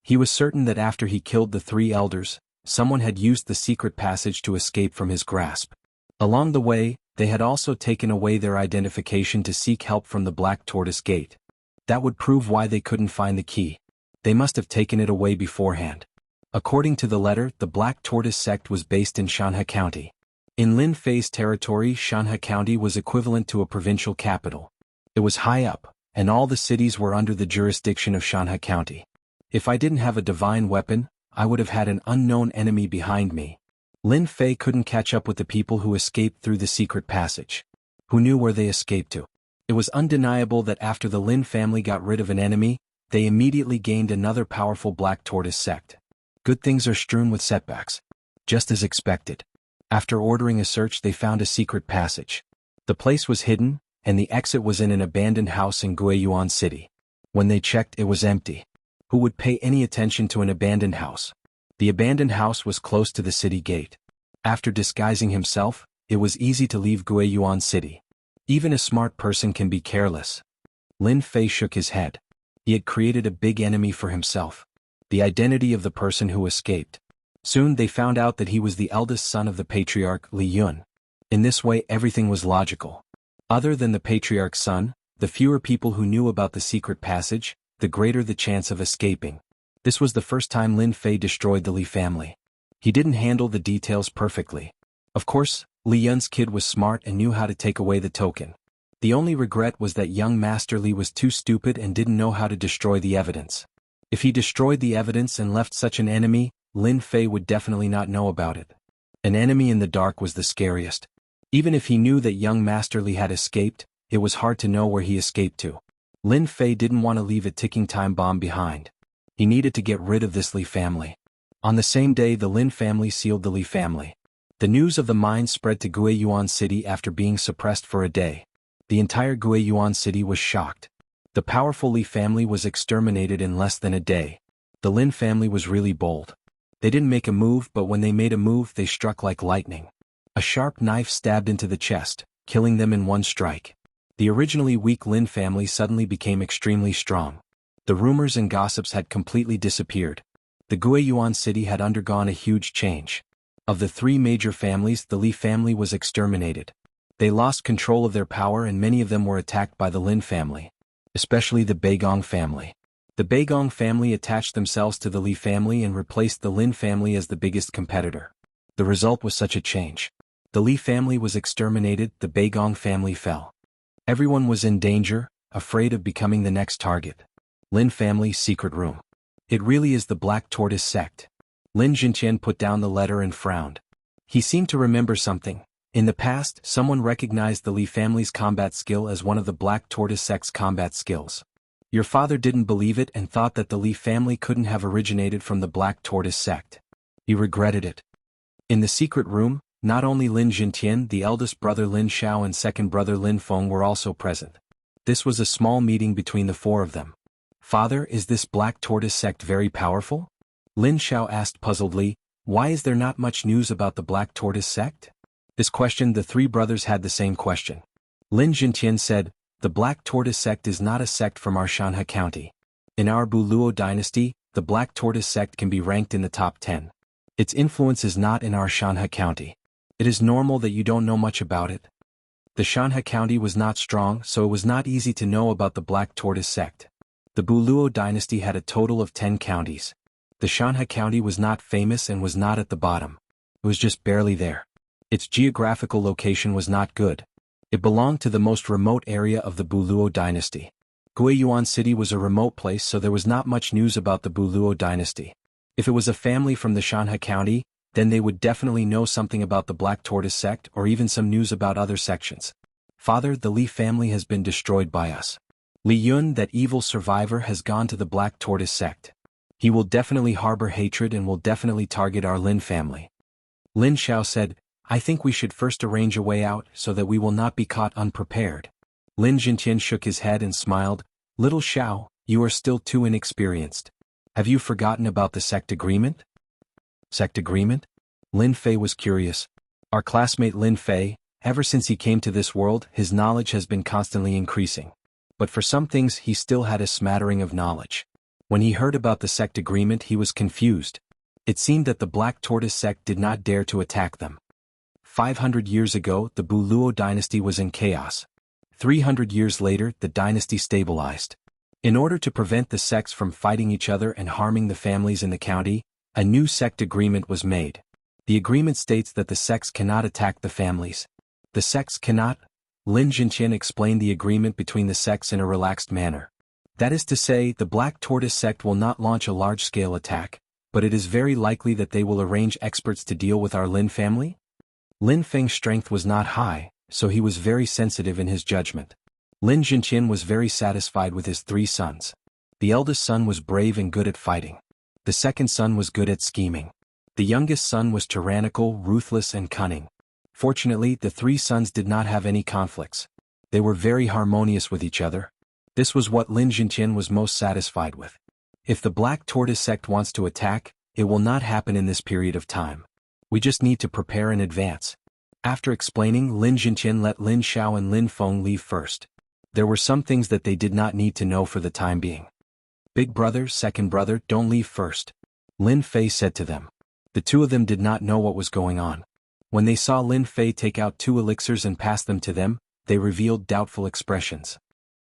He was certain that after he killed the 3 elders, someone had used the secret passage to escape from his grasp. Along the way, they had also taken away their identification to seek help from the Black Tortoise Gate. That would prove why they couldn't find the key. They must have taken it away beforehand. According to the letter, the Black Tortoise sect was based in Shanhe County. In Lin Fei's territory, Shanhe County was equivalent to a provincial capital. It was high up, and all the cities were under the jurisdiction of Shanhe County. If I didn't have a divine weapon, I would have had an unknown enemy behind me. Lin Fei couldn't catch up with the people who escaped through the secret passage. Who knew where they escaped to? It was undeniable that after the Lin family got rid of an enemy, they immediately gained another powerful Black Tortoise sect. Good things are strewn with setbacks. Just as expected. After ordering a search, they found a secret passage. The place was hidden, and the exit was in an abandoned house in Guiyuan City. When they checked, it was empty. Who would pay any attention to an abandoned house? The abandoned house was close to the city gate. After disguising himself, it was easy to leave Guiyuan City. Even a smart person can be careless. Lin Fei shook his head. He had created a big enemy for himself. The identity of the person who escaped. Soon they found out that he was the eldest son of the patriarch Li Yun. In this way everything was logical. Other than the patriarch's son, the fewer people who knew about the secret passage, the greater the chance of escaping. This was the first time Lin Fei destroyed the Li family. He didn't handle the details perfectly. Of course, Li Yun's kid was smart and knew how to take away the token. The only regret was that young Master Li was too stupid and didn't know how to destroy the evidence. If he destroyed the evidence and left such an enemy, Lin Fei would definitely not know about it. An enemy in the dark was the scariest. Even if he knew that young Master Li had escaped, it was hard to know where he escaped to. Lin Fei didn't want to leave a ticking time bomb behind. He needed to get rid of this Li family. On the same day, the Lin family sealed the Li family. The news of the mine spread to Guiyuan City after being suppressed for a day. The entire Guiyuan City was shocked. The powerful Li family was exterminated in less than a day. The Lin family was really bold. They didn't make a move, but when they made a move, they struck like lightning. A sharp knife stabbed into the chest, killing them in one strike. The originally weak Lin family suddenly became extremely strong. The rumors and gossips had completely disappeared. The Guiyuan city had undergone a huge change. Of the three major families, the Li family was exterminated. They lost control of their power and many of them were attacked by the Lin family, especially the Beigong family. The Beigong family attached themselves to the Li family and replaced the Lin family as the biggest competitor. The result was such a change. The Li family was exterminated, the Beigong family fell. Everyone was in danger, afraid of becoming the next target. Lin family's secret room. It really is the Black Tortoise sect. Lin Jinqian put down the letter and frowned. He seemed to remember something. In the past, someone recognized the Li family's combat skill as one of the Black Tortoise sect's combat skills. Your father didn't believe it and thought that the Li family couldn't have originated from the Black Tortoise sect. He regretted it. In the secret room, not only Lin Jintian, the eldest brother Lin Xiao and second brother Lin Feng were also present. This was a small meeting between the four of them. Father, is this Black Tortoise sect very powerful? Lin Xiao asked puzzledly, why is there not much news about the Black Tortoise sect? This question the three brothers had the same question. Lin Jintian said, the Black Tortoise sect is not a sect from our Shanhe County. In our Buluo dynasty, the Black Tortoise sect can be ranked in the top 10. Its influence is not in our Shanhe County. It is normal that you don't know much about it. The Shanhe County was not strong, so it was not easy to know about the Black Tortoise sect. The Buluo dynasty had a total of 10 counties. The Shanhe County was not famous and was not at the bottom. It was just barely there. Its geographical location was not good. It belonged to the most remote area of the Buluo dynasty. Guiyuan City was a remote place, so there was not much news about the Buluo dynasty. If it was a family from the Shanhe County, then they would definitely know something about the Black Tortoise sect or even some news about other sections. Father, the Li family has been destroyed by us. Li Yun, that evil survivor, has gone to the Black Tortoise sect. He will definitely harbor hatred and will definitely target our Lin family. Lin Xiao said, I think we should first arrange a way out so that we will not be caught unprepared. Lin Jintian shook his head and smiled. Little Xiao, you are still too inexperienced. Have you forgotten about the sect agreement? Sect agreement? Lin Fei was curious. Our classmate Lin Fei, ever since he came to this world, his knowledge has been constantly increasing. But for some things he still had a smattering of knowledge. When he heard about the sect agreement he was confused. It seemed that the Black Tortoise sect did not dare to attack them. 500 years ago, the Buluo dynasty was in chaos. 300 years later, the dynasty stabilized. In order to prevent the sects from fighting each other and harming the families in the county, a new sect agreement was made. The agreement states that the sects cannot attack the families. The sects cannot. Lin Jinqian explained the agreement between the sects in a relaxed manner. That is to say, the Black Tortoise sect will not launch a large-scale attack, but it is very likely that they will arrange experts to deal with our Lin family? Lin Feng's strength was not high, so he was very sensitive in his judgment. Lin Jinqian was very satisfied with his three sons. The eldest son was brave and good at fighting. The second son was good at scheming. The youngest son was tyrannical, ruthless and cunning. Fortunately, the three sons did not have any conflicts. They were very harmonious with each other. This was what Lin Jinqian was most satisfied with. If the Black Tortoise sect wants to attack, it will not happen in this period of time. We just need to prepare in advance. After explaining, Lin Jinqian let Lin Xiao and Lin Feng leave first. There were some things that they did not need to know for the time being. Big brother, second brother, don't leave first. Lin Fei said to them. The two of them did not know what was going on. When they saw Lin Fei take out 2 elixirs and pass them to them, they revealed doubtful expressions.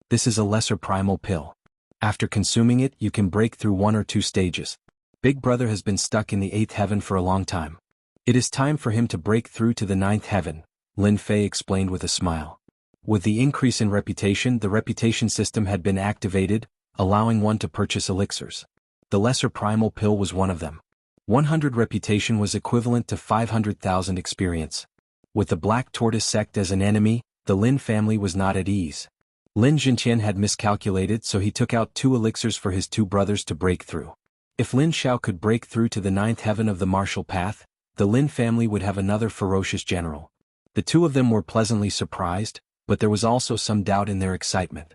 This is a lesser primal pill. After consuming it, you can break through 1 or 2 stages. Big brother has been stuck in the 8th heaven for a long time. It is time for him to break through to the 9th heaven, Lin Fei explained with a smile. With the increase in reputation, the reputation system had been activated, allowing one to purchase elixirs. The lesser primal pill was one of them. 100 reputation was equivalent to 500,000 experience. With the Black Tortoise sect as an enemy, the Lin family was not at ease. Lin Jinqian had miscalculated, so he took out 2 elixirs for his 2 brothers to break through. If Lin Xiao could break through to the 9th heaven of the martial path, the Lin family would have another ferocious general. The two of them were pleasantly surprised, but there was also some doubt in their excitement.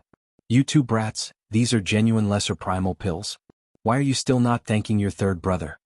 You 2 brats, these are genuine lesser primal pills. Why are you still not thanking your third brother?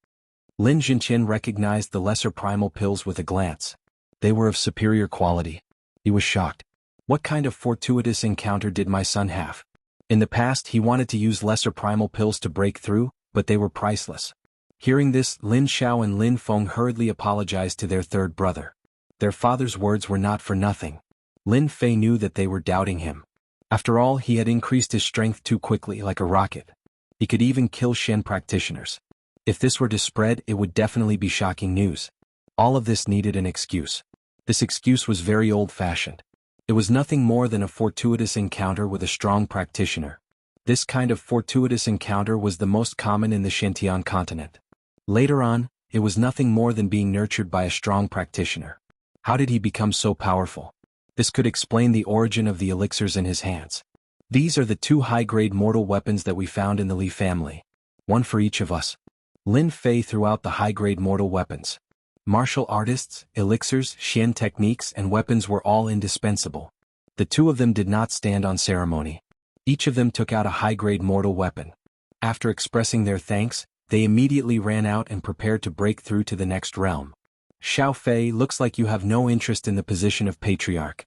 Lin Jinqian recognized the lesser primal pills with a glance. They were of superior quality. He was shocked. What kind of fortuitous encounter did my son have? In the past he wanted to use lesser primal pills to break through, but they were priceless. Hearing this, Lin Xiao and Lin Feng hurriedly apologized to their third brother. Their father's words were not for nothing. Lin Fei knew that they were doubting him. After all, he had increased his strength too quickly, like a rocket. He could even kill Shen practitioners. If this were to spread, it would definitely be shocking news. All of this needed an excuse. This excuse was very old-fashioned. It was nothing more than a fortuitous encounter with a strong practitioner. This kind of fortuitous encounter was the most common in the Shantian continent. Later on, it was nothing more than being nurtured by a strong practitioner. How did he become so powerful? This could explain the origin of the elixirs in his hands. These are the 2 high-grade mortal weapons that we found in the Li family. One for each of us. Lin Fei threw out the high-grade mortal weapons. Martial artists, elixirs, Shen techniques and weapons were all indispensable. The 2 of them did not stand on ceremony. Each of them took out a high-grade mortal weapon. After expressing their thanks, they immediately ran out and prepared to break through to the next realm. Xiao Fei, looks like you have no interest in the position of patriarch.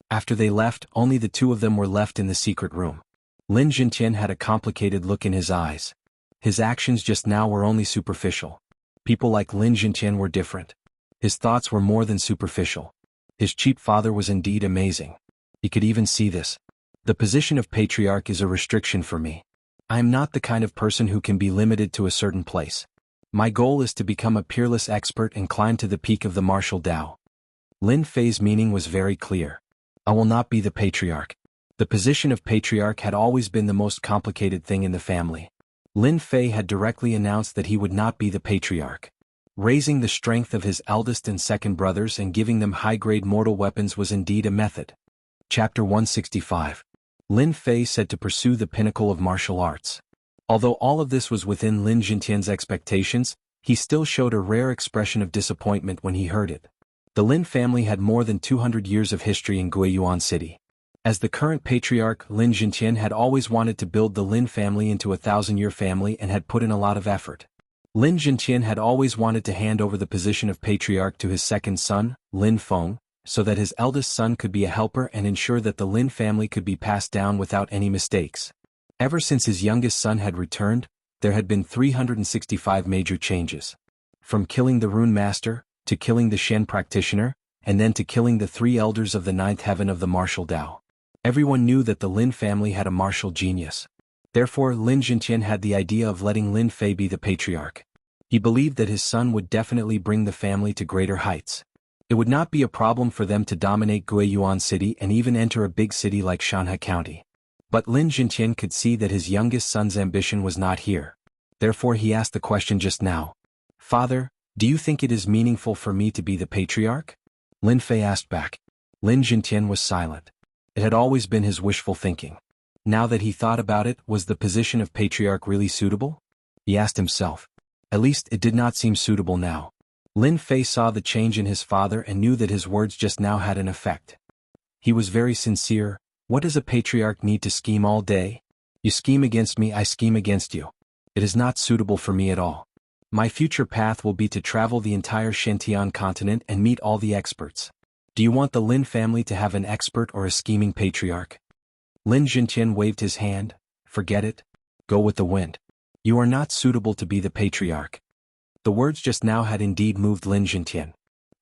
After they left, only the 2 of them were left in the secret room. Lin Jintian had a complicated look in his eyes. His actions just now were only superficial. People like Lin Jintian were different. His thoughts were more than superficial. His cheap father was indeed amazing. He could even see this. The position of patriarch is a restriction for me. I am not the kind of person who can be limited to a certain place. My goal is to become a peerless expert and climb to the peak of the martial Tao. Lin Fei's meaning was very clear. I will not be the patriarch. The position of patriarch had always been the most complicated thing in the family. Lin Fei had directly announced that he would not be the patriarch. Raising the strength of his eldest and second brothers and giving them high-grade mortal weapons was indeed a method. Chapter 165. Lin Fei said to pursue the pinnacle of martial arts. Although all of this was within Lin Jintian's expectations, he still showed a rare expression of disappointment when he heard it. The Lin family had more than 200 years of history in Guiyuan City. As the current patriarch, Lin Jintian had always wanted to build the Lin family into a 1,000-year family and had put in a lot of effort. Lin Jintian had always wanted to hand over the position of patriarch to his second son, Lin Feng, so that his eldest son could be a helper and ensure that the Lin family could be passed down without any mistakes. Ever since his youngest son had returned, there had been 365 major changes. From killing the Rune Master, to killing the Shen practitioner, and then to killing the 3 elders of the 9th heaven of the martial Tao. Everyone knew that the Lin family had a martial genius. Therefore, Lin Jintian had the idea of letting Lin Fei be the patriarch. He believed that his son would definitely bring the family to greater heights. It would not be a problem for them to dominate Guiyuan City and even enter a big city like Shanhe County. But Lin Jintian could see that his youngest son's ambition was not here. Therefore he asked the question just now. Father, do you think it is meaningful for me to be the patriarch? Lin Fei asked back. Lin Jintian was silent. It had always been his wishful thinking. Now that he thought about it, was the position of patriarch really suitable? He asked himself. At least it did not seem suitable now. Lin Fei saw the change in his father and knew that his words just now had an effect. He was very sincere. What does a patriarch need to scheme all day? You scheme against me, I scheme against you. It is not suitable for me at all. My future path will be to travel the entire Shantian continent and meet all the experts. Do you want the Lin family to have an expert or a scheming patriarch? Lin Jintian waved his hand. Forget it. Go with the wind. You are not suitable to be the patriarch. The words just now had indeed moved Lin Jintian.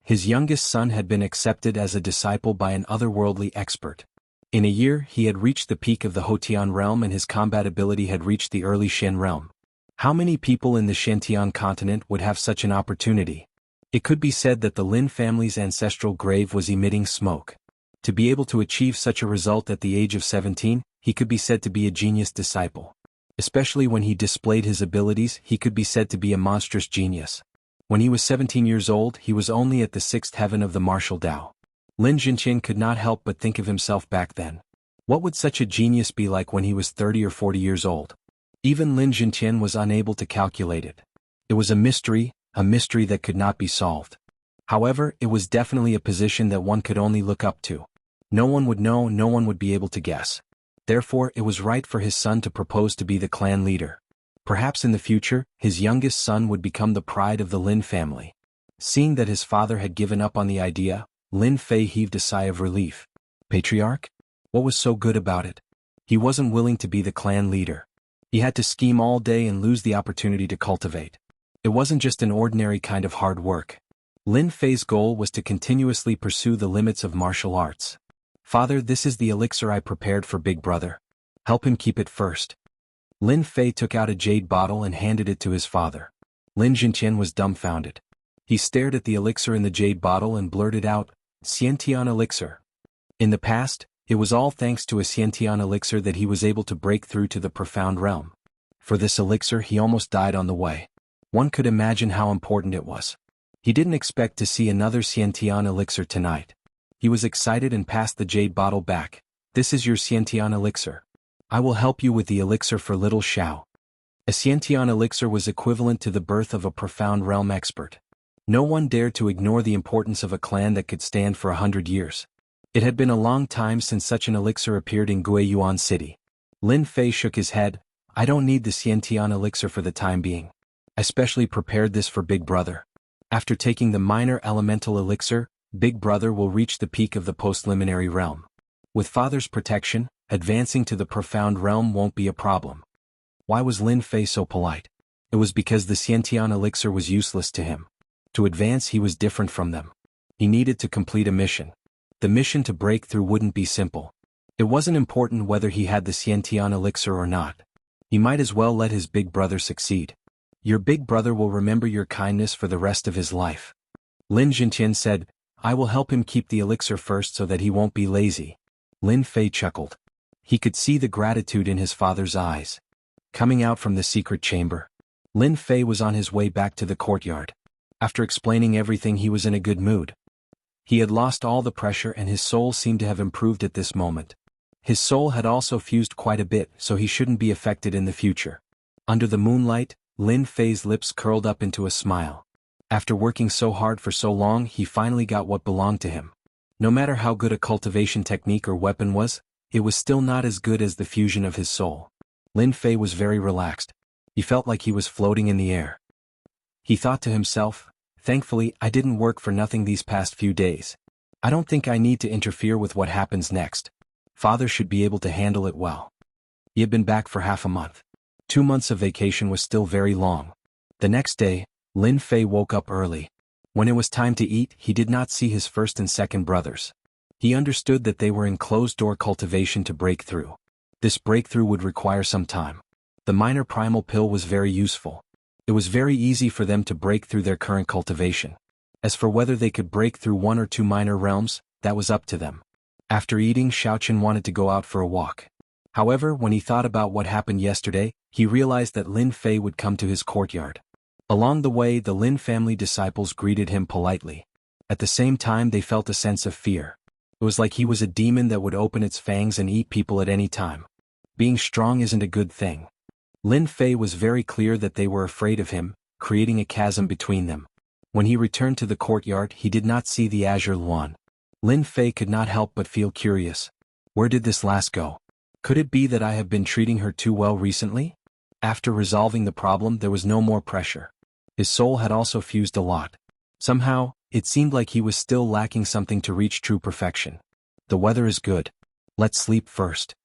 His youngest son had been accepted as a disciple by an otherworldly expert. In a year, he had reached the peak of the Hotian realm and his combat ability had reached the early Shen realm. How many people in the Shantian continent would have such an opportunity? It could be said that the Lin family's ancestral grave was emitting smoke. To be able to achieve such a result at the age of 17, he could be said to be a genius disciple. Especially when he displayed his abilities, he could be said to be a monstrous genius. When he was 17 years old, he was only at the 6th heaven of the martial Tao. Lin Jintian could not help but think of himself back then. What would such a genius be like when he was 30 or 40 years old? Even Lin Jintian was unable to calculate it. It was a mystery that could not be solved. However, it was definitely a position that one could only look up to. No one would know, no one would be able to guess. Therefore, it was right for his son to propose to be the clan leader. Perhaps in the future, his youngest son would become the pride of the Lin family. Seeing that his father had given up on the idea, Lin Fei heaved a sigh of relief. Patriarch? What was so good about it? He wasn't willing to be the clan leader. He had to scheme all day and lose the opportunity to cultivate. It wasn't just an ordinary kind of hard work. Lin Fei's goal was to continuously pursue the limits of martial arts. Father, this is the elixir I prepared for Big Brother. Help him keep it first. Lin Fei took out a jade bottle and handed it to his father. Lin Jintian was dumbfounded. He stared at the elixir in the jade bottle and blurted out, Xiantian elixir. In the past, it was all thanks to a Xiantian elixir that he was able to break through to the profound realm. For this elixir he almost died on the way. One could imagine how important it was. He didn't expect to see another Xiantian elixir tonight. He was excited and passed the jade bottle back. This is your Xiantian elixir. I will help you with the elixir for little Xiao. A Xiantian elixir was equivalent to the birth of a profound realm expert. No one dared to ignore the importance of a clan that could stand for 100 years. It had been a long time since such an elixir appeared in Guiyuan City. Lin Fei shook his head. I don't need the Xiantian elixir for the time being. I specially prepared this for Big Brother. After taking the minor elemental elixir, Big Brother will reach the peak of the post-liminary realm. With Father's protection, advancing to the profound realm won't be a problem. Why was Lin Fei so polite? It was because the Xiantian elixir was useless to him. To advance he was different from them. He needed to complete a mission. The mission to break through wouldn't be simple. It wasn't important whether he had the Xiantian elixir or not. He might as well let his big brother succeed. Your big brother will remember your kindness for the rest of his life. Lin Jintian said, I will help him keep the elixir first so that he won't be lazy. Lin Fei chuckled. He could see the gratitude in his father's eyes. Coming out from the secret chamber, Lin Fei was on his way back to the courtyard. After explaining everything, he was in a good mood. He had lost all the pressure and his soul seemed to have improved at this moment. His soul had also fused quite a bit, so he shouldn't be affected in the future. Under the moonlight, Lin Fei's lips curled up into a smile. After working so hard for so long, he finally got what belonged to him. No matter how good a cultivation technique or weapon was, it was still not as good as the fusion of his soul. Lin Fei was very relaxed. He felt like he was floating in the air. He thought to himself, thankfully, I didn't work for nothing these past few days. I don't think I need to interfere with what happens next. Father should be able to handle it well. He had been back for half a month. 2 months of vacation was still very long. The next day, Lin Fei woke up early. When it was time to eat, he did not see his first and second brothers. He understood that they were in closed-door cultivation to break through. This breakthrough would require some time. The minor primal pill was very useful. It was very easy for them to break through their current cultivation. As for whether they could break through 1 or 2 minor realms, that was up to them. After eating, Xiaochen wanted to go out for a walk. However, when he thought about what happened yesterday, he realized that Lin Fei would come to his courtyard. Along the way, the Lin family disciples greeted him politely. At the same time, they felt a sense of fear. It was like he was a demon that would open its fangs and eat people at any time. Being strong isn't a good thing. Lin Fei was very clear that they were afraid of him, creating a chasm between them. When he returned to the courtyard, he did not see the azure Luan. Lin Fei could not help but feel curious. Where did this last go? Could it be that I have been treating her too well recently? After resolving the problem, there was no more pressure. His soul had also fused a lot. Somehow, it seemed like he was still lacking something to reach true perfection. The weather is good. Let's sleep first.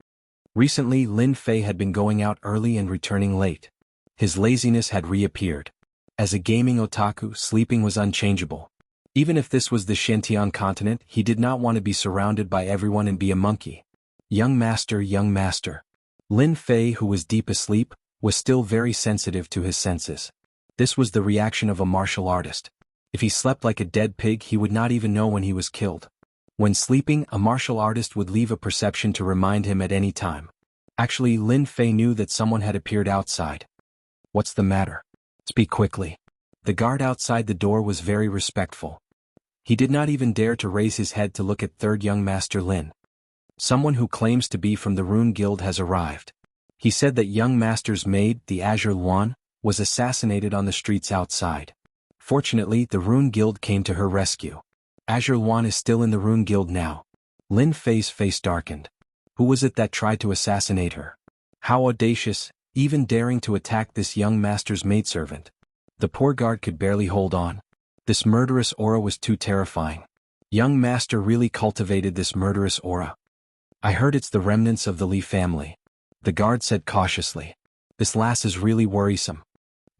Recently, Lin Fei had been going out early and returning late. His laziness had reappeared. As a gaming otaku, sleeping was unchangeable. Even if this was the Xiantian continent, he did not want to be surrounded by everyone and be a monkey. Young master, young master. Lin Fei, who was deep asleep, was still very sensitive to his senses. This was the reaction of a martial artist. If he slept like a dead pig, he would not even know when he was killed. When sleeping, a martial artist would leave a perception to remind him at any time. Actually, Lin Fei knew that someone had appeared outside. What's the matter? Speak quickly. The guard outside the door was very respectful. He did not even dare to raise his head to look at third young master Lin. Someone who claims to be from the Rune Guild has arrived. He said that young master's maid, the Azure Luan, was assassinated on the streets outside. Fortunately, the Rune Guild came to her rescue. Azure Luan is still in the Rune Guild now. Lin Fei's face darkened. Who was it that tried to assassinate her? How audacious, even daring to attack this young master's maidservant. The poor guard could barely hold on. This murderous aura was too terrifying. Young master really cultivated this murderous aura. I heard it's the remnants of the Li family. The guard said cautiously. This lass is really worrisome.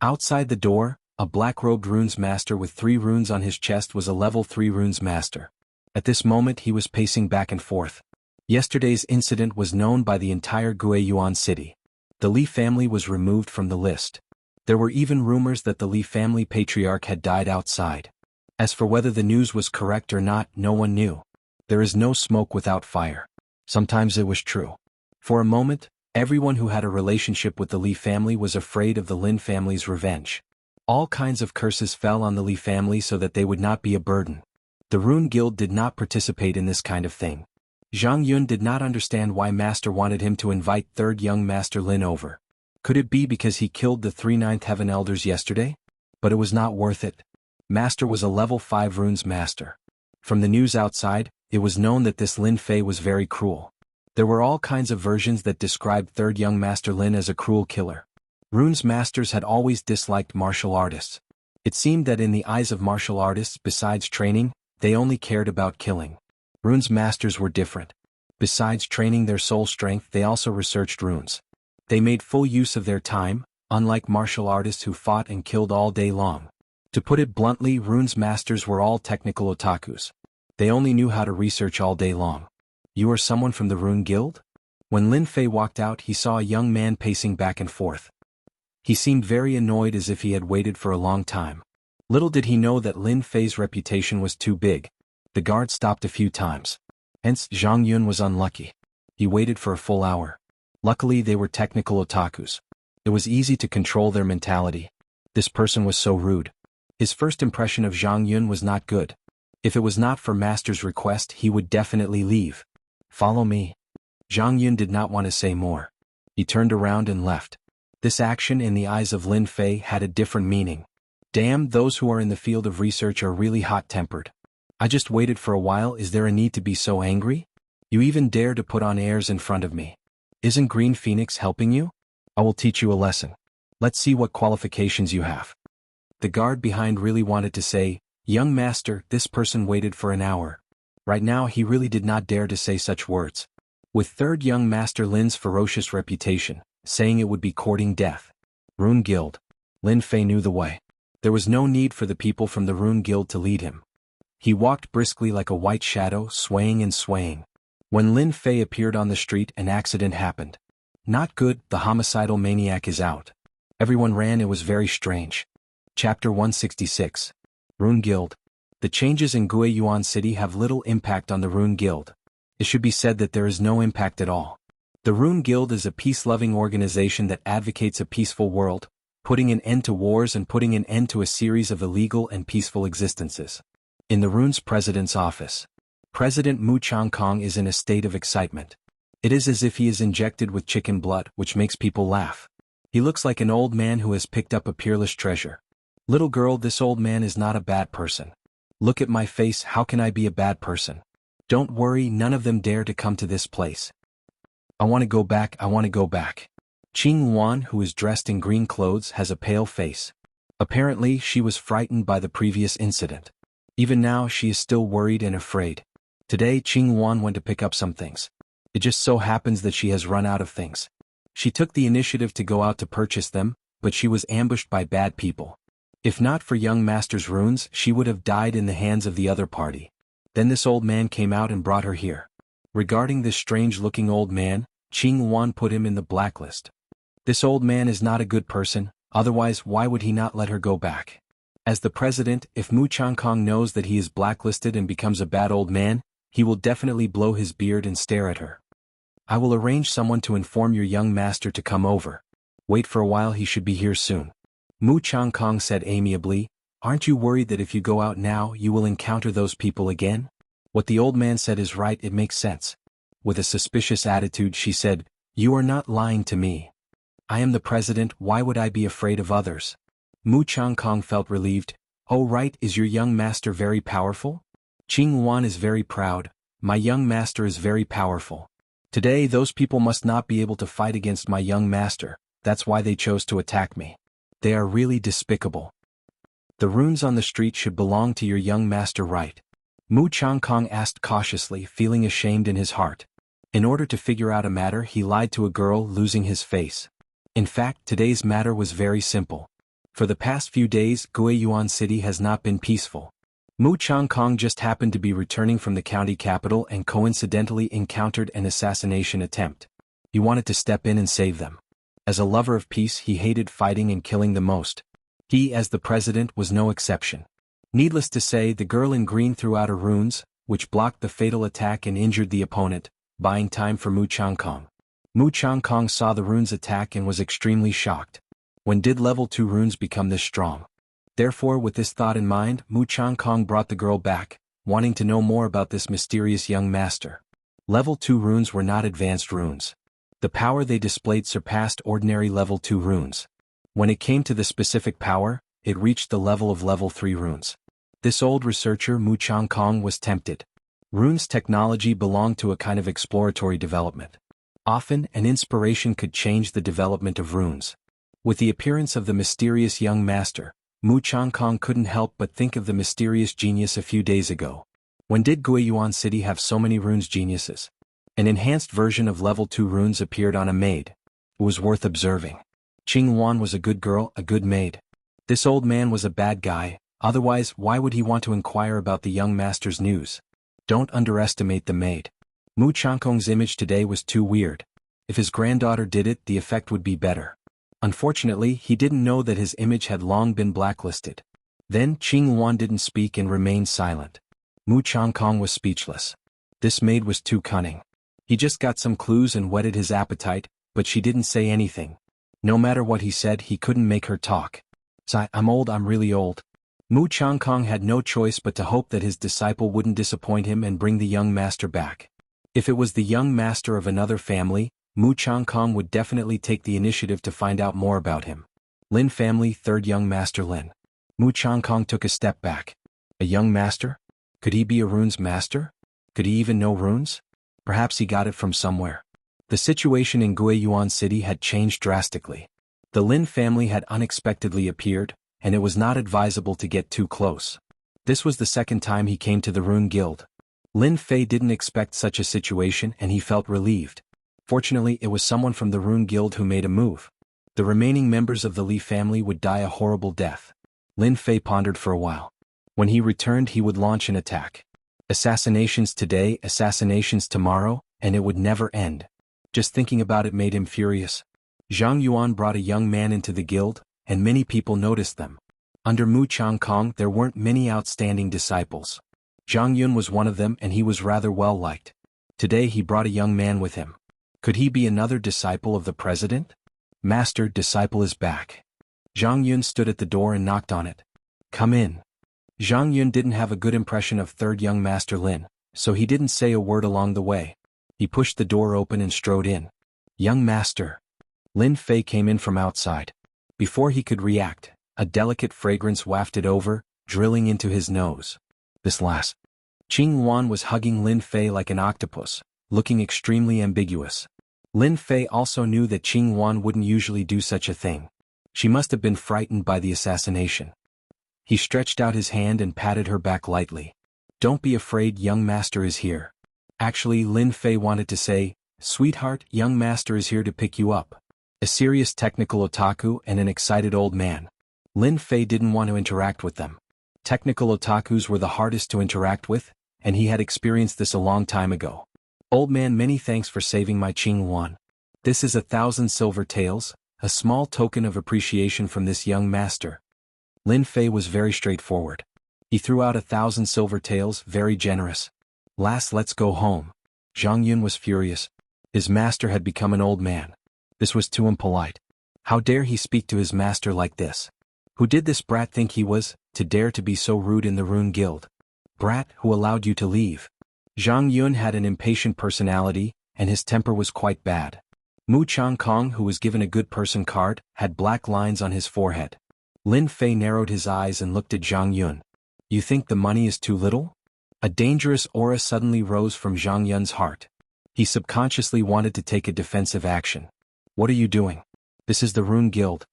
Outside the door, a black-robed runes master with 3 runes on his chest was a level 3 runes master. At this moment he was pacing back and forth. Yesterday's incident was known by the entire Guiyuan city. The Li family was removed from the list. There were even rumors that the Li family patriarch had died outside. As for whether the news was correct or not, no one knew. There is no smoke without fire. Sometimes it was true. For a moment, everyone who had a relationship with the Li family was afraid of the Lin family's revenge. All kinds of curses fell on the Li family so that they would not be a burden. The Rune Guild did not participate in this kind of thing. Zhang Yun did not understand why Master wanted him to invite 3rd young Master Lin over. Could it be because he killed the 3 Ninth Heaven Elders yesterday? But it was not worth it. Master was a level 5 runes master. From the news outside, it was known that this Lin Fei was very cruel. There were all kinds of versions that described 3rd young Master Lin as a cruel killer. Runes masters had always disliked martial artists. It seemed that in the eyes of martial artists, besides training, they only cared about killing. Runes masters were different. Besides training their soul strength, they also researched runes. They made full use of their time, unlike martial artists who fought and killed all day long. To put it bluntly, runes masters were all technical otakus. They only knew how to research all day long. You are someone from the Rune Guild? When Lin Fei walked out, he saw a young man pacing back and forth. He seemed very annoyed, as if he had waited for a long time. Little did he know that Lin Fei's reputation was too big. The guard stopped a few times. Hence, Zhang Yun was unlucky. He waited for a full hour. Luckily they were technical otakus. It was easy to control their mentality. This person was so rude. His first impression of Zhang Yun was not good. If it was not for Master's request, he would definitely leave. Follow me. Zhang Yun did not want to say more. He turned around and left. This action in the eyes of Lin Fei had a different meaning. Damn, those who are in the field of research are really hot-tempered. I just waited for a while. Is there a need to be so angry? You even dare to put on airs in front of me. Isn't Green Phoenix helping you? I will teach you a lesson. Let's see what qualifications you have. The guard behind really wanted to say, young master, this person waited for an hour. Right now he really did not dare to say such words. With 3rd young Master Lin's ferocious reputation, saying it would be courting death. Rune Guild. Lin Fei knew the way. There was no need for the people from the Rune Guild to lead him. He walked briskly like a white shadow, swaying and swaying. When Lin Fei appeared on the street, an accident happened. Not good, the homicidal maniac is out. Everyone ran. It was very strange. Chapter 166. Rune Guild. The changes in Guiyuan City have little impact on the Rune Guild. It should be said that there is no impact at all. The Rune Guild is a peace-loving organization that advocates a peaceful world, putting an end to wars and putting an end to a series of illegal and peaceful existences. In the Rune's president's office, President Mu Changkong is in a state of excitement. It is as if he is injected with chicken blood, which makes people laugh. He looks like an old man who has picked up a peerless treasure. Little girl, this old man is not a bad person. Look at my face, how can I be a bad person? Don't worry, none of them dare to come to this place. I want to go back, I want to go back. Qing Wan, who is dressed in green clothes, has a pale face. Apparently, she was frightened by the previous incident. Even now, she is still worried and afraid. Today, Qing Wan went to pick up some things. It just so happens that she has run out of things. She took the initiative to go out to purchase them, but she was ambushed by bad people. If not for young Master's runes, she would have died in the hands of the other party. Then this old man came out and brought her here. Regarding this strange-looking old man, Qing Wan put him in the blacklist. This old man is not a good person, otherwise why would he not let her go back? As the president, if Mu Changkong knows that he is blacklisted and becomes a bad old man, he will definitely blow his beard and stare at her. I will arrange someone to inform your young master to come over. Wait for a while, he should be here soon. Mu Changkong said amiably, aren't you worried that if you go out now you will encounter those people again? What the old man said is right, it makes sense. With a suspicious attitude she said, you are not lying to me. I am the president, why would I be afraid of others? Mu Changkong felt relieved. Oh right, is your young master very powerful? Qing Wan is very proud. My young master is very powerful. Today those people must not be able to fight against my young master, that's why they chose to attack me. They are really despicable. The runes on the street should belong to your young master, right? Mu Changkong asked cautiously, feeling ashamed in his heart. In order to figure out a matter, he lied to a girl, losing his face. In fact, today's matter was very simple. For the past few days, Guiyuan City has not been peaceful. Mu Changkong just happened to be returning from the county capital and coincidentally encountered an assassination attempt. He wanted to step in and save them. As a lover of peace, he hated fighting and killing the most. He, as the president, was no exception. Needless to say, the girl in green threw out her runes, which blocked the fatal attack and injured the opponent, buying time for Mu Changkong. Mu Changkong saw the runes attack and was extremely shocked. When did level 2 runes become this strong? Therefore, with this thought in mind, Mu Changkong brought the girl back, wanting to know more about this mysterious young master. Level 2 runes were not advanced runes. The power they displayed surpassed ordinary level 2 runes. When it came to the specific power, it reached the level of level 3 runes. This old researcher Mu Changkong was tempted. Runes technology belonged to a kind of exploratory development. Often, an inspiration could change the development of runes. With the appearance of the mysterious young master, Mu Changkong couldn't help but think of the mysterious genius a few days ago. When did Guiyuan City have so many runes geniuses? An enhanced version of level 2 runes appeared on a maid. It was worth observing. Qing Wan was a good girl, a good maid. This old man was a bad guy, otherwise why would he want to inquire about the young master's news? Don't underestimate the maid. Mu Changkong's image today was too weird. If his granddaughter did it, the effect would be better. Unfortunately, he didn't know that his image had long been blacklisted. Then Qing Wan didn't speak and remained silent. Mu Changkong was speechless. This maid was too cunning. He just got some clues and whetted his appetite, but she didn't say anything. No matter what he said, he couldn't make her talk. I'm old, I'm really old. Mu Changkong had no choice but to hope that his disciple wouldn't disappoint him and bring the young master back. If it was the young master of another family, Mu Changkong would definitely take the initiative to find out more about him. Lin family, third young master Lin. Mu Changkong took a step back. A young master? Could he be a runes master? Could he even know runes? Perhaps he got it from somewhere. The situation in Guiyuan City had changed drastically. The Lin family had unexpectedly appeared, and it was not advisable to get too close. This was the second time he came to the Rune Guild. Lin Fei didn't expect such a situation and he felt relieved. Fortunately, it was someone from the Rune Guild who made a move. The remaining members of the Li family would die a horrible death. Lin Fei pondered for a while. When he returned, he would launch an attack. Assassinations today, assassinations tomorrow, and it would never end. Just thinking about it made him furious. Zhang Yuan brought a young man into the guild, and many people noticed them. Under Mu Changkong, there weren't many outstanding disciples. Zhang Yun was one of them and he was rather well liked. Today he brought a young man with him. Could he be another disciple of the president? Master, disciple is back. Zhang Yun stood at the door and knocked on it. Come in. Zhang Yun didn't have a good impression of third young master Lin, so he didn't say a word along the way. He pushed the door open and strode in. Young master. Lin Fei came in from outside. Before he could react, a delicate fragrance wafted over, drilling into his nose. This last. Qing Wan was hugging Lin Fei like an octopus, looking extremely ambiguous. Lin Fei also knew that Qing Wan wouldn't usually do such a thing. She must have been frightened by the assassination. He stretched out his hand and patted her back lightly. Don't be afraid, young master is here. Actually, Lin Fei wanted to say, sweetheart, young master is here to pick you up. A serious technical otaku and an excited old man. Lin Fei didn't want to interact with them. Technical otakus were the hardest to interact with, and he had experienced this a long time ago. Old man, many thanks for saving my Qing Wan. This is 1,000 silver taels, a small token of appreciation from this young master. Lin Fei was very straightforward. He threw out 1,000 silver taels, very generous. Let's go home. Zhang Yun was furious. His master had become an old man. This was too impolite. How dare he speak to his master like this? Who did this brat think he was, to dare to be so rude in the Rune Guild? Brat, who allowed you to leave? Zhang Yun had an impatient personality, and his temper was quite bad. Mu Changkong, who was given a good person card, had black lines on his forehead. Lin Fei narrowed his eyes and looked at Zhang Yun. You think the money is too little? A dangerous aura suddenly rose from Zhang Yun's heart. He subconsciously wanted to take a defensive action. What are you doing? This is the Rune Guild.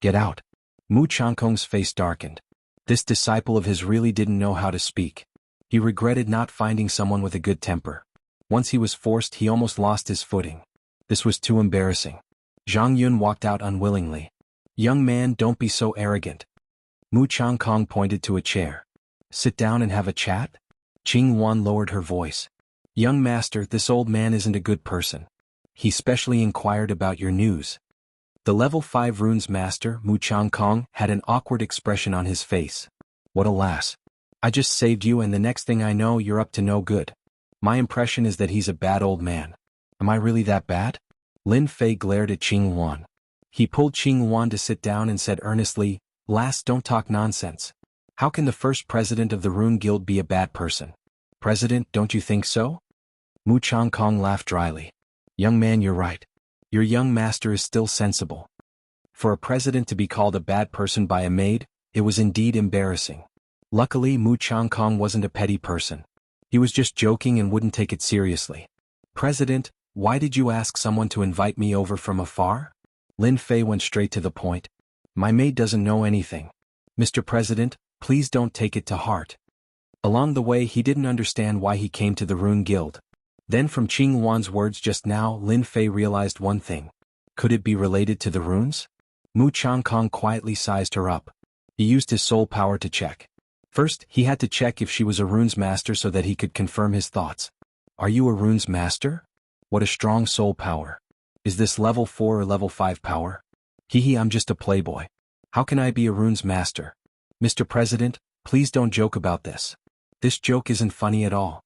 Get out. Mu Changkong's face darkened. This disciple of his really didn't know how to speak. He regretted not finding someone with a good temper. Once he was forced, he almost lost his footing. This was too embarrassing. Zhang Yun walked out unwillingly. "Young man, don't be so arrogant." Mu Changkong pointed to a chair. "Sit down and have a chat?" Qing Wan lowered her voice. "Young master, this old man isn't a good person. He specially inquired about your news." The level 5 runes master, Mu Changkong, had an awkward expression on his face. "What a lass. I just saved you and the next thing I know you're up to no good. My impression is that he's a bad old man. Am I really that bad?" Lin Fei glared at Qing Wan. He pulled Qing Wan to sit down and said earnestly, "Lass, don't talk nonsense. How can the first president of the Rune Guild be a bad person?" "President, don't you think so?" Mu Changkong laughed dryly. "Young man, you're right. Your young master is still sensible." For a president to be called a bad person by a maid, it was indeed embarrassing. Luckily, Mu Changkong wasn't a petty person. He was just joking and wouldn't take it seriously. "President, why did you ask someone to invite me over from afar?" Lin Fei went straight to the point. "My maid doesn't know anything. Mr. President, please don't take it to heart." Along the way he didn't understand why he came to the Rune Guild. Then from Qing Wan's words just now, Lin Fei realized one thing. Could it be related to the runes? Mu Changkong quietly sized her up. He used his soul power to check. First, he had to check if she was a runes master so that he could confirm his thoughts. "Are you a runes master? What a strong soul power. Is this level 4 or level 5 power?" "Hehe, I'm just a playboy. How can I be a runes master?" "Mr. President, please don't joke about this. This joke isn't funny at all,"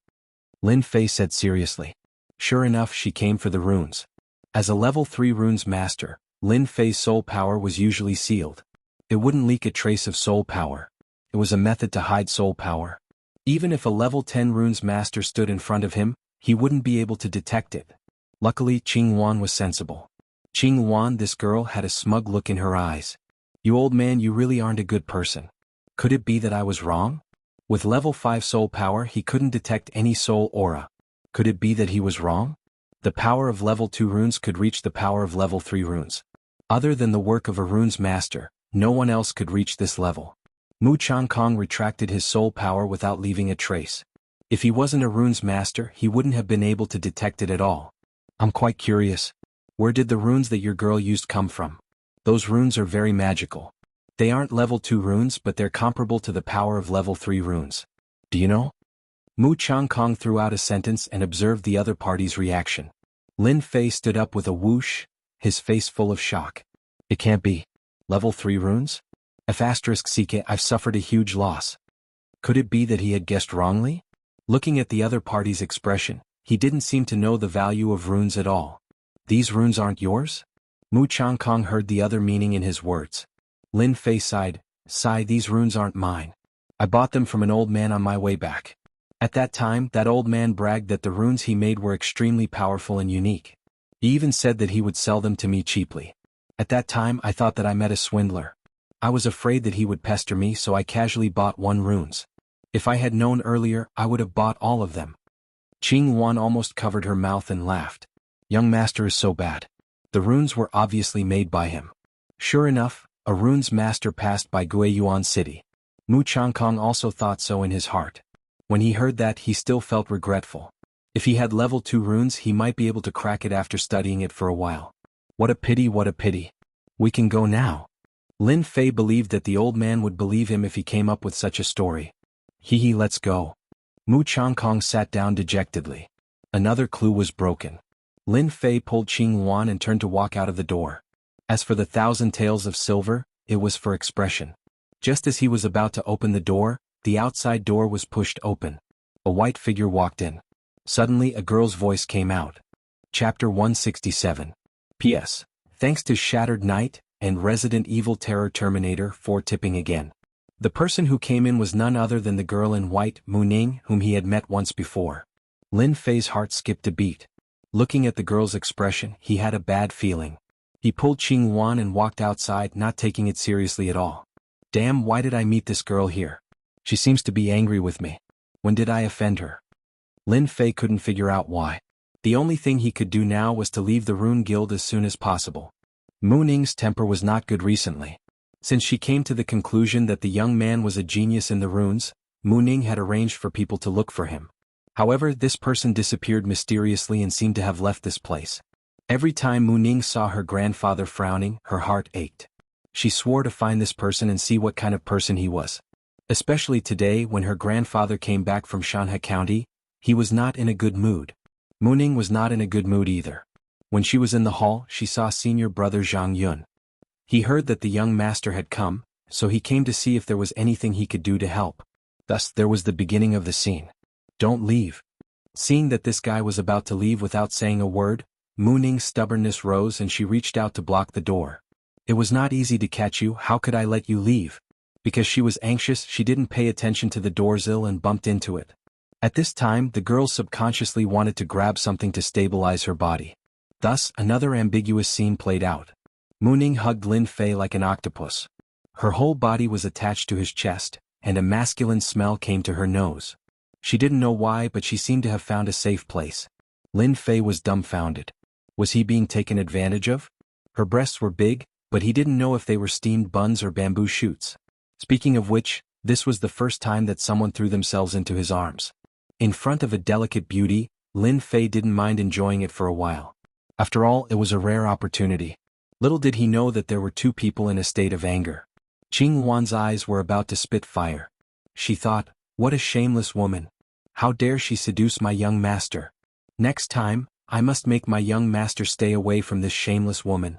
Lin Fei said seriously. Sure enough, she came for the runes. As a level 3 runes master, Lin Fei's soul power was usually sealed. It wouldn't leak a trace of soul power. It was a method to hide soul power. Even if a level 10 runes master stood in front of him, he wouldn't be able to detect it. Luckily, Qing Wan was sensible. "Qing Wan," this girl had a smug look in her eyes. "You old man, you really aren't a good person. Could it be that I was wrong?" With level 5 soul power, he couldn't detect any soul aura. Could it be that he was wrong? The power of level 2 runes could reach the power of level 3 runes. Other than the work of a runes master, no one else could reach this level. Mu Changkong retracted his soul power without leaving a trace. If he wasn't a runes master, he wouldn't have been able to detect it at all. "I'm quite curious. Where did the runes that your girl used come from?" "Those runes are very magical. They aren't level 2 runes, but they're comparable to the power of level 3 runes. Do you know?" Mu Changkong threw out a sentence and observed the other party's reaction. Lin Fei stood up with a whoosh, his face full of shock. "It can't be. Level 3 runes? F***CK, I've suffered a huge loss." Could it be that he had guessed wrongly? Looking at the other party's expression, he didn't seem to know the value of runes at all. "These runes aren't yours?" Mu Changkong heard the other meaning in his words. Lin Fei sighed, "These runes aren't mine. I bought them from an old man on my way back. At that time, that old man bragged that the runes he made were extremely powerful and unique. He even said that he would sell them to me cheaply. At that time I thought that I met a swindler. I was afraid that he would pester me, so I casually bought 1 runes. If I had known earlier, I would have bought all of them." Qing Wan almost covered her mouth and laughed. "Young master is so bad. The runes were obviously made by him." Sure enough, a runes master passed by Guiyuan City. Mu Changkong also thought so in his heart. When he heard that, he still felt regretful. If he had level 2 runes, he might be able to crack it after studying it for a while. What a pity, what a pity. "We can go now." Lin Fei believed that the old man would believe him if he came up with such a story. "Hehe, let's go." Mu Changkong sat down dejectedly. Another clue was broken. Lin Fei pulled Qing Wan and turned to walk out of the door. As for the 1,000 taels of silver, it was for expression. Just as he was about to open the door, the outside door was pushed open. A white figure walked in. Suddenly a girl's voice came out. Chapter 167. P.S. Thanks to Shattered Knight and Resident Evil Terror Terminator for tipping again. The person who came in was none other than the girl in white, Mu Ning, whom he had met once before. Lin Fei's heart skipped a beat. Looking at the girl's expression, he had a bad feeling. He pulled Qing Wan and walked outside, not taking it seriously at all. Damn, why did I meet this girl here? She seems to be angry with me. When did I offend her? Lin Fei couldn't figure out why. The only thing he could do now was to leave the Rune Guild as soon as possible. Mu Ning's temper was not good recently. Since she came to the conclusion that the young man was a genius in the runes, Mu Ning had arranged for people to look for him. However, this person disappeared mysteriously and seemed to have left this place. Every time Mu Ning saw her grandfather frowning, her heart ached. She swore to find this person and see what kind of person he was. Especially today when her grandfather came back from Shanha County, he was not in a good mood. Mu Ning was not in a good mood either. When she was in the hall, she saw senior brother Zhang Yun. He heard that the young master had come, so he came to see if there was anything he could do to help. Thus, there was the beginning of the scene. Don't leave. Seeing that this guy was about to leave without saying a word, Mu Ning's stubbornness rose and she reached out to block the door. It was not easy to catch you, how could I let you leave? Because she was anxious, she didn't pay attention to the doorsill and bumped into it. At this time, the girl subconsciously wanted to grab something to stabilize her body. Thus, another ambiguous scene played out. Mu Ning hugged Lin Fei like an octopus. Her whole body was attached to his chest, and a masculine smell came to her nose. She didn't know why, but she seemed to have found a safe place. Lin Fei was dumbfounded. Was he being taken advantage of? Her breasts were big, but he didn't know if they were steamed buns or bamboo shoots. Speaking of which, this was the first time that someone threw themselves into his arms. In front of a delicate beauty, Lin Fei didn't mind enjoying it for a while. After all, it was a rare opportunity. Little did he know that there were two people in a state of anger. Qing Wan's eyes were about to spit fire. She thought, what a shameless woman. How dare she seduce my young master? Next time, I must make my young master stay away from this shameless woman.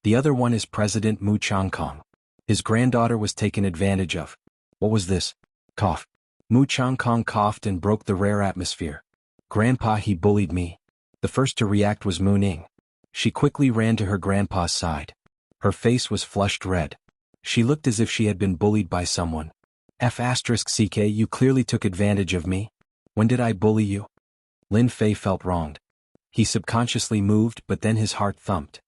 The other one is President Mu Changkong. His granddaughter was taken advantage of. What was this? Cough. Mu Changkong coughed and broke the rare atmosphere. Grandpa, he bullied me. The first to react was Mu Ning. She quickly ran to her grandpa's side. Her face was flushed red. She looked as if she had been bullied by someone. F***ck, you clearly took advantage of me. When did I bully you? Lin Fei felt wronged. He subconsciously moved, but then his heart thumped.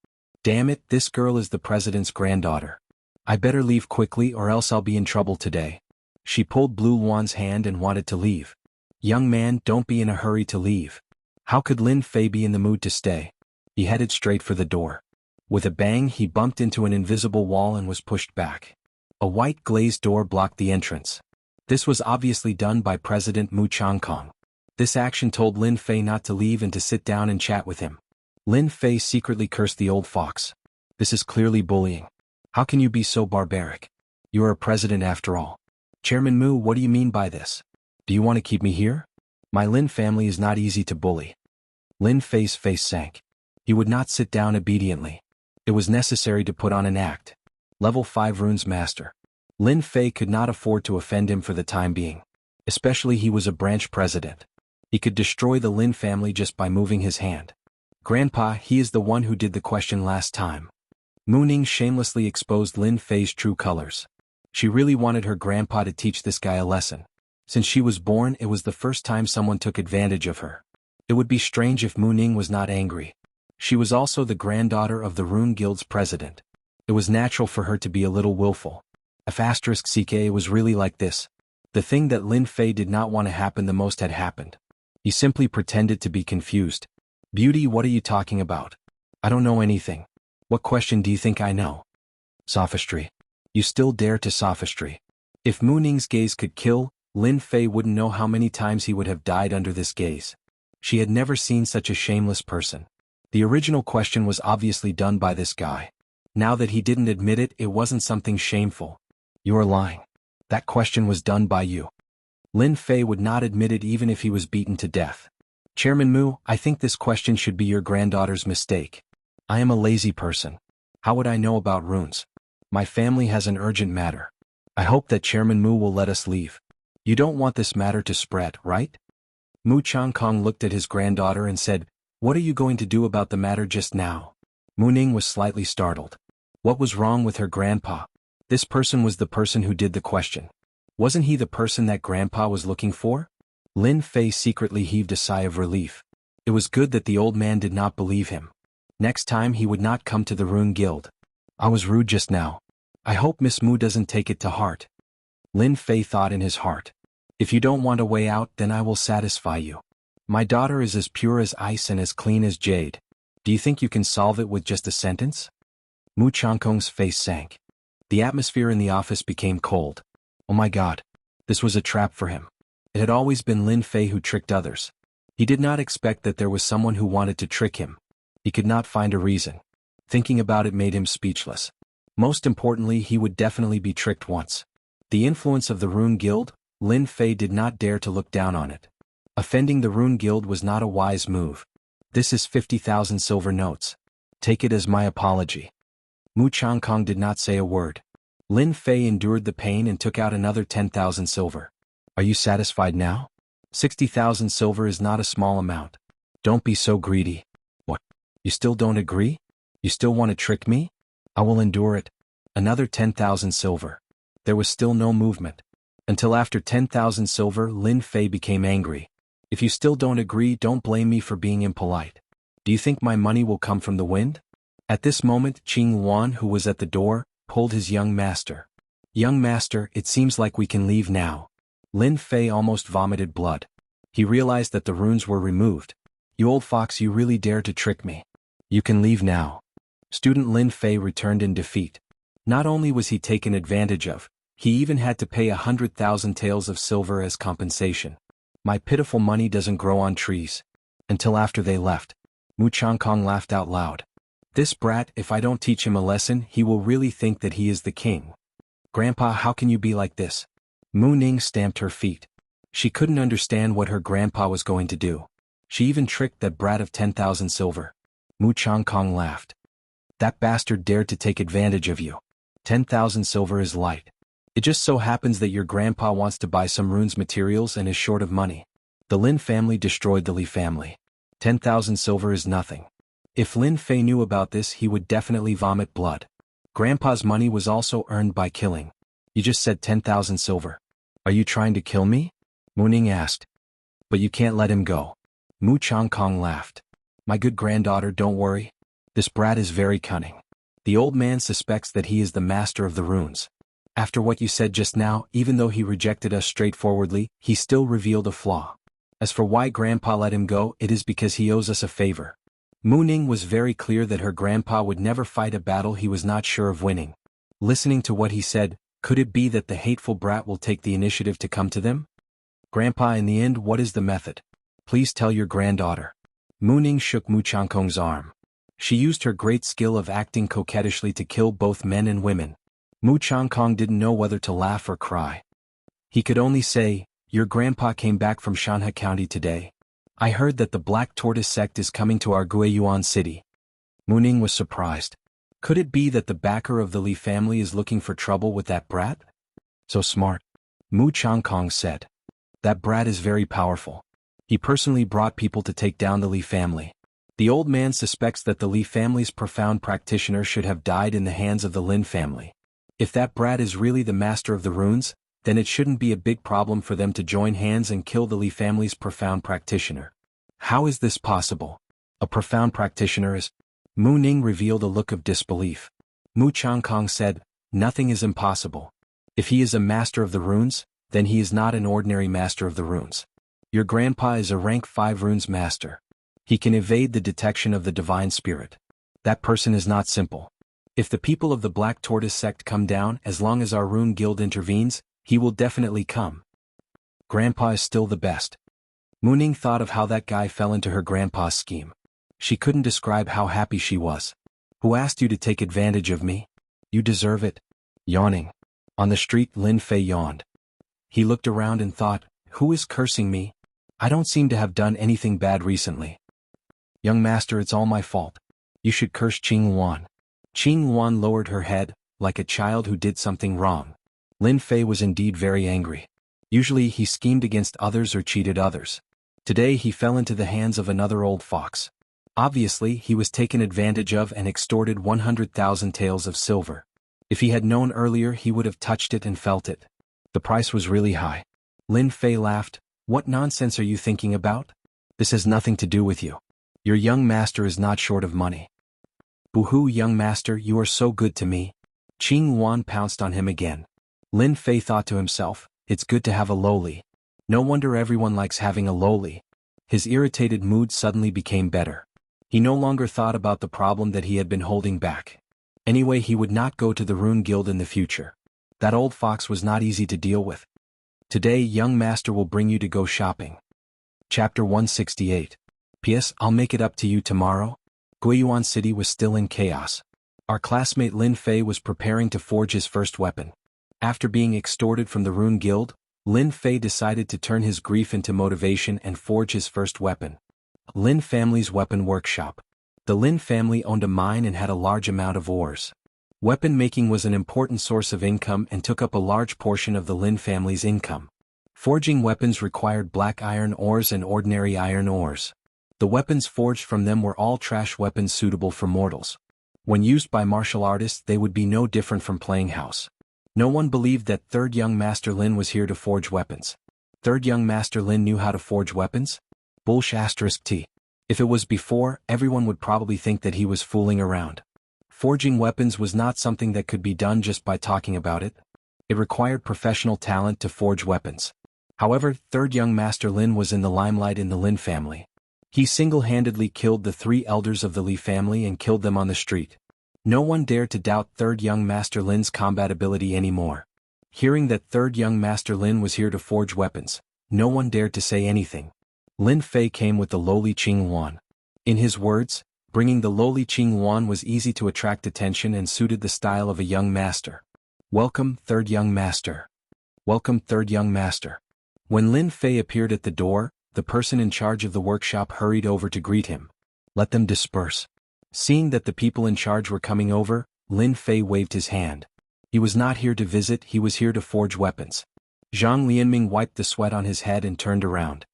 Damn it, this girl is the president's granddaughter. I better leave quickly or else I'll be in trouble today. She pulled Blue Luan's hand and wanted to leave. Young man, don't be in a hurry to leave. How could Lin Fei be in the mood to stay? He headed straight for the door. With a bang, he bumped into an invisible wall and was pushed back. A white glazed door blocked the entrance. This was obviously done by President Mu Changkong. This action told Lin Fei not to leave and to sit down and chat with him. Lin Fei secretly cursed the old fox. This is clearly bullying. How can you be so barbaric? You are a president after all. Chairman Mu, what do you mean by this? Do you want to keep me here? My Lin family is not easy to bully. Lin Fei's face sank. He would not sit down obediently. It was necessary to put on an act. Level 5 Runes Master. Lin Fei could not afford to offend him for the time being. Especially he was a branch president. He could destroy the Lin family just by moving his hand. Grandpa, he is the one who did the question last time. Mu Ning shamelessly exposed Lin Fei's true colors. She really wanted her grandpa to teach this guy a lesson. Since she was born, it was the first time someone took advantage of her. It would be strange if Mu Ning was not angry. She was also the granddaughter of the Rune Guild's president. It was natural for her to be a little willful. F***ck was really like this. The thing that Lin Fei did not want to happen the most had happened. He simply pretended to be confused. Beauty, what are you talking about? I don't know anything. What question do you think I know? Sophistry. You still dare to sophistry. If Mu Ning's gaze could kill, Lin Fei wouldn't know how many times he would have died under this gaze. She had never seen such a shameless person. The original question was obviously done by this guy. Now that he didn't admit it, it wasn't something shameful. You're lying. That question was done by you. Lin Fei would not admit it even if he was beaten to death. Chairman Mu, I think this question should be your granddaughter's mistake. I am a lazy person. How would I know about runes? My family has an urgent matter. I hope that Chairman Mu will let us leave. You don't want this matter to spread, right? Mu Changkong looked at his granddaughter and said, what are you going to do about the matter just now? Mu Ning was slightly startled. What was wrong with her grandpa? This person was the person who did the question. Wasn't he the person that grandpa was looking for? Lin Fei secretly heaved a sigh of relief. It was good that the old man did not believe him. Next time he would not come to the Rune Guild. I was rude just now. I hope Miss Mu doesn't take it to heart. Lin Fei thought in his heart. If you don't want a way out, then I will satisfy you. My daughter is as pure as ice and as clean as jade. Do you think you can solve it with just a sentence? Mu Changkong's face sank. The atmosphere in the office became cold. Oh my God. This was a trap for him. It had always been Lin Fei who tricked others. He did not expect that there was someone who wanted to trick him. He could not find a reason. Thinking about it made him speechless. Most importantly, he would definitely be tricked once. The influence of the Rune Guild, Lin Fei did not dare to look down on it. Offending the Rune Guild was not a wise move. This is 50,000 silver notes. Take it as my apology. Mu Changkong did not say a word. Lin Fei endured the pain and took out another 10,000 silver. Are you satisfied now? 60,000 silver is not a small amount. Don't be so greedy. What? You still don't agree? You still want to trick me? I will endure it. Another 10,000 silver. There was still no movement. Until after 10,000 silver, Lin Fei became angry. If you still don't agree, don't blame me for being impolite. Do you think my money will come from the wind? At this moment, Qing Wan, who was at the door, pulled his young master. Young master, it seems like we can leave now. Lin Fei almost vomited blood. He realized that the runes were removed. You old fox, you really dare to trick me. You can leave now. Student Lin Fei returned in defeat. Not only was he taken advantage of, he even had to pay 100,000 taels of silver as compensation. My pitiful money doesn't grow on trees. Until after they left. Mu Changkong laughed out loud. This brat, if I don't teach him a lesson, he will really think that he is the king. Grandpa, how can you be like this? Mu Ning stamped her feet. She couldn't understand what her grandpa was going to do. She even tricked that brat of 10,000 silver. Mu Changkong laughed. That bastard dared to take advantage of you. 10,000 silver is light. It just so happens that your grandpa wants to buy some runes materials and is short of money. The Lin family destroyed the Li family. 10,000 silver is nothing. If Lin Fei knew about this, he would definitely vomit blood. Grandpa's money was also earned by killing. You just said 10,000 silver. Are you trying to kill me? Mu Ning asked. But you can't let him go. Mu Changkong laughed. My good granddaughter, don't worry. This brat is very cunning. The old man suspects that he is the master of the runes. After what you said just now, even though he rejected us straightforwardly, he still revealed a flaw. As for why Grandpa let him go, it is because he owes us a favor. Mu Ning was very clear that her grandpa would never fight a battle he was not sure of winning. Listening to what he said, could it be that the hateful brat will take the initiative to come to them? Grandpa, in the end, what is the method? Please tell your granddaughter. Mu Ning shook Mu Changkong's arm. She used her great skill of acting coquettishly to kill both men and women. Mu Changkong didn't know whether to laugh or cry. He could only say, your grandpa came back from Shanhe County today. I heard that the Black Tortoise sect is coming to our Guiyuan city. Mu Ning was surprised. Could it be that the backer of the Li family is looking for trouble with that brat? So smart. Mu Changkong said. That brat is very powerful. He personally brought people to take down the Li family. The old man suspects that the Li family's profound practitioner should have died in the hands of the Lin family. If that brat is really the master of the runes, then it shouldn't be a big problem for them to join hands and kill the Li family's profound practitioner. How is this possible? A profound practitioner is... Mu Ning revealed a look of disbelief. Mu Changkong said, nothing is impossible. If he is a master of the runes, then he is not an ordinary master of the runes. Your grandpa is a rank 5 runes master. He can evade the detection of the divine spirit. That person is not simple. If the people of the Black Tortoise sect come down, as long as our rune guild intervenes, he will definitely come. Grandpa is still the best. Mu Ning thought of how that guy fell into her grandpa's scheme. She couldn't describe how happy she was. Who asked you to take advantage of me? You deserve it. Yawning. On the street, Lin Fei yawned. He looked around and thought, who is cursing me? I don't seem to have done anything bad recently. Young master, it's all my fault. You should curse Qing Wan. Qing Wan lowered her head, like a child who did something wrong. Lin Fei was indeed very angry. Usually he schemed against others or cheated others. Today he fell into the hands of another old fox. Obviously he was taken advantage of and extorted 100,000 taels of silver. If he had known earlier, he would have touched it and felt it. The price was really high. Lin Fei laughed. What nonsense are you thinking about? This has nothing to do with you. Your young master is not short of money. Boo-hoo, young master, you are so good to me. Qing Wan pounced on him again. Lin Fei thought to himself, it's good to have a lowly. No wonder everyone likes having a lowly. His irritated mood suddenly became better. He no longer thought about the problem that he had been holding back. Anyway, he would not go to the Rune Guild in the future. That old fox was not easy to deal with. Today, young master will bring you to go shopping. Chapter 168. P.S. I'll make it up to you tomorrow. Guiyuan City was still in chaos. Our classmate Lin Fei was preparing to forge his first weapon. After being extorted from the Rune Guild, Lin Fei decided to turn his grief into motivation and forge his first weapon. Lin family's weapon workshop. The Lin family owned a mine and had a large amount of ores. Weapon making was an important source of income and took up a large portion of the Lin family's income. Forging weapons required black iron ores and ordinary iron ores. The weapons forged from them were all trash weapons suitable for mortals. When used by martial artists, they would be no different from playing house. No one believed that Third Young Master Lin was here to forge weapons. Third Young Master Lin knew how to forge weapons? Bullsh*t. If it was before, everyone would probably think that he was fooling around. Forging weapons was not something that could be done just by talking about it. It required professional talent to forge weapons. However, Third Young Master Lin was in the limelight in the Lin family. He single-handedly killed the 3 elders of the Li family and killed them on the street. No one dared to doubt Third Young Master Lin's combat ability anymore. Hearing that Third Young Master Lin was here to forge weapons, no one dared to say anything. Lin Fei came with the lowly Qing Yuan. In his words, bringing the lowly Qing Yuan was easy to attract attention and suited the style of a young master. Welcome, Third Young Master. Welcome, Third Young Master. When Lin Fei appeared at the door, the person in charge of the workshop hurried over to greet him. Let them disperse. Seeing that the people in charge were coming over, Lin Fei waved his hand. He was not here to visit, he was here to forge weapons. Zhang Lianming wiped the sweat on his head and turned around.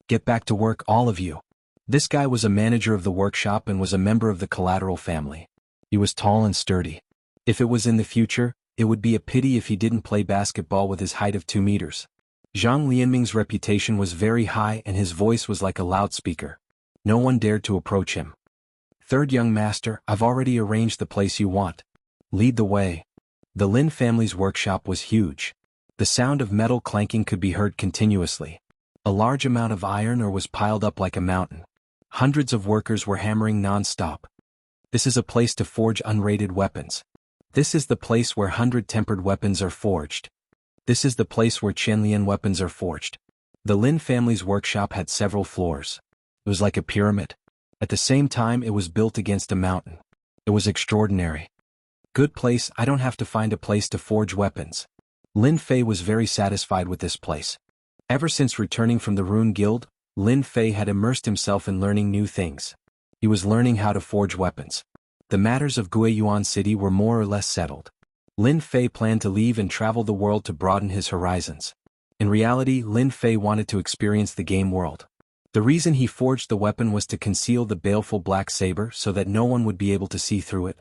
Get back to work, all of you. This guy was a manager of the workshop and was a member of the Collateral family. He was tall and sturdy. If it was in the future, it would be a pity if he didn't play basketball with his height of 2 meters. Zhang Lianming's reputation was very high and his voice was like a loudspeaker. No one dared to approach him. Third Young Master, I've already arranged the place you want. Lead the way. The Lin family's workshop was huge. The sound of metal clanking could be heard continuously. A large amount of iron ore was piled up like a mountain. Hundreds of workers were hammering non-stop. This is a place to forge unrated weapons. This is the place where 100-tempered weapons are forged. This is the place where Qianlian weapons are forged. The Lin family's workshop had several floors. It was like a pyramid. At the same time, it was built against a mountain. It was extraordinary. Good place, I don't have to find a place to forge weapons. Lin Fei was very satisfied with this place. Ever since returning from the Rune Guild, Lin Fei had immersed himself in learning new things. He was learning how to forge weapons. The matters of Guiyuan City were more or less settled. Lin Fei planned to leave and travel the world to broaden his horizons. In reality, Lin Fei wanted to experience the game world. The reason he forged the weapon was to conceal the baleful black saber so that no one would be able to see through it.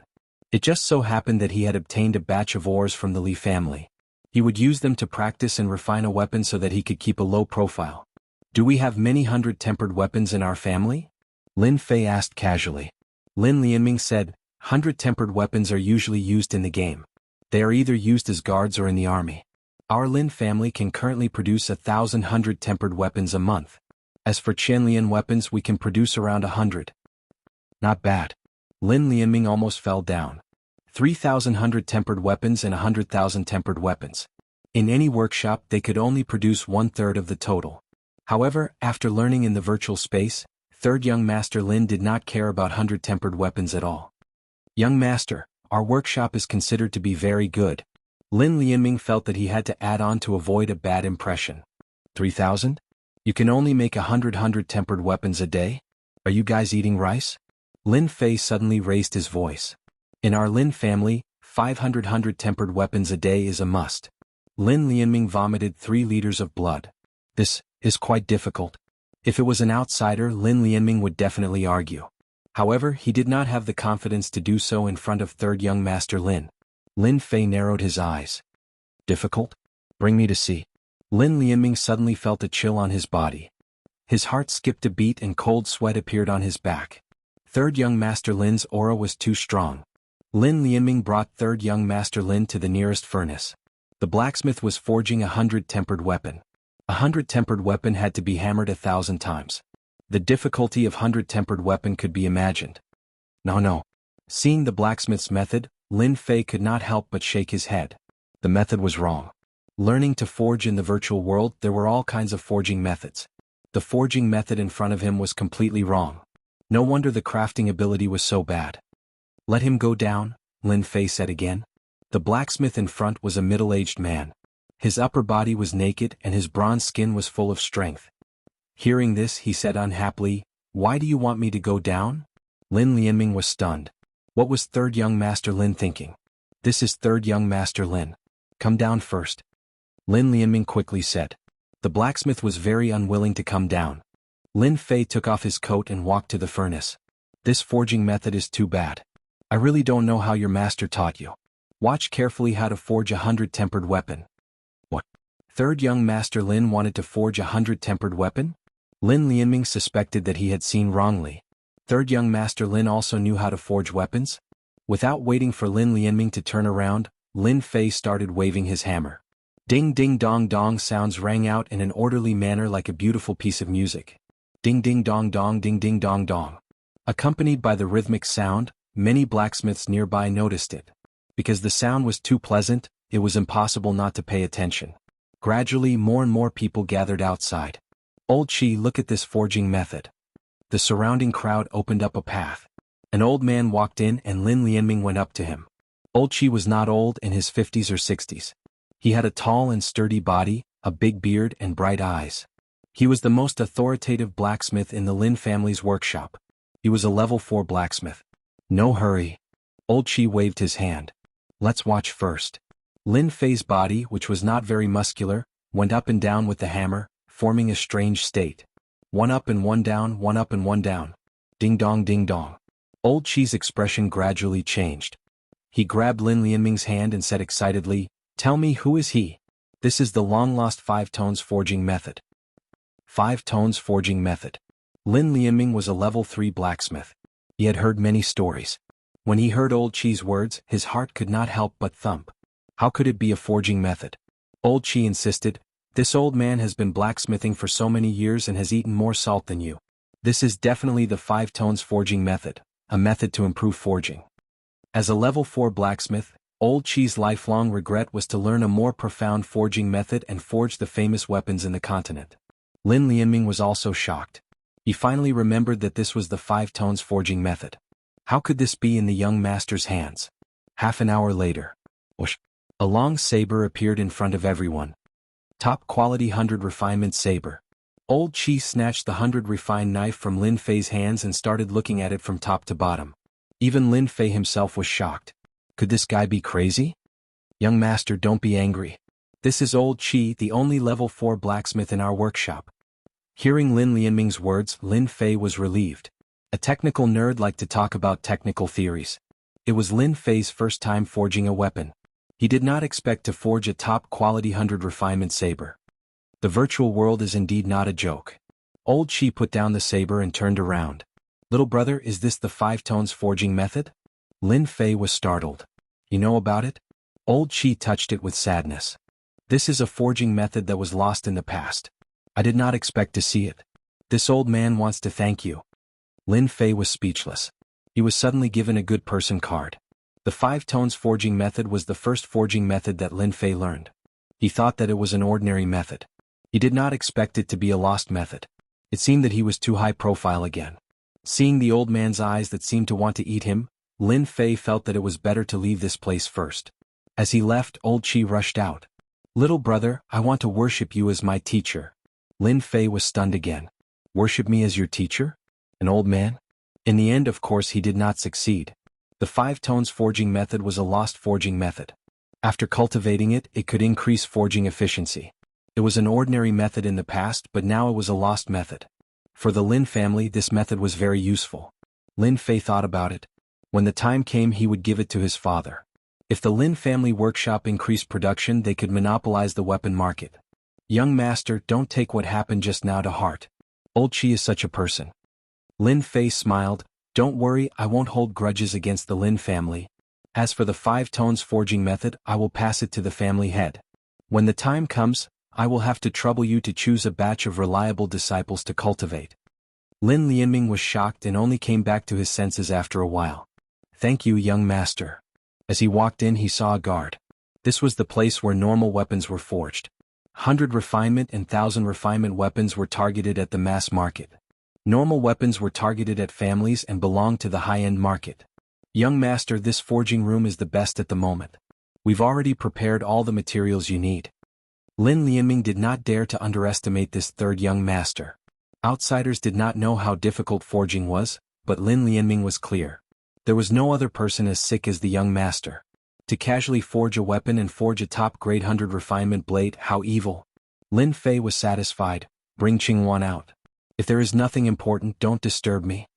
It just so happened that he had obtained a batch of ores from the Li family. He would use them to practice and refine a weapon so that he could keep a low profile. Do we have many 100-tempered weapons in our family? Lin Fei asked casually. Lin Lianming said, 100-tempered weapons are usually used in the game. They are either used as guards or in the army. Our Lin family can currently produce 1,000 100-tempered weapons a month. As for Qianlian weapons, we can produce around 100. Not bad. Lin Lianming almost fell down. 3,000 100-tempered weapons and 100,000 tempered weapons. In any workshop, they could only produce 1/3 of the total. However, after learning in the virtual space, Third Young Master Lin did not care about 100-tempered weapons at all. Young Master, our workshop is considered to be very good. Lin Lianming felt that he had to add on to avoid a bad impression. 3,000? You can only make 100 100-tempered weapons a day? Are you guys eating rice? Lin Fei suddenly raised his voice. In our Lin family, 500 100-tempered weapons a day is a must. Lin Lianming vomited 3 liters of blood. This is quite difficult. If it was an outsider, Lin Lianming would definitely argue. However, he did not have the confidence to do so in front of Third Young Master Lin. Lin Fei narrowed his eyes. Difficult? Bring me to see. Lin Lianming suddenly felt a chill on his body. His heart skipped a beat and cold sweat appeared on his back. Third Young Master Lin's aura was too strong. Lin Lianming brought Third Young Master Lin to the nearest furnace. The blacksmith was forging 100-tempered weapon. A 100-tempered weapon had to be hammered 1,000 times. The difficulty of 100-tempered weapon could be imagined. No. Seeing the blacksmith's method, Lin Fei could not help but shake his head. The method was wrong. Learning to forge in the virtual world, there were all kinds of forging methods. The forging method in front of him was completely wrong. No wonder the crafting ability was so bad. Let him go down, Lin Fei said again. The blacksmith in front was a middle-aged man. His upper body was naked and his bronze skin was full of strength. Hearing this, he said unhappily, "Why do you want me to go down?" Lin Lianming was stunned. What was third young Master Lin thinking? This is third young Master Lin. Come down first. Lin Lianming quickly said. The blacksmith was very unwilling to come down. Lin Fei took off his coat and walked to the furnace. This forging method is too bad. I really don't know how your master taught you. Watch carefully how to forge a 100-tempered weapon. What? Third young Master Lin wanted to forge a 100-tempered weapon? Lin Lianming suspected that he had seen wrongly. Third young Master Lin also knew how to forge weapons? Without waiting for Lin Lianming to turn around, Lin Fei started waving his hammer. Ding ding dong dong sounds rang out in an orderly manner like a beautiful piece of music. Ding ding dong dong ding ding dong dong. Accompanied by the rhythmic sound, many blacksmiths nearby noticed it. Because the sound was too pleasant, it was impossible not to pay attention. Gradually more and more people gathered outside. Old Chi, look at this forging method. The surrounding crowd opened up a path. An old man walked in and Lin Lianming went up to him. Old Chi was not old, in his 50s or 60s. He had a tall and sturdy body, a big beard and bright eyes. He was the most authoritative blacksmith in the Lin family's workshop. He was a level 4 blacksmith. No hurry. Old Chi waved his hand. Let's watch first. Lin Fei's body, which was not very muscular, went up and down with the hammer, forming a strange state. One up and one down, one up and one down. Ding dong ding dong. Old Chi's expression gradually changed. He grabbed Lin Lianming's hand and said excitedly, "Tell me, who is he?" This is the long-lost 5 tones forging method. 5 tones forging method. Lin Lianming was a level 3 blacksmith. He had heard many stories. When he heard Old Chi's words, his heart could not help but thump. How could it be a forging method? Old Chi insisted, "This old man has been blacksmithing for so many years and has eaten more salt than you. This is definitely the 5 tones forging method, a method to improve forging." As a level 4 blacksmith, Old Chi's lifelong regret was to learn a more profound forging method and forge the famous weapons in the continent. Lin Lianming was also shocked. He finally remembered that this was the 5 tones forging method. How could this be in the young master's hands? Half an hour later, whoosh, a long saber appeared in front of everyone. Top quality 100 refinement saber. Old Chi snatched the 100 refined knife from Lin Fei's hands and started looking at it from top to bottom. Even Lin Fei himself was shocked. Could this guy be crazy? Young master, don't be angry. This is Old Chi, the only level 4 blacksmith in our workshop. Hearing Lin Lianming's words, Lin Fei was relieved. A technical nerd liked to talk about technical theories. It was Lin Fei's first time forging a weapon. He did not expect to forge a top-quality 100 refinement saber. The virtual world is indeed not a joke. Old Chi put down the saber and turned around. Little brother, is this the 5 tones forging method? Lin Fei was startled. You know about it? Old Chi touched it with sadness. This is a forging method that was lost in the past. I did not expect to see it. This old man wants to thank you. Lin Fei was speechless. He was suddenly given a good person card. The 5 tones forging method was the first forging method that Lin Fei learned. He thought that it was an ordinary method. He did not expect it to be a lost method. It seemed that he was too high profile again. Seeing the old man's eyes that seemed to want to eat him, Lin Fei felt that it was better to leave this place first. As he left, Old Chi rushed out. Little brother, I want to worship you as my teacher. Lin Fei was stunned again. Worship me as your teacher? An old man? In the end, of course, he did not succeed. The 5 tones forging method was a lost forging method. After cultivating it, it could increase forging efficiency. It was an ordinary method in the past, but now it was a lost method. For the Lin family, this method was very useful. Lin Fei thought about it. When the time came, he would give it to his father. If the Lin family workshop increased production, they could monopolize the weapon market. Young master, don't take what happened just now to heart. Old Chi is such a person. Lin Fei smiled. Don't worry, I won't hold grudges against the Lin family. As for the 5 tones forging method, I will pass it to the family head. When the time comes, I will have to trouble you to choose a batch of reliable disciples to cultivate. Lin Lianming was shocked and only came back to his senses after a while. Thank you, young master. As he walked in, he saw a guard. This was the place where normal weapons were forged. 100 refinement and 1,000 refinement weapons were targeted at the mass market. Normal weapons were targeted at families and belonged to the high-end market. Young master, this forging room is the best at the moment. We've already prepared all the materials you need. Lin Lianming did not dare to underestimate this third young master. Outsiders did not know how difficult forging was, but Lin Lianming was clear. There was no other person as sick as the young master. To casually forge a weapon and forge a top-grade 100 refinement blade, how evil. Lin Fei was satisfied. Bring Qingwan out. If there is nothing important, don't disturb me.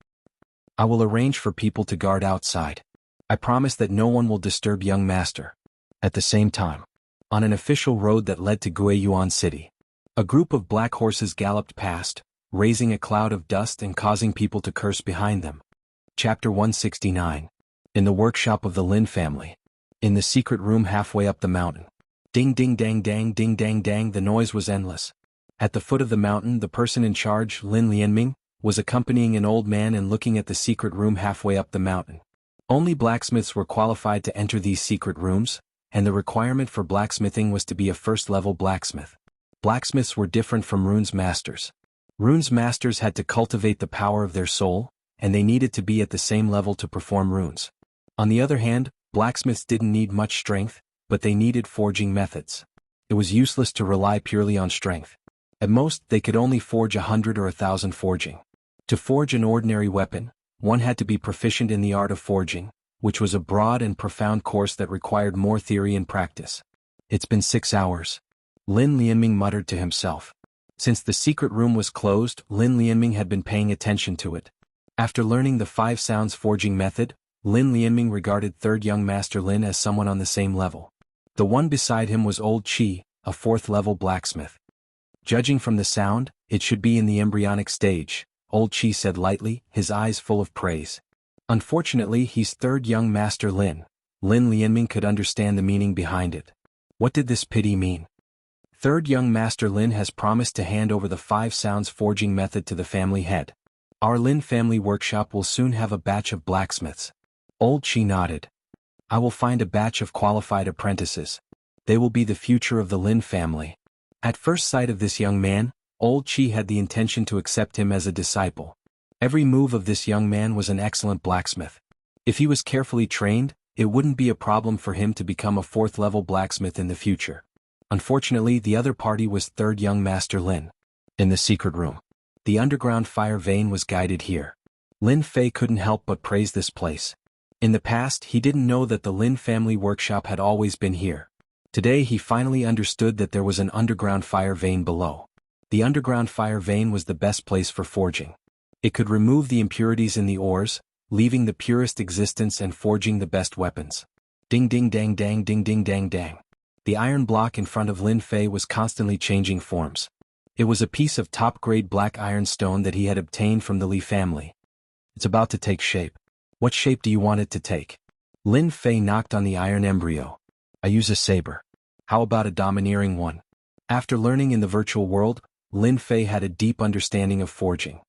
I will arrange for people to guard outside. I promise that no one will disturb young master. At the same time, on an official road that led to Guiyuan City, a group of black horses galloped past, raising a cloud of dust and causing people to curse behind them. Chapter 169. In the workshop of the Lin family. In the secret room halfway up the mountain. Ding ding dang dang ding dang dang, the noise was endless. At the foot of the mountain, the person in charge, Lin Lianming, was accompanying an old man and looking at the secret room halfway up the mountain. Only blacksmiths were qualified to enter these secret rooms, and the requirement for blacksmithing was to be a first-level blacksmith. Blacksmiths were different from runes masters. Runes masters had to cultivate the power of their soul, and they needed to be at the same level to perform runes. On the other hand, blacksmiths didn't need much strength, but they needed forging methods. It was useless to rely purely on strength. At most, they could only forge 100 or 1,000 forging. To forge an ordinary weapon, one had to be proficient in the art of forging, which was a broad and profound course that required more theory and practice. It's been 6 hours. Lin Lianming muttered to himself. Since the secret room was closed, Lin Lianming had been paying attention to it. After learning the 5 sounds forging method, Lin Lianming regarded third young master Lin as someone on the same level. The one beside him was old Qi, a 4th-level blacksmith. Judging from the sound, it should be in the embryonic stage, old Qi said lightly, his eyes full of praise. Unfortunately, he's third young master Lin. Lin Lianming could understand the meaning behind it. What did this pity mean? Third young master Lin has promised to hand over the 5 sounds forging method to the family head. Our Lin family workshop will soon have a batch of blacksmiths. Old Qi nodded. I will find a batch of qualified apprentices. They will be the future of the Lin family. At first sight of this young man, old Qi had the intention to accept him as a disciple. Every move of this young man was an excellent blacksmith. If he was carefully trained, it wouldn't be a problem for him to become a 4th-level blacksmith in the future. Unfortunately, the other party was third young master Lin. In the secret room. The underground fire vein was guided here. Lin Fei couldn't help but praise this place. In the past, he didn't know that the Lin family workshop had always been here. Today he finally understood that there was an underground fire vein below. The underground fire vein was the best place for forging. It could remove the impurities in the ores, leaving the purest existence and forging the best weapons. Ding ding dang dang ding ding dang dang. The iron block in front of Lin Fei was constantly changing forms. It was a piece of top-grade black iron stone that he had obtained from the Li family. It's about to take shape. What shape do you want it to take? Lin Fei knocked on the iron embryo. I use a saber. How about a domineering one? After learning in the virtual world, Lin Fei had a deep understanding of forging.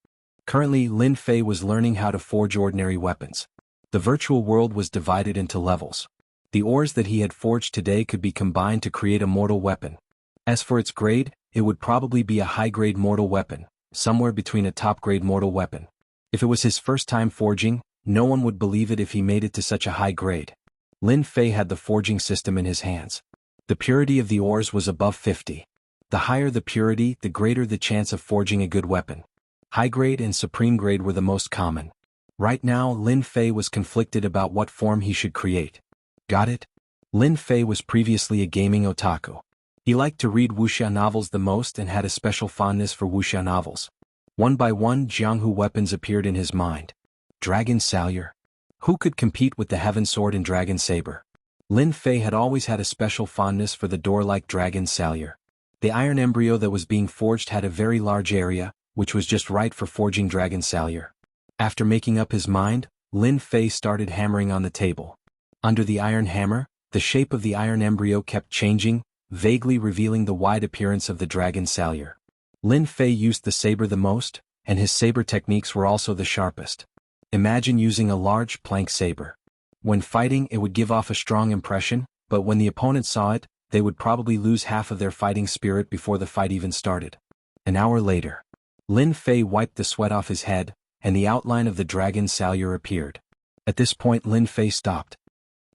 Currently, Lin Fei was learning how to forge ordinary weapons. The virtual world was divided into levels. The ores that he had forged today could be combined to create a mortal weapon. As for its grade, it would probably be a high-grade mortal weapon, somewhere between a top-grade mortal weapon. If it was his first time forging, no one would believe it if he made it to such a high grade. Lin Fei had the forging system in his hands. The purity of the ores was above 50. The higher the purity, the greater the chance of forging a good weapon. High grade and supreme grade were the most common. Right now, Lin Fei was conflicted about what form he should create. Got it? Lin Fei was previously a gaming otaku. He liked to read Wuxia novels the most and had a special fondness for Wuxia novels. One by one, Jianghu weapons appeared in his mind. Dragon Salyer. Who could compete with the Heaven Sword and Dragon Saber? Lin Fei had always had a special fondness for the door-like Dragon Salyer. The iron embryo that was being forged had a very large area, which was just right for forging Dragon Salyer. After making up his mind, Lin Fei started hammering on the table. Under the iron hammer, the shape of the iron embryo kept changing, vaguely revealing the wide appearance of the Dragon Salyer. Lin Fei used the saber the most, and his saber techniques were also the sharpest. Imagine using a large plank saber. When fighting, it would give off a strong impression, but when the opponent saw it, they would probably lose half of their fighting spirit before the fight even started. An hour later, Lin Fei wiped the sweat off his head, and the outline of the dragon salure appeared. At this point Lin Fei stopped.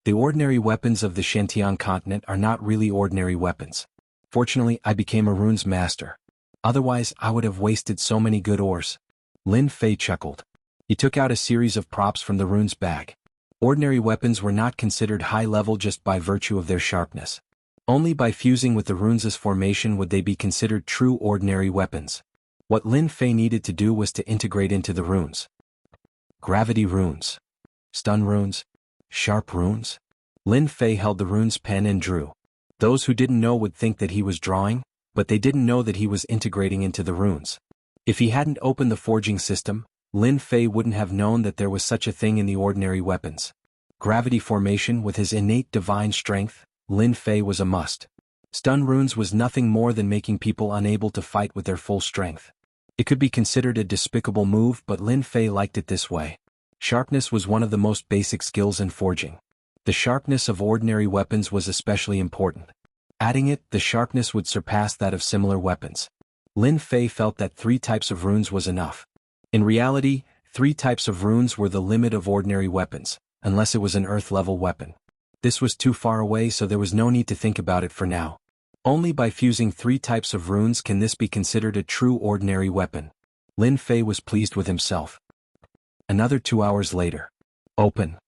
The ordinary weapons of the Shantian continent are not really ordinary weapons. Fortunately, I became a runes master. Otherwise, I would have wasted so many good ores. Lin Fei chuckled. He took out a series of props from the runes bag. Ordinary weapons were not considered high level just by virtue of their sharpness. Only by fusing with the runes' formation would they be considered true ordinary weapons. What Lin Fei needed to do was to integrate into the runes. Gravity runes. Stun runes. Sharp runes. Lin Fei held the runes pen and drew. Those who didn't know would think that he was drawing, but they didn't know that he was integrating into the runes. If he hadn't opened the forging system, Lin Fei wouldn't have known that there was such a thing in the ordinary weapons. Gravity formation with his innate divine strength, Lin Fei was a must. Stun runes was nothing more than making people unable to fight with their full strength. It could be considered a despicable move, but Lin Fei liked it this way. Sharpness was one of the most basic skills in forging. The sharpness of ordinary weapons was especially important. Adding it, the sharpness would surpass that of similar weapons. Lin Fei felt that 3 types of runes was enough. In reality, 3 types of runes were the limit of ordinary weapons, unless it was an earth-level weapon. This was too far away, so there was no need to think about it for now. Only by fusing 3 types of runes can this be considered a true ordinary weapon. Lin Fei was pleased with himself. Another 2 hours later. Open.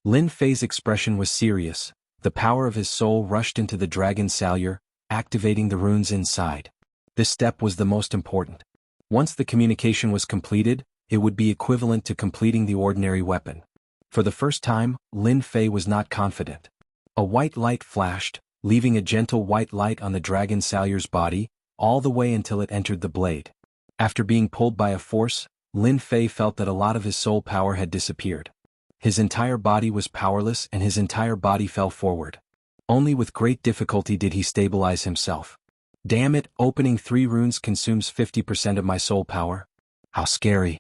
Lin Fei's expression was serious. The power of his soul rushed into the dragon salure, activating the runes inside. This step was the most important. Once the communication was completed, it would be equivalent to completing the ordinary weapon. For the first time, Lin Fei was not confident. A white light flashed, leaving a gentle white light on the dragon salure's body, all the way until it entered the blade. After being pulled by a force, Lin Fei felt that a lot of his soul power had disappeared. His entire body was powerless and his entire body fell forward. Only with great difficulty did he stabilize himself. Damn it, opening 3 runes consumes 50% of my soul power. How scary.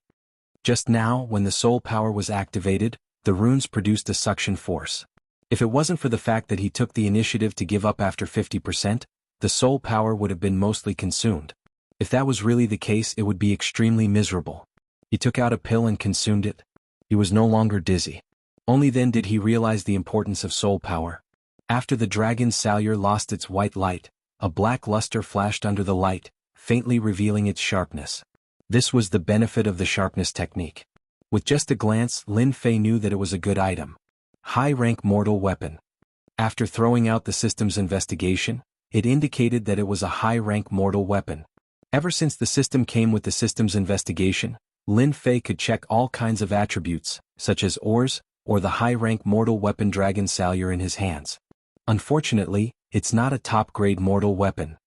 Just now, when the soul power was activated, the runes produced a suction force. If it wasn't for the fact that he took the initiative to give up after 50%, the soul power would have been mostly consumed. If that was really the case, it would be extremely miserable. He took out a pill and consumed it. He was no longer dizzy. Only then did he realize the importance of soul power. After the dragon's salure lost its white light, a black luster flashed under the light, faintly revealing its sharpness. This was the benefit of the sharpness technique. With just a glance, Lin Fei knew that it was a good item. High-rank mortal weapon. After throwing out the system's investigation, it indicated that it was a high-rank mortal weapon. Ever since the system came with the system's investigation, Lin Fei could check all kinds of attributes, such as ores, or the high-rank mortal weapon dragon salure in his hands. Unfortunately, it's not a top-grade mortal weapon.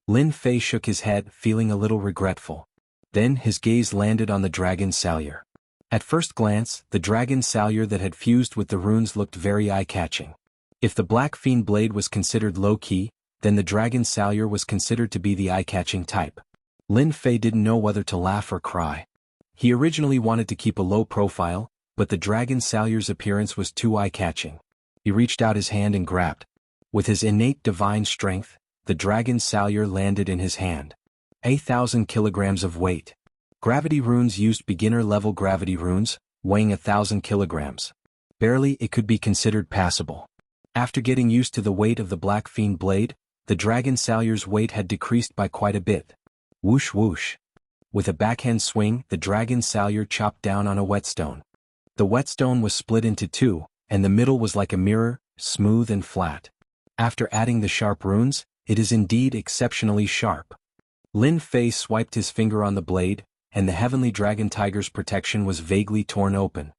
Lin Fei shook his head, feeling a little regretful. Then his gaze landed on the dragon salure. At first glance, the dragon salure that had fused with the runes looked very eye-catching. If the Black Fiend blade was considered low-key, then the dragon salure was considered to be the eye-catching type. Lin Fei didn't know whether to laugh or cry. He originally wanted to keep a low profile, but the dragon salure's appearance was too eye-catching. He reached out his hand and grabbed. With his innate divine strength, the dragon salure landed in his hand. 1,000 kilograms of weight. Gravity runes used beginner-level gravity runes, weighing 1,000 kilograms. Barely it could be considered passable. After getting used to the weight of the Black Fiend blade, the dragon salure's weight had decreased by quite a bit. Whoosh whoosh. With a backhand swing, the dragon salure chopped down on a whetstone. The whetstone was split into 2, and the middle was like a mirror, smooth and flat. After adding the sharp runes, it is indeed exceptionally sharp. Lin Fei swiped his finger on the blade, and the heavenly dragon tiger's protection was vaguely torn open.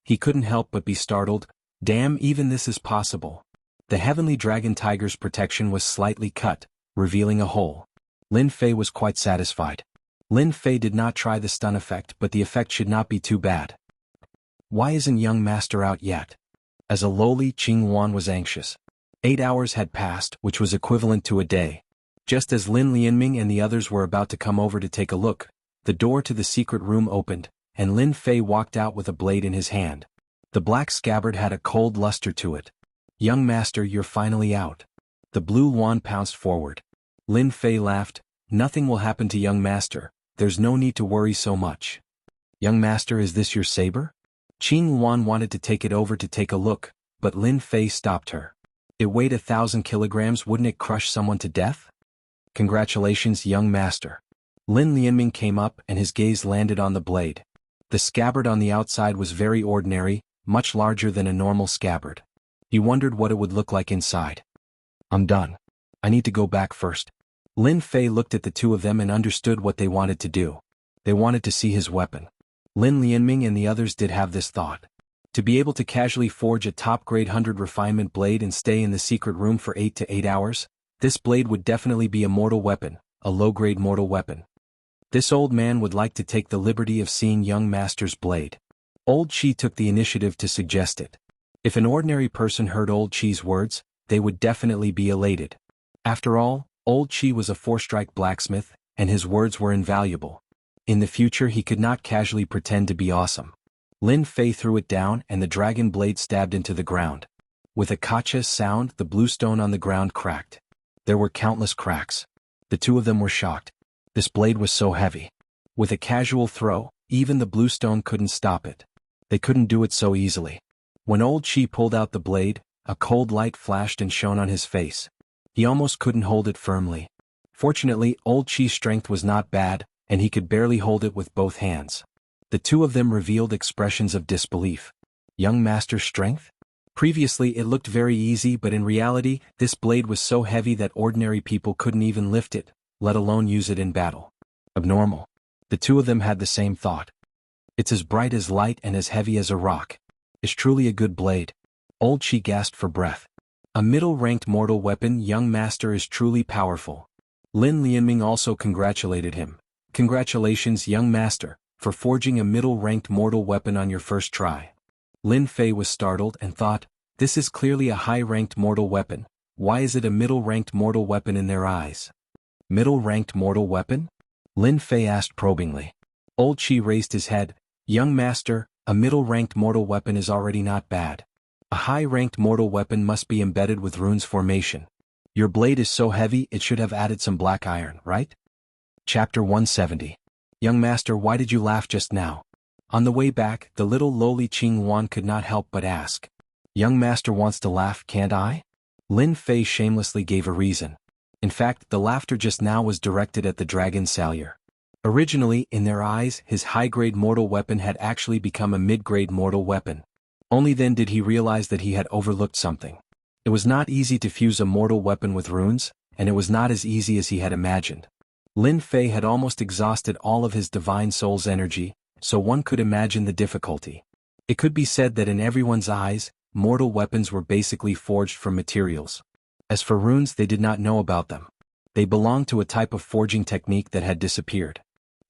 He couldn't help but be startled. Damn, even this is possible. The heavenly dragon tiger's protection was slightly cut, revealing a hole. Lin Fei was quite satisfied. Lin Fei did not try the stun effect, but the effect should not be too bad. Why isn't young master out yet? As a lowly, Qing Wan was anxious. 8 hours had passed, which was equivalent to a day. Just as Lin Lianming and the others were about to come over to take a look, the door to the secret room opened, and Lin Fei walked out with a blade in his hand. The black scabbard had a cold luster to it. "Young master, you're finally out." The blue wand pounced forward. Lin Fei laughed. "Nothing will happen to young master, there's no need to worry so much." "Young master, is this your saber?" Qing Wan wanted to take it over to take a look, but Lin Fei stopped her. "It weighed 1,000 kilograms, wouldn't it crush someone to death?" "Congratulations, young master." Lin Lianming came up and his gaze landed on the blade. The scabbard on the outside was very ordinary, much larger than a normal scabbard. He wondered what it would look like inside. "I'm done. I need to go back first." Lin Fei looked at the two of them and understood what they wanted to do. They wanted to see his weapon. Lin Lianming and the others did have this thought. To be able to casually forge a top-grade 100 refinement blade and stay in the secret room for 8 to 8 hours, this blade would definitely be a mortal weapon, a low-grade mortal weapon. This old man would like to take the liberty of seeing young master's blade. Old Chi took the initiative to suggest it. If an ordinary person heard Old Chi's words, they would definitely be elated. After all, Old Chi was a 4-strike blacksmith, and his words were invaluable. In the future he could not casually pretend to be awesome. Lin Fei threw it down and the dragon blade stabbed into the ground. With a kacha sound, the blue stone on the ground cracked. There were countless cracks. The two of them were shocked. This blade was so heavy. With a casual throw, even the blue stone couldn't stop it. They couldn't do it so easily. When Old Chi pulled out the blade, a cold light flashed and shone on his face. He almost couldn't hold it firmly. Fortunately, Old Chi's strength was not bad, and he could barely hold it with both hands. The two of them revealed expressions of disbelief. Young master's strength? Previously it looked very easy, but in reality, this blade was so heavy that ordinary people couldn't even lift it, let alone use it in battle. Abnormal. The two of them had the same thought. "It's as bright as light and as heavy as a rock. It's truly a good blade." Old Chi gasped for breath. "A middle-ranked mortal weapon, young master, is truly powerful." Lin Lianming also congratulated him. "Congratulations, young master, for forging a middle-ranked mortal weapon on your first try." Lin Fei was startled and thought, "This is clearly a high-ranked mortal weapon. Why is it a middle-ranked mortal weapon in their eyes?" "Middle-ranked mortal weapon?" Lin Fei asked probingly. Old Chi raised his head. "Young master, a middle-ranked mortal weapon is already not bad. A high-ranked mortal weapon must be embedded with runes formation. Your blade is so heavy it should have added some black iron, right?" Chapter 170. "Young master, why did you laugh just now?" On the way back, the little lowly Qing Wan could not help but ask. "Young master wants to laugh, can't I?" Lin Fei shamelessly gave a reason. In fact, the laughter just now was directed at the dragon Salyer. Originally, in their eyes, his high-grade mortal weapon had actually become a mid-grade mortal weapon. Only then did he realize that he had overlooked something. It was not easy to fuse a mortal weapon with runes, and it was not as easy as he had imagined. Lin Fei had almost exhausted all of his divine soul's energy, so one could imagine the difficulty. It could be said that in everyone's eyes, mortal weapons were basically forged from materials. As for runes, they did not know about them. They belonged to a type of forging technique that had disappeared.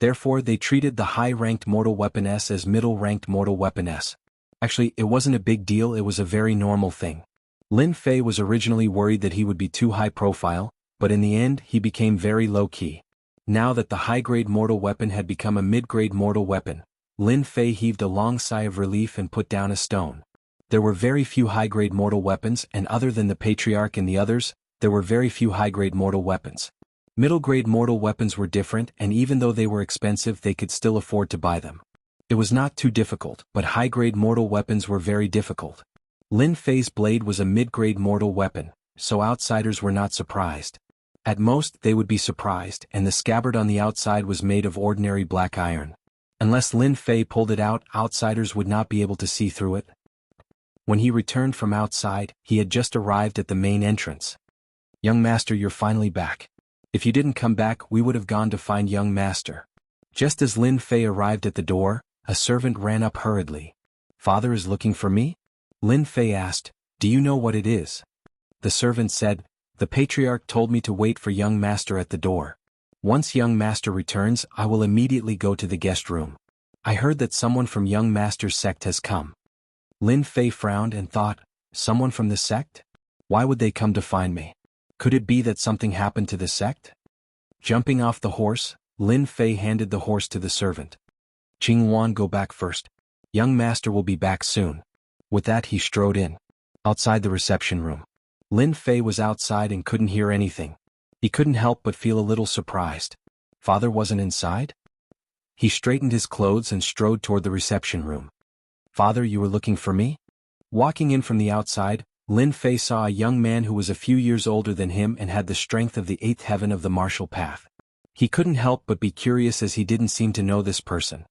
Therefore, they treated the high-ranked mortal weapon S as middle-ranked mortal weapon S. Actually, it wasn't a big deal, it was a very normal thing. Lin Fei was originally worried that he would be too high-profile, but in the end, he became very low-key. Now that the high-grade mortal weapon had become a mid-grade mortal weapon, Lin Fei heaved a long sigh of relief and put down a stone. There were very few high-grade mortal weapons, and other than the Patriarch and the others, there were very few high-grade mortal weapons. Middle-grade mortal weapons were different, and even though they were expensive, they could still afford to buy them. It was not too difficult, but high-grade mortal weapons were very difficult. Lin Fei's blade was a mid-grade mortal weapon, so outsiders were not surprised. At most, they would be surprised, and the scabbard on the outside was made of ordinary black iron. Unless Lin Fei pulled it out, outsiders would not be able to see through it. When he returned from outside, he had just arrived at the main entrance. "Young master, you're finally back. If you didn't come back, we would have gone to find young master." Just as Lin Fei arrived at the door, a servant ran up hurriedly. "Father is looking for me?" Lin Fei asked, "Do you know what it is?" The servant said, "The Patriarch told me to wait for young master at the door. Once young master returns, I will immediately go to the guest room. I heard that someone from young master's sect has come." Lin Fei frowned and thought, "Someone from the sect? Why would they come to find me? Could it be that something happened to the sect?" Jumping off the horse, Lin Fei handed the horse to the servant. "Qing Wan, go back first. Young master will be back soon." With that he strode in. Outside the reception room. Lin Fei was outside and couldn't hear anything. He couldn't help but feel a little surprised. Father wasn't inside? He straightened his clothes and strode toward the reception room. Father, you were looking for me? Walking in from the outside, Lin Fei saw a young man who was a few years older than him and had the strength of the eighth heaven of the martial path. He couldn't help but be curious as he didn't seem to know this person.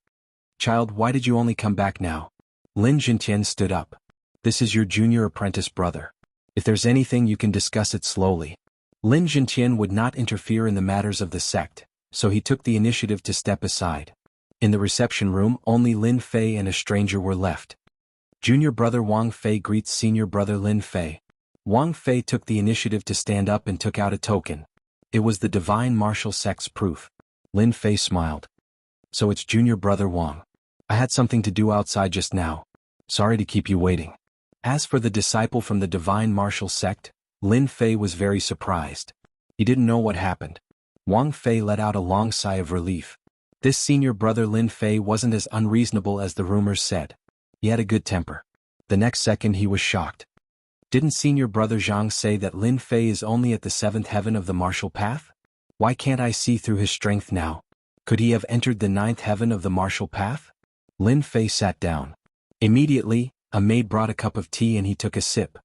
Child, why did you only come back now? Lin Jintian stood up. This is your junior apprentice brother. If there's anything you can discuss it slowly. Lin Jintian would not interfere in the matters of the sect, so he took the initiative to step aside. In the reception room, only Lin Fei and a stranger were left. Junior brother Wang Fei greets senior brother Lin Fei. Wang Fei took the initiative to stand up and took out a token. It was the divine martial sect's proof. Lin Fei smiled. So it's junior brother Wang. I had something to do outside just now. Sorry to keep you waiting. As for the disciple from the divine martial sect, Lin Fei was very surprised. He didn't know what happened. Wang Fei let out a long sigh of relief. This senior brother Lin Fei wasn't as unreasonable as the rumors said. He had a good temper. The next second he was shocked. Didn't senior brother Zhang say that Lin Fei is only at the seventh heaven of the martial path? Why can't I see through his strength now? Could he have entered the ninth heaven of the martial path? Lin Fei sat down. Immediately, a maid brought a cup of tea and he took a sip.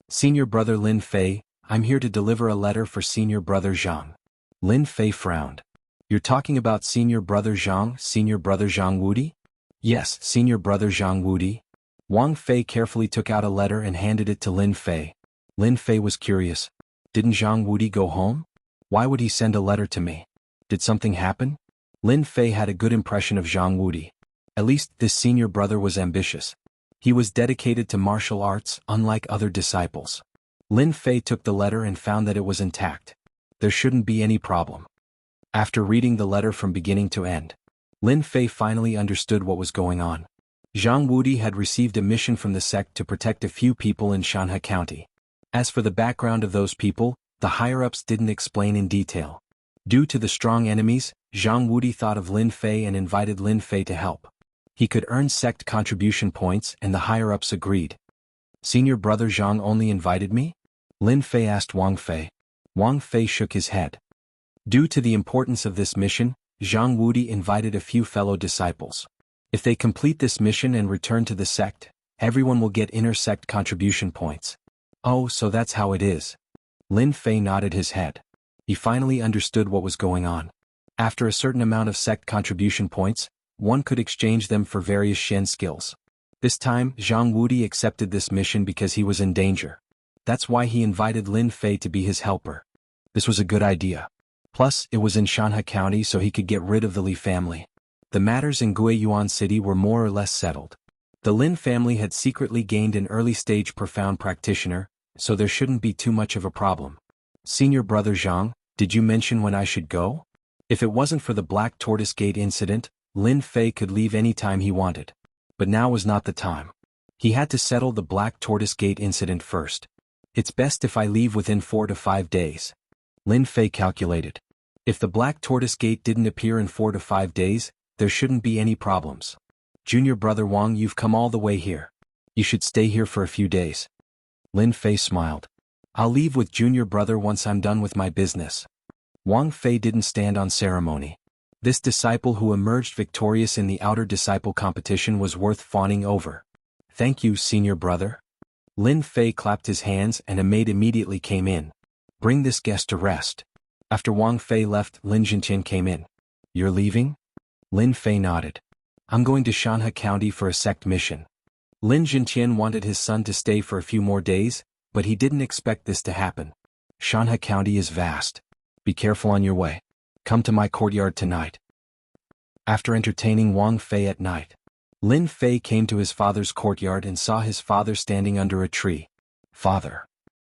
Senior brother Lin Fei, I'm here to deliver a letter for senior brother Zhang. Lin Fei frowned. You're talking about senior brother Zhang Wudi? Yes, senior brother Zhang Wudi. Wang Fei carefully took out a letter and handed it to Lin Fei. Lin Fei was curious. Didn't Zhang Wudi go home? Why would he send a letter to me? Did something happen? Lin Fei had a good impression of Zhang Wudi. At least this senior brother was ambitious. He was dedicated to martial arts, unlike other disciples. Lin Fei took the letter and found that it was intact. There shouldn't be any problem. After reading the letter from beginning to end, Lin Fei finally understood what was going on. Zhang Wudi had received a mission from the sect to protect a few people in Shanhe County. As for the background of those people, the higher-ups didn't explain in detail. Due to the strong enemies, Zhang Wudi thought of Lin Fei and invited Lin Fei to help. He could earn sect contribution points and the higher-ups agreed. Senior brother Zhang only invited me? Lin Fei asked Wang Fei. Wang Fei shook his head. Due to the importance of this mission, Zhang Wudi invited a few fellow disciples. If they complete this mission and return to the sect, everyone will get inner sect contribution points. Oh, so that's how it is. Lin Fei nodded his head. He finally understood what was going on. After a certain amount of sect contribution points, one could exchange them for various Shen skills. This time, Zhang Wudi accepted this mission because he was in danger. That's why he invited Lin Fei to be his helper. This was a good idea. Plus, it was in Shanhe County so he could get rid of the Li family. The matters in Guiyuan City were more or less settled. The Lin family had secretly gained an early-stage profound practitioner, so there shouldn't be too much of a problem. Senior brother Zhang, did you mention when I should go? If it wasn't for the Black Tortoise Gate incident, Lin Fei could leave any time he wanted. But now was not the time. He had to settle the Black Tortoise Gate incident first. It's best if I leave within 4 to 5 days. Lin Fei calculated. If the Black Tortoise Gate didn't appear in 4 to 5 days, there shouldn't be any problems. Junior brother Wang, you've come all the way here. You should stay here for a few days. Lin Fei smiled. I'll leave with junior brother once I'm done with my business. Wang Fei didn't stand on ceremony. This disciple who emerged victorious in the outer disciple competition was worth fawning over. Thank you, senior brother. Lin Fei clapped his hands and a maid immediately came in. Bring this guest to rest. After Wang Fei left, Lin Jintian came in. You're leaving? Lin Fei nodded. I'm going to Shanhe County for a sect mission. Lin Jintian wanted his son to stay for a few more days, but he didn't expect this to happen. Shanhe County is vast. Be careful on your way. Come to my courtyard tonight. After entertaining Wang Fei at night, Lin Fei came to his father's courtyard and saw his father standing under a tree. Father.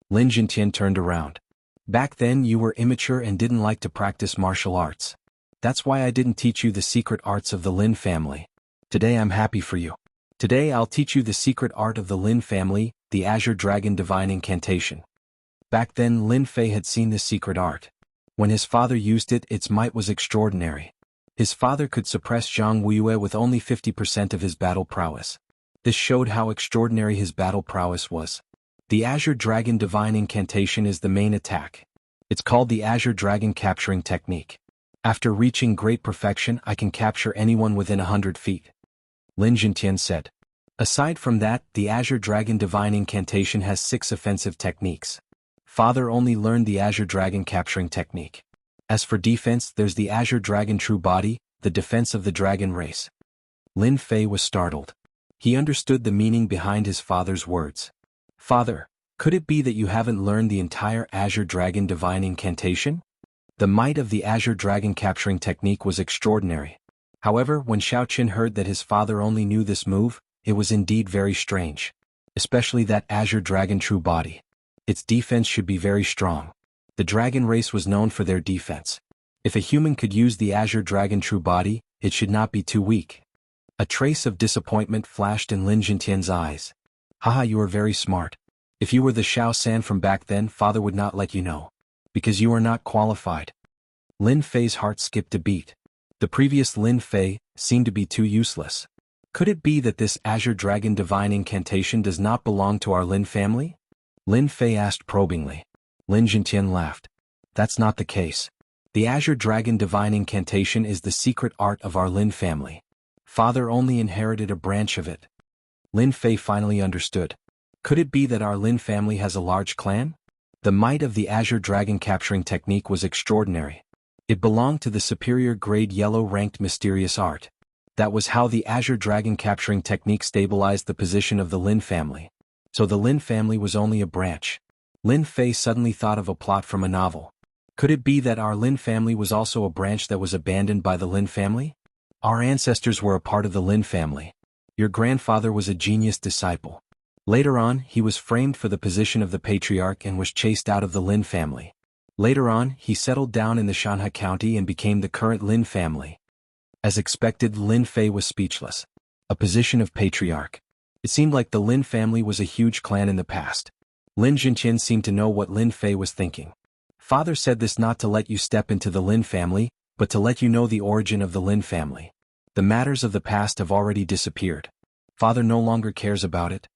Lin Jintian turned around. Back then you were immature and didn't like to practice martial arts. That's why I didn't teach you the secret arts of the Lin family. Today I'm happy for you. Today I'll teach you the secret art of the Lin family, the Azure Dragon Divine Incantation. Back then Lin Fei had seen this secret art. When his father used it, its might was extraordinary. His father could suppress Zhang Wuye with only 50% of his battle prowess. This showed how extraordinary his battle prowess was. The Azure Dragon Divine Incantation is the main attack. It's called the Azure Dragon Capturing Technique. After reaching great perfection, I can capture anyone within 100 feet. Lin Jintian said. Aside from that, the Azure Dragon Divine Incantation has 6 offensive techniques. Father only learned the Azure Dragon Capturing Technique. As for defense, there's the Azure Dragon True Body, the defense of the dragon race. Lin Fei was startled. He understood the meaning behind his father's words. Father, could it be that you haven't learned the entire Azure Dragon Divine Incantation? The might of the Azure Dragon Capturing Technique was extraordinary. However, when Xiaoqin heard that his father only knew this move, it was indeed very strange. Especially that Azure Dragon True Body. Its defense should be very strong. The dragon race was known for their defense. If a human could use the Azure Dragon True Body, it should not be too weak. A trace of disappointment flashed in Lin Jintian's eyes. Haha, you are very smart. If you were the Xiao San from back then, father would not let you know. Because you are not qualified. Lin Fei's heart skipped a beat. The previous Lin Fei seemed to be too useless. Could it be that this Azure Dragon Divine Incantation does not belong to our Lin family? Lin Fei asked probingly. Lin Jintian laughed. That's not the case. The Azure Dragon Divine Incantation is the secret art of our Lin family. Father only inherited a branch of it. Lin Fei finally understood. Could it be that our Lin family has a large clan? The might of the Azure Dragon Capturing Technique was extraordinary. It belonged to the superior grade yellow-ranked mysterious art. That was how the Azure Dragon Capturing Technique stabilized the position of the Lin family. So the Lin family was only a branch. Lin Fei suddenly thought of a plot from a novel. Could it be that our Lin family was also a branch that was abandoned by the Lin family? Our ancestors were a part of the Lin family. Your grandfather was a genius disciple. Later on, he was framed for the position of the patriarch and was chased out of the Lin family. Later on, he settled down in the Shanhe County and became the current Lin family. As expected, Lin Fei was speechless. A position of patriarch. It seemed like the Lin family was a huge clan in the past. Lin Jintian seemed to know what Lin Fei was thinking. Father said this not to let you step into the Lin family, but to let you know the origin of the Lin family. The matters of the past have already disappeared. Father no longer cares about it.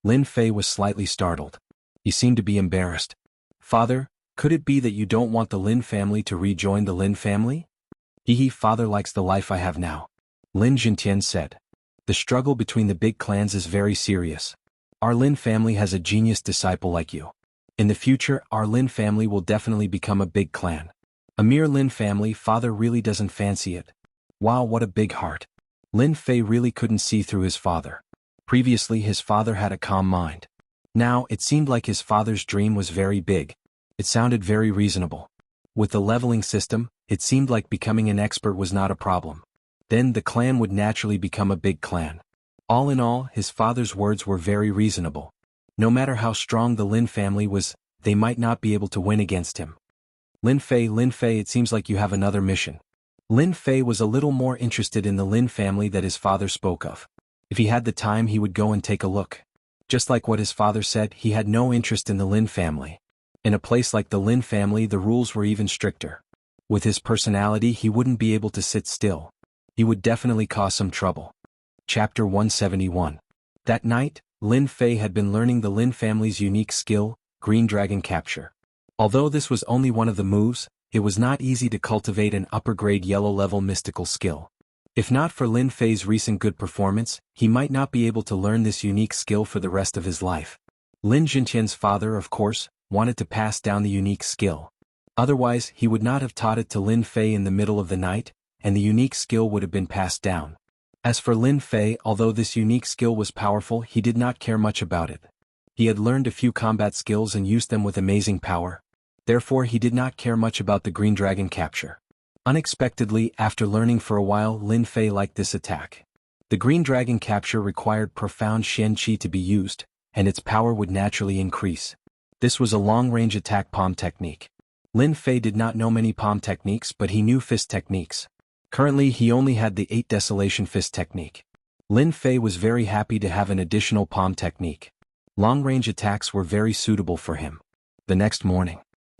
Lin Fei was slightly startled. He seemed to be embarrassed. Father, could it be that you don't want the Lin family to rejoin the Lin family? Father likes the life I have now. Lin Jintian said. The struggle between the big clans is very serious. Our Lin family has a genius disciple like you. In the future, our Lin family will definitely become a big clan. A mere Lin family, father really doesn't fancy it. Wow, what a big heart. Lin Fei really couldn't see through his father. Previously, his father had a calm mind. Now, it seemed like his father's dream was very big. It sounded very reasonable. With the leveling system, it seemed like becoming an expert was not a problem. Then the clan would naturally become a big clan. All in all, his father's words were very reasonable. No matter how strong the Lin family was, they might not be able to win against him. Lin Fei, it seems like you have another mission. Lin Fei was a little more interested in the Lin family that his father spoke of. If he had the time, he would go and take a look. Just like what his father said, he had no interest in the Lin family. In a place like the Lin family, the rules were even stricter. With his personality, he wouldn't be able to sit still. He would definitely cause some trouble. Chapter 171. That night, Lin Fei had been learning the Lin family's unique skill, Green Dragon Capture. Although this was only one of the moves, it was not easy to cultivate an upper-grade yellow-level mystical skill. If not for Lin Fei's recent good performance, he might not be able to learn this unique skill for the rest of his life. Lin Jintian's father, of course, wanted to pass down the unique skill. Otherwise, he would not have taught it to Lin Fei in the middle of the night, and the unique skill would have been passed down. As for Lin Fei, although this unique skill was powerful, he did not care much about it. He had learned a few combat skills and used them with amazing power. Therefore, he did not care much about the Green Dragon Capture. Unexpectedly, after learning for a while, Lin Fei liked this attack. The Green Dragon Capture required profound Shen Qi to be used, and its power would naturally increase. This was a long-range attack palm technique. Lin Fei did not know many palm techniques, but he knew fist techniques. Currently, he only had the 8 Desolation Fist technique. Lin Fei was very happy to have an additional palm technique. Long-range attacks were very suitable for him. The next morning,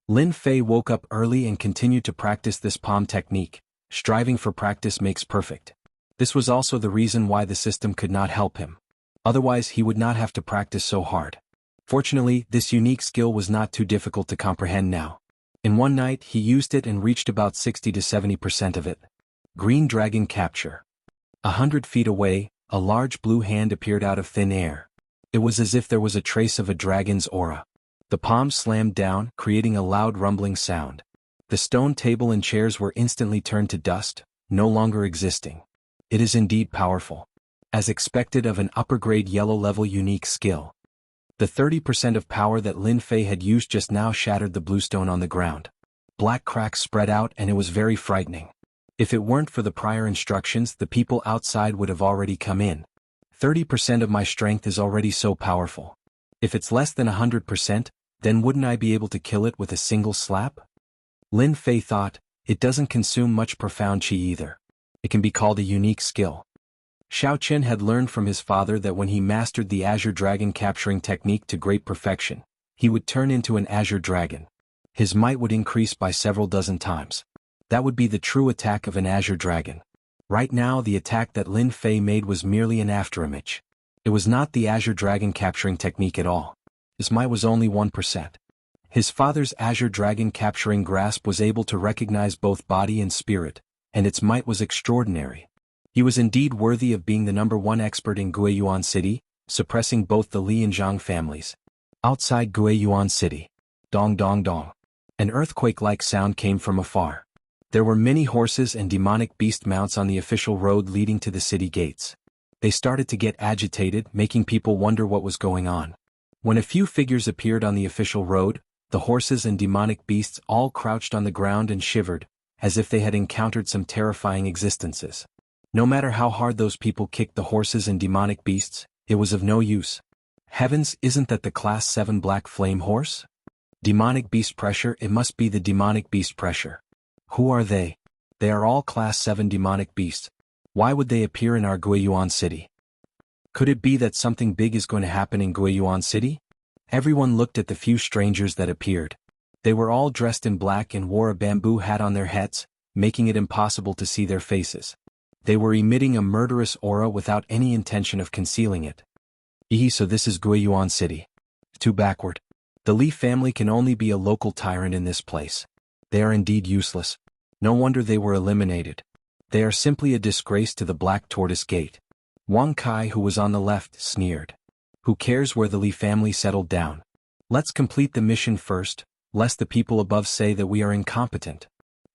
Lin Fei woke up early and continued to practice this palm technique. Striving for practice makes perfect. This was also the reason why the system could not help him. Otherwise he would not have to practice so hard. Fortunately, this unique skill was not too difficult to comprehend now. In one night he used it and reached about 60 to 70% of it. Green Dragon Capture. 100 feet away, a large blue hand appeared out of thin air. It was as if there was a trace of a dragon's aura. The palms slammed down, creating a loud rumbling sound. The stone table and chairs were instantly turned to dust, no longer existing. It is indeed powerful. As expected of an upper-grade yellow-level unique skill. The 30% of power that Lin Fei had used just now shattered the bluestone on the ground. Black cracks spread out and it was very frightening. If it weren't for the prior instructions, the people outside would have already come in. 30% of my strength is already so powerful. If it's less than 100%, then wouldn't I be able to kill it with a single slap? Lin Fei thought, it doesn't consume much profound chi either. It can be called a unique skill. Xiao Qin had learned from his father that when he mastered the Azure Dragon capturing technique to great perfection, he would turn into an Azure Dragon. His might would increase by several dozen times. That would be the true attack of an Azure Dragon. Right now the attack that Lin Fei made was merely an afterimage. It was not the Azure Dragon capturing technique at all. His might was only 1%. His father's Azure Dragon capturing grasp was able to recognize both body and spirit, and its might was extraordinary. He was indeed worthy of being the #1 expert in Guiyuan City, suppressing both the Li and Jiang families. Outside Guiyuan City. Dong dong dong. An earthquake-like sound came from afar. There were many horses and demonic beast mounts on the official road leading to the city gates. They started to get agitated, making people wonder what was going on. When a few figures appeared on the official road, the horses and demonic beasts all crouched on the ground and shivered, as if they had encountered some terrifying existences. No matter how hard those people kicked the horses and demonic beasts, it was of no use. Heavens, isn't that the Class 7 Black Flame Horse? Demonic beast pressure, it must be the demonic beast pressure. Who are they? They are all Class 7 demonic beasts. Why would they appear in our Guiyuan City? Could it be that something big is going to happen in Guiyuan City? Everyone looked at the few strangers that appeared. They were all dressed in black and wore a bamboo hat on their heads, making it impossible to see their faces. They were emitting a murderous aura without any intention of concealing it. So this is Guiyuan City. Too backward. The Li family can only be a local tyrant in this place. They are indeed useless. No wonder they were eliminated. They are simply a disgrace to the Black Tortoise Gate. Wang Kai, who was on the left, sneered. Who cares where the Li family settled down? Let's complete the mission first, lest the people above say that we are incompetent.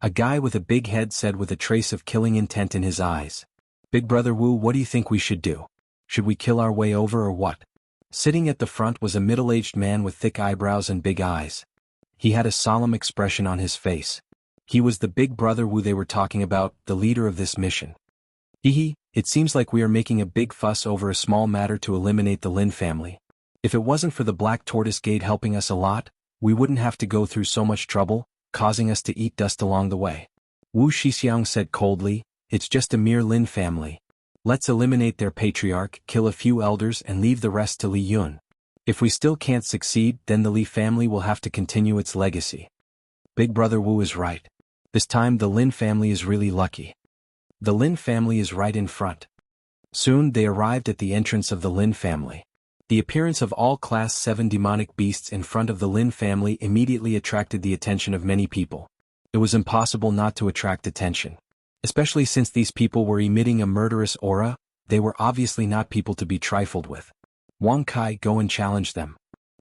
A guy with a big head said with a trace of killing intent in his eyes. Big Brother Wu, what do you think we should do? Should we kill our way over or what? Sitting at the front was a middle-aged man with thick eyebrows and big eyes. He had a solemn expression on his face. He was the Big Brother Wu they were talking about, the leader of this mission. It seems like we are making a big fuss over a small matter to eliminate the Lin family. If it wasn't for the Black Tortoise Gate helping us a lot, we wouldn't have to go through so much trouble, causing us to eat dust along the way. Wu Shixiang said coldly, it's just a mere Lin family. Let's eliminate their patriarch, kill a few elders and leave the rest to Li Yun. If we still can't succeed, then the Li family will have to continue its legacy. Big Brother Wu is right. This time the Lin family is really lucky. The Lin family is right in front. Soon they arrived at the entrance of the Lin family. The appearance of all Class 7 demonic beasts in front of the Lin family immediately attracted the attention of many people. It was impossible not to attract attention. Especially since these people were emitting a murderous aura, they were obviously not people to be trifled with. Wang Kai, go and challenge them.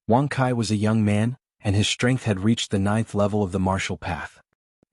Wang Kai was a young man, and his strength had reached the 9th level of the martial path.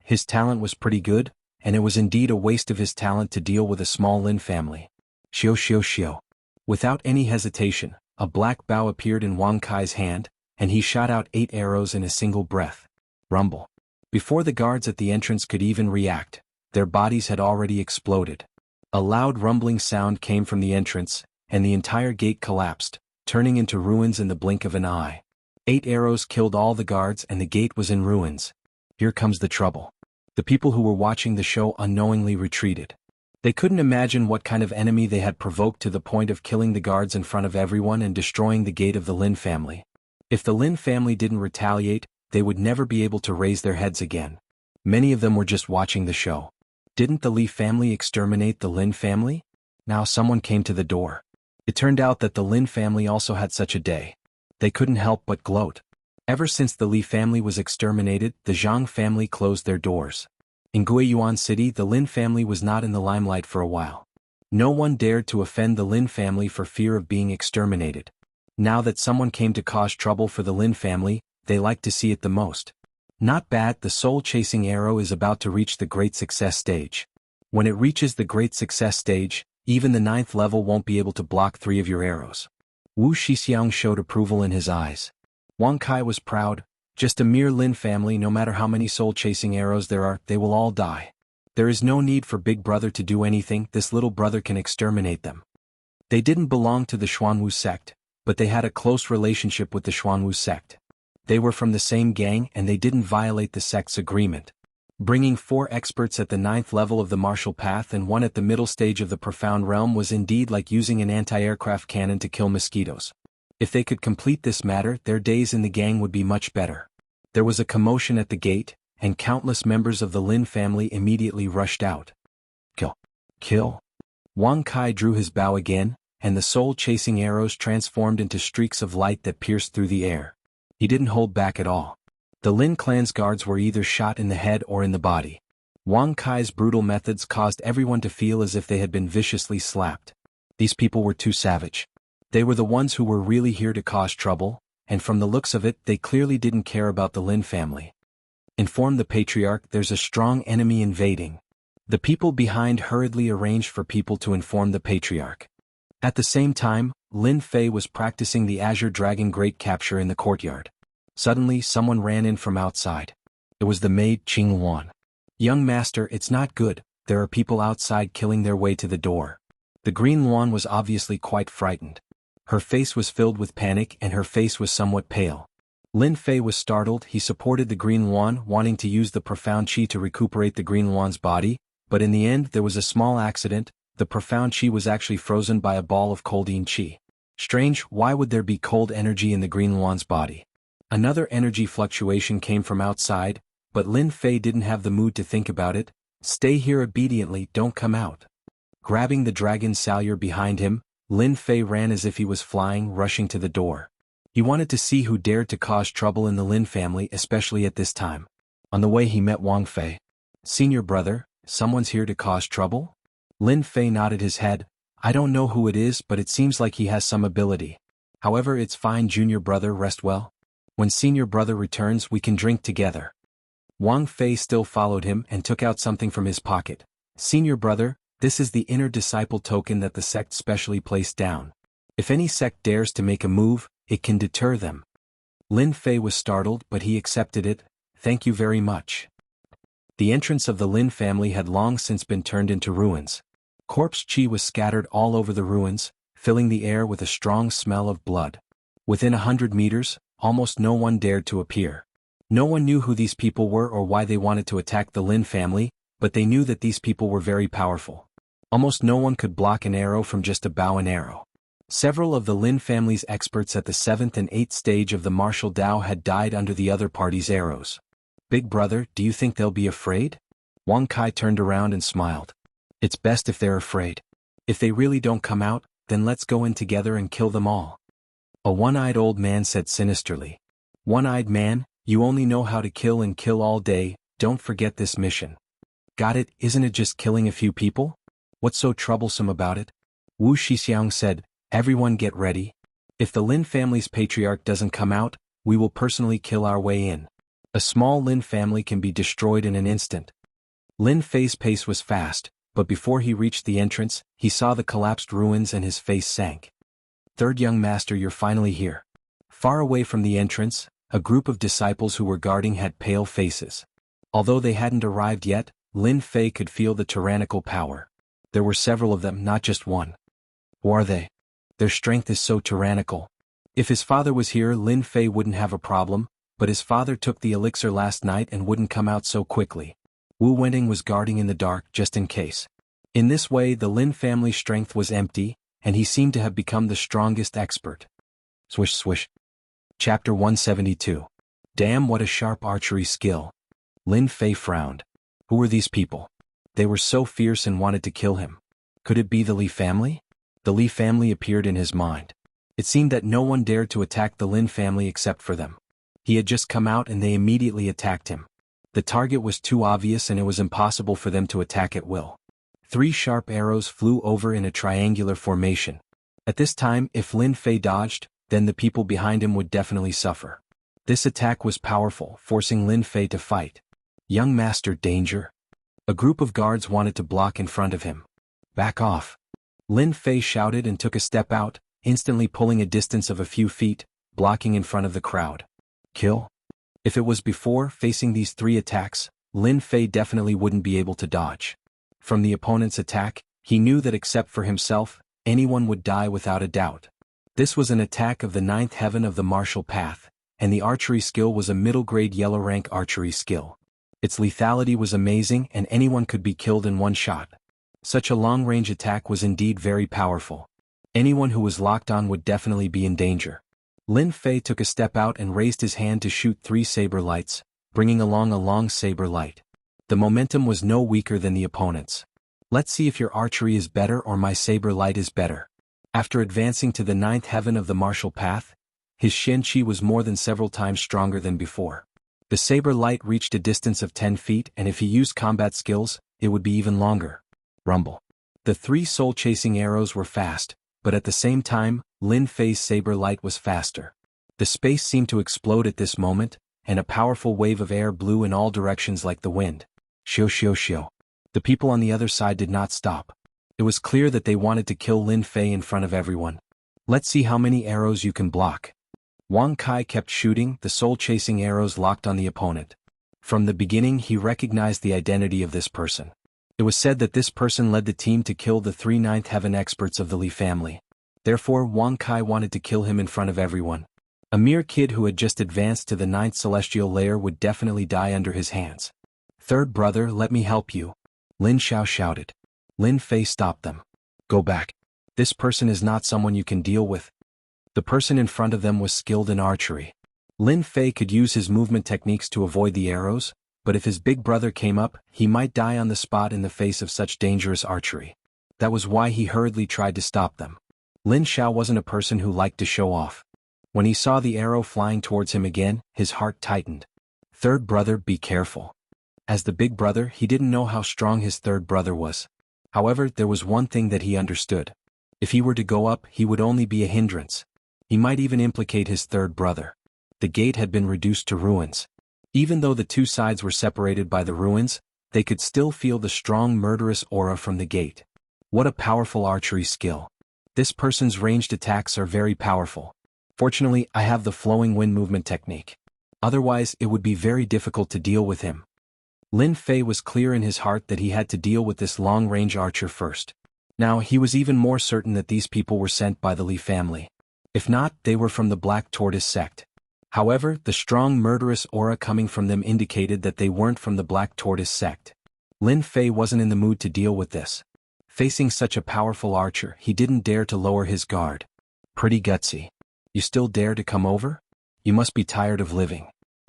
His talent was pretty good, and it was indeed a waste of his talent to deal with a small Lin family. Xiao xiao xiao. Without any hesitation, a black bow appeared in Wang Kai's hand, and he shot out 8 arrows in a single breath. Rumble. Before the guards at the entrance could even react, their bodies had already exploded. A loud rumbling sound came from the entrance, and the entire gate collapsed, turning into ruins in the blink of an eye. 8 arrows killed all the guards and the gate was in ruins. Here comes the trouble. The people who were watching the show unknowingly retreated. They couldn't imagine what kind of enemy they had provoked to the point of killing the guards in front of everyone and destroying the gate of the Lin family. If the Lin family didn't retaliate, they would never be able to raise their heads again. Many of them were just watching the show. Didn't the Li family exterminate the Lin family? Now someone came to the door. It turned out that the Lin family also had such a day. They couldn't help but gloat. Ever since the Li family was exterminated, the Zhang family closed their doors. In Guiyuan City, the Lin family was not in the limelight for a while. No one dared to offend the Lin family for fear of being exterminated. Now that someone came to cause trouble for the Lin family, they liked to see it the most. Not bad, the soul-chasing arrow is about to reach the great success stage. When it reaches the great success stage, even the 9th level won't be able to block 3 of your arrows. Wu Shixiang showed approval in his eyes. Wang Kai was proud. Just a mere Lin family, no matter how many soul-chasing arrows there are, they will all die. There is no need for Big Brother to do anything, this little brother can exterminate them. They didn't belong to the Xuanwu sect, but they had a close relationship with the Xuanwu sect. They were from the same gang and they didn't violate the sect's agreement. Bringing 4 experts at the 9th level of the martial path and 1 at the middle stage of the profound realm was indeed like using an anti-aircraft cannon to kill mosquitoes. If they could complete this matter, their days in the gang would be much better. There was a commotion at the gate, and countless members of the Lin family immediately rushed out. Kill. Kill. Wang Kai drew his bow again, and the soul-chasing arrows transformed into streaks of light that pierced through the air. He didn't hold back at all. The Lin clan's guards were either shot in the head or in the body. Wang Kai's brutal methods caused everyone to feel as if they had been viciously slapped. These people were too savage. They were the ones who were really here to cause trouble, and from the looks of it, they clearly didn't care about the Lin family. Inform the Patriarch there's a strong enemy invading. The people behind hurriedly arranged for people to inform the Patriarch. At the same time, Lin Fei was practicing the Azure Dragon Great Capture in the courtyard. Suddenly, someone ran in from outside. It was the maid Qing Wan. Young master, it's not good, there are people outside killing their way to the door. The Green Luan was obviously quite frightened. Her face was filled with panic and her face was somewhat pale. Lin Fei was startled. He supported the Green Luan, wanting to use the profound qi to recuperate the Green Luan's body, but in the end there was a small accident. The profound qi was actually frozen by a ball of coldine qi. Strange, why would there be cold energy in the Green Luan's body? Another energy fluctuation came from outside, but Lin Fei didn't have the mood to think about it. Stay here obediently, don't come out. Grabbing the dragon salure behind him, Lin Fei ran as if he was flying, rushing to the door. He wanted to see who dared to cause trouble in the Lin family, especially at this time. On the way he met Wang Fei. Senior brother, someone's here to cause trouble? Lin Fei nodded his head. I don't know who it is, but it seems like he has some ability. However, it's fine, junior brother, rest well. When senior brother returns, we can drink together. Wang Fei still followed him and took out something from his pocket. Senior brother, this is the inner disciple token that the sect specially placed down. If any sect dares to make a move, it can deter them. Lin Fei was startled, but he accepted it. Thank you very much. The entrance of the Lin family had long since been turned into ruins. Corpse qi was scattered all over the ruins, filling the air with a strong smell of blood. Within 100 meters, almost no one dared to appear. No one knew who these people were or why they wanted to attack the Lin family, but they knew that these people were very powerful. Almost no one could block an arrow from just a bow and arrow. Several of the Lin family's experts at the 7th and 8th stage of the martial Dao had died under the other party's arrows. Big brother, do you think they'll be afraid? Wang Kai turned around and smiled. It's best if they're afraid. If they really don't come out, then let's go in together and kill them all. A one-eyed old man said sinisterly. One-eyed man, you only know how to kill and kill all day, don't forget this mission. Got it, isn't it just killing a few people? What's so troublesome about it? Wu Shixiang said, everyone get ready. If the Lin family's patriarch doesn't come out, we will personally kill our way in. A small Lin family can be destroyed in an instant. Lin Fei's pace was fast, but before he reached the entrance, he saw the collapsed ruins and his face sank. Third young master, you're finally here. Far away from the entrance, a group of disciples who were guarding had pale faces. Although they hadn't arrived yet, Lin Fei could feel the tyrannical power. There were several of them, not just one. Who are they? Their strength is so tyrannical. If his father was here, Lin Fei wouldn't have a problem, but his father took the elixir last night and wouldn't come out so quickly. Wu Wenting was guarding in the dark just in case. In this way, the Lin family's strength was empty, and he seemed to have become the strongest expert. Swish swish. Chapter 172. Damn, what a sharp archery skill. Lin Fei frowned. Who were these people? They were so fierce and wanted to kill him. Could it be the Li family? The Li family appeared in his mind. It seemed that no one dared to attack the Lin family except for them. He had just come out and they immediately attacked him. The target was too obvious and it was impossible for them to attack at will. 3 sharp arrows flew over in a triangular formation. At this time, if Lin Fei dodged, then the people behind him would definitely suffer. This attack was powerful, forcing Lin Fei to fight. Young master, danger. A group of guards wanted to block in front of him. Back off. Lin Fei shouted and took a step out, instantly pulling a distance of a few feet, blocking in front of the crowd. Kill? If it was before facing these 3 attacks, Lin Fei definitely wouldn't be able to dodge. From the opponent's attack, he knew that except for himself, anyone would die without a doubt. This was an attack of the 9th heaven of the martial path, and the archery skill was a middle-grade yellow-rank archery skill. Its lethality was amazing and anyone could be killed in one shot. Such a long-range attack was indeed very powerful. Anyone who was locked on would definitely be in danger. Lin Fei took a step out and raised his hand to shoot 3 saber lights, bringing along a long saber light. The momentum was no weaker than the opponent's. Let's see if your archery is better or my saber light is better. After advancing to the 9th heaven of the martial path, his Shen Qi was more than several times stronger than before. The saber light reached a distance of 10 feet and if he used combat skills, it would be even longer. Rumble. The 3 soul-chasing arrows were fast, but at the same time, Lin Fei's saber light was faster. The space seemed to explode at this moment, and a powerful wave of air blew in all directions like the wind. Xiu xiu xiu. The people on the other side did not stop. It was clear that they wanted to kill Lin Fei in front of everyone. Let's see how many arrows you can block. Wang Kai kept shooting, the soul-chasing arrows locked on the opponent. From the beginning he recognized the identity of this person. It was said that this person led the team to kill the 3 9th heaven experts of the Li family. Therefore Wang Kai wanted to kill him in front of everyone. A mere kid who had just advanced to the 9th celestial layer would definitely die under his hands. Third brother, let me help you. Lin Xiao shouted. Lin Fei stopped them. Go back. This person is not someone you can deal with. The person in front of them was skilled in archery. Lin Fei could use his movement techniques to avoid the arrows, but if his big brother came up, he might die on the spot in the face of such dangerous archery. That was why he hurriedly tried to stop them. Lin Xiao wasn't a person who liked to show off. When he saw the arrow flying towards him again, his heart tightened. Third brother, be careful. As the big brother, he didn't know how strong his third brother was. However, there was one thing that he understood. If he were to go up, he would only be a hindrance. He might even implicate his third brother. The gate had been reduced to ruins. Even though the 2 sides were separated by the ruins, they could still feel the strong murderous aura from the gate. What a powerful archery skill. This person's ranged attacks are very powerful. Fortunately, I have the flowing wind movement technique. Otherwise, it would be very difficult to deal with him. Lin Fei was clear in his heart that he had to deal with this long-range archer first. Now, he was even more certain that these people were sent by the Li family. If not, they were from the Black Tortoise sect. However, the strong murderous aura coming from them indicated that they weren't from the Black Tortoise sect. Lin Fei wasn't in the mood to deal with this. Facing such a powerful archer, he didn't dare to lower his guard. Pretty gutsy. You still dare to come over? You must be tired of living.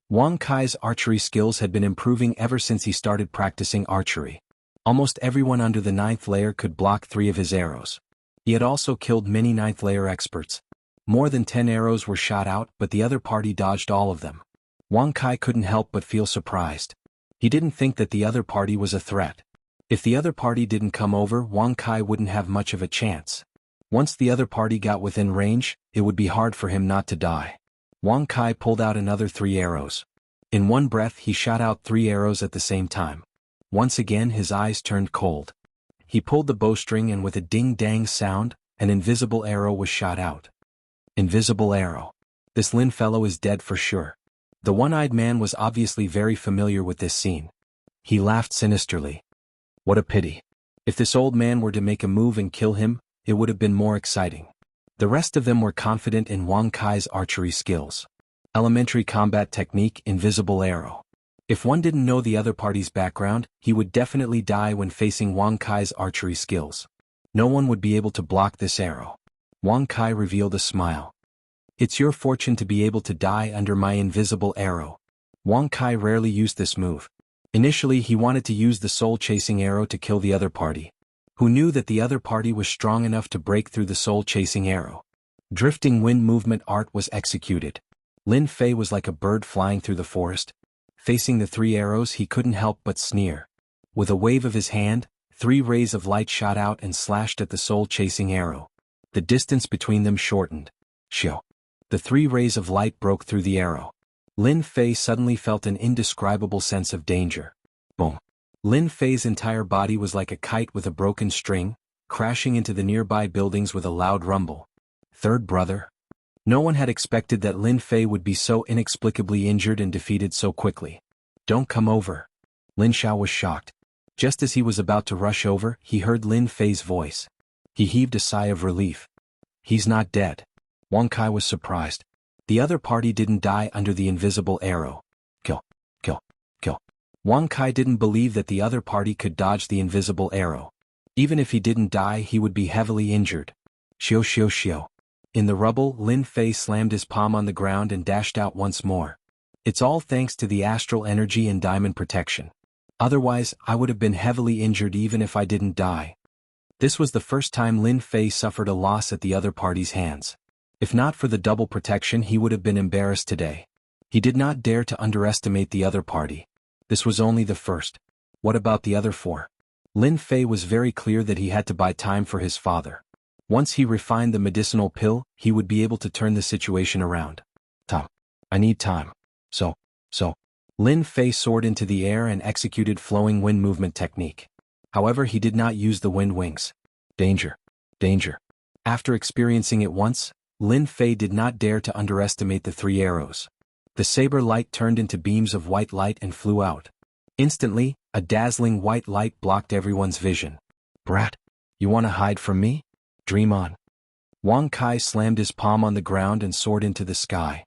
Wang Kai's archery skills had been improving ever since he started practicing archery. Almost everyone under the 9th layer could block 3 of his arrows. He had also killed many 9th layer experts. More than 10 arrows were shot out, but the other party dodged all of them. Wang Kai couldn't help but feel surprised. He didn't think that the other party was a threat. If the other party didn't come over, Wang Kai wouldn't have much of a chance. Once the other party got within range, it would be hard for him not to die. Wang Kai pulled out another 3 arrows. In one breath he shot out 3 arrows at the same time. Once again his eyes turned cold. He pulled the bowstring and with a ding-dang sound, an invisible arrow was shot out. Invisible arrow. This Lin fellow is dead for sure. The one-eyed man was obviously very familiar with this scene. He laughed sinisterly. What a pity. If this old man were to make a move and kill him, it would have been more exciting. The rest of them were confident in Wang Kai's archery skills. Elementary combat technique, invisible arrow. If one didn't know the other party's background, he would definitely die when facing Wang Kai's archery skills. No one would be able to block this arrow. Wang Kai revealed a smile. It's your fortune to be able to die under my invisible arrow. Wang Kai rarely used this move. Initially he wanted to use the soul-chasing arrow to kill the other party. who knew that the other party was strong enough to break through the soul-chasing arrow. Drifting wind movement art was executed. Lin Fei was like a bird flying through the forest. Facing the 3 arrows, he couldn't help but sneer. With a wave of his hand, 3 rays of light shot out and slashed at the soul-chasing arrow. The distance between them shortened. Shio. The 3 rays of light broke through the arrow. Lin Fei suddenly felt an indescribable sense of danger. Boom. Lin Fei's entire body was like a kite with a broken string, crashing into the nearby buildings with a loud rumble. Third brother? No one had expected that Lin Fei would be so inexplicably injured and defeated so quickly. Don't come over. Lin Xiao was shocked. Just as he was about to rush over, he heard Lin Fei's voice. He heaved a sigh of relief. He's not dead. Wang Kai was surprised. The other party didn't die under the invisible arrow. Kill. Kill. Kill. Wang Kai didn't believe that the other party could dodge the invisible arrow. Even if he didn't die, he would be heavily injured. Xiao xiao xiao. In the rubble, Lin Fei slammed his palm on the ground and dashed out once more. It's all thanks to the astral energy and diamond protection. Otherwise, I would have been heavily injured even if I didn't die. This was the first time Lin Fei suffered a loss at the other party's hands. If not for the double protection, he would have been embarrassed today. He did not dare to underestimate the other party. This was only the first. What about the other 4? Lin Fei was very clear that he had to buy time for his father. Once he refined the medicinal pill, he would be able to turn the situation around. Time. I need time. So. Lin Fei soared into the air and executed flowing wind movement technique. However, he did not use the wind wings. Danger. Danger. After experiencing it once, Lin Fei did not dare to underestimate the 3 arrows. The saber light turned into beams of white light and flew out. Instantly, a dazzling white light blocked everyone's vision. Brat, you want to hide from me? Dream on. Wang Kai slammed his palm on the ground and soared into the sky.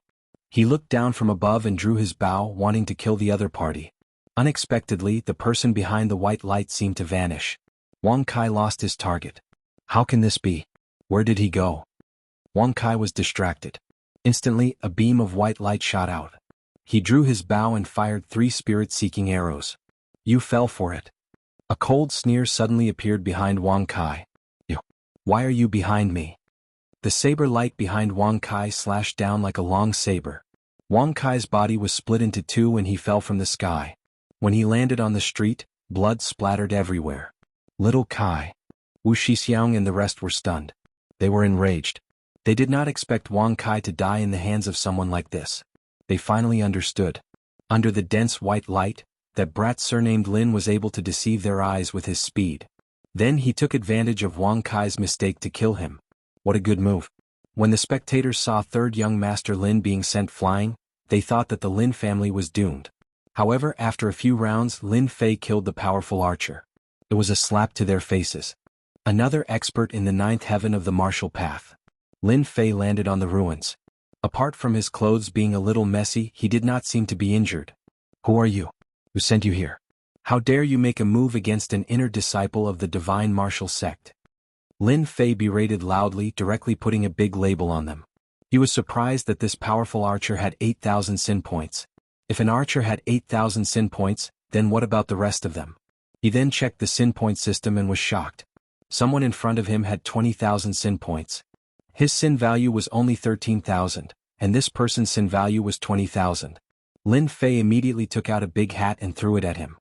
He looked down from above and drew his bow, wanting to kill the other party. Unexpectedly, the person behind the white light seemed to vanish. Wang Kai lost his target. How can this be? Where did he go? Wang Kai was distracted. Instantly, a beam of white light shot out. He drew his bow and fired 3 spirit-seeking arrows. You fell for it. A cold sneer suddenly appeared behind Wang Kai. Why are you behind me? The saber light behind Wang Kai slashed down like a long saber. Wang Kai's body was split into 2 and he fell from the sky. When he landed on the street, blood splattered everywhere. Little Kai. Wu Shixiang and the rest were stunned. They were enraged. They did not expect Wang Kai to die in the hands of someone like this. They finally understood. Under the dense white light, that brat surnamed Lin was able to deceive their eyes with his speed. Then he took advantage of Wang Kai's mistake to kill him. What a good move. When the spectators saw 3rd young Master Lin being sent flying, they thought that the Lin family was doomed. However, after a few rounds, Lin Fei killed the powerful archer. It was a slap to their faces. Another expert in the 9th heaven of the martial path. Lin Fei landed on the ruins. Apart from his clothes being a little messy, he did not seem to be injured. Who are you? Who sent you here? How dare you make a move against an inner disciple of the divine martial sect? Lin Fei berated loudly, directly putting a big label on them. He was surprised that this powerful archer had 8,000 sin points. If an archer had 8,000 sin points, then what about the rest of them? He then checked the sin point system and was shocked. Someone in front of him had 20,000 sin points. His sin value was only 13,000, and this person's sin value was 20,000. Lin Fei immediately took out a big hat and threw it at him.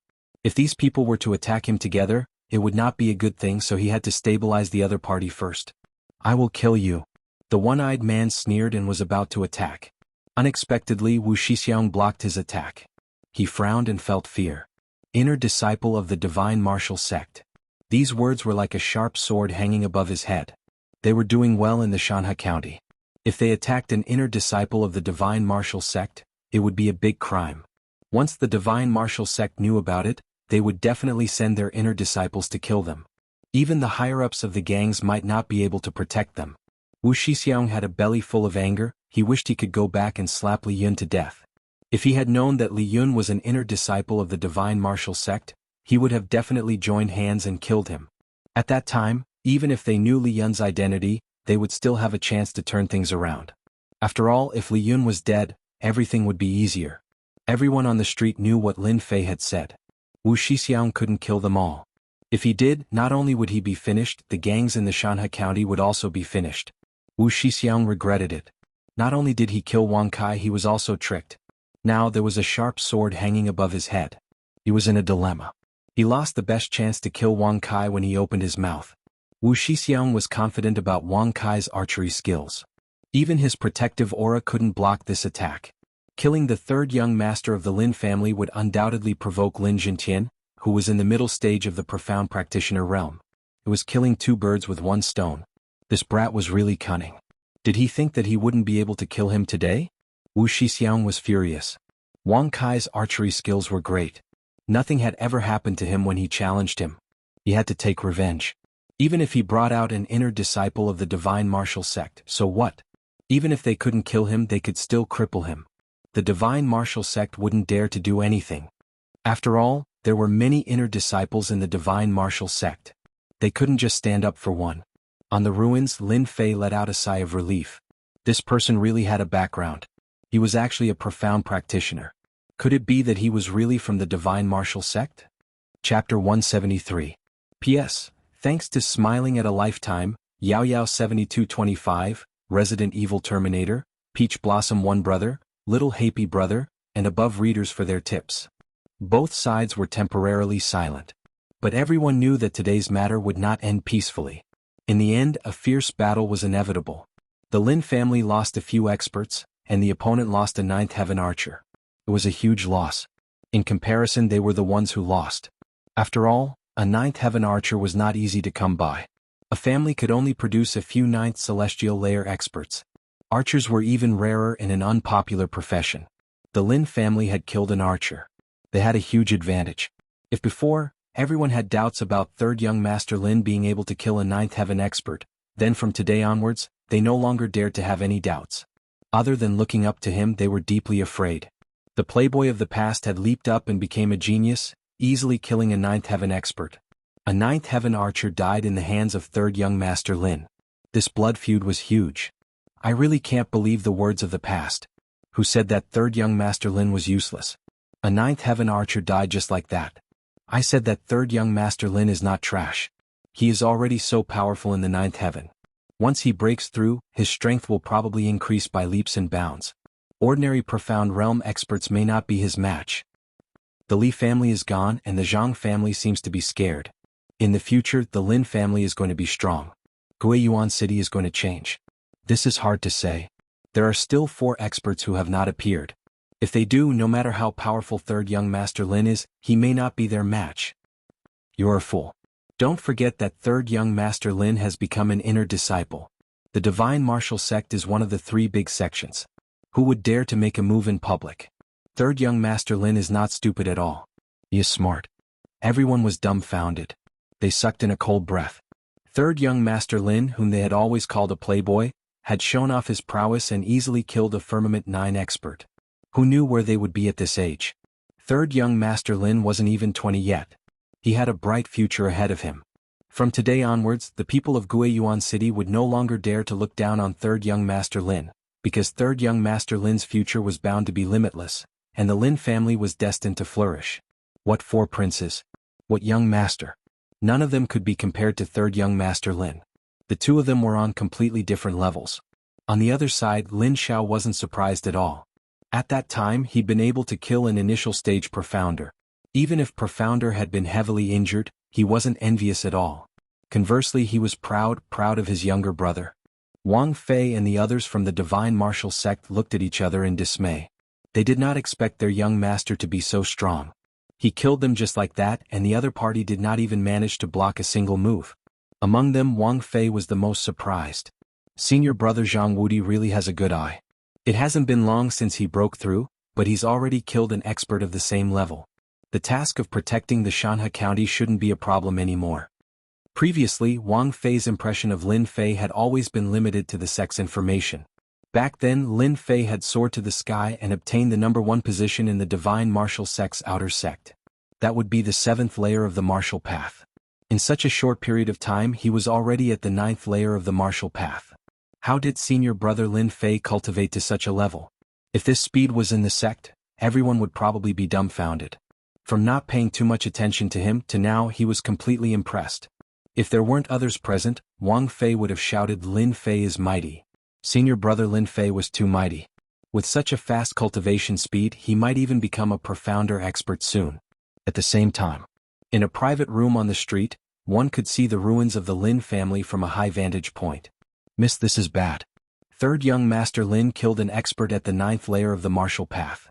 If these people were to attack him together, it would not be a good thing, so he had to stabilize the other party first. I will kill you. The one-eyed man sneered and was about to attack. Unexpectedly, Wu Shixiang blocked his attack. He frowned and felt fear. Inner disciple of the divine martial sect. These words were like a sharp sword hanging above his head. They were doing well in the Shanha County. If they attacked an inner disciple of the divine martial sect, it would be a big crime. Once the divine martial sect knew about it, they would definitely send their inner disciples to kill them. Even the higher-ups of the gangs might not be able to protect them. Wu Shixiang had a belly full of anger. He wished he could go back and slap Li Yun to death. If he had known that Li Yun was an inner disciple of the divine martial sect, he would have definitely joined hands and killed him. At that time, even if they knew Li Yun's identity, they would still have a chance to turn things around. After all, if Li Yun was dead, everything would be easier. Everyone on the street knew what Lin Fei had said. Wu Shixiang couldn't kill them all. If he did, not only would he be finished, the gangs in the Shanha County would also be finished. Wu Shixiang regretted it. Not only did he kill Wang Kai, he was also tricked. Now there was a sharp sword hanging above his head. He was in a dilemma. He lost the best chance to kill Wang Kai when he opened his mouth. Wu Shixiang was confident about Wang Kai's archery skills. Even his protective aura couldn't block this attack. Killing the third young master of the Lin family would undoubtedly provoke Lin Jintian, who was in the middle stage of the profound practitioner realm. It was killing two birds with one stone. This brat was really cunning. Did he think that he wouldn't be able to kill him today? Wu Shixiang was furious. Wang Kai's archery skills were great. Nothing had ever happened to him when he challenged him. He had to take revenge. Even if he brought out an inner disciple of the divine martial sect, so what? Even if they couldn't kill him, they could still cripple him. The divine martial sect wouldn't dare to do anything. After all, there were many inner disciples in the divine martial sect. They couldn't just stand up for one. On the ruins, Lin Fei let out a sigh of relief. This person really had a background. He was actually a profound practitioner. Could it be that he was really from the divine martial sect? Chapter 173. P.S. Thanks to Smiling at a Lifetime, Yao Yao 7225, Resident Evil Terminator, Peach Blossom One Brother, Little Happy Brother, and above readers for their tips. Both sides were temporarily silent. But everyone knew that today's matter would not end peacefully. In the end, a fierce battle was inevitable. The Lin family lost a few experts, and the opponent lost a ninth heaven archer. It was a huge loss. In comparison, they were the ones who lost. After all, a ninth heaven archer was not easy to come by. A family could only produce a few ninth celestial layer experts. Archers were even rarer in an unpopular profession. The Lin family had killed an archer. They had a huge advantage. If before, everyone had doubts about third young master Lin being able to kill a ninth heaven expert, then from today onwards, they no longer dared to have any doubts. Other than looking up to him, they were deeply afraid. The playboy of the past had leaped up and became a genius, easily killing a ninth heaven expert. A ninth heaven archer died in the hands of third young master Lin. This blood feud was huge. I really can't believe the words of the past. Who said that third young master Lin was useless? A ninth heaven archer died just like that. I said that third young master Lin is not trash. He is already so powerful in the ninth heaven. Once he breaks through, his strength will probably increase by leaps and bounds. Ordinary profound realm experts may not be his match. The Li family is gone and the Zhang family seems to be scared. In the future, the Lin family is going to be strong. Guiyuan City is going to change. This is hard to say. There are still 4 experts who have not appeared. If they do, no matter how powerful third young master Lin is, he may not be their match. You're a fool. Don't forget that third young master Lin has become an inner disciple. The divine martial sect is one of the 3 big sections. Who would dare to make a move in public? Third young master Lin is not stupid at all. He is smart. Everyone was dumbfounded. They sucked in a cold breath. Third young master Lin, whom they had always called a playboy, had shown off his prowess and easily killed a Firmament 9 expert. Who knew where they would be at this age? Third young master Lin wasn't even 20 yet. He had a bright future ahead of him. From today onwards, the people of Guiyuan City would no longer dare to look down on third young master Lin, because third young master Lin's future was bound to be limitless, and the Lin family was destined to flourish. What 4 princes? What young master? None of them could be compared to third young master Lin. The 2 of them were on completely different levels. On the other side, Lin Xiao wasn't surprised at all. At that time, he'd been able to kill an initial stage profounder. Even if profounder had been heavily injured, he wasn't envious at all. Conversely, he was proud of his younger brother. Wang Fei and the others from the divine martial sect looked at each other in dismay. They did not expect their young master to be so strong. He killed them just like that, and the other party did not even manage to block a single move. Among them, Wang Fei was the most surprised. Senior brother Zhang Wudi really has a good eye. It hasn't been long since he broke through, but he's already killed an expert of the same level. The task of protecting the Shanha County shouldn't be a problem anymore. Previously, Wang Fei's impression of Lin Fei had always been limited to the sex information. Back then, Lin Fei had soared to the sky and obtained the #1 position in the divine martial sect's outer sect. That would be the 7th layer of the martial path. In such a short period of time, he was already at the 9th layer of the martial path. How did senior brother Lin Fei cultivate to such a level? If this speed was in the sect, everyone would probably be dumbfounded. From not paying too much attention to him to now he was completely impressed. If there weren't others present, Wang Fei would have shouted, "Lin Fei is mighty." Senior brother Lin Fei was too mighty. With such a fast cultivation speed he might even become a profounder expert soon. At the same time, in a private room on the street, one could see the ruins of the Lin family from a high vantage point. "Miss, this is bad." Third young master Lin killed an expert at the 9th layer of the martial path.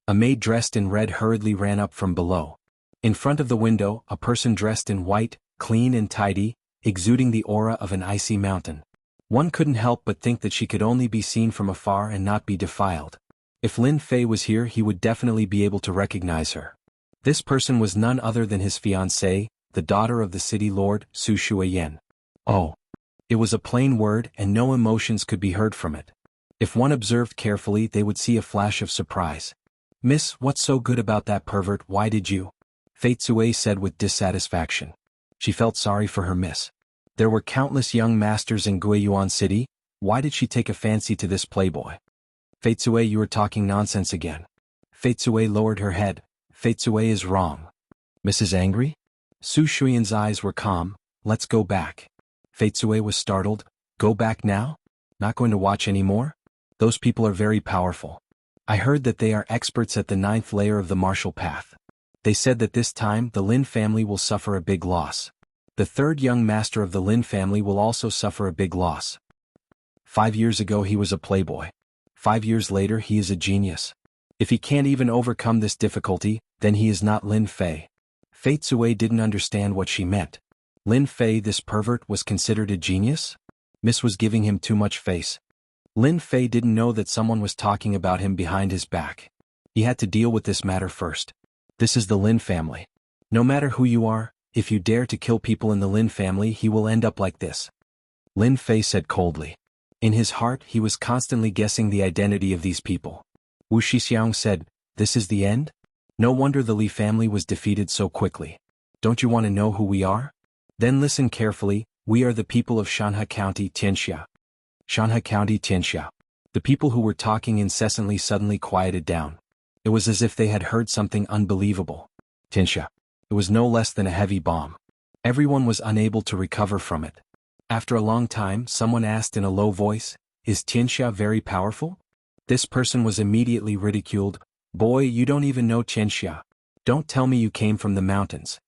A maid dressed in red hurriedly ran up from below. In front of the window, a person dressed in white, clean and tidy, exuding the aura of an icy mountain. One couldn't help but think that she could only be seen from afar and not be defiled. If Lin Fei was here he would definitely be able to recognize her. This person was none other than his fiancée, the daughter of the city lord, Su Shuiyan. Oh. It was a plain word and no emotions could be heard from it. If one observed carefully they would see a flash of surprise. "Miss, what's so good about that pervert? Why did you?" Fei Tsui said with dissatisfaction. She felt sorry for her miss. There were countless young masters in Guiyuan City, why did she take a fancy to this playboy? "Fei Tsui, you are talking nonsense again." Fei Tsui lowered her head. "Fei Tsui is wrong." "Mrs. Angry?" Su Shuiyan's eyes were calm. "Let's go back." Fei Tsui was startled. "Go back now? Not going to watch anymore? Those people are very powerful. I heard that they are experts at the 9th layer of the martial path. They said that this time the Lin family will suffer a big loss. The third young master of the Lin family will also suffer a big loss. 5 years ago he was a playboy. 5 years later he is a genius. If he can't even overcome this difficulty, then he is not Lin Fei." Fei Tsui didn't understand what she meant. Lin Fei, this pervert, was considered a genius? Miss was giving him too much face. Lin Fei didn't know that someone was talking about him behind his back. He had to deal with this matter first. This is the Lin family. No matter who you are, if you dare to kill people in the Lin family he will end up like this. Lin Fei said coldly. In his heart he was constantly guessing the identity of these people. Wu Shixiang said, "This is the end? No wonder the Li family was defeated so quickly. Don't you want to know who we are? Then listen carefully, we are the people of Shanhe County, Tianxia." Shanhe County, Tianxia. The people who were talking incessantly suddenly quieted down. It was as if they had heard something unbelievable. Tianxia. It was no less than a heavy bomb. Everyone was unable to recover from it. After a long time someone asked in a low voice, "Is Tianxia very powerful?" This person was immediately ridiculed. "Boy, you don't even know Tianxia. Don't tell me you came from the mountains."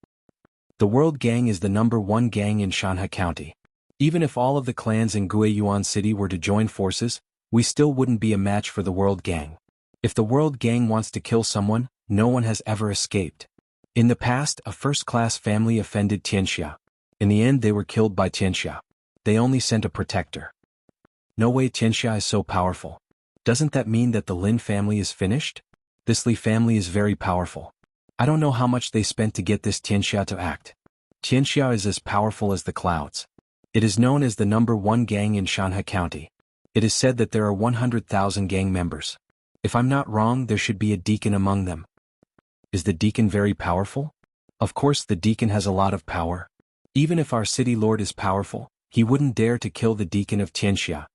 The World Gang is the #1 gang in Shanhe County. Even if all of the clans in Guiyuan City were to join forces, we still wouldn't be a match for the World Gang. If the World Gang wants to kill someone, no one has ever escaped. In the past, a first-class family offended Tianxia. In the end they were killed by Tianxia. They only sent a protector. No way, Tianxia is so powerful. Doesn't that mean that the Lin family is finished? This Li family is very powerful. I don't know how much they spent to get this Tianxia to act. Tianxia is as powerful as the clouds. It is known as the #1 gang in Shanhe County. It is said that there are 100,000 gang members. If I'm not wrong, there should be a deacon among them. Is the deacon very powerful? Of course the deacon has a lot of power. Even if our city lord is powerful, he wouldn't dare to kill the deacon of Tianxia.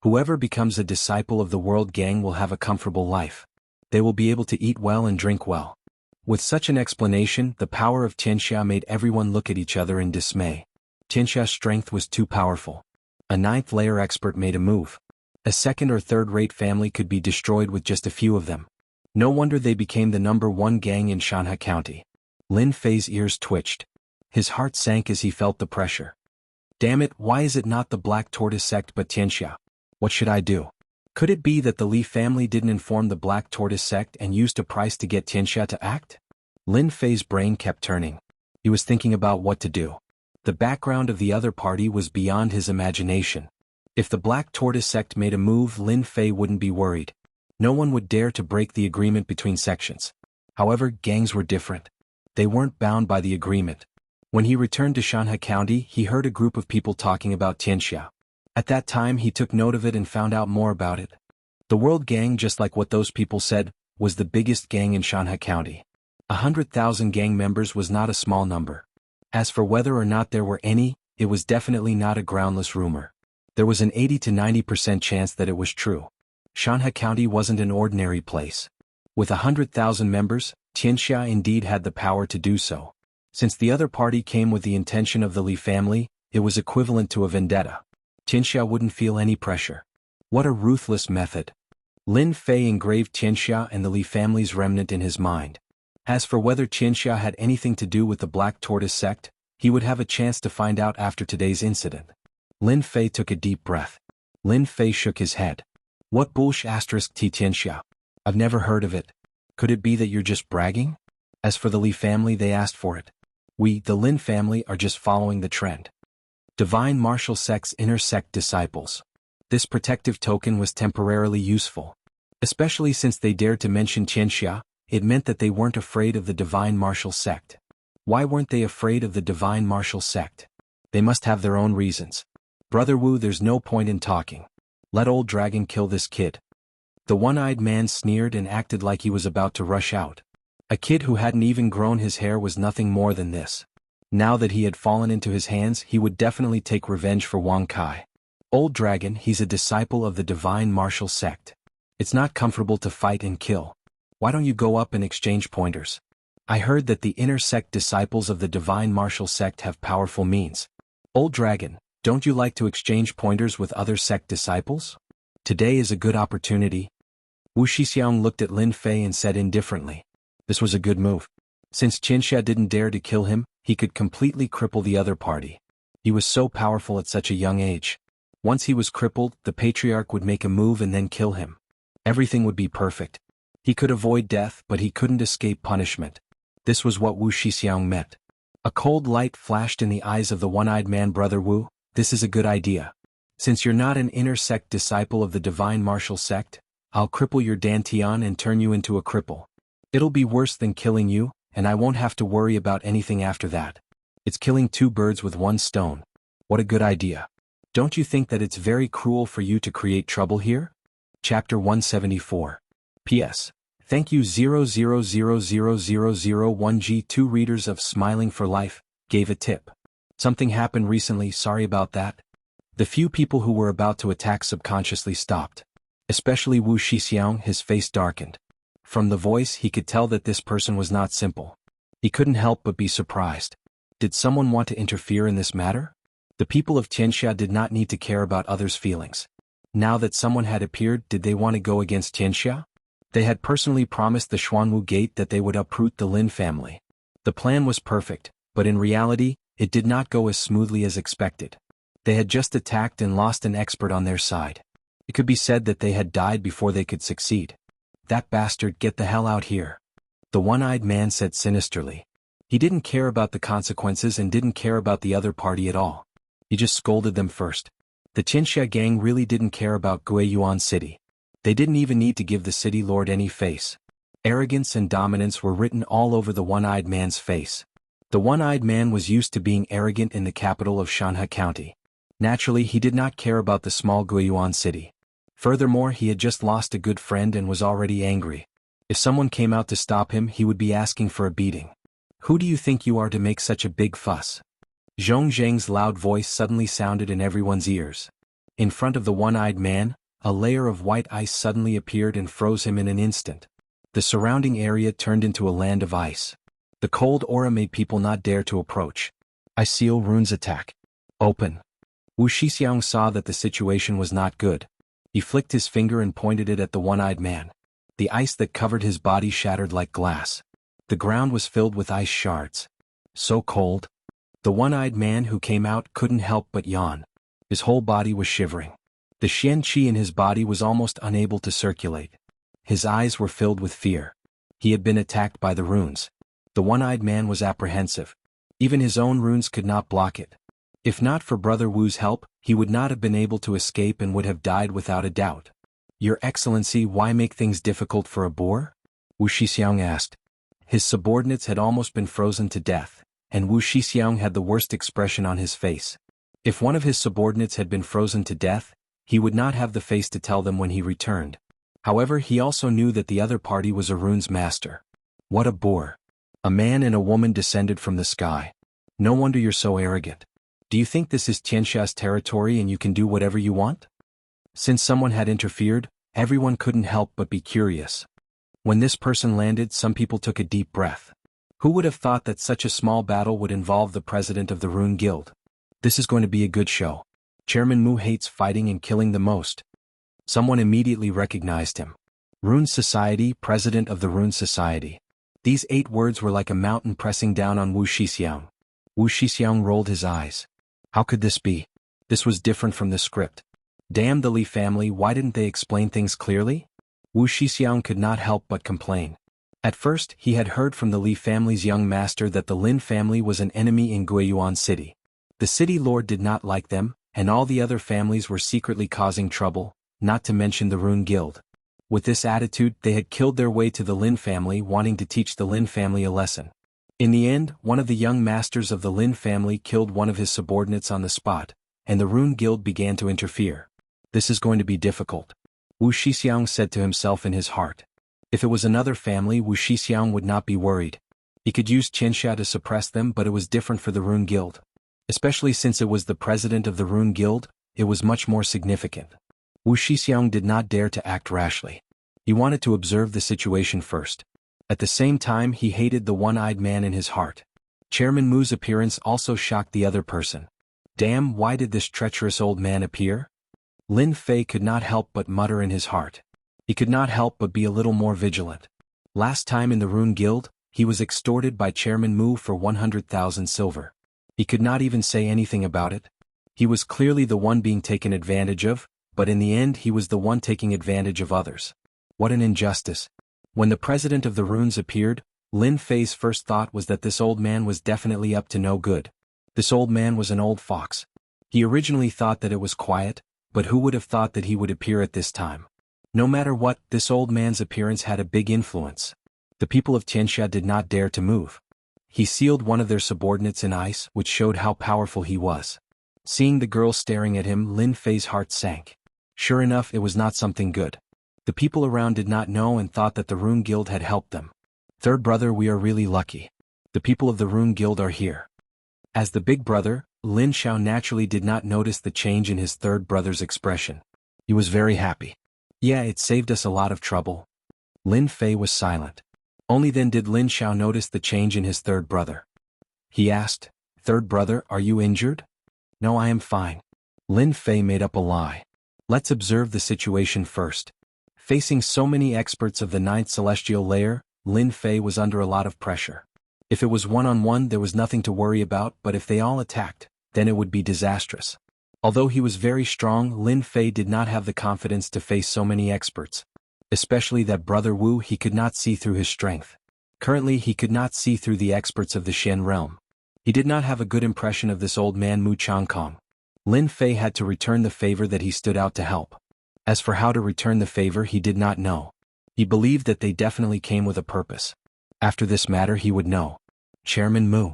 Whoever becomes a disciple of the World Gang will have a comfortable life. They will be able to eat well and drink well. With such an explanation, the power of Tianxia made everyone look at each other in dismay. Tianxia's strength was too powerful. A 9th layer expert made a move. A second or third-rate family could be destroyed with just a few of them. No wonder they became the #1 gang in Shanhe County. Lin Fei's ears twitched. His heart sank as he felt the pressure. Damn it, why is it not the Black Tortoise sect but Tianxia? What should I do? Could it be that the Li family didn't inform the Black Tortoise sect and used a price to get Tianxia to act? Lin Fei's brain kept turning. He was thinking about what to do. The background of the other party was beyond his imagination. If the Black Tortoise sect made a move, Lin Fei wouldn't be worried. No one would dare to break the agreement between sections. However, gangs were different. They weren't bound by the agreement. When he returned to Shanhe County, he heard a group of people talking about Tianxia. At that time he took note of it and found out more about it. The World Gang, just like what those people said, was the biggest gang in Shanhe County. 100,000 gang members was not a small number. As for whether or not there were any, it was definitely not a groundless rumor. There was an 80 to 90% chance that it was true. Shanhe County wasn't an ordinary place. With 100,000 members, Tianxia indeed had the power to do so. Since the other party came with the intention of the Li family, it was equivalent to a vendetta. Tianxia wouldn't feel any pressure. What a ruthless method. Lin Fei engraved Tianxia and the Li family's remnant in his mind. As for whether Tianxia had anything to do with the Black Tortoise sect, he would have a chance to find out after today's incident. Lin Fei took a deep breath. Lin Fei shook his head. What bullsh*** T Tianxia? I've never heard of it. Could it be that you're just bragging? As for the Li family, they asked for it. We, the Lin family, are just following the trend. Divine Martial Sect's inner sect disciples. This protective token was temporarily useful. Especially since they dared to mention Tianxia, it meant that they weren't afraid of the Divine Martial Sect. Why weren't they afraid of the Divine Martial Sect? They must have their own reasons. Brother Wu, there's no point in talking. Let old dragon kill this kid. The one-eyed man sneered and acted like he was about to rush out. A kid who hadn't even grown his hair was nothing more than this. Now that he had fallen into his hands, he would definitely take revenge for Wang Kai. Old dragon, he's a disciple of the Divine Martial Sect. It's not comfortable to fight and kill. Why don't you go up and exchange pointers? I heard that the inner sect disciples of the Divine Martial Sect have powerful means. Old dragon, don't you like to exchange pointers with other sect disciples? Today is a good opportunity. Wu Shixiang looked at Lin Fei and said indifferently. This was a good move. Since Tianxia didn't dare to kill him, he could completely cripple the other party. He was so powerful at such a young age. Once he was crippled, the patriarch would make a move and then kill him. Everything would be perfect. He could avoid death, but he couldn't escape punishment. This was what Wu Shixiang meant. A cold light flashed in the eyes of the one-eyed man. Brother Wu, this is a good idea. Since you're not an inner sect disciple of the Divine Martial Sect, I'll cripple your Dantian and turn you into a cripple. It'll be worse than killing you, and I won't have to worry about anything after that. It's killing two birds with one stone. What a good idea. Don't you think that it's very cruel for you to create trouble here? Chapter 174. P.S. Thank you 0000001G2 readers of Smiling for Life, gave a tip. Something happened recently, sorry about that. The few people who were about to attack subconsciously stopped. Especially Wu Shixiang, his face darkened. From the voice he could tell that this person was not simple. He couldn't help but be surprised. Did someone want to interfere in this matter? The people of Tianxia did not need to care about others' feelings. Now that someone had appeared, did they want to go against Tianxia? They had personally promised the Xuanwu Gate that they would uproot the Lin family. The plan was perfect, but in reality, it did not go as smoothly as expected. They had just attacked and lost an expert on their side. It could be said that they had died before they could succeed. That bastard, get the hell out here. The one-eyed man said sinisterly. He didn't care about the consequences and didn't care about the other party at all. He just scolded them first. The Tianxia gang really didn't care about Guiyuan City. They didn't even need to give the city lord any face. Arrogance and dominance were written all over the one-eyed man's face. The one-eyed man was used to being arrogant in the capital of Shanhe County. Naturally, he did not care about the small Guiyuan City. Furthermore, he had just lost a good friend and was already angry. If someone came out to stop him, he would be asking for a beating. Who do you think you are to make such a big fuss? Zhong Zheng's loud voice suddenly sounded in everyone's ears. In front of the one-eyed man, a layer of white ice suddenly appeared and froze him in an instant. The surrounding area turned into a land of ice. The cold aura made people not dare to approach. I seal runes attack. Open. Wu Shixiang saw that the situation was not good. He flicked his finger and pointed it at the one-eyed man. The ice that covered his body shattered like glass. The ground was filled with ice shards. So cold. The one-eyed man who came out couldn't help but yawn. His whole body was shivering. The Xian Qi in his body was almost unable to circulate. His eyes were filled with fear. He had been attacked by the runes. The one-eyed man was apprehensive. Even his own runes could not block it. If not for Brother Wu's help, he would not have been able to escape and would have died without a doubt. Your Excellency, why make things difficult for a boor? Wu Shixiang asked. His subordinates had almost been frozen to death, and Wu Shixiang had the worst expression on his face. If one of his subordinates had been frozen to death, he would not have the face to tell them when he returned. However, he also knew that the other party was a runes master. What a boor. A man and a woman descended from the sky. No wonder you're so arrogant. Do you think this is Tianxia's territory and you can do whatever you want? Since someone had interfered, everyone couldn't help but be curious. When this person landed, some people took a deep breath. Who would have thought that such a small battle would involve the president of the Rune Guild? This is going to be a good show. Chairman Mu hates fighting and killing the most. Someone immediately recognized him. Rune Society, president of the Rune Society. These 8 words were like a mountain pressing down on Wu Shixiang. Wu Shixiang rolled his eyes. How could this be? This was different from the script. Damn the Li family, why didn't they explain things clearly? Wu Shixiang could not help but complain. At first, he had heard from the Li family's young master that the Lin family was an enemy in Guiyuan City. The city lord did not like them, and all the other families were secretly causing trouble, not to mention the Rune Guild. With this attitude, they had killed their way to the Lin family, wanting to teach the Lin family a lesson. In the end, one of the young masters of the Lin family killed one of his subordinates on the spot, and the Rune Guild began to interfere. This is going to be difficult. Wu Shixiang said to himself in his heart. If it was another family, Wu Shixiang would not be worried. He could use Qianxia to suppress them, but it was different for the Rune Guild. Especially since it was the president of the Rune Guild, it was much more significant. Wu Shixiang did not dare to act rashly. He wanted to observe the situation first. At the same time, he hated the one-eyed man in his heart. Chairman Mu's appearance also shocked the other person. Damn, why did this treacherous old man appear? Lin Fei could not help but mutter in his heart. He could not help but be a little more vigilant. Last time in the Rune Guild, he was extorted by Chairman Mu for 100,000 silver. He could not even say anything about it. He was clearly the one being taken advantage of, but in the end he was the one taking advantage of others. What an injustice. When the president of the runes appeared, Lin Fei's first thought was that this old man was definitely up to no good. This old man was an old fox. He originally thought that it was quiet, but who would have thought that he would appear at this time? No matter what, this old man's appearance had a big influence. The people of Qianxia did not dare to move. He sealed one of their subordinates in ice, which showed how powerful he was. Seeing the girl staring at him, Lin Fei's heart sank. Sure enough, it was not something good. The people around did not know and thought that the Rune Guild had helped them. Third brother, we are really lucky. The people of the Rune Guild are here. As the big brother, Lin Xiao naturally did not notice the change in his third brother's expression. He was very happy. Yeah, it saved us a lot of trouble. Lin Fei was silent. Only then did Lin Xiao notice the change in his third brother. He asked, "Third brother, are you injured?" "No, I am fine." Lin Fei made up a lie. Let's observe the situation first. Facing so many experts of the 9th celestial layer, Lin Fei was under a lot of pressure. If it was one-on-one, there was nothing to worry about, but if they all attacked, then it would be disastrous. Although he was very strong, Lin Fei did not have the confidence to face so many experts. Especially that brother Wu, he could not see through his strength. Currently, he could not see through the experts of the Xian realm. He did not have a good impression of this old man Mu Changkong. Lin Fei had to return the favor that he stood out to help. As for how to return the favor, he did not know. He believed that they definitely came with a purpose. After this matter, he would know. Chairman Mu.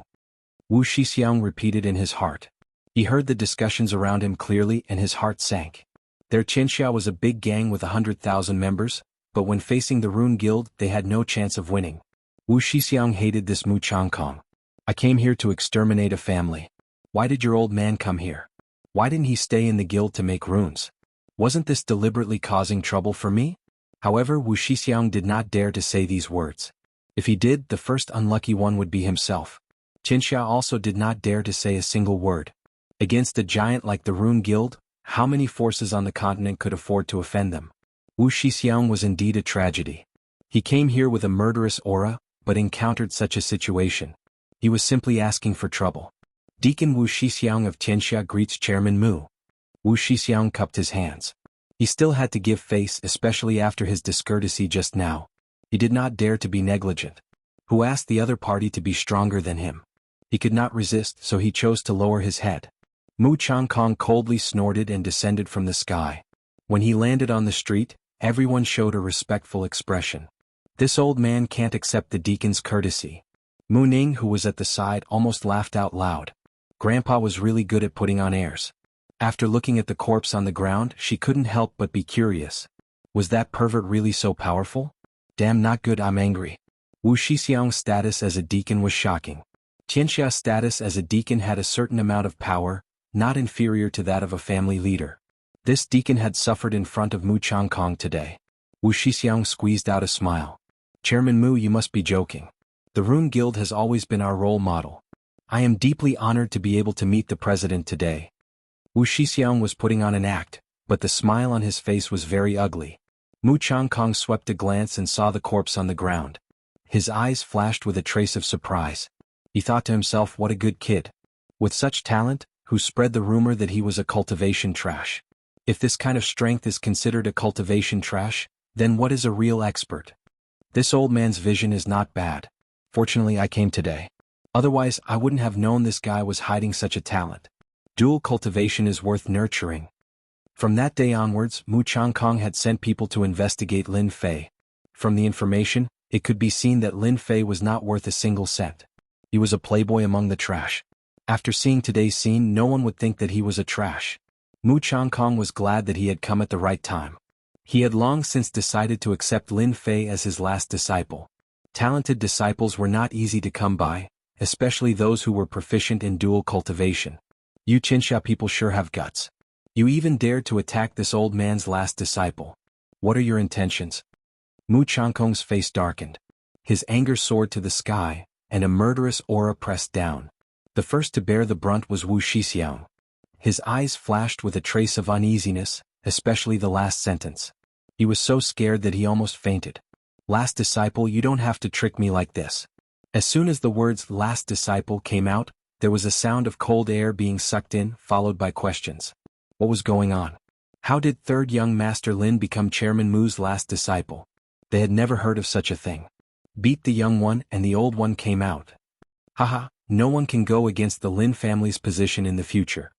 Wu Shixiang repeated in his heart. He heard the discussions around him clearly and his heart sank. Their Qianxia was a big gang with 100,000 members, but when facing the Rune Guild, they had no chance of winning. Wu Shixiang hated this Mu Changkong. I came here to exterminate a family. Why did your old man come here? Why didn't he stay in the guild to make runes? Wasn't this deliberately causing trouble for me? However, Wu Shixiang did not dare to say these words. If he did, the first unlucky one would be himself. Qianxia also did not dare to say a single word. Against a giant like the Rune Guild, how many forces on the continent could afford to offend them? Wu Shixiang was indeed a tragedy. He came here with a murderous aura, but encountered such a situation. He was simply asking for trouble. Deacon Wu Shixiang of Qianxia greets Chairman Mu. Wu Shixiang cupped his hands. He still had to give face, especially after his discourtesy just now. He did not dare to be negligent. Who asked the other party to be stronger than him? He could not resist, so he chose to lower his head. Mu Changkong coldly snorted and descended from the sky. When he landed on the street, everyone showed a respectful expression. This old man can't accept the deacon's courtesy. Mu Ning, who was at the side, almost laughed out loud. Grandpa was really good at putting on airs. After looking at the corpse on the ground, she couldn't help but be curious. Was that pervert really so powerful? Damn, not good, I'm angry. Wu Shixiang's status as a deacon was shocking. Qianxia's status as a deacon had a certain amount of power, not inferior to that of a family leader. This deacon had suffered in front of Mu Changkong today. Wu Shixiang squeezed out a smile. Chairman Mu, you must be joking. The Rune Guild has always been our role model. I am deeply honored to be able to meet the president today. Wu Shixiang was putting on an act, but the smile on his face was very ugly. Mu Changkong swept a glance and saw the corpse on the ground. His eyes flashed with a trace of surprise. He thought to himself, what a good kid. With such talent, who spread the rumor that he was a cultivation trash. If this kind of strength is considered a cultivation trash, then what is a real expert? This old man's vision is not bad. Fortunately, I came today. Otherwise, I wouldn't have known this guy was hiding such a talent. Dual cultivation is worth nurturing. From that day onwards, Mu Changkong had sent people to investigate Lin Fei. From the information, it could be seen that Lin Fei was not worth a single cent. He was a playboy among the trash. After seeing today's scene, no one would think that he was a trash. Mu Changkong was glad that he had come at the right time. He had long since decided to accept Lin Fei as his last disciple. Talented disciples were not easy to come by, especially those who were proficient in dual cultivation. You Qinsha people sure have guts. You even dared to attack this old man's last disciple. What are your intentions? Mu Changkong's face darkened. His anger soared to the sky, and a murderous aura pressed down. The first to bear the brunt was Wu Shixiang. His eyes flashed with a trace of uneasiness, especially the last sentence. He was so scared that he almost fainted. Last disciple, you don't have to trick me like this. As soon as the words last disciple came out, there was a sound of cold air being sucked in, followed by questions. What was going on? How did third young Master Lin become Chairman Mu's last disciple? They had never heard of such a thing. Beat the young one and the old one came out. Haha, no one can go against the Lin family's position in the future.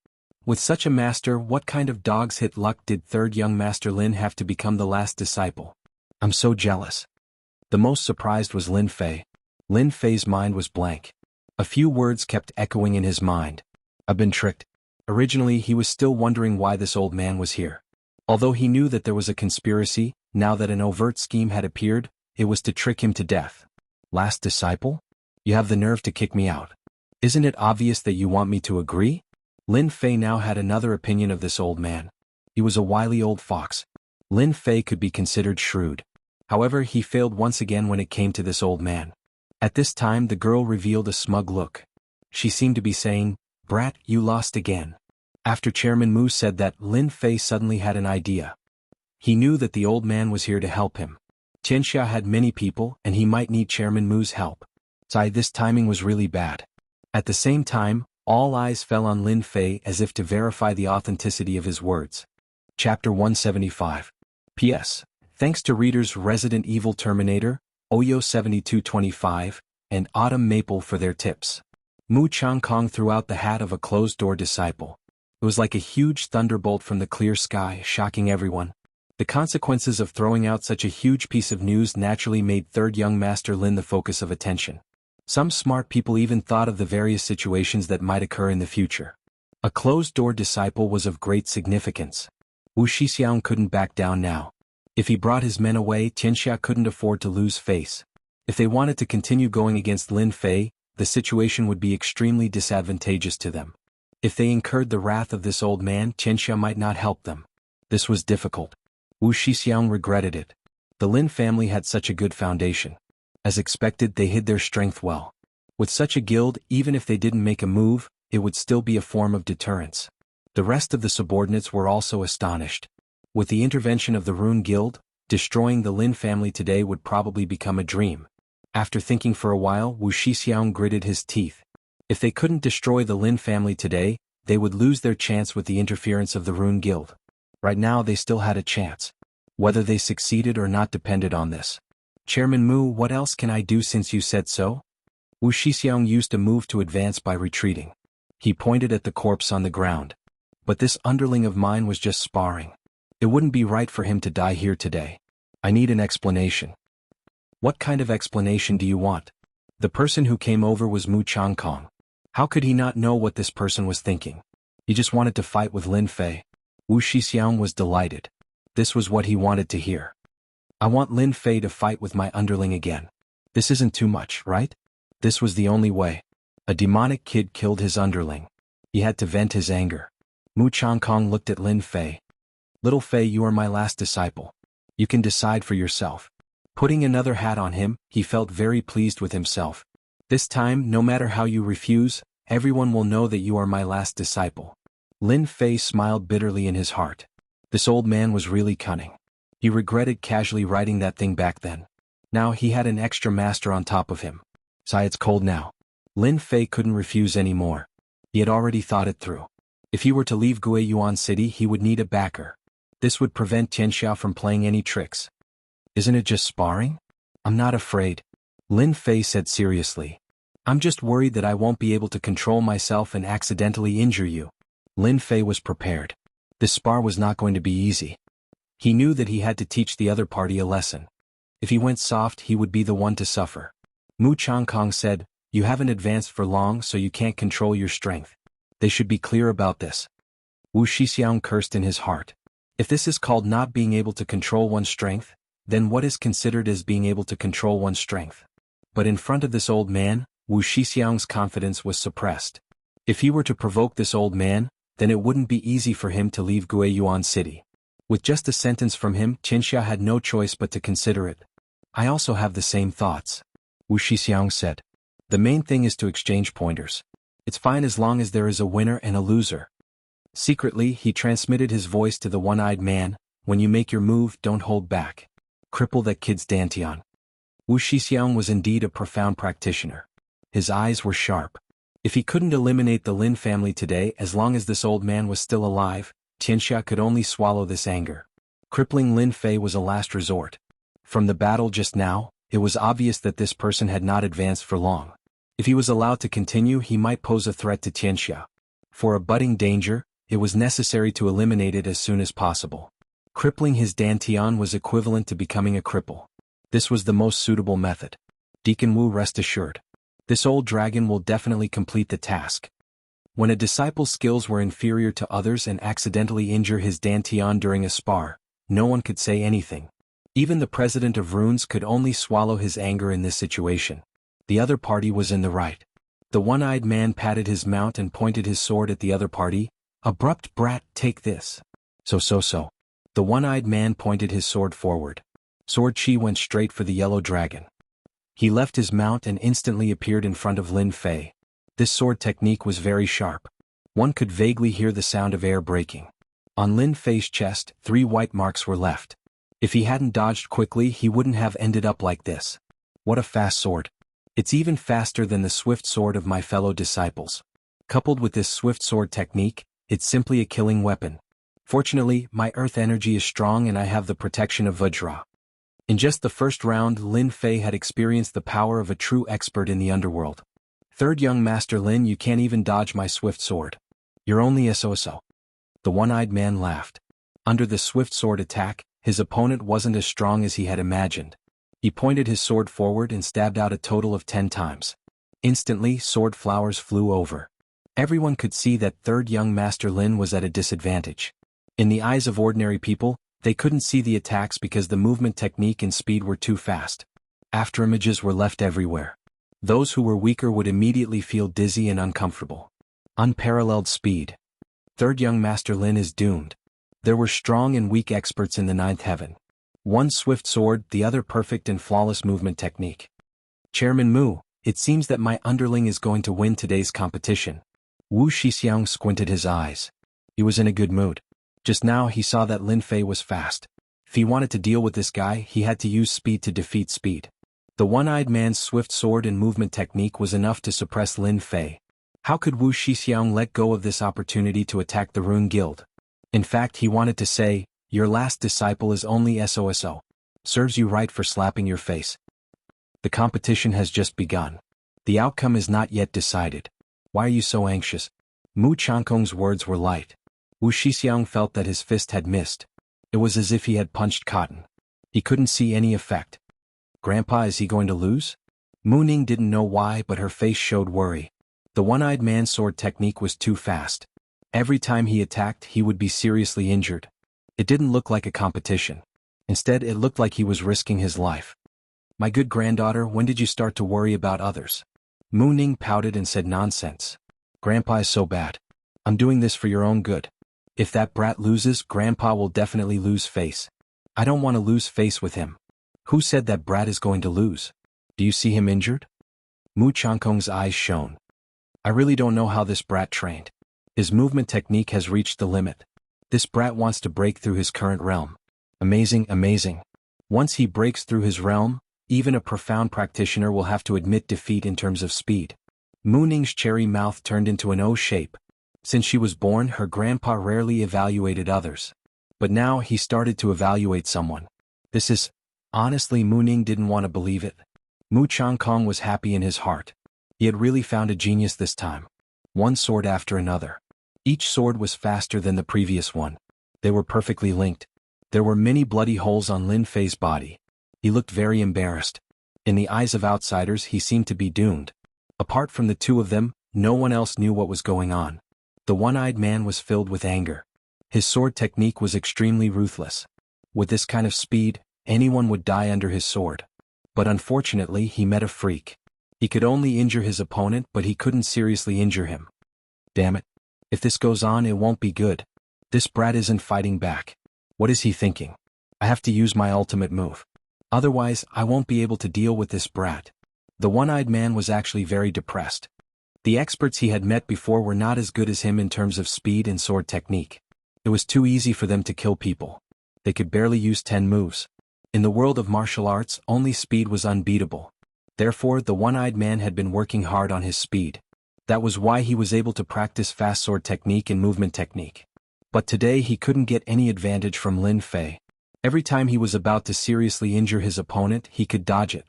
With such a master, what kind of dog's hit luck did third young Master Lin have to become the last disciple? I'm so jealous. The most surprised was Lin Fei. Lin Fei's mind was blank. A few words kept echoing in his mind. I've been tricked. Originally, he was still wondering why this old man was here. Although he knew that there was a conspiracy, now that an overt scheme had appeared, it was to trick him to death. Last disciple? You have the nerve to kick me out. Isn't it obvious that you want me to agree? Lin Fei now had another opinion of this old man. He was a wily old fox. Lin Fei could be considered shrewd. However, he failed once again when it came to this old man. At this time, the girl revealed a smug look. She seemed to be saying, "Brat, you lost again." After Chairman Mu said that, Lin Fei suddenly had an idea. He knew that the old man was here to help him. Tianxia had many people, and he might need Chairman Mu's help. This timing was really bad. At the same time, all eyes fell on Lin Fei as if to verify the authenticity of his words. Chapter 175. P.S. Thanks to readers Resident Evil Terminator, Oyo7225, and Autumn Maple for their tips. Mu Changkong threw out the hat of a closed-door disciple. It was like a huge thunderbolt from the clear sky, shocking everyone. The consequences of throwing out such a huge piece of news naturally made third young Master Lin the focus of attention. Some smart people even thought of the various situations that might occur in the future. A closed-door disciple was of great significance. Wu Shixiang couldn't back down now. If he brought his men away, Tianxia couldn't afford to lose face. If they wanted to continue going against Lin Fei, the situation would be extremely disadvantageous to them. If they incurred the wrath of this old man, Tianxia might not help them. This was difficult. Wu Shixiang regretted it. The Lin family had such a good foundation. As expected, they hid their strength well. With such a guild, even if they didn't make a move, it would still be a form of deterrence. The rest of the subordinates were also astonished. With the intervention of the Rune Guild, destroying the Lin family today would probably become a dream. After thinking for a while, Wu Shixiang gritted his teeth. If they couldn't destroy the Lin family today, they would lose their chance with the interference of the Rune Guild. Right now they still had a chance. Whether they succeeded or not depended on this. Chairman Mu, what else can I do since you said so? Wu Shixiang used a move to advance by retreating. He pointed at the corpse on the ground. But this underling of mine was just sparring. It wouldn't be right for him to die here today. I need an explanation. What kind of explanation do you want? The person who came over was Mu Changkong. How could he not know what this person was thinking? He just wanted to fight with Lin Fei. Wu Shixiang was delighted. This was what he wanted to hear. I want Lin Fei to fight with my underling again. This isn't too much, right? This was the only way. A demonic kid killed his underling. He had to vent his anger. Mu Changkong looked at Lin Fei. Little Fei, you are my last disciple. You can decide for yourself. Putting another hat on him, he felt very pleased with himself. This time, no matter how you refuse, everyone will know that you are my last disciple. Lin Fei smiled bitterly in his heart. This old man was really cunning. He regretted casually writing that thing back then. Now he had an extra master on top of him. Sigh, it's cold now. Lin Fei couldn't refuse anymore. He had already thought it through. If he were to leave Guiyuan City, he would need a backer. This would prevent Tianxia from playing any tricks. Isn't it just sparring? I'm not afraid. Lin Fei said seriously. I'm just worried that I won't be able to control myself and accidentally injure you. Lin Fei was prepared. This spar was not going to be easy. He knew that he had to teach the other party a lesson. If he went soft, he would be the one to suffer. Mu Changkong said, you haven't advanced for long, so you can't control your strength. They should be clear about this. Wu Shixiang cursed in his heart. If this is called not being able to control one's strength, then what is considered as being able to control one's strength? But in front of this old man, Wu Shixiang's confidence was suppressed. If he were to provoke this old man, then it wouldn't be easy for him to leave Guiyuan City. With just a sentence from him, Tianxia had no choice but to consider it. I also have the same thoughts. Wu Shixiang said. The main thing is to exchange pointers. It's fine as long as there is a winner and a loser. Secretly, he transmitted his voice to the one-eyed man, when you make your move, don't hold back. Cripple that kid's dantian. Wu Shixiang was indeed a profound practitioner. His eyes were sharp. If he couldn't eliminate the Lin family today, as long as this old man was still alive, Tianxia could only swallow this anger. Crippling Lin Fei was a last resort. From the battle just now, it was obvious that this person had not advanced for long. If he was allowed to continue, he might pose a threat to Tianxia. For a budding danger, it was necessary to eliminate it as soon as possible. Crippling his dantian was equivalent to becoming a cripple. This was the most suitable method. Deacon Wu, rest assured. This old dragon will definitely complete the task. When a disciple's skills were inferior to others and accidentally injure his dantian during a spar, no one could say anything. Even the president of runes could only swallow his anger in this situation. The other party was in the right. The one-eyed man patted his mount and pointed his sword at the other party. Abrupt brat, take this. So. The one-eyed man pointed his sword forward. Sword Chi went straight for the yellow dragon. He left his mount and instantly appeared in front of Lin Fei. This sword technique was very sharp. One could vaguely hear the sound of air breaking. On Lin Fei's chest, 3 white marks were left. If he hadn't dodged quickly, he wouldn't have ended up like this. What a fast sword. It's even faster than the swift sword of my fellow disciples. Coupled with this swift sword technique, it's simply a killing weapon. Fortunately, my earth energy is strong and I have the protection of Vajra. In just the first round, Lin Fei had experienced the power of a true expert in the underworld. Third young Master Lin, you can't even dodge my swift sword. You're only a so-so. The one-eyed man laughed. Under the swift sword attack, his opponent wasn't as strong as he had imagined. He pointed his sword forward and stabbed out a total of 10 times. Instantly, sword flowers flew over. Everyone could see that third young Master Lin was at a disadvantage. In the eyes of ordinary people, they couldn't see the attacks because the movement technique and speed were too fast. Afterimages were left everywhere. Those who were weaker would immediately feel dizzy and uncomfortable. Unparalleled speed. Third young Master Lin is doomed. There were strong and weak experts in the 9th heaven. One swift sword, the other perfect and flawless movement technique. Chairman Mu, it seems that my underling is going to win today's competition. Wu Shixiang squinted his eyes. He was in a good mood. Just now he saw that Lin Fei was fast. If he wanted to deal with this guy, he had to use speed to defeat speed. The one-eyed man's swift sword and movement technique was enough to suppress Lin Fei. How could Wu Shixiang let go of this opportunity to attack the Rune Guild? In fact, he wanted to say, your last disciple is only SOSO. Serves you right for slapping your face. The competition has just begun. The outcome is not yet decided. Why are you so anxious? Mu Changkong's words were light. Wu Shixiang felt that his fist had missed. It was as if he had punched cotton. He couldn't see any effect. Grandpa, is he going to lose? Mu Ning didn't know why, but her face showed worry. The one-eyed man's sword technique was too fast. Every time he attacked, he would be seriously injured. It didn't look like a competition. Instead, it looked like he was risking his life. My good granddaughter, when did you start to worry about others? Mu Ning pouted and said, nonsense. Grandpa is so bad. I'm doing this for your own good. If that brat loses, Grandpa will definitely lose face. I don't want to lose face with him. Who said that brat is going to lose? Do you see him injured? Mu Changkong's eyes shone. I really don't know how this brat trained. His movement technique has reached the limit. This brat wants to break through his current realm. Amazing, amazing. Once he breaks through his realm, even a profound practitioner will have to admit defeat in terms of speed. Mu Ning's cherry mouth turned into an O shape. Since she was born, her grandpa rarely evaluated others. But now he started to evaluate someone. This is... Honestly, Mu Ning didn't want to believe it. Mu Changkong was happy in his heart. He had really found a genius this time. One sword after another. Each sword was faster than the previous one. They were perfectly linked. There were many bloody holes on Lin Fei's body. He looked very embarrassed. In the eyes of outsiders, he seemed to be doomed. Apart from the two of them, no one else knew what was going on. The one-eyed man was filled with anger. His sword technique was extremely ruthless. With this kind of speed, anyone would die under his sword. But unfortunately, he met a freak. He could only injure his opponent, but he couldn't seriously injure him. Damn it. If this goes on, it won't be good. This brat isn't fighting back. What is he thinking? I have to use my ultimate move. Otherwise, I won't be able to deal with this brat. The one-eyed man was actually very depressed. The experts he had met before were not as good as him in terms of speed and sword technique. It was too easy for them to kill people. They could barely use 10 moves. In the world of martial arts, only speed was unbeatable. Therefore, the one-eyed man had been working hard on his speed. That was why he was able to practice fast sword technique and movement technique. But today he couldn't get any advantage from Lin Fei. Every time he was about to seriously injure his opponent, he could dodge it.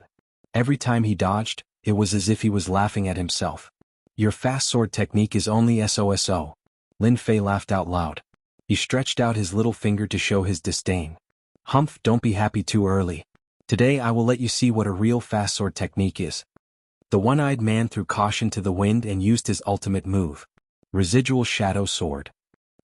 Every time he dodged, it was as if he was laughing at himself. Your fast sword technique is only SOSO. Lin Fei laughed out loud. He stretched out his little finger to show his disdain. Humph, don't be happy too early. Today I will let you see what a real fast sword technique is. The one-eyed man threw caution to the wind and used his ultimate move. Residual Shadow Sword.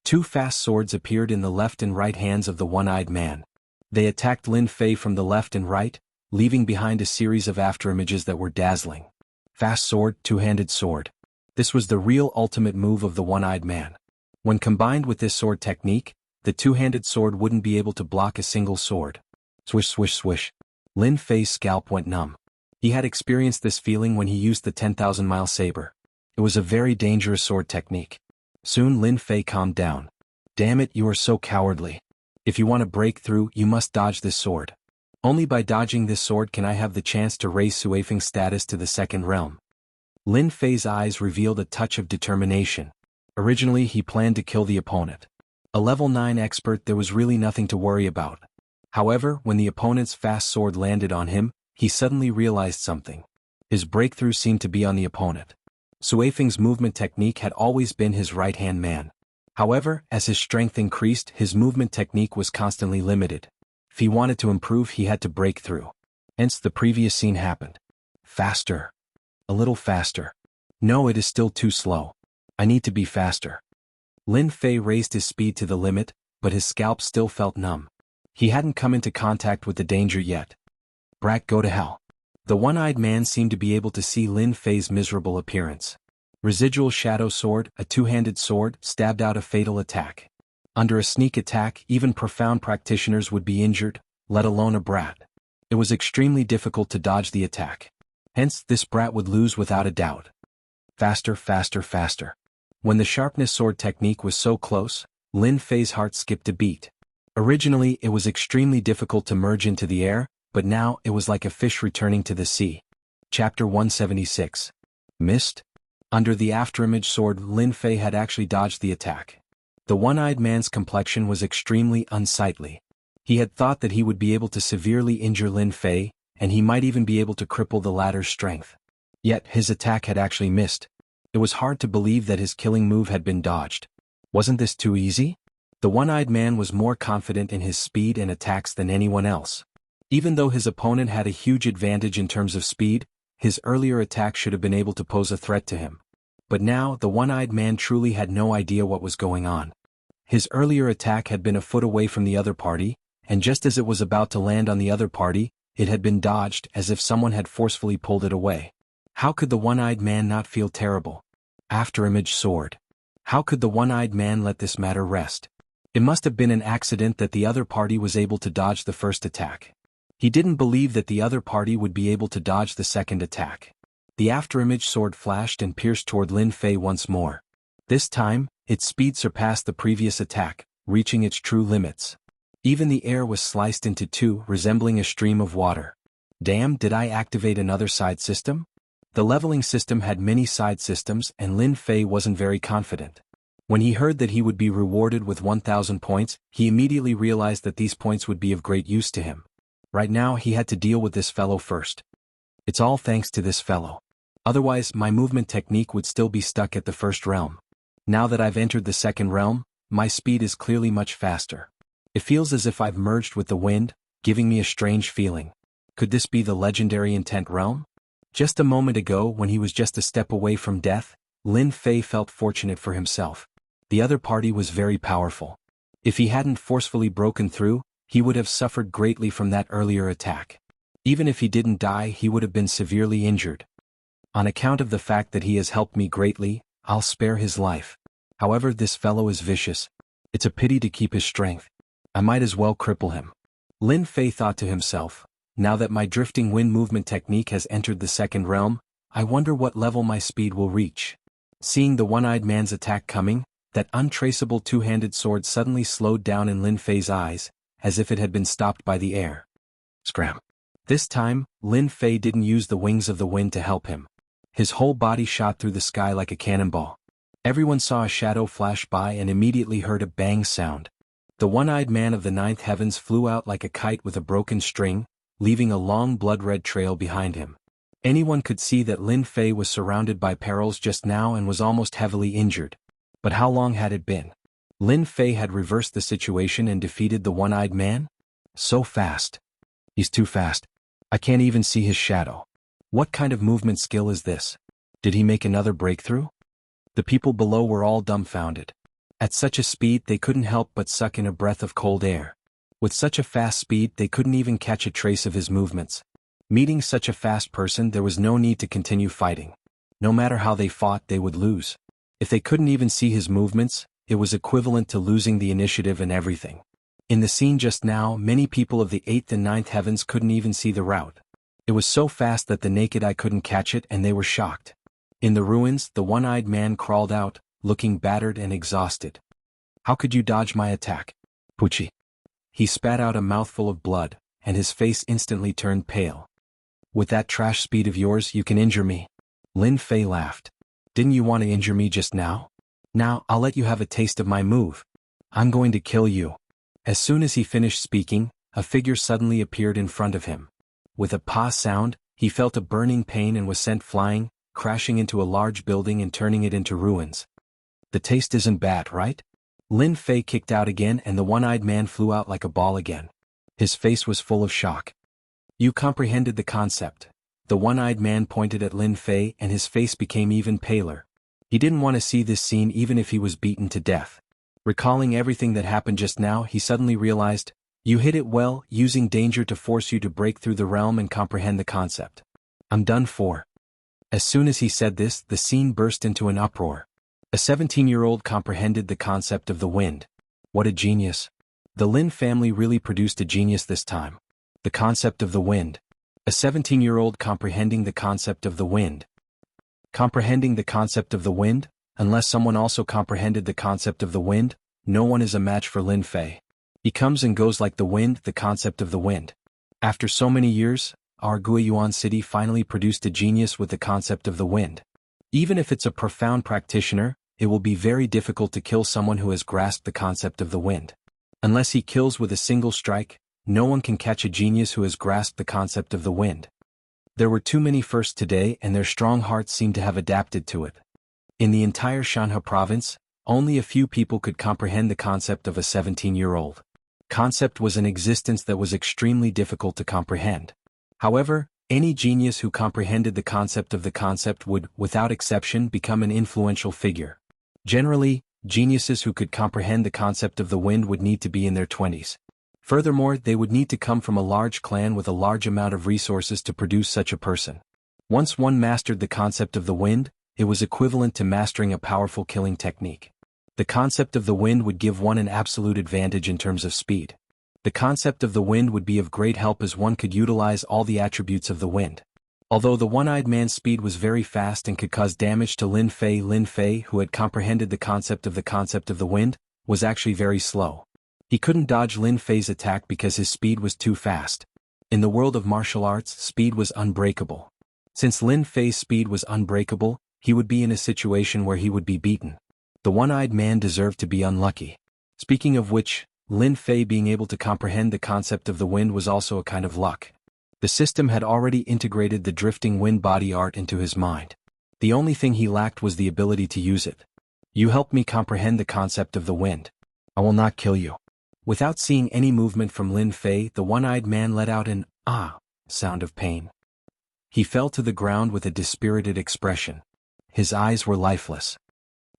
Two fast swords appeared in the left and right hands of the one-eyed man. They attacked Lin Fei from the left and right, leaving behind a series of afterimages that were dazzling. Fast sword, two-handed sword. This was the real ultimate move of the one-eyed man. When combined with this sword technique, the two-handed sword wouldn't be able to block a single sword. Swish, swish, swish. Lin Fei's scalp went numb. He had experienced this feeling when he used the 10,000-mile saber. It was a very dangerous sword technique. Soon Lin Fei calmed down. Damn it, you are so cowardly. If you want to break through, you must dodge this sword. Only by dodging this sword can I have the chance to raise Suifeng's status to the second realm. Lin Fei's eyes revealed a touch of determination. Originally, he planned to kill the opponent. A level 9 expert, there was really nothing to worry about. However, when the opponent's fast sword landed on him, he suddenly realized something. His breakthrough seemed to be on the opponent. Suifeng's movement technique had always been his right-hand man. However, as his strength increased, his movement technique was constantly limited. If he wanted to improve, he had to break through. Hence, the previous scene happened. Faster. A little faster. No, it is still too slow. I need to be faster. Lin Fei raised his speed to the limit, but his scalp still felt numb. He hadn't come into contact with the danger yet. Brat, go to hell. The one-eyed man seemed to be able to see Lin Fei's miserable appearance. Residual Shadow Sword, a two-handed sword, stabbed out a fatal attack. Under a sneak attack, even profound practitioners would be injured, let alone a brat. It was extremely difficult to dodge the attack. Hence, this brat would lose without a doubt. Faster, faster, faster. When the sharpness sword technique was so close, Lin Fei's heart skipped a beat. Originally, it was extremely difficult to merge into the air, but now it was like a fish returning to the sea. Chapter 176. Missed? Under the afterimage sword, Lin Fei had actually dodged the attack. The one-eyed man's complexion was extremely unsightly. He had thought that he would be able to severely injure Lin Fei, and he might even be able to cripple the latter's strength. Yet, his attack had actually missed. It was hard to believe that his killing move had been dodged. Wasn't this too easy? The one-eyed man was more confident in his speed and attacks than anyone else. Even though his opponent had a huge advantage in terms of speed, his earlier attack should have been able to pose a threat to him. But now, the one-eyed man truly had no idea what was going on. His earlier attack had been a foot away from the other party, and just as it was about to land on the other party, it had been dodged as if someone had forcefully pulled it away. How could the one-eyed man not feel terrible? Afterimage sword. How could the one-eyed man let this matter rest? It must have been an accident that the other party was able to dodge the first attack. He didn't believe that the other party would be able to dodge the second attack. The afterimage sword flashed and pierced toward Lin Fei once more. This time, its speed surpassed the previous attack, reaching its true limits. Even the air was sliced into two, resembling a stream of water. Damn, did I activate another side system? The leveling system had many side systems and Lin Fei wasn't very confident. When he heard that he would be rewarded with 1,000 points, he immediately realized that these points would be of great use to him. Right now he had to deal with this fellow first. It's all thanks to this fellow. Otherwise, my movement technique would still be stuck at the first realm. Now that I've entered the second realm, my speed is clearly much faster. It feels as if I've merged with the wind, giving me a strange feeling. Could this be the legendary intent realm? Just a moment ago, when he was just a step away from death, Lin Fei felt fortunate for himself. The other party was very powerful. If he hadn't forcefully broken through, he would have suffered greatly from that earlier attack. Even if he didn't die, he would have been severely injured. On account of the fact that he has helped me greatly, I'll spare his life. However, this fellow is vicious. It's a pity to keep his strength. I might as well cripple him. Lin Fei thought to himself, now that my drifting wind movement technique has entered the second realm, I wonder what level my speed will reach. Seeing the one-eyed man's attack coming, that untraceable two-handed sword suddenly slowed down in Lin Fei's eyes, as if it had been stopped by the air. Scram. This time, Lin Fei didn't use the wings of the wind to help him. His whole body shot through the sky like a cannonball. Everyone saw a shadow flash by and immediately heard a bang sound. The one-eyed man of the ninth heavens flew out like a kite with a broken string, leaving a long blood-red trail behind him. Anyone could see that Lin Fei was surrounded by perils just now and was almost heavily injured. But how long had it been? Lin Fei had reversed the situation and defeated the one-eyed man? So fast. He's too fast. I can't even see his shadow. What kind of movement skill is this? Did he make another breakthrough? The people below were all dumbfounded. At such a speed they couldn't help but suck in a breath of cold air. With such a fast speed they couldn't even catch a trace of his movements. Meeting such a fast person, there was no need to continue fighting. No matter how they fought, they would lose. If they couldn't even see his movements, it was equivalent to losing the initiative and everything. In the scene just now, many people of the 8th and 9th heavens couldn't even see the route. It was so fast that the naked eye couldn't catch it and they were shocked. In the ruins, the one-eyed man crawled out, looking battered and exhausted. How could you dodge my attack? Pucci. He spat out a mouthful of blood, and his face instantly turned pale. With that trash speed of yours, you can injure me. Lin Fei laughed. Didn't you want to injure me just now? Now, I'll let you have a taste of my move. I'm going to kill you. As soon as he finished speaking, a figure suddenly appeared in front of him. With a pa sound, he felt a burning pain and was sent flying, crashing into a large building and turning it into ruins. The taste isn't bad, right? Lin Fei kicked out again and the one-eyed man flew out like a ball again. His face was full of shock. You comprehended the concept. The one-eyed man pointed at Lin Fei and his face became even paler. He didn't want to see this scene even if he was beaten to death. Recalling everything that happened just now, he suddenly realized, you hit it well, using danger to force you to break through the realm and comprehend the concept. I'm done for. As soon as he said this, the scene burst into an uproar. A 17-year-old comprehended the concept of the wind. What a genius. The Lin family really produced a genius this time. The concept of the wind. A 17-year-old comprehending the concept of the wind. Comprehending the concept of the wind? Unless someone also comprehended the concept of the wind, no one is a match for Lin Fei. He comes and goes like the wind, the concept of the wind. After so many years, our Guiyuan city finally produced a genius with the concept of the wind. Even if it's a profound practitioner, it will be very difficult to kill someone who has grasped the concept of the wind. Unless he kills with a single strike, no one can catch a genius who has grasped the concept of the wind. There were too many firsts today and their strong hearts seemed to have adapted to it. In the entire Shanhe province, only a few people could comprehend the concept of a 17-year-old. Concept was an existence that was extremely difficult to comprehend. However, any genius who comprehended the concept of the concept would, without exception, become an influential figure. Generally, geniuses who could comprehend the concept of the wind would need to be in their 20s. Furthermore, they would need to come from a large clan with a large amount of resources to produce such a person. Once one mastered the concept of the wind, it was equivalent to mastering a powerful killing technique. The concept of the wind would give one an absolute advantage in terms of speed. The concept of the wind would be of great help as one could utilize all the attributes of the wind. Although the one-eyed man's speed was very fast and could cause damage to Lin Fei, who had comprehended the concept of the wind, was actually very slow. He couldn't dodge Lin Fei's attack because his speed was too fast. In the world of martial arts, speed was unbreakable. Since Lin Fei's speed was unbreakable, he would be in a situation where he would be beaten. The one-eyed man deserved to be unlucky. Speaking of which, Lin Fei being able to comprehend the concept of the wind was also a kind of luck. The system had already integrated the drifting wind body art into his mind. The only thing he lacked was the ability to use it. You helped me comprehend the concept of the wind. I will not kill you. Without seeing any movement from Lin Fei, the one-eyed man let out an "ah" sound of pain. He fell to the ground with a dispirited expression. His eyes were lifeless.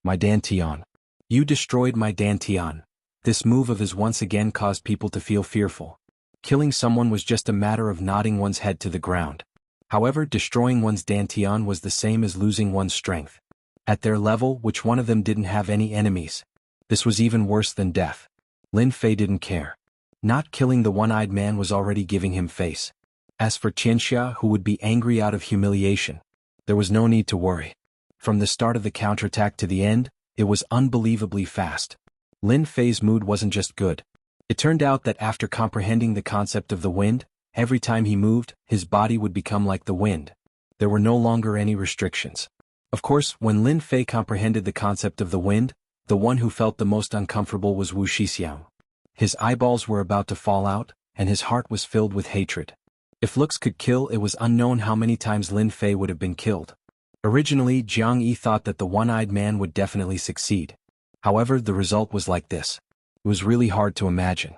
My Dantian. You destroyed my Dantian. This move of his once again caused people to feel fearful. Killing someone was just a matter of nodding one's head to the ground. However, destroying one's Dantian was the same as losing one's strength. At their level, which one of them didn't have any enemies? This was even worse than death. Lin Fei didn't care. Not killing the one-eyed man was already giving him face. As for Qianxia, who would be angry out of humiliation, there was no need to worry. From the start of the counterattack to the end, it was unbelievably fast. Lin Fei's mood wasn't just good. It turned out that after comprehending the concept of the wind, every time he moved, his body would become like the wind. There were no longer any restrictions. Of course, when Lin Fei comprehended the concept of the wind, the one who felt the most uncomfortable was Wuxia. His eyeballs were about to fall out, and his heart was filled with hatred. If looks could kill, it was unknown how many times Lin Fei would have been killed. Originally, Jianghu thought that the one-eyed man would definitely succeed. However, the result was like this. It was really hard to imagine.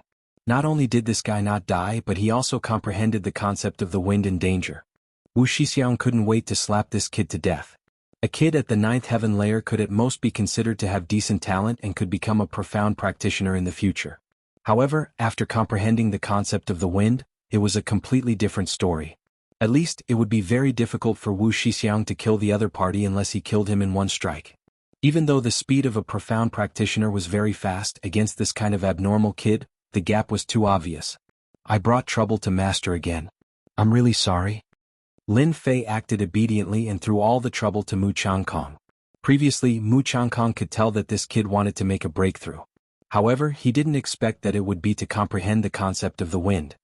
Not only did this guy not die, but he also comprehended the concept of the wind and danger. Wuxia couldn't wait to slap this kid to death. A kid at the 9th heaven layer could at most be considered to have decent talent and could become a profound practitioner in the future. However, after comprehending the concept of the wind, it was a completely different story. At least, it would be very difficult for Wuxia to kill the other party unless he killed him in one strike. Even though the speed of a profound practitioner was very fast, against this kind of abnormal kid, the gap was too obvious. I brought trouble to master again. I'm really sorry. Lin Fei acted obediently and threw all the trouble to Mu Changkong. Previously, Mu Changkong could tell that this kid wanted to make a breakthrough. However, he didn't expect that it would be to comprehend the concept of the wind.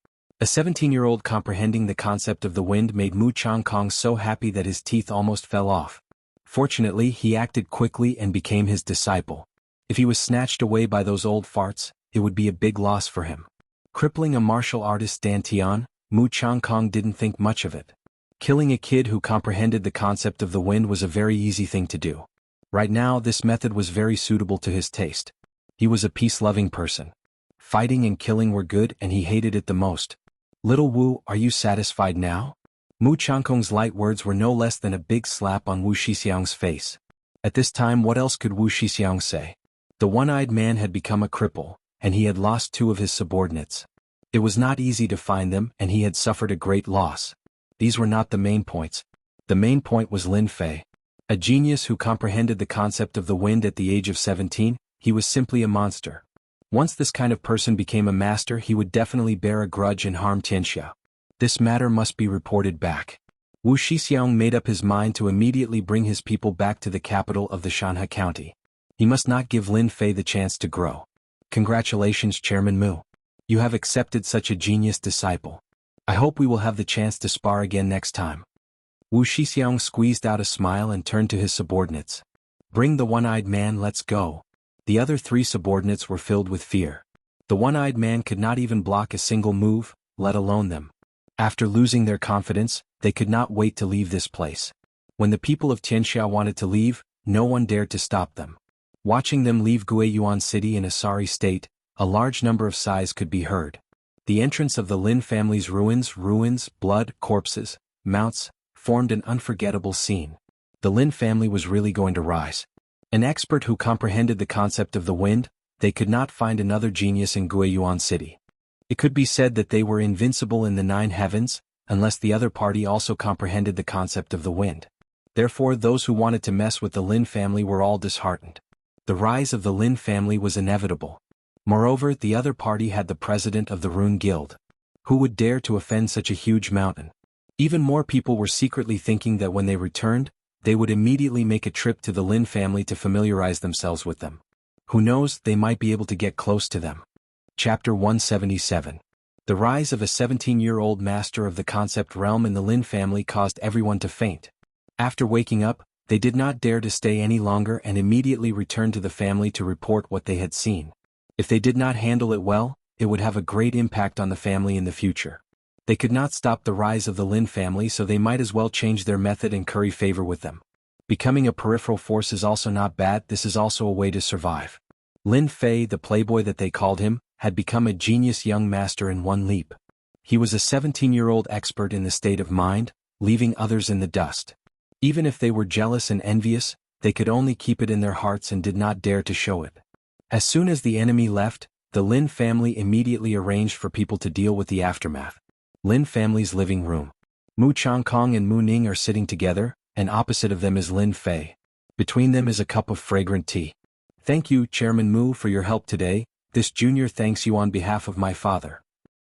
A 17-year-old comprehending the concept of the wind made Mu Changkong so happy that his teeth almost fell off. Fortunately, he acted quickly and became his disciple. If he was snatched away by those old farts, it would be a big loss for him. Crippling a martial artist Dantian, Mu Changkong didn't think much of it. Killing a kid who comprehended the concept of the wind was a very easy thing to do. Right now, this method was very suitable to his taste. He was a peace-loving person. Fighting and killing were good and he hated it the most. Little Wu, are you satisfied now? Mu Changkong's light words were no less than a big slap on Wu Shixiang's face. At this time, what else could Wu Shixiang say? The one-eyed man had become a cripple, and he had lost 2 of his subordinates. It was not easy to find them and he had suffered a great loss. These were not the main points. The main point was Lin Fei. A genius who comprehended the concept of the wind at the age of 17, he was simply a monster. Once this kind of person became a master, he would definitely bear a grudge and harm Tianxia. This matter must be reported back. Wu Shixiang made up his mind to immediately bring his people back to the capital of the Shanhe County. He must not give Lin Fei the chance to grow. Congratulations, Chairman Mu. You have accepted such a genius disciple. I hope we will have the chance to spar again next time. Wu Shixiang squeezed out a smile and turned to his subordinates. Bring the one-eyed man, let's go. The other 3 subordinates were filled with fear. The one-eyed man could not even block a single move, let alone them. After losing their confidence, they could not wait to leave this place. When the people of Tianxia wanted to leave, no one dared to stop them. Watching them leave Guiyuan City in a sorry state, a large number of sighs could be heard. The entrance of the Lin family's ruins, blood, corpses, mounts, formed an unforgettable scene. The Lin family was really going to rise. An expert who comprehended the concept of the wind, they could not find another genius in Guiyuan City. It could be said that they were invincible in the 9 heavens, unless the other party also comprehended the concept of the wind. Therefore, those who wanted to mess with the Lin family were all disheartened. The rise of the Lin family was inevitable. Moreover, the other party had the president of the Rune Guild. Who would dare to offend such a huge mountain? Even more people were secretly thinking that when they returned, they would immediately make a trip to the Lin family to familiarize themselves with them. Who knows, they might be able to get close to them. Chapter 177. The rise of a 17-year-old master of the concept realm in the Lin family caused everyone to faint. After waking up, they did not dare to stay any longer and immediately returned to the family to report what they had seen. If they did not handle it well, it would have a great impact on the family in the future. They could not stop the rise of the Lin family, so they might as well change their method and curry favor with them. Becoming a peripheral force is also not bad, this is also a way to survive. Lin Fei, the playboy that they called him, had become a genius young master in one leap. He was a 17-year-old expert in the state of mind, leaving others in the dust. Even if they were jealous and envious, they could only keep it in their hearts and did not dare to show it. As soon as the enemy left, the Lin family immediately arranged for people to deal with the aftermath. Lin family's living room. Mu Changkong and Mu Ning are sitting together, and opposite of them is Lin Fei. Between them is a cup of fragrant tea. Thank you, Chairman Mu, for your help today. This junior thanks you on behalf of my father.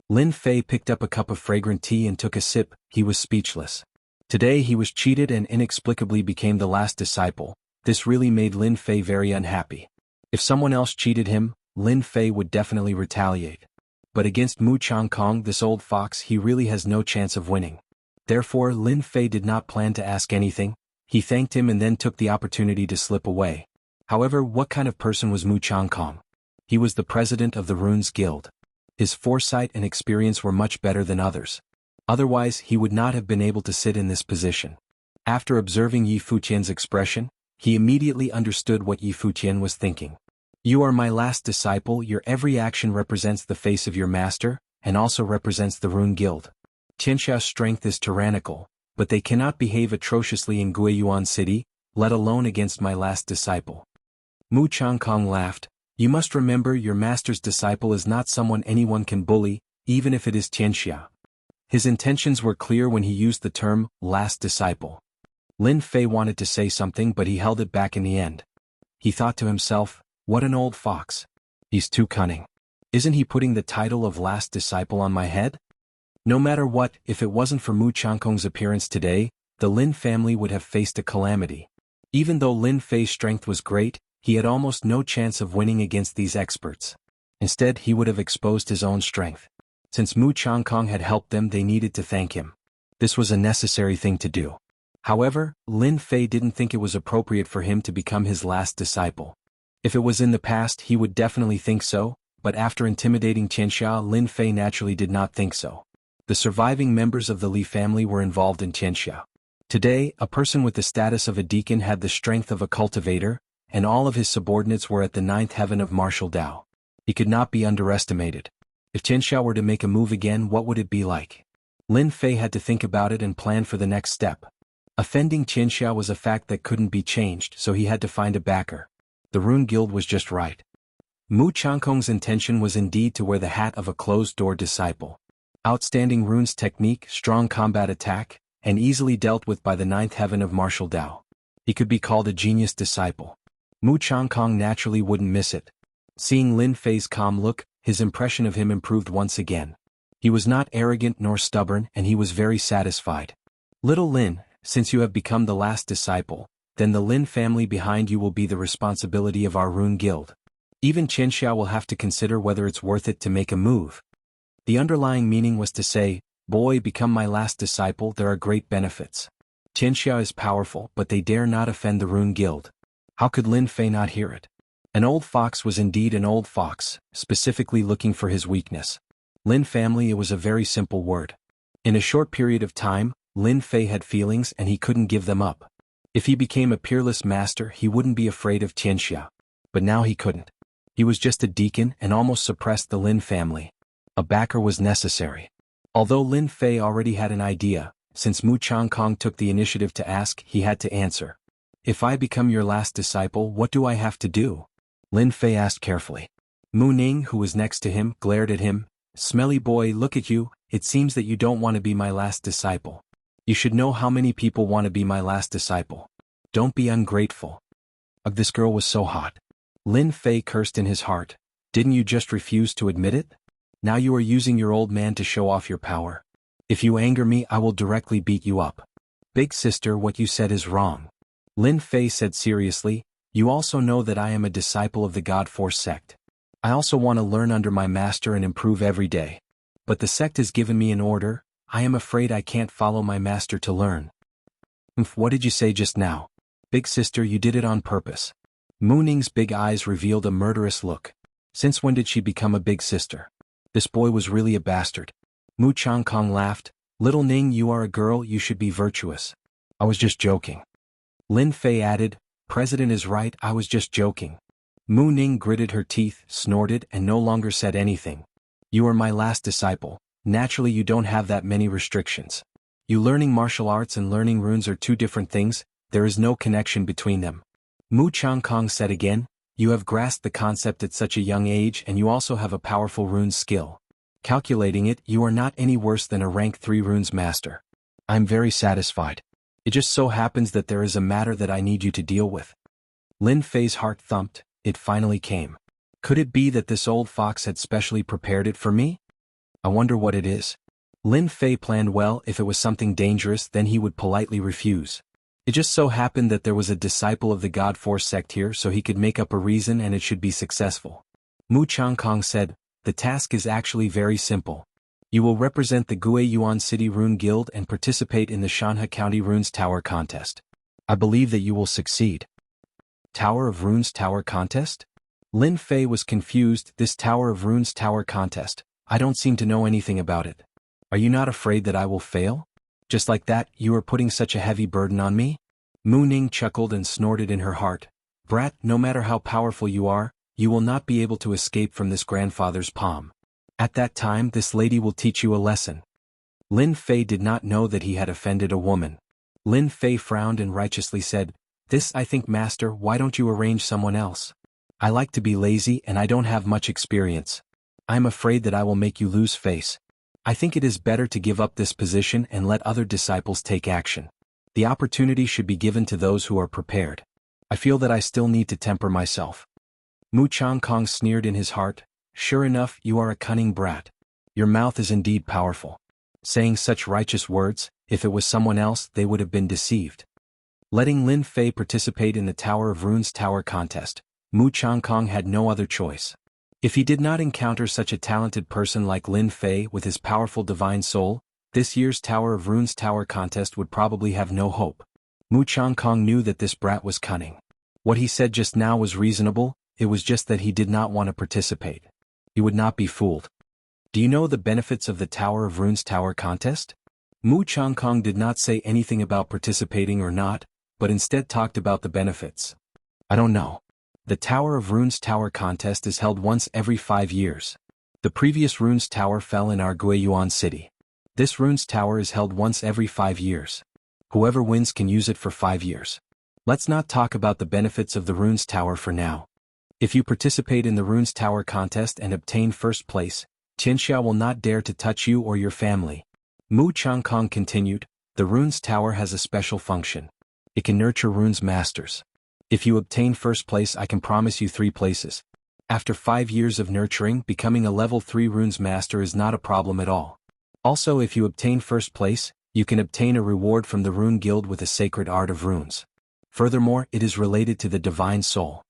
Lin Fei picked up a cup of fragrant tea and took a sip. He was speechless. Today he was cheated and inexplicably became the last disciple. This really made Lin Fei very unhappy. If someone else cheated him, Lin Fei would definitely retaliate. But against Mu Changkong, this old fox, he really has no chance of winning. Therefore, Lin Fei did not plan to ask anything. He thanked him and then took the opportunity to slip away. However, what kind of person was Mu Changkong? He was the president of the Runes Guild. His foresight and experience were much better than others. Otherwise, he would not have been able to sit in this position. After observing Yi Futian's expression, he immediately understood what Yi Futian was thinking. You are my last disciple, your every action represents the face of your master, and also represents the Rune Guild. Tianxia's strength is tyrannical, but they cannot behave atrociously in Guiyuan City, let alone against my last disciple. Mu Changkong laughed. You must remember your master's disciple is not someone anyone can bully, even if it is Tianxia. His intentions were clear when he used the term, last disciple. Lin Fei wanted to say something but he held it back in the end. He thought to himself, what an old fox. He's too cunning. Isn't he putting the title of last disciple on my head? No matter what, if it wasn't for Mu Changkong's appearance today, the Lin family would have faced a calamity. Even though Lin Fei's strength was great, he had almost no chance of winning against these experts. Instead, he would have exposed his own strength. Since Mu Changkong had helped them, they needed to thank him. This was a necessary thing to do. However, Lin Fei didn't think it was appropriate for him to become his last disciple. If it was in the past, he would definitely think so, but after intimidating Tianxia, Lin Fei naturally did not think so. The surviving members of the Li family were involved in Tianxia. Today, a person with the status of a deacon had the strength of a cultivator, and all of his subordinates were at the 9th heaven of martial Dao. He could not be underestimated. If Tianxia were to make a move again, what would it be like? Lin Fei had to think about it and plan for the next step. Offending Tianxia was a fact that couldn't be changed, so he had to find a backer. The Rune Guild was just right. Mu Changkong's intention was indeed to wear the hat of a closed-door disciple. Outstanding runes technique, strong combat attack, and easily dealt with by the 9th heaven of martial Dao. He could be called a genius disciple. Mu Changkong naturally wouldn't miss it. Seeing Lin Fei's calm look, his impression of him improved once again. He was not arrogant nor stubborn, and he was very satisfied. Little Lin, since you have become the last disciple, then the Lin family behind you will be the responsibility of our Rune Guild. Even Tianxia will have to consider whether it's worth it to make a move. The underlying meaning was to say, boy, become my last disciple, there are great benefits. Tianxia is powerful, but they dare not offend the Rune Guild. How could Lin Fei not hear it? An old fox was indeed an old fox, specifically looking for his weakness. Lin family, it was a very simple word. In a short period of time, Lin Fei had feelings and he couldn't give them up. If he became a peerless master, he wouldn't be afraid of Tianxia. But now he couldn't. He was just a deacon and almost suppressed the Lin family. A backer was necessary. Although Lin Fei already had an idea, since Mu Changkong took the initiative to ask, he had to answer. If I become your last disciple, what do I have to do? Lin Fei asked carefully. Mu Ning, who was next to him, glared at him. Smelly boy, look at you, it seems that you don't want to be my last disciple. You should know how many people want to be my last disciple. Don't be ungrateful. Ugh, this girl was so hot. Lin Fei cursed in his heart. Didn't you just refuse to admit it? Now you are using your old man to show off your power. If you anger me, I will directly beat you up. Big sister, what you said is wrong. Lin Fei said seriously, you also know that I am a disciple of the God Force sect. I also want to learn under my master and improve every day. But the sect has given me an order, I am afraid I can't follow my master to learn. What did you say just now? Big sister, you did it on purpose. Mu Ning's big eyes revealed a murderous look. Since when did she become a big sister? This boy was really a bastard. Mu Changkong laughed, little Ning, you are a girl, you should be virtuous. I was just joking. Lin Fei added, President is right, I was just joking. Mu Ning gritted her teeth, snorted, and no longer said anything. You are my last disciple, naturally you don't have that many restrictions. You learning martial arts and learning runes are two different things, there is no connection between them. Mu Changkong said again, you have grasped the concept at such a young age and you also have a powerful runes skill. Calculating it, you are not any worse than a rank 3 runes master. I am very satisfied. It just so happens that there is a matter that I need you to deal with. Lin Fei's heart thumped, it finally came. Could it be that this old fox had specially prepared it for me? I wonder what it is. Lin Fei planned well, if it was something dangerous then he would politely refuse. It just so happened that there was a disciple of the God Force sect here so he could make up a reason and it should be successful. Mu Changkong said, the task is actually very simple. You will represent the Guiyuan City Rune Guild and participate in the Shanhe County Runes Tower Contest. I believe that you will succeed. Tower of Runes Tower Contest? Lin Fei was confused, this Tower of Runes Tower Contest, I don't seem to know anything about it. Are you not afraid that I will fail? Just like that, you are putting such a heavy burden on me? Mu Ning chuckled and snorted in her heart. Brat, no matter how powerful you are, you will not be able to escape from this grandfather's palm. At that time this lady will teach you a lesson. Lin Fei did not know that he had offended a woman. Lin Fei frowned and righteously said, this I think master, why don't you arrange someone else? I like to be lazy and I don't have much experience. I am afraid that I will make you lose face. I think it is better to give up this position and let other disciples take action. The opportunity should be given to those who are prepared. I feel that I still need to temper myself. Mu Changkong sneered in his heart, sure enough, you are a cunning brat. Your mouth is indeed powerful. Saying such righteous words, if it was someone else, they would have been deceived. Letting Lin Fei participate in the Tower of Runes Tower Contest, Mu Changkong had no other choice. If he did not encounter such a talented person like Lin Fei with his powerful divine soul, this year's Tower of Runes Tower Contest would probably have no hope. Mu Changkong knew that this brat was cunning. What he said just now was reasonable, it was just that he did not want to participate. He would not be fooled. Do you know the benefits of the Tower of Runes Tower Contest? Mu Changkong did not say anything about participating or not, but instead talked about the benefits. I don't know. The Tower of Runes Tower Contest is held once every 5 years. The previous Runes Tower fell in our Guiyuan City. This Runes Tower is held once every 5 years. Whoever wins can use it for 5 years. Let's not talk about the benefits of the Runes Tower for now. If you participate in the Runes Tower Contest and obtain first place, Tianxia will not dare to touch you or your family. Mu Changkong continued, the Runes Tower has a special function. It can nurture runes masters. If you obtain first place, I can promise you 3 places. After 5 years of nurturing, becoming a level 3 runes master is not a problem at all. Also, if you obtain first place, you can obtain a reward from the Rune Guild with a sacred art of runes. Furthermore, it is related to the divine soul.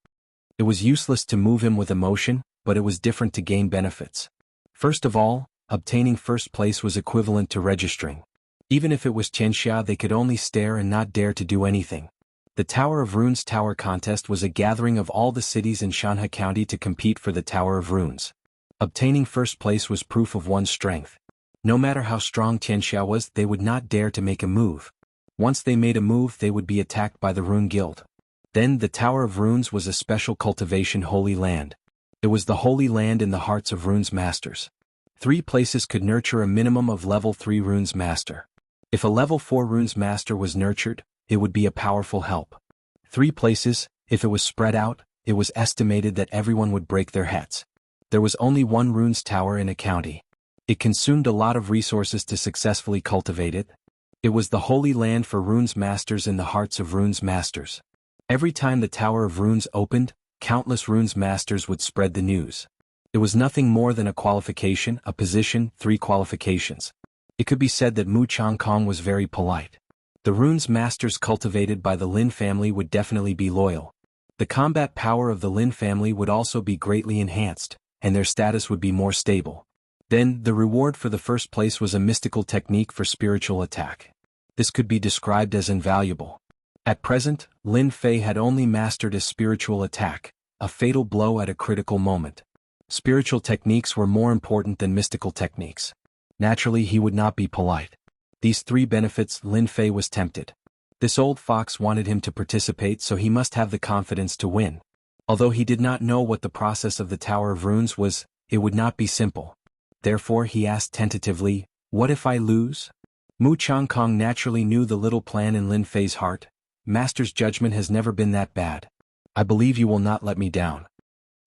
It was useless to move him with emotion, but it was different to gain benefits. First of all, obtaining first place was equivalent to registering. Even if it was Tianxia, they could only stare and not dare to do anything. The Tower of Runes Tower Contest was a gathering of all the cities in Shanhe County to compete for the Tower of Runes. Obtaining first place was proof of one's strength. No matter how strong Tianxia was, they would not dare to make a move. Once they made a move, they would be attacked by the Rune Guild. Then the Tower of Runes was a special cultivation holy land. It was the holy land in the hearts of runes masters. 3 places could nurture a minimum of level 3 runes master. If a level 4 runes master was nurtured, it would be a powerful help. 3 places, if it was spread out, it was estimated that everyone would break their heads. There was only 1 runes tower in a county. It consumed a lot of resources to successfully cultivate it. It was the holy land for runes masters in the hearts of runes masters. Every time the Tower of Runes opened, countless runes masters would spread the news. It was nothing more than a qualification, a position, 3 qualifications. It could be said that Mu Changkong was very polite. The runes masters cultivated by the Lin family would definitely be loyal. The combat power of the Lin family would also be greatly enhanced, and their status would be more stable. Then, the reward for the first place was a mystical technique for spiritual attack. This could be described as invaluable. At present, Lin Fei had only mastered a spiritual attack, a fatal blow at a critical moment. Spiritual techniques were more important than mystical techniques. Naturally, he would not be polite. These 3 benefits, Lin Fei was tempted. This old fox wanted him to participate, so he must have the confidence to win. Although he did not know what the process of the Tower of Runes was, it would not be simple. Therefore he asked tentatively, "What if I lose?" Mu Changkong naturally knew the little plan in Lin Fei's heart. Master's judgment has never been that bad. I believe you will not let me down.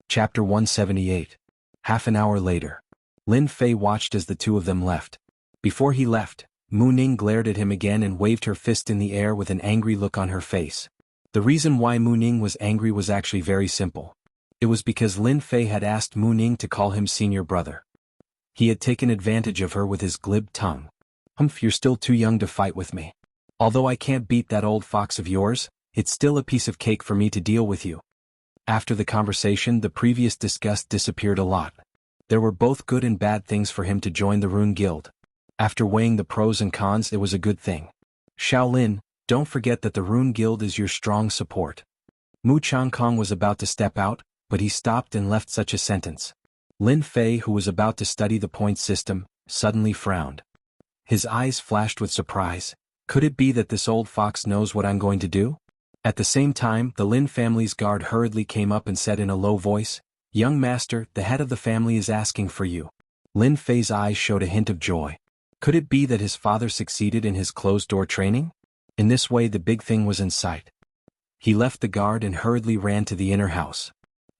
Chapter 178. Half an hour later. Lin Fei watched as the 2 of them left. Before he left, Mu Ning glared at him again and waved her fist in the air with an angry look on her face. The reason why Mu Ning was angry was actually very simple. It was because Lin Fei had asked Mu Ning to call him senior brother. He had taken advantage of her with his glib tongue. You're still too young to fight with me. Although I can't beat that old fox of yours, it's still a piece of cake for me to deal with you. After the conversation, the previous disgust disappeared a lot. There were both good and bad things for him to join the Rune Guild. After weighing the pros and cons, it was a good thing. Shaolin, don't forget that the Rune Guild is your strong support. Mu Changkong was about to step out, but he stopped and left such a sentence. Lin Fei, who was about to study the point system, suddenly frowned. His eyes flashed with surprise. Could it be that this old fox knows what I'm going to do? At the same time, the Lin family's guard hurriedly came up and said in a low voice, "Young master, the head of the family is asking for you." Lin Fei's eyes showed a hint of joy. Could it be that his father succeeded in his closed-door training? In this way the big thing was in sight. He left the guard and hurriedly ran to the inner house.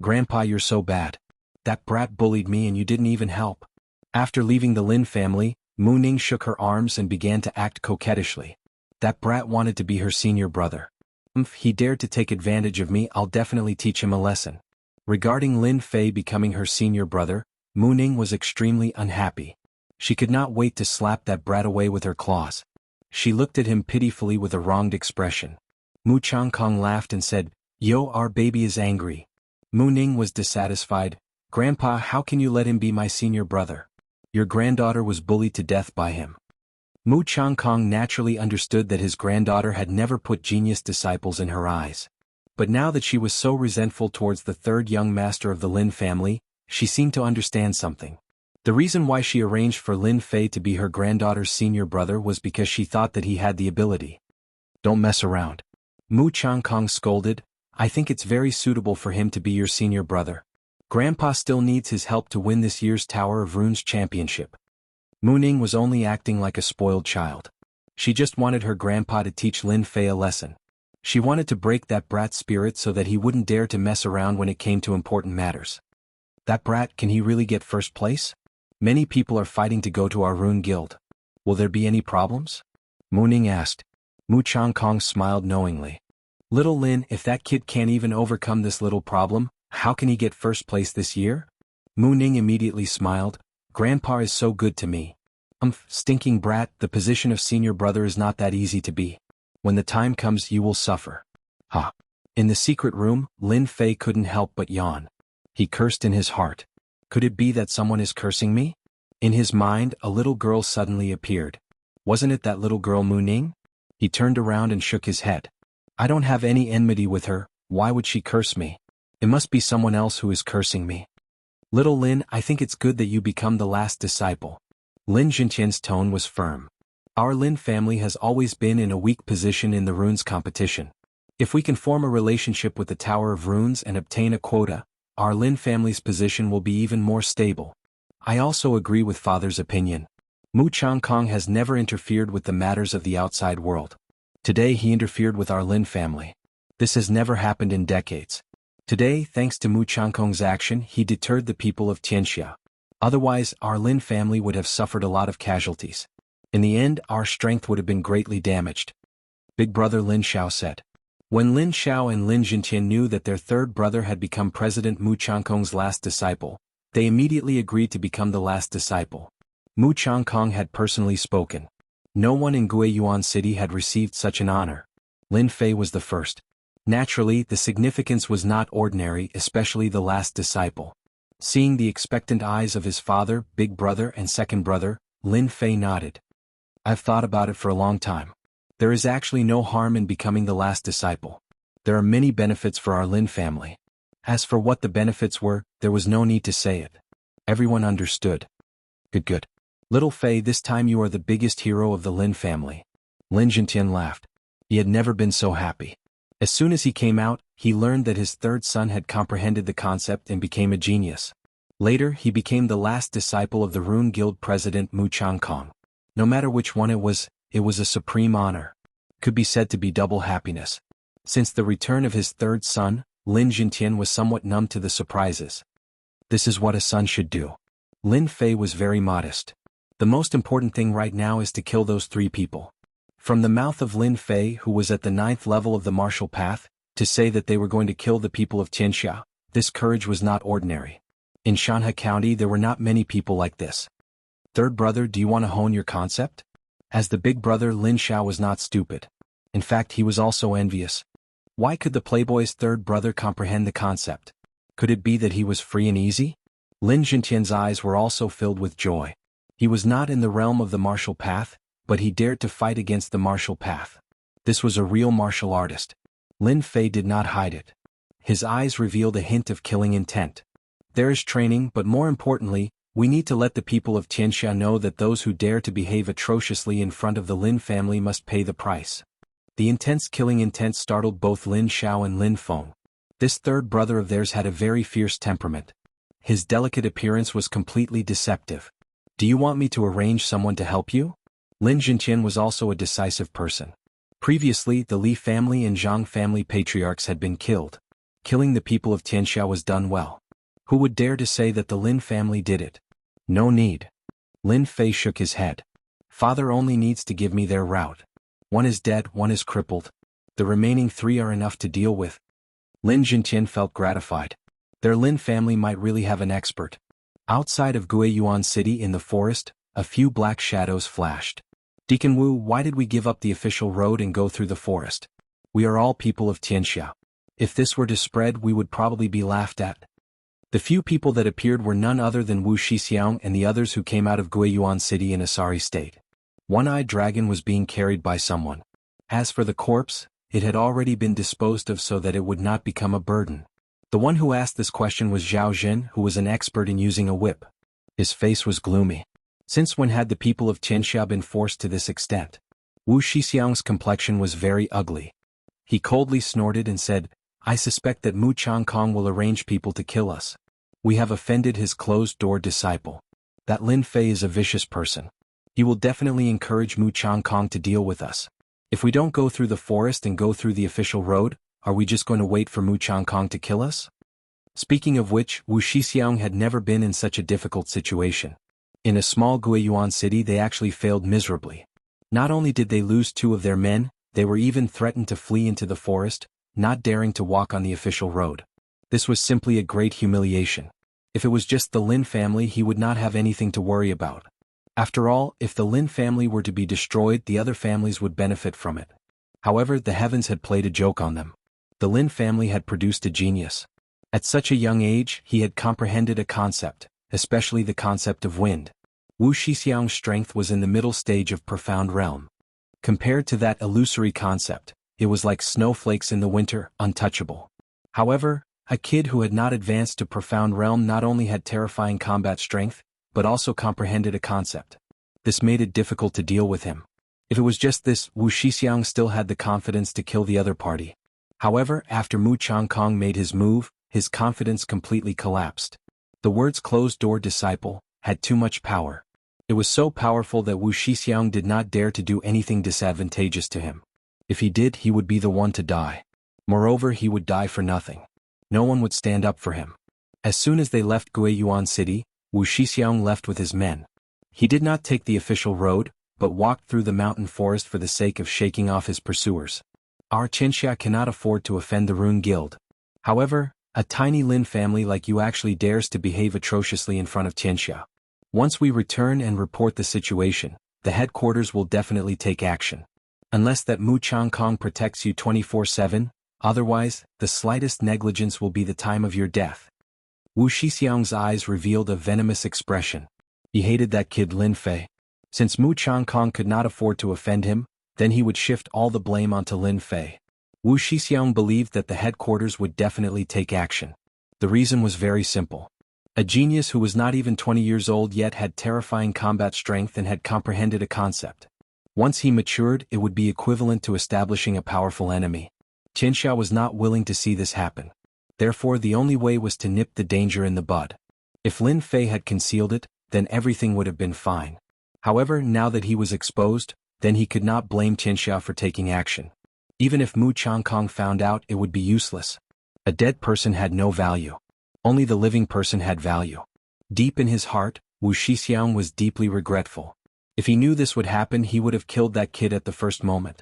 "Grandpa, you're so bad. That brat bullied me and you didn't even help." After leaving the Lin family, Mu Ning shook her arms and began to act coquettishly. That brat wanted to be her senior brother. If he dared to take advantage of me, I'll definitely teach him a lesson. Regarding Lin Fei becoming her senior brother, Mu Ning was extremely unhappy. She could not wait to slap that brat away with her claws. She looked at him pitifully with a wronged expression. Mu Changkong laughed and said, "Yo, our baby is angry." Mu Ning was dissatisfied. "Grandpa, how can you let him be my senior brother? Your granddaughter was bullied to death by him." Mu Changkong naturally understood that his granddaughter had never put genius disciples in her eyes. But now that she was so resentful towards the 3rd young master of the Lin family, she seemed to understand something. The reason why she arranged for Lin Fei to be her granddaughter's senior brother was because she thought that he had the ability. "Don't mess around." Mu Changkong scolded. "I think it's very suitable for him to be your senior brother. Grandpa still needs his help to win this year's Tower of Runes championship." Mu Ning was only acting like a spoiled child. She just wanted her grandpa to teach Lin Fei a lesson. She wanted to break that brat's spirit so that he wouldn't dare to mess around when it came to important matters. "That brat, can he really get first place? Many people are fighting to go to our Rune Guild. Will there be any problems?" Mu Ning asked. Mu Changkong smiled knowingly. "Little Lin, if that kid can't even overcome this little problem, how can he get first place this year?" Mu Ning immediately smiled. "Grandpa is so good to me." Stinking brat, the position of senior brother is not that easy to be. When the time comes you will suffer." Ha! In the secret room, Lin Fei couldn't help but yawn. He cursed in his heart. Could it be that someone is cursing me? In his mind, a little girl suddenly appeared. Wasn't it that little girl Mu Ning? He turned around and shook his head. "I don't have any enmity with her, why would she curse me? It must be someone else who is cursing me." "Little Lin, I think it's good that you become the last disciple." Lin Jintian's tone was firm. "Our Lin family has always been in a weak position in the runes competition. If we can form a relationship with the Tower of Runes and obtain a quota, our Lin family's position will be even more stable." I also agree with father's opinion. Mu Changkong has never interfered with the matters of the outside world. Today he interfered with our Lin family. This has never happened in decades. Today, thanks to Mu Changkong's action, he deterred the people of Tianxia. Otherwise, our Lin family would have suffered a lot of casualties. In the end, our strength would have been greatly damaged. Big brother Lin Xiao said. When Lin Xiao and Lin Jintian knew that their 3rd brother had become President Mu Changkong's last disciple, They immediately agreed to become the last disciple. Mu Changkong had personally spoken. No one in Guiyuan City had received such an honor. Lin Fei was the first. Naturally, the significance was not ordinary, especially the last disciple. Seeing the expectant eyes of his father, big brother and second brother, Lin Fei nodded. I've thought about it for a long time. There is actually no harm in becoming the last disciple. There are many benefits for our Lin family. As for what the benefits were, there was no need to say it. Everyone understood. Good. Little Fei, this time you are the biggest hero of the Lin family. Lin Jintian laughed. He had never been so happy. As soon as he came out, he learned that his third son had comprehended the concept and became a genius. Later, he became the last disciple of the Rune Guild president Mu Changkong. No matter which one it was a supreme honor. Could be said to be double happiness. Since the return of his third son, Lin Jintian was somewhat numb to the surprises. This is what a son should do. Lin Fei was very modest. The most important thing right now is to kill those 3 people. From the mouth of Lin Fei, who was at the 9th level of the martial path, to say that they were going to kill the people of Tianxia, this courage was not ordinary. In Shanhe County there were not many people like this. Third brother, do you want to hone your concept? As the big brother, Lin Xiao was not stupid. In fact, he was also envious. Why could the playboy's third brother comprehend the concept? Could it be that he was free and easy? Lin Jintian's eyes were also filled with joy. He was not in the realm of the martial path, but he dared to fight against the martial path. This was a real martial artist. Lin Fei did not hide it. His eyes revealed a hint of killing intent. There is training, but more importantly, we need to let the people of Tianxia know that those who dare to behave atrociously in front of the Lin family must pay the price. The intense killing intent startled both Lin Xiao and Lin Feng. This third brother of theirs had a very fierce temperament. His delicate appearance was completely deceptive. Do you want me to arrange someone to help you? Lin Jintian was also a decisive person. Previously, the Li family and Zhang family patriarchs had been killed. Killing the people of Tianxia was done well. Who would dare to say that the Lin family did it? No need. Lin Fei shook his head. Father only needs to give me their route. One is dead, one is crippled. The remaining 3 are enough to deal with. Lin Jintian felt gratified. Their Lin family might really have an expert. Outside of Guiyuan City in the forest, a few black shadows flashed. Deacon Wu, why did we give up the official road and go through the forest? We are all people of Tianxia. If this were to spread, we would probably be laughed at. The few people that appeared were none other than Wu Shixiang and the others who came out of Guiyuan City in a sorry state. One-eyed dragon was being carried by someone. As for the corpse, it had already been disposed of so that it would not become a burden. The one who asked this question was Zhao Jin, who was an expert in using a whip. His face was gloomy. Since when had the people of Tianxia been forced to this extent? Wu Shixiang's complexion was very ugly. He coldly snorted and said, I suspect that Mu Changkong will arrange people to kill us. We have offended his closed-door disciple. That Lin Fei is a vicious person. He will definitely encourage Mu Changkong to deal with us. If we don't go through the forest and go through the official road, are we just going to wait for Mu Changkong to kill us? Speaking of which, Wu Shixiang had never been in such a difficult situation. In a small Guiyuan city they actually failed miserably. Not only did they lose 2 of their men, they were even threatened to flee into the forest, not daring to walk on the official road. This was simply a great humiliation. If it was just the Lin family, he would not have anything to worry about. After all, if the Lin family were to be destroyed, the other families would benefit from it. However, the heavens had played a joke on them. The Lin family had produced a genius. At such a young age, he had comprehended a concept, especially the concept of wind. Wu Shixiang's strength was in the middle stage of profound realm. Compared to that illusory concept, it was like snowflakes in the winter, untouchable. However, a kid who had not advanced to profound realm not only had terrifying combat strength, but also comprehended a concept. This made it difficult to deal with him. If it was just this, Wu Shixiang still had the confidence to kill the other party. However, after Mu Changkong made his move, his confidence completely collapsed. The words closed-door disciple had too much power. It was so powerful that Wu Shixiang did not dare to do anything disadvantageous to him. If he did, he would be the one to die. Moreover, he would die for nothing. No one would stand up for him. As soon as they left Guiyuan City, Wu Shixiang left with his men. He did not take the official road, but walked through the mountain forest for the sake of shaking off his pursuers. Our Tianxia cannot afford to offend the Rune Guild. However, A tiny Lin family like you actually dares to behave atrociously in front of Tianxia. Once we return and report the situation, the headquarters will definitely take action. Unless that Mu Changkong protects you 24/7, otherwise, the slightest negligence will be the time of your death. Wu Shixiang's eyes revealed a venomous expression. He hated that kid Lin Fei. Since Mu Changkong could not afford to offend him, then he would shift all the blame onto Lin Fei. Wu Shixiang believed that the headquarters would definitely take action. The reason was very simple. A genius who was not even 20 years old yet had terrifying combat strength and had comprehended a concept. Once he matured, it would be equivalent to establishing a powerful enemy. Tianxia was not willing to see this happen. Therefore, the only way was to nip the danger in the bud. If Lin Fei had concealed it, then everything would have been fine. However, now that he was exposed, then he could not blame Tianxia for taking action. Even if Mu Changkong found out, it would be useless. A dead person had no value. Only the living person had value. Deep in his heart, Wu Shixiang was deeply regretful. If he knew this would happen, he would have killed that kid at the first moment.